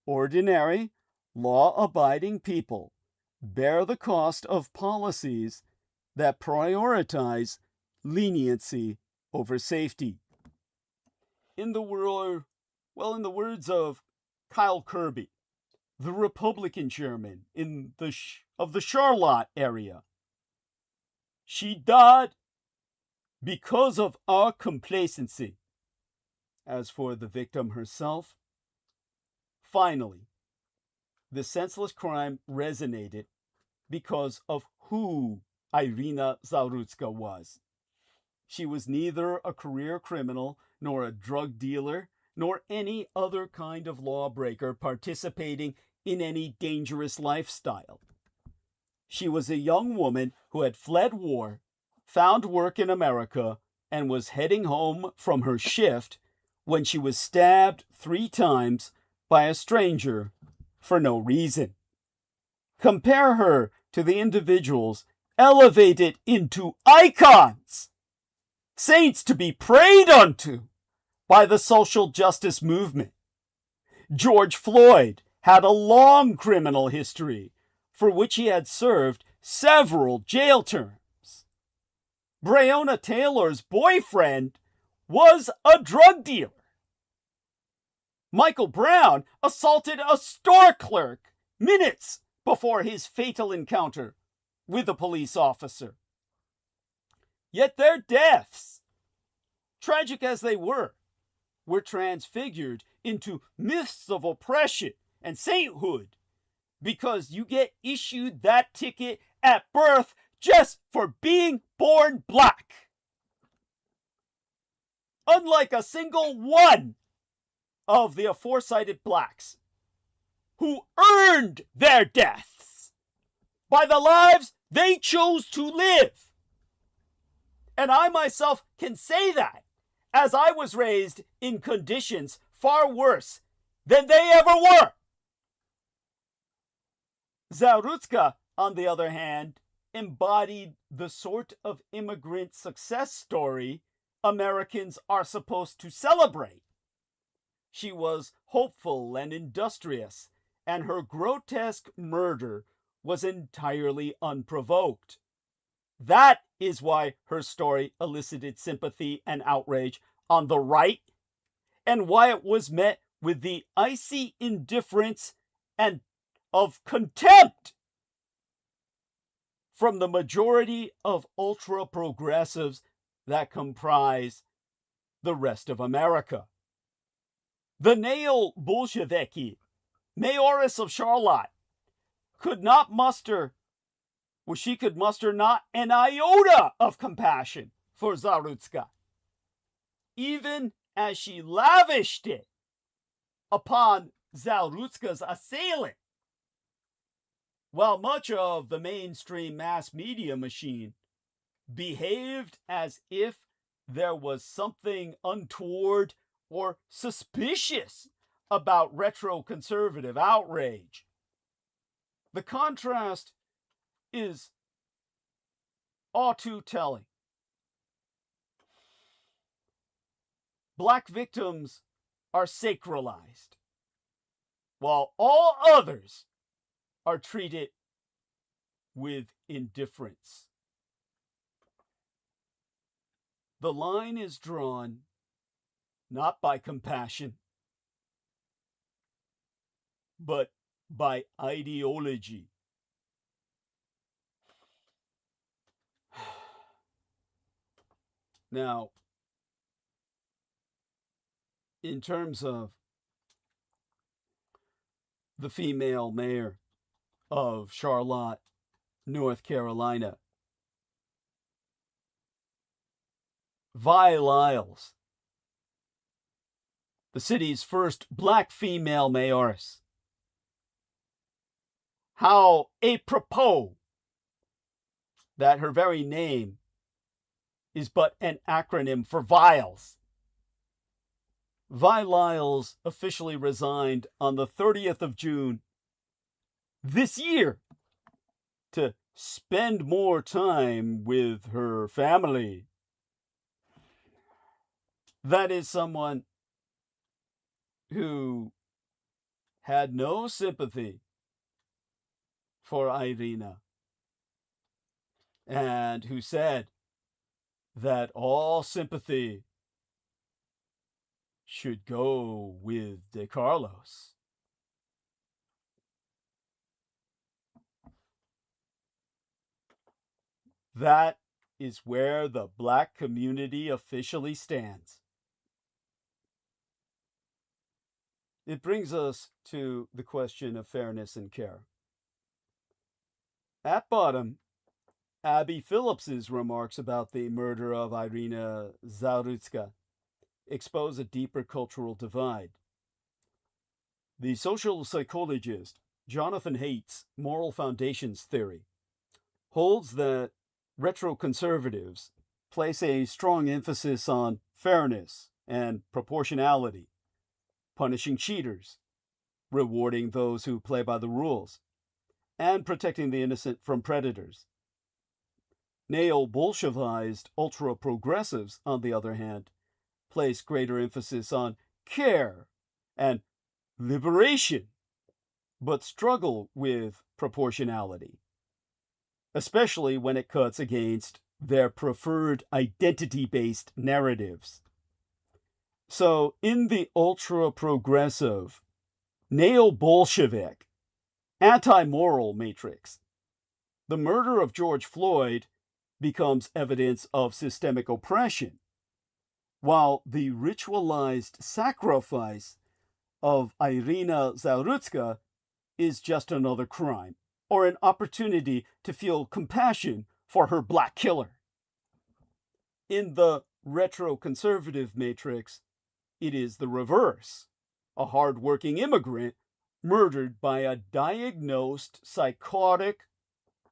Ordinary, law-abiding people bear the cost of policies that prioritize leniency over safety. In the words of Kyle Kirby, the Republican chairman of the Charlotte area, she died because of our complacency. As for the victim herself, finally, the senseless crime resonated because of who Irina Zarutska was. She was neither a career criminal, nor a drug dealer, nor any other kind of lawbreaker participating in any dangerous lifestyle. She was a young woman who had fled war, found work in America, and was heading home from her shift when she was stabbed 3 times by a stranger for no reason. Compare her to the individuals elevated into icons, saints to be prayed unto by the social justice movement. George Floyd had a long criminal history for which he had served several jail terms. Breonna Taylor's boyfriend was a drug dealer. Michael Brown assaulted a store clerk minutes before his fatal encounter with a police officer. Yet their deaths, tragic as they were transfigured into myths of oppression and sainthood because you get issued that ticket at birth just for being born black. Unlike a single one of the aforecited blacks who earned their deaths by the lives they chose to live. And I myself can say that, as I was raised in conditions far worse than they ever were. Zarutska, on the other hand, embodied the sort of immigrant success story Americans are supposed to celebrate. She was hopeful and industrious, and her grotesque murder was entirely unprovoked. That is why her story elicited sympathy and outrage on the right, and why it was met with the icy indifference and of contempt from the majority of ultra-progressives that comprise the rest of America. The neo-Bolsheviki, mayoress of Charlotte, could muster not an iota of compassion for Zarutska, even as she lavished it upon Zarutska's assailant. While much of the mainstream mass media machine behaved as if there was something untoward or suspicious about retro-conservative outrage. The contrast is all too telling. Black victims are sacralized, while all others are treated with indifference. The line is drawn not by compassion, but by ideology. Now, in terms of the female mayor of Charlotte, North Carolina, Vi Lyles, the city's first black female mayoress. How apropos that her very name is but an acronym for Viles. Vi Lyles officially resigned on the 30th of June this year to spend more time with her family. That is someone who had no sympathy for Irina and who said that all sympathy should go with De Carlos. That is where the black community officially stands. It brings us to the question of fairness and care. At bottom, Abby Phillips's remarks about the murder of Irina Zarudzka expose a deeper cultural divide. The social psychologist Jonathan Haidt's moral foundations theory holds that retroconservatives place a strong emphasis on fairness and proportionality, punishing cheaters, rewarding those who play by the rules, and protecting the innocent from predators. Neo-Bolshevized ultra-progressives, on the other hand, place greater emphasis on care and liberation, but struggle with proportionality, especially when it cuts against their preferred identity-based narratives. So, in the ultra-progressive, neo-Bolshevik, anti-moral matrix, the murder of George Floyd becomes evidence of systemic oppression, while the ritualized sacrifice of Irina Zarudzka is just another crime, or an opportunity to feel compassion for her black killer. In the retroconservative matrix, it is the reverse. A hard-working immigrant murdered by a diagnosed psychotic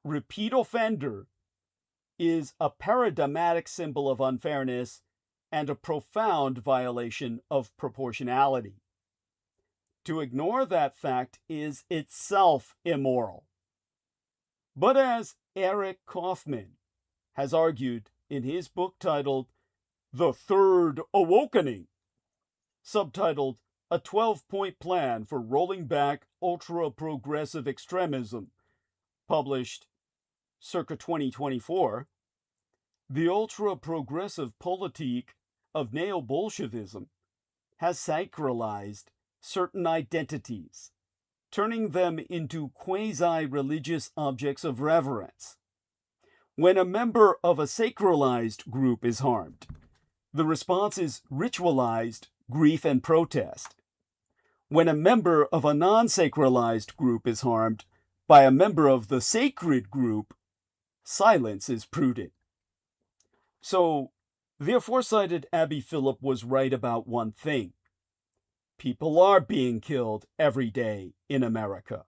repeat offender is a paradigmatic symbol of unfairness and a profound violation of proportionality. To ignore that fact is itself immoral. But as Eric Kaufman has argued in his book titled The Third Awakening, subtitled A 12-Point Plan for Rolling Back Ultra-Progressive Extremism, published circa 2024, the ultra-progressive politique of neo-Bolshevism has sacralized certain identities, turning them into quasi-religious objects of reverence. When a member of a sacralized group is harmed, the response is ritualized grief and protest. When a member of a non-sacralized group is harmed by a member of the sacred group, silence is prudent. So, the aforecited Abby Phillip was right about one thing. People are being killed every day in America.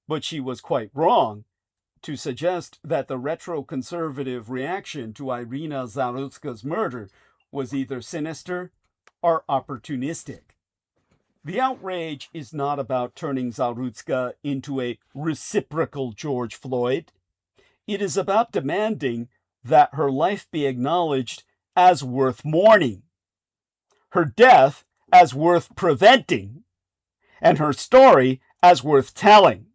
But she was quite wrong to suggest that the retroconservative reaction to Irina Zarudzka's murder was either sinister or opportunistic. The outrage is not about turning Zarudzka into a reciprocal George Floyd. It is about demanding that her life be acknowledged as worth mourning, her death as worth preventing, and her story as worth telling.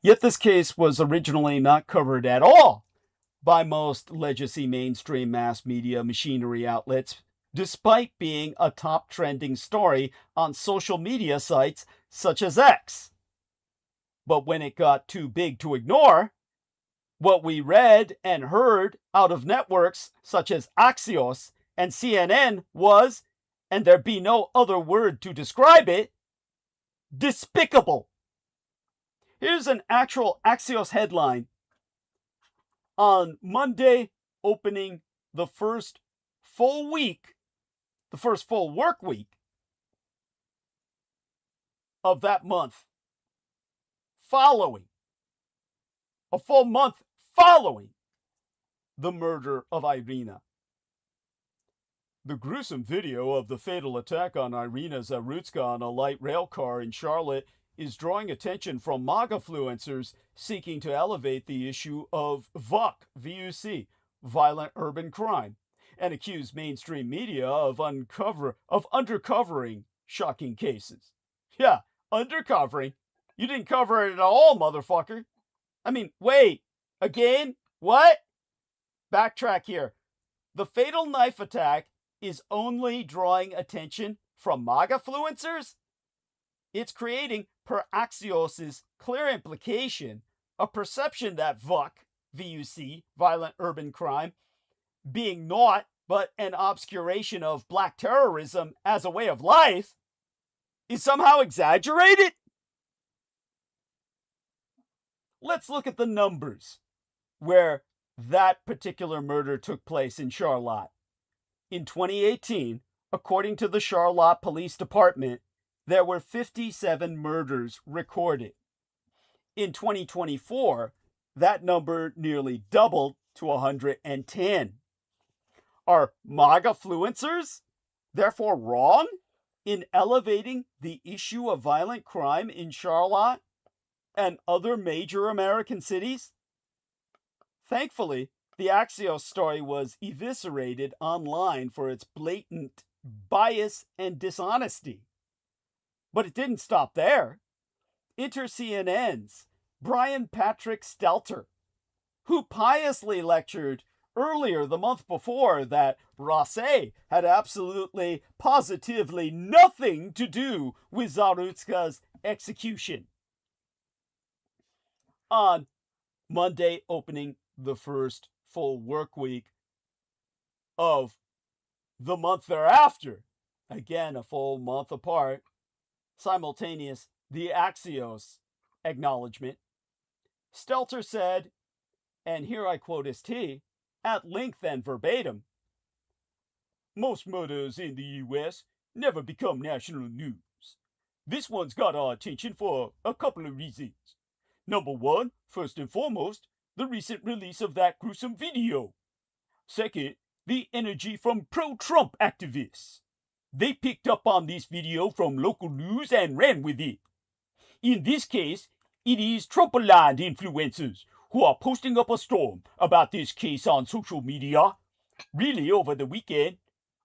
Yet this case was originally not covered at all by most legacy mainstream mass media machinery outlets, despite being a top trending story on social media sites such as X. But when it got too big to ignore, what we read and heard out of networks such as Axios and CNN was, and there be no other word to describe it, despicable. Here's an actual Axios headline on Monday, opening the first full work week of that month, a full month following the murder of Irina. The gruesome video of the fatal attack on Irina Zarutska on a light rail car in Charlotte is drawing attention from MAGA-fluencers seeking to elevate the issue of VUC, violent urban crime, and accuse mainstream media of undercovering shocking cases. Yeah, undercovering. You didn't cover it at all, motherfucker. I mean, wait, again? What? Backtrack here. The fatal knife attack is only drawing attention from MAGA-fluencers? It's creating, per Axios' clear implication, a perception that VUC, violent urban crime, being naught but an obscuration of black terrorism as a way of life, is somehow exaggerated? Let's look at the numbers where that particular murder took place in Charlotte. In 2018, according to the Charlotte Police Department, there were 57 murders recorded. In 2024, that number nearly doubled to 110. Are MAGA-fluencers therefore wrong in elevating the issue of violent crime in Charlotte and other major American cities? Thankfully, the Axios story was eviscerated online for its blatant bias and dishonesty. But it didn't stop there. CNN's Brian Patrick Stelter, who piously lectured earlier the month before that Rosset had absolutely, positively nothing to do with Zarutska's execution. On Monday, opening the first full work week of the month thereafter, again a full month apart, simultaneous the Axios acknowledgement, Stelter said, and here I quote T, at length and verbatim, "Most murders in the U.S. never become national news. This one's got our attention for a couple of reasons. Number one, first and foremost, the recent release of that gruesome video. Second, the energy from pro-Trump activists. They picked up on this video from local news and ran with it. In this case, it is Trump-aligned influencers who are posting up a storm about this case on social media. Really, over the weekend,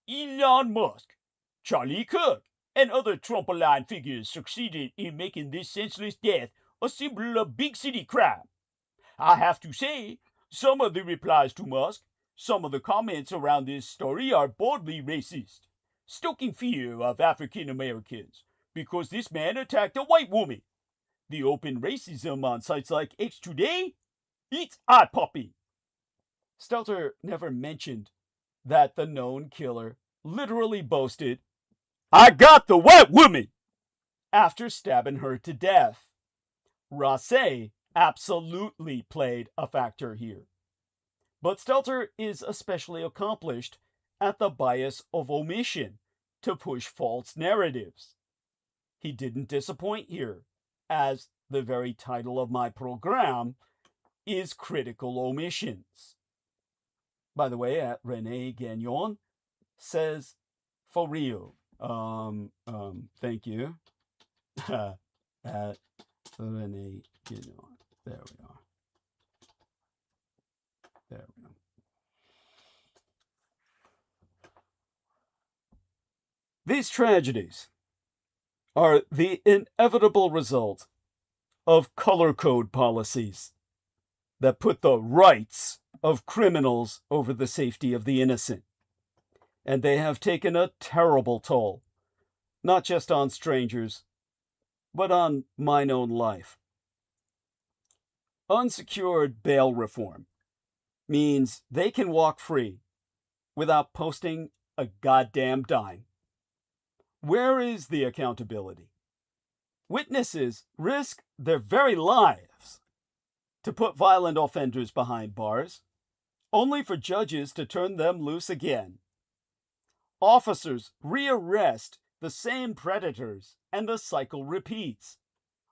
Elon Musk, Charlie Kirk, and other Trump-aligned figures succeeded in making this senseless death a symbol of big city crime. I have to say, some of the replies to Musk, some of the comments around this story are boldly racist, stoking fear of African Americans because this man attacked a white woman. The open racism on sites like X Today, it's eye-popping." Stelter never mentioned that the known killer literally boasted, "I got the white woman," after stabbing her to death. Rosset absolutely played a factor here. But Stelter is especially accomplished at the bias of omission to push false narratives. He didn't disappoint here, as the very title of my program is Critical Omissions. By the way, at René Gagnon says, "For real." Thank you. At René Gagnon. There we are. There we go. These tragedies are the inevitable result of color code policies that put the rights of criminals over the safety of the innocent. And they have taken a terrible toll, not just on strangers, but on mine own life. Unsecured bail reform means they can walk free without posting a goddamn dime. Where is the accountability? Witnesses risk their very lives to put violent offenders behind bars, only for judges to turn them loose again. Officers rearrest the same predators, and the cycle repeats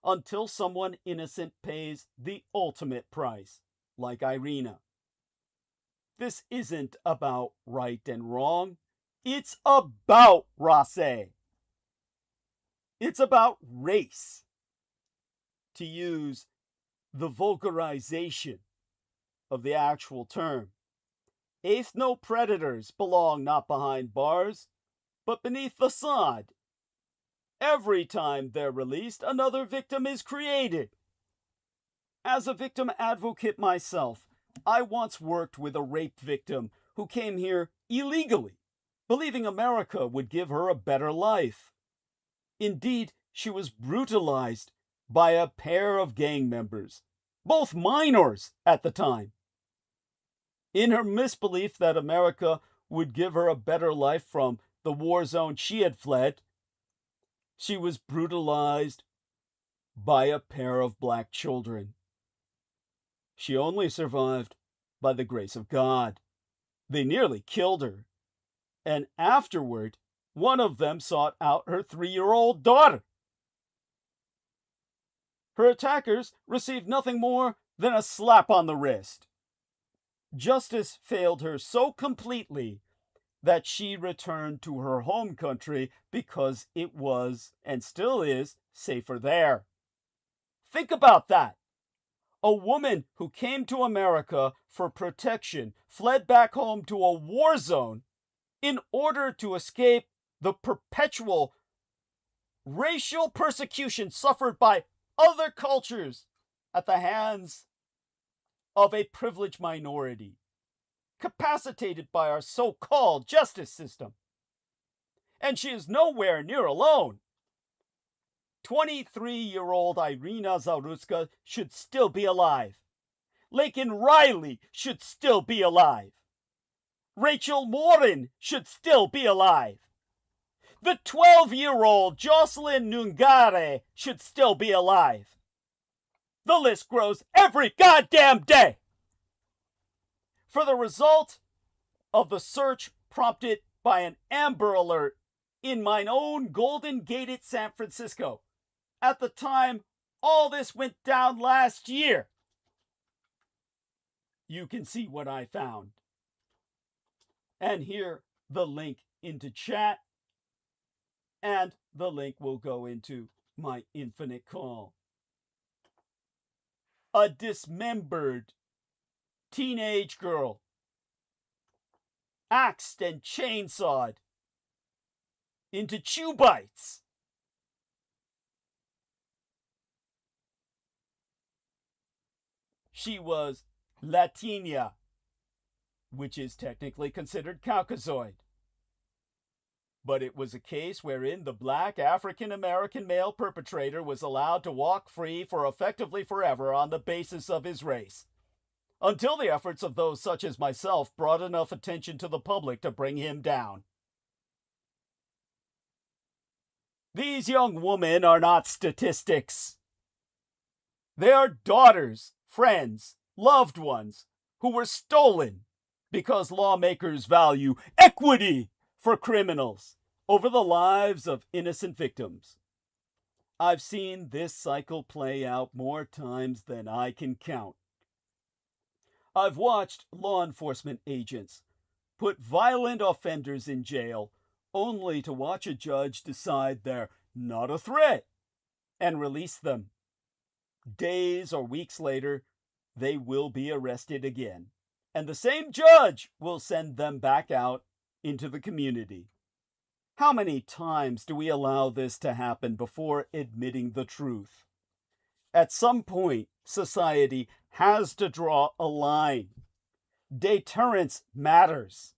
until someone innocent pays the ultimate price, like Irina. This isn't about right and wrong. It's about race. It's about race. To use the vulgarization of the actual term, ethno-predators belong not behind bars, but beneath the sod. Every time they're released, another victim is created. As a victim advocate myself, I once worked with a rape victim who came here illegally, believing America would give her a better life. Indeed, she was brutalized by a pair of gang members, both minors at the time. In her misbelief that America would give her a better life from the war zone she had fled, she was brutalized by a pair of black children. She only survived by the grace of God. They nearly killed her, and afterward, one of them sought out her 3-year-old daughter. Her attackers received nothing more than a slap on the wrist. Justice failed her so completely that she returned to her home country because it was, and still is, safer there. Think about that. A woman who came to America for protection fled back home to a war zone in order to escape the perpetual racial persecution suffered by other cultures at the hands of a privileged minority, capacitated by our so-called justice system. And she is nowhere near alone. 23-year-old Irina Zarutska should still be alive. Lakin Riley should still be alive. Rachel Morin should still be alive. The 12-year-old Jocelyn Nungare should still be alive. The list grows every goddamn day. For the result of the search prompted by an Amber Alert in mine own Golden Gated San Francisco, at the time all this went down last year, you can see what I found. And here the link into chat, and the link will go into my infinite call. A dismembered teenage girl, axed and chainsawed into chew bites. She was Latina, which is technically considered Caucasoid. But it was a case wherein the black African-American male perpetrator was allowed to walk free for effectively forever on the basis of his race, until the efforts of those such as myself brought enough attention to the public to bring him down. These young women are not statistics. They are daughters, friends, loved ones who were stolen because lawmakers value equity for criminals over the lives of innocent victims. I've seen this cycle play out more times than I can count. I've watched law enforcement agents put violent offenders in jail only to watch a judge decide they're not a threat and release them. Days or weeks later, they will be arrested again, and the same judge will send them back out into the community. How many times do we allow this to happen before admitting the truth? At some point, society has to draw a line. deterrence matters,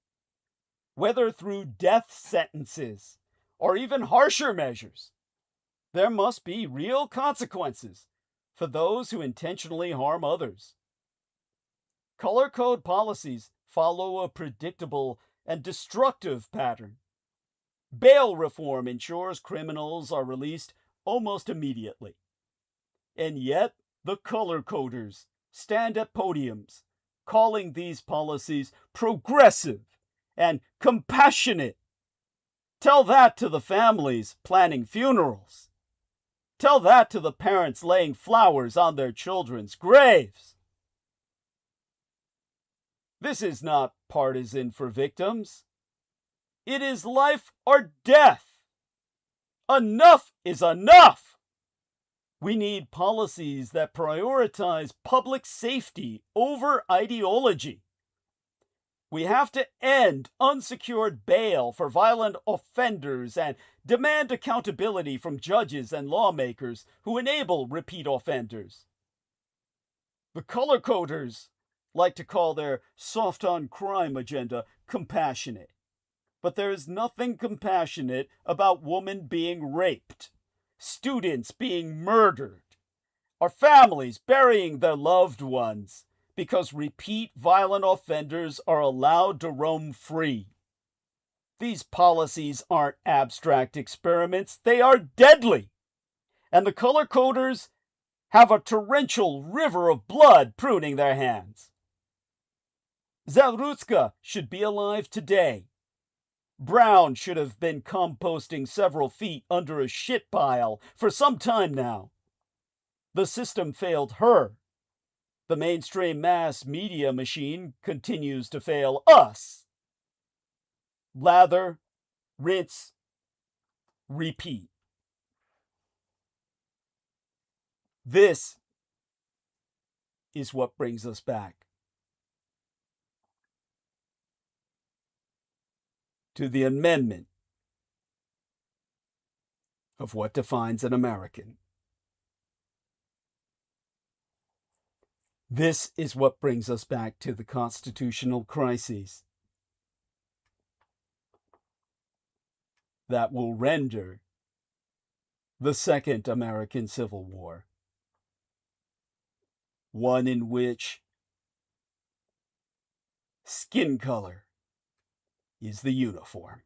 whether through death sentences or even harsher measures. There must be real consequences for those who intentionally harm others. Color code policies follow a predictable and destructive pattern. Bail reform ensures criminals are released almost immediately. And yet, the color coders stand at podiums calling these policies progressive and compassionate. Tell that to the families planning funerals. Tell that to the parents laying flowers on their children's graves. This is not partisan for victims. It is life or death. Enough is enough. We need policies that prioritize public safety over ideology. We have to end unsecured bail for violent offenders and demand accountability from judges and lawmakers who enable repeat offenders. The color coders like to call their soft on crime agenda compassionate. But there is nothing compassionate about women being raped, students being murdered, or families burying their loved ones because repeat violent offenders are allowed to roam free. These policies aren't abstract experiments, they are deadly. And the color coders have a torrential river of blood pruning their hands. Zawrutska should be alive today. Brown should have been composting several feet under a shit pile for some time now. The system failed her. The mainstream mass media machine continues to fail us. Lather, rinse, repeat. This is what brings us back to the amendment of what defines an American. This is what brings us back to the constitutional crises that will render the Second American Civil War one in which skin color is the uniform.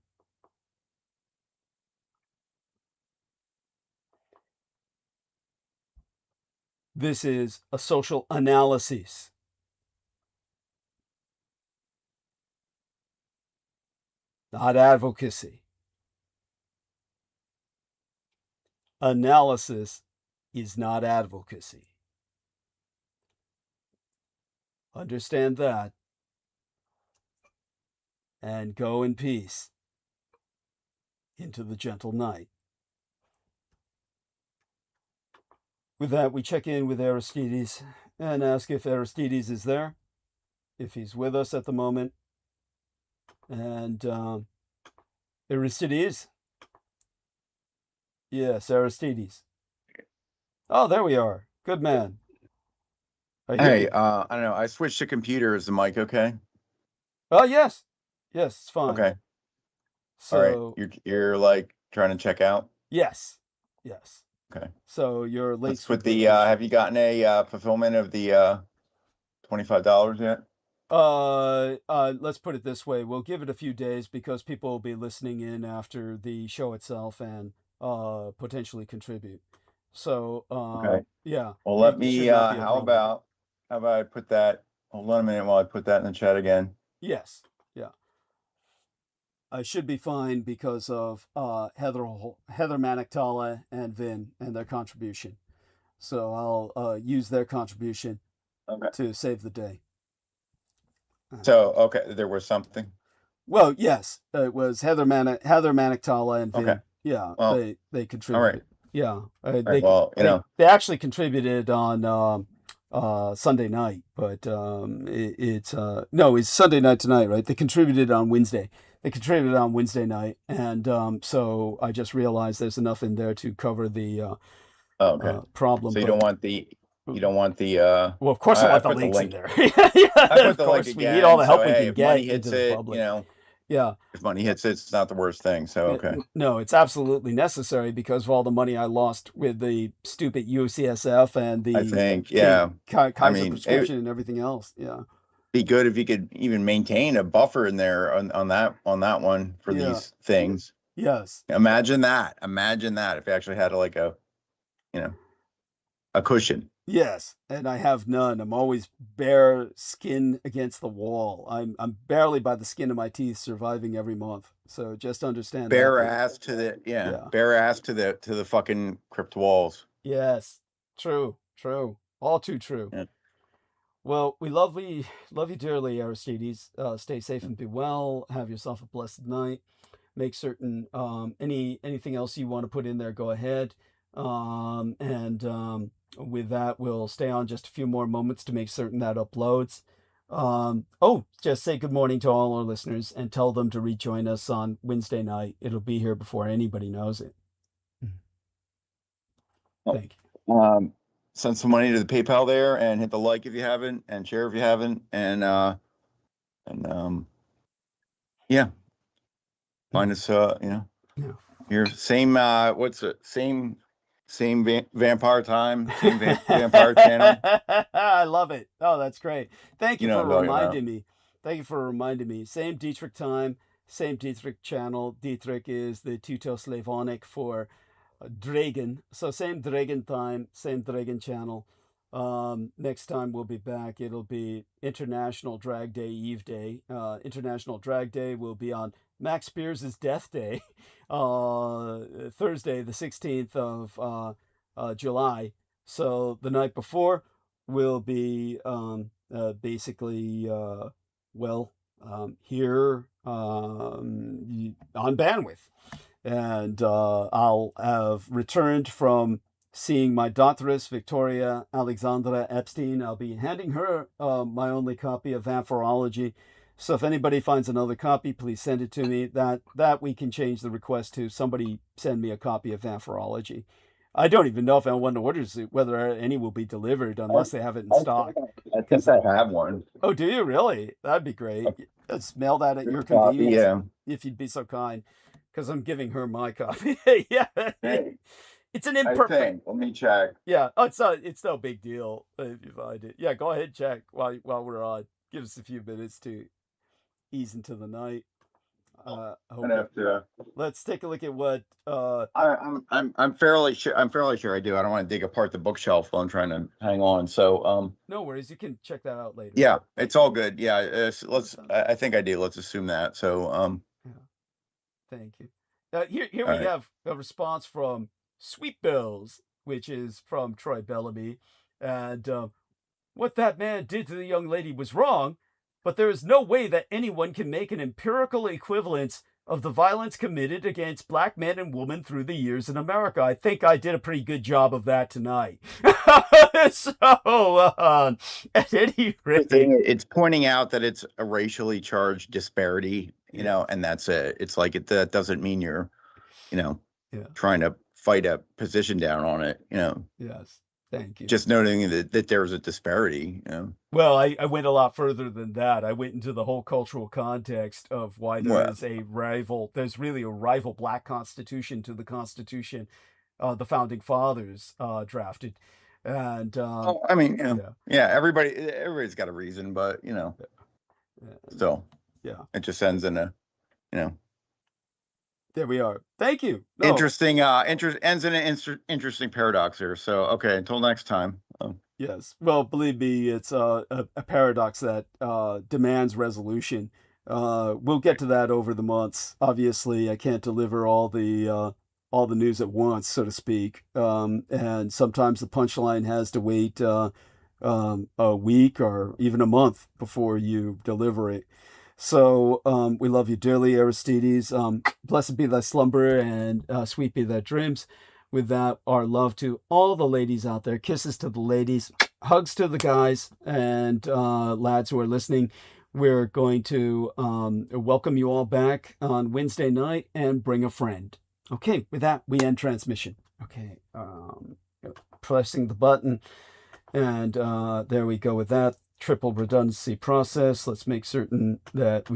This is a social analysis. Not advocacy. Analysis is not advocacy. Understand that. And go in peace into the gentle night. With that, we check in with Aristides and ask if Aristides is there, if he's with us at the moment. And Aristides? Yes, Aristides. Oh, there we are. Good man. Hey, I don't know. I switched to computer. Is the mic okay? Oh, yes. Yes, it's fine. Okay. So, all right. You're like trying to check out? Yes. Yes. Okay. So your links with the have you gotten a fulfillment of the $25 yet? Let's put it this way. We'll give it a few days because people will be listening in after the show itself and potentially contribute. So okay. Yeah. Well, let me how about I put that, hold on a minute while I put that in the chat again. Yes. Yeah. I should be fine because of Heather Maniktala and Vin and their contribution. So I'll use their contribution to save the day. So, okay, there was something. Well, yes, it was Heather Maniktala and Vin. Okay. Yeah, well, they contributed. All right. Yeah. Right, well, they actually contributed on Sunday night, but it's Sunday night tonight, right? They contributed on Wednesday. They contributed on Wednesday night, and so I just realized there's enough in there to cover the problem. So you don't want the You don't want the. Well, of course I want the put the links in link. there. I put Of the link course, we again. need all the help so, we hey, can if money get hits into the it, public. you know, Yeah. if money hits it, it's not the worst thing. So okay. No, it's absolutely necessary because of all the money I lost with the stupid UCSF and the I think, yeah. Kaiser mean, prescription and everything else. Yeah. Be good if you could even maintain a buffer in there on that one for Yeah. these things. Yes. Imagine that if you actually had like a cushion. Yes, and I have none. I'm always bare skin against the wall. I'm barely by the skin of my teeth surviving every month. So just understand Bare that. ass to the Yeah. bare ass to the fucking crypt walls. Yes. True. All too true. Yeah. Well, we love you dearly, Aristides. Stay safe and be well. Have yourself a blessed night. Make certain anything else you want to put in there, go ahead. With that, we'll stay on just a few more moments to make certain that uploads. Just say good morning to all our listeners and tell them to rejoin us on Wednesday night. It'll be here before anybody knows it. Thank you. Send some money to the PayPal there and hit the like if you haven't and share if you haven't and yeah. Find us your same same vampire time, same vampire channel. I love it. Oh, that's great. Thank you for what I'm talking reminding me. Thank you for reminding me. Same Dietrich time, same Dietrich channel. Dietrich is the Teuto-Slavonic for Dragon. So same Dragon time, same Dragon channel. Next time we'll be back. It'll be International Drag Day Eve Day. International Drag Day will be on Max Spears' death day, Thursday, the 16th of July. So the night before will be basically, here on bandwidth. And I'll have returned from seeing my daughteress, Victoria Alexandra Epstein. I'll be handing her my only copy of Vampirology. So if anybody finds another copy, please send it to me. That we can change the request to somebody send me a copy of Vampirology. I don't even know if anyone orders it, whether any will be delivered unless they have it in stock. I think I have one. Oh, do you really? That'd be great. Let's mail that at your convenience. Yeah. If you'd be so kind. Because I'm giving her my copy. Yeah. Hey, it's an imperfect. Let me check. Yeah. Oh, it's no big deal if you find it. Yeah, go ahead and check while we're on. Give us a few minutes to ease into the night. Let's take a look at what I'm fairly sure I do. I don't want to dig apart the bookshelf while I'm trying to hang on. So no worries, you can check that out later. Yeah, it's all good. Yeah, I think I do. Let's assume that. So yeah. Thank you. Here we have a response from Sweet Bills, which is from Troy Bellamy, and what that man did to the young lady was wrong, but there is no way that anyone can make an empirical equivalence of the violence committed against black men and women through the years in America. I think I did a pretty good job of that tonight. So, at any rate, it's pointing out that it's a racially charged disparity, and that's it. It's like that doesn't mean you're, trying to fight a position down on it, Yes. Thank you. Just noting that there's a disparity, Well, I went a lot further than that. I went into the whole cultural context of why there's there's really a rival black constitution to the constitution the founding fathers drafted. And everybody's got a reason, but still, it just ends in a, There we are. Thank you. Ends in an interesting paradox here. So, okay, until next time. Yes. Well, believe me, it's a paradox that demands resolution. We'll get to that over the months. Obviously, I can't deliver all the news at once, so to speak. And sometimes the punchline has to wait a week or even a month before you deliver it. So we love you dearly, Aristides. Blessed be thy slumber and sweet be thy dreams. With that, our love to all the ladies out there. Kisses to the ladies. Hugs to the guys and lads who are listening. We're going to welcome you all back on Wednesday night and bring a friend. Okay, with that, we end transmission. Okay, pressing the button. And there we go with that triple redundancy process. Let's make certain that we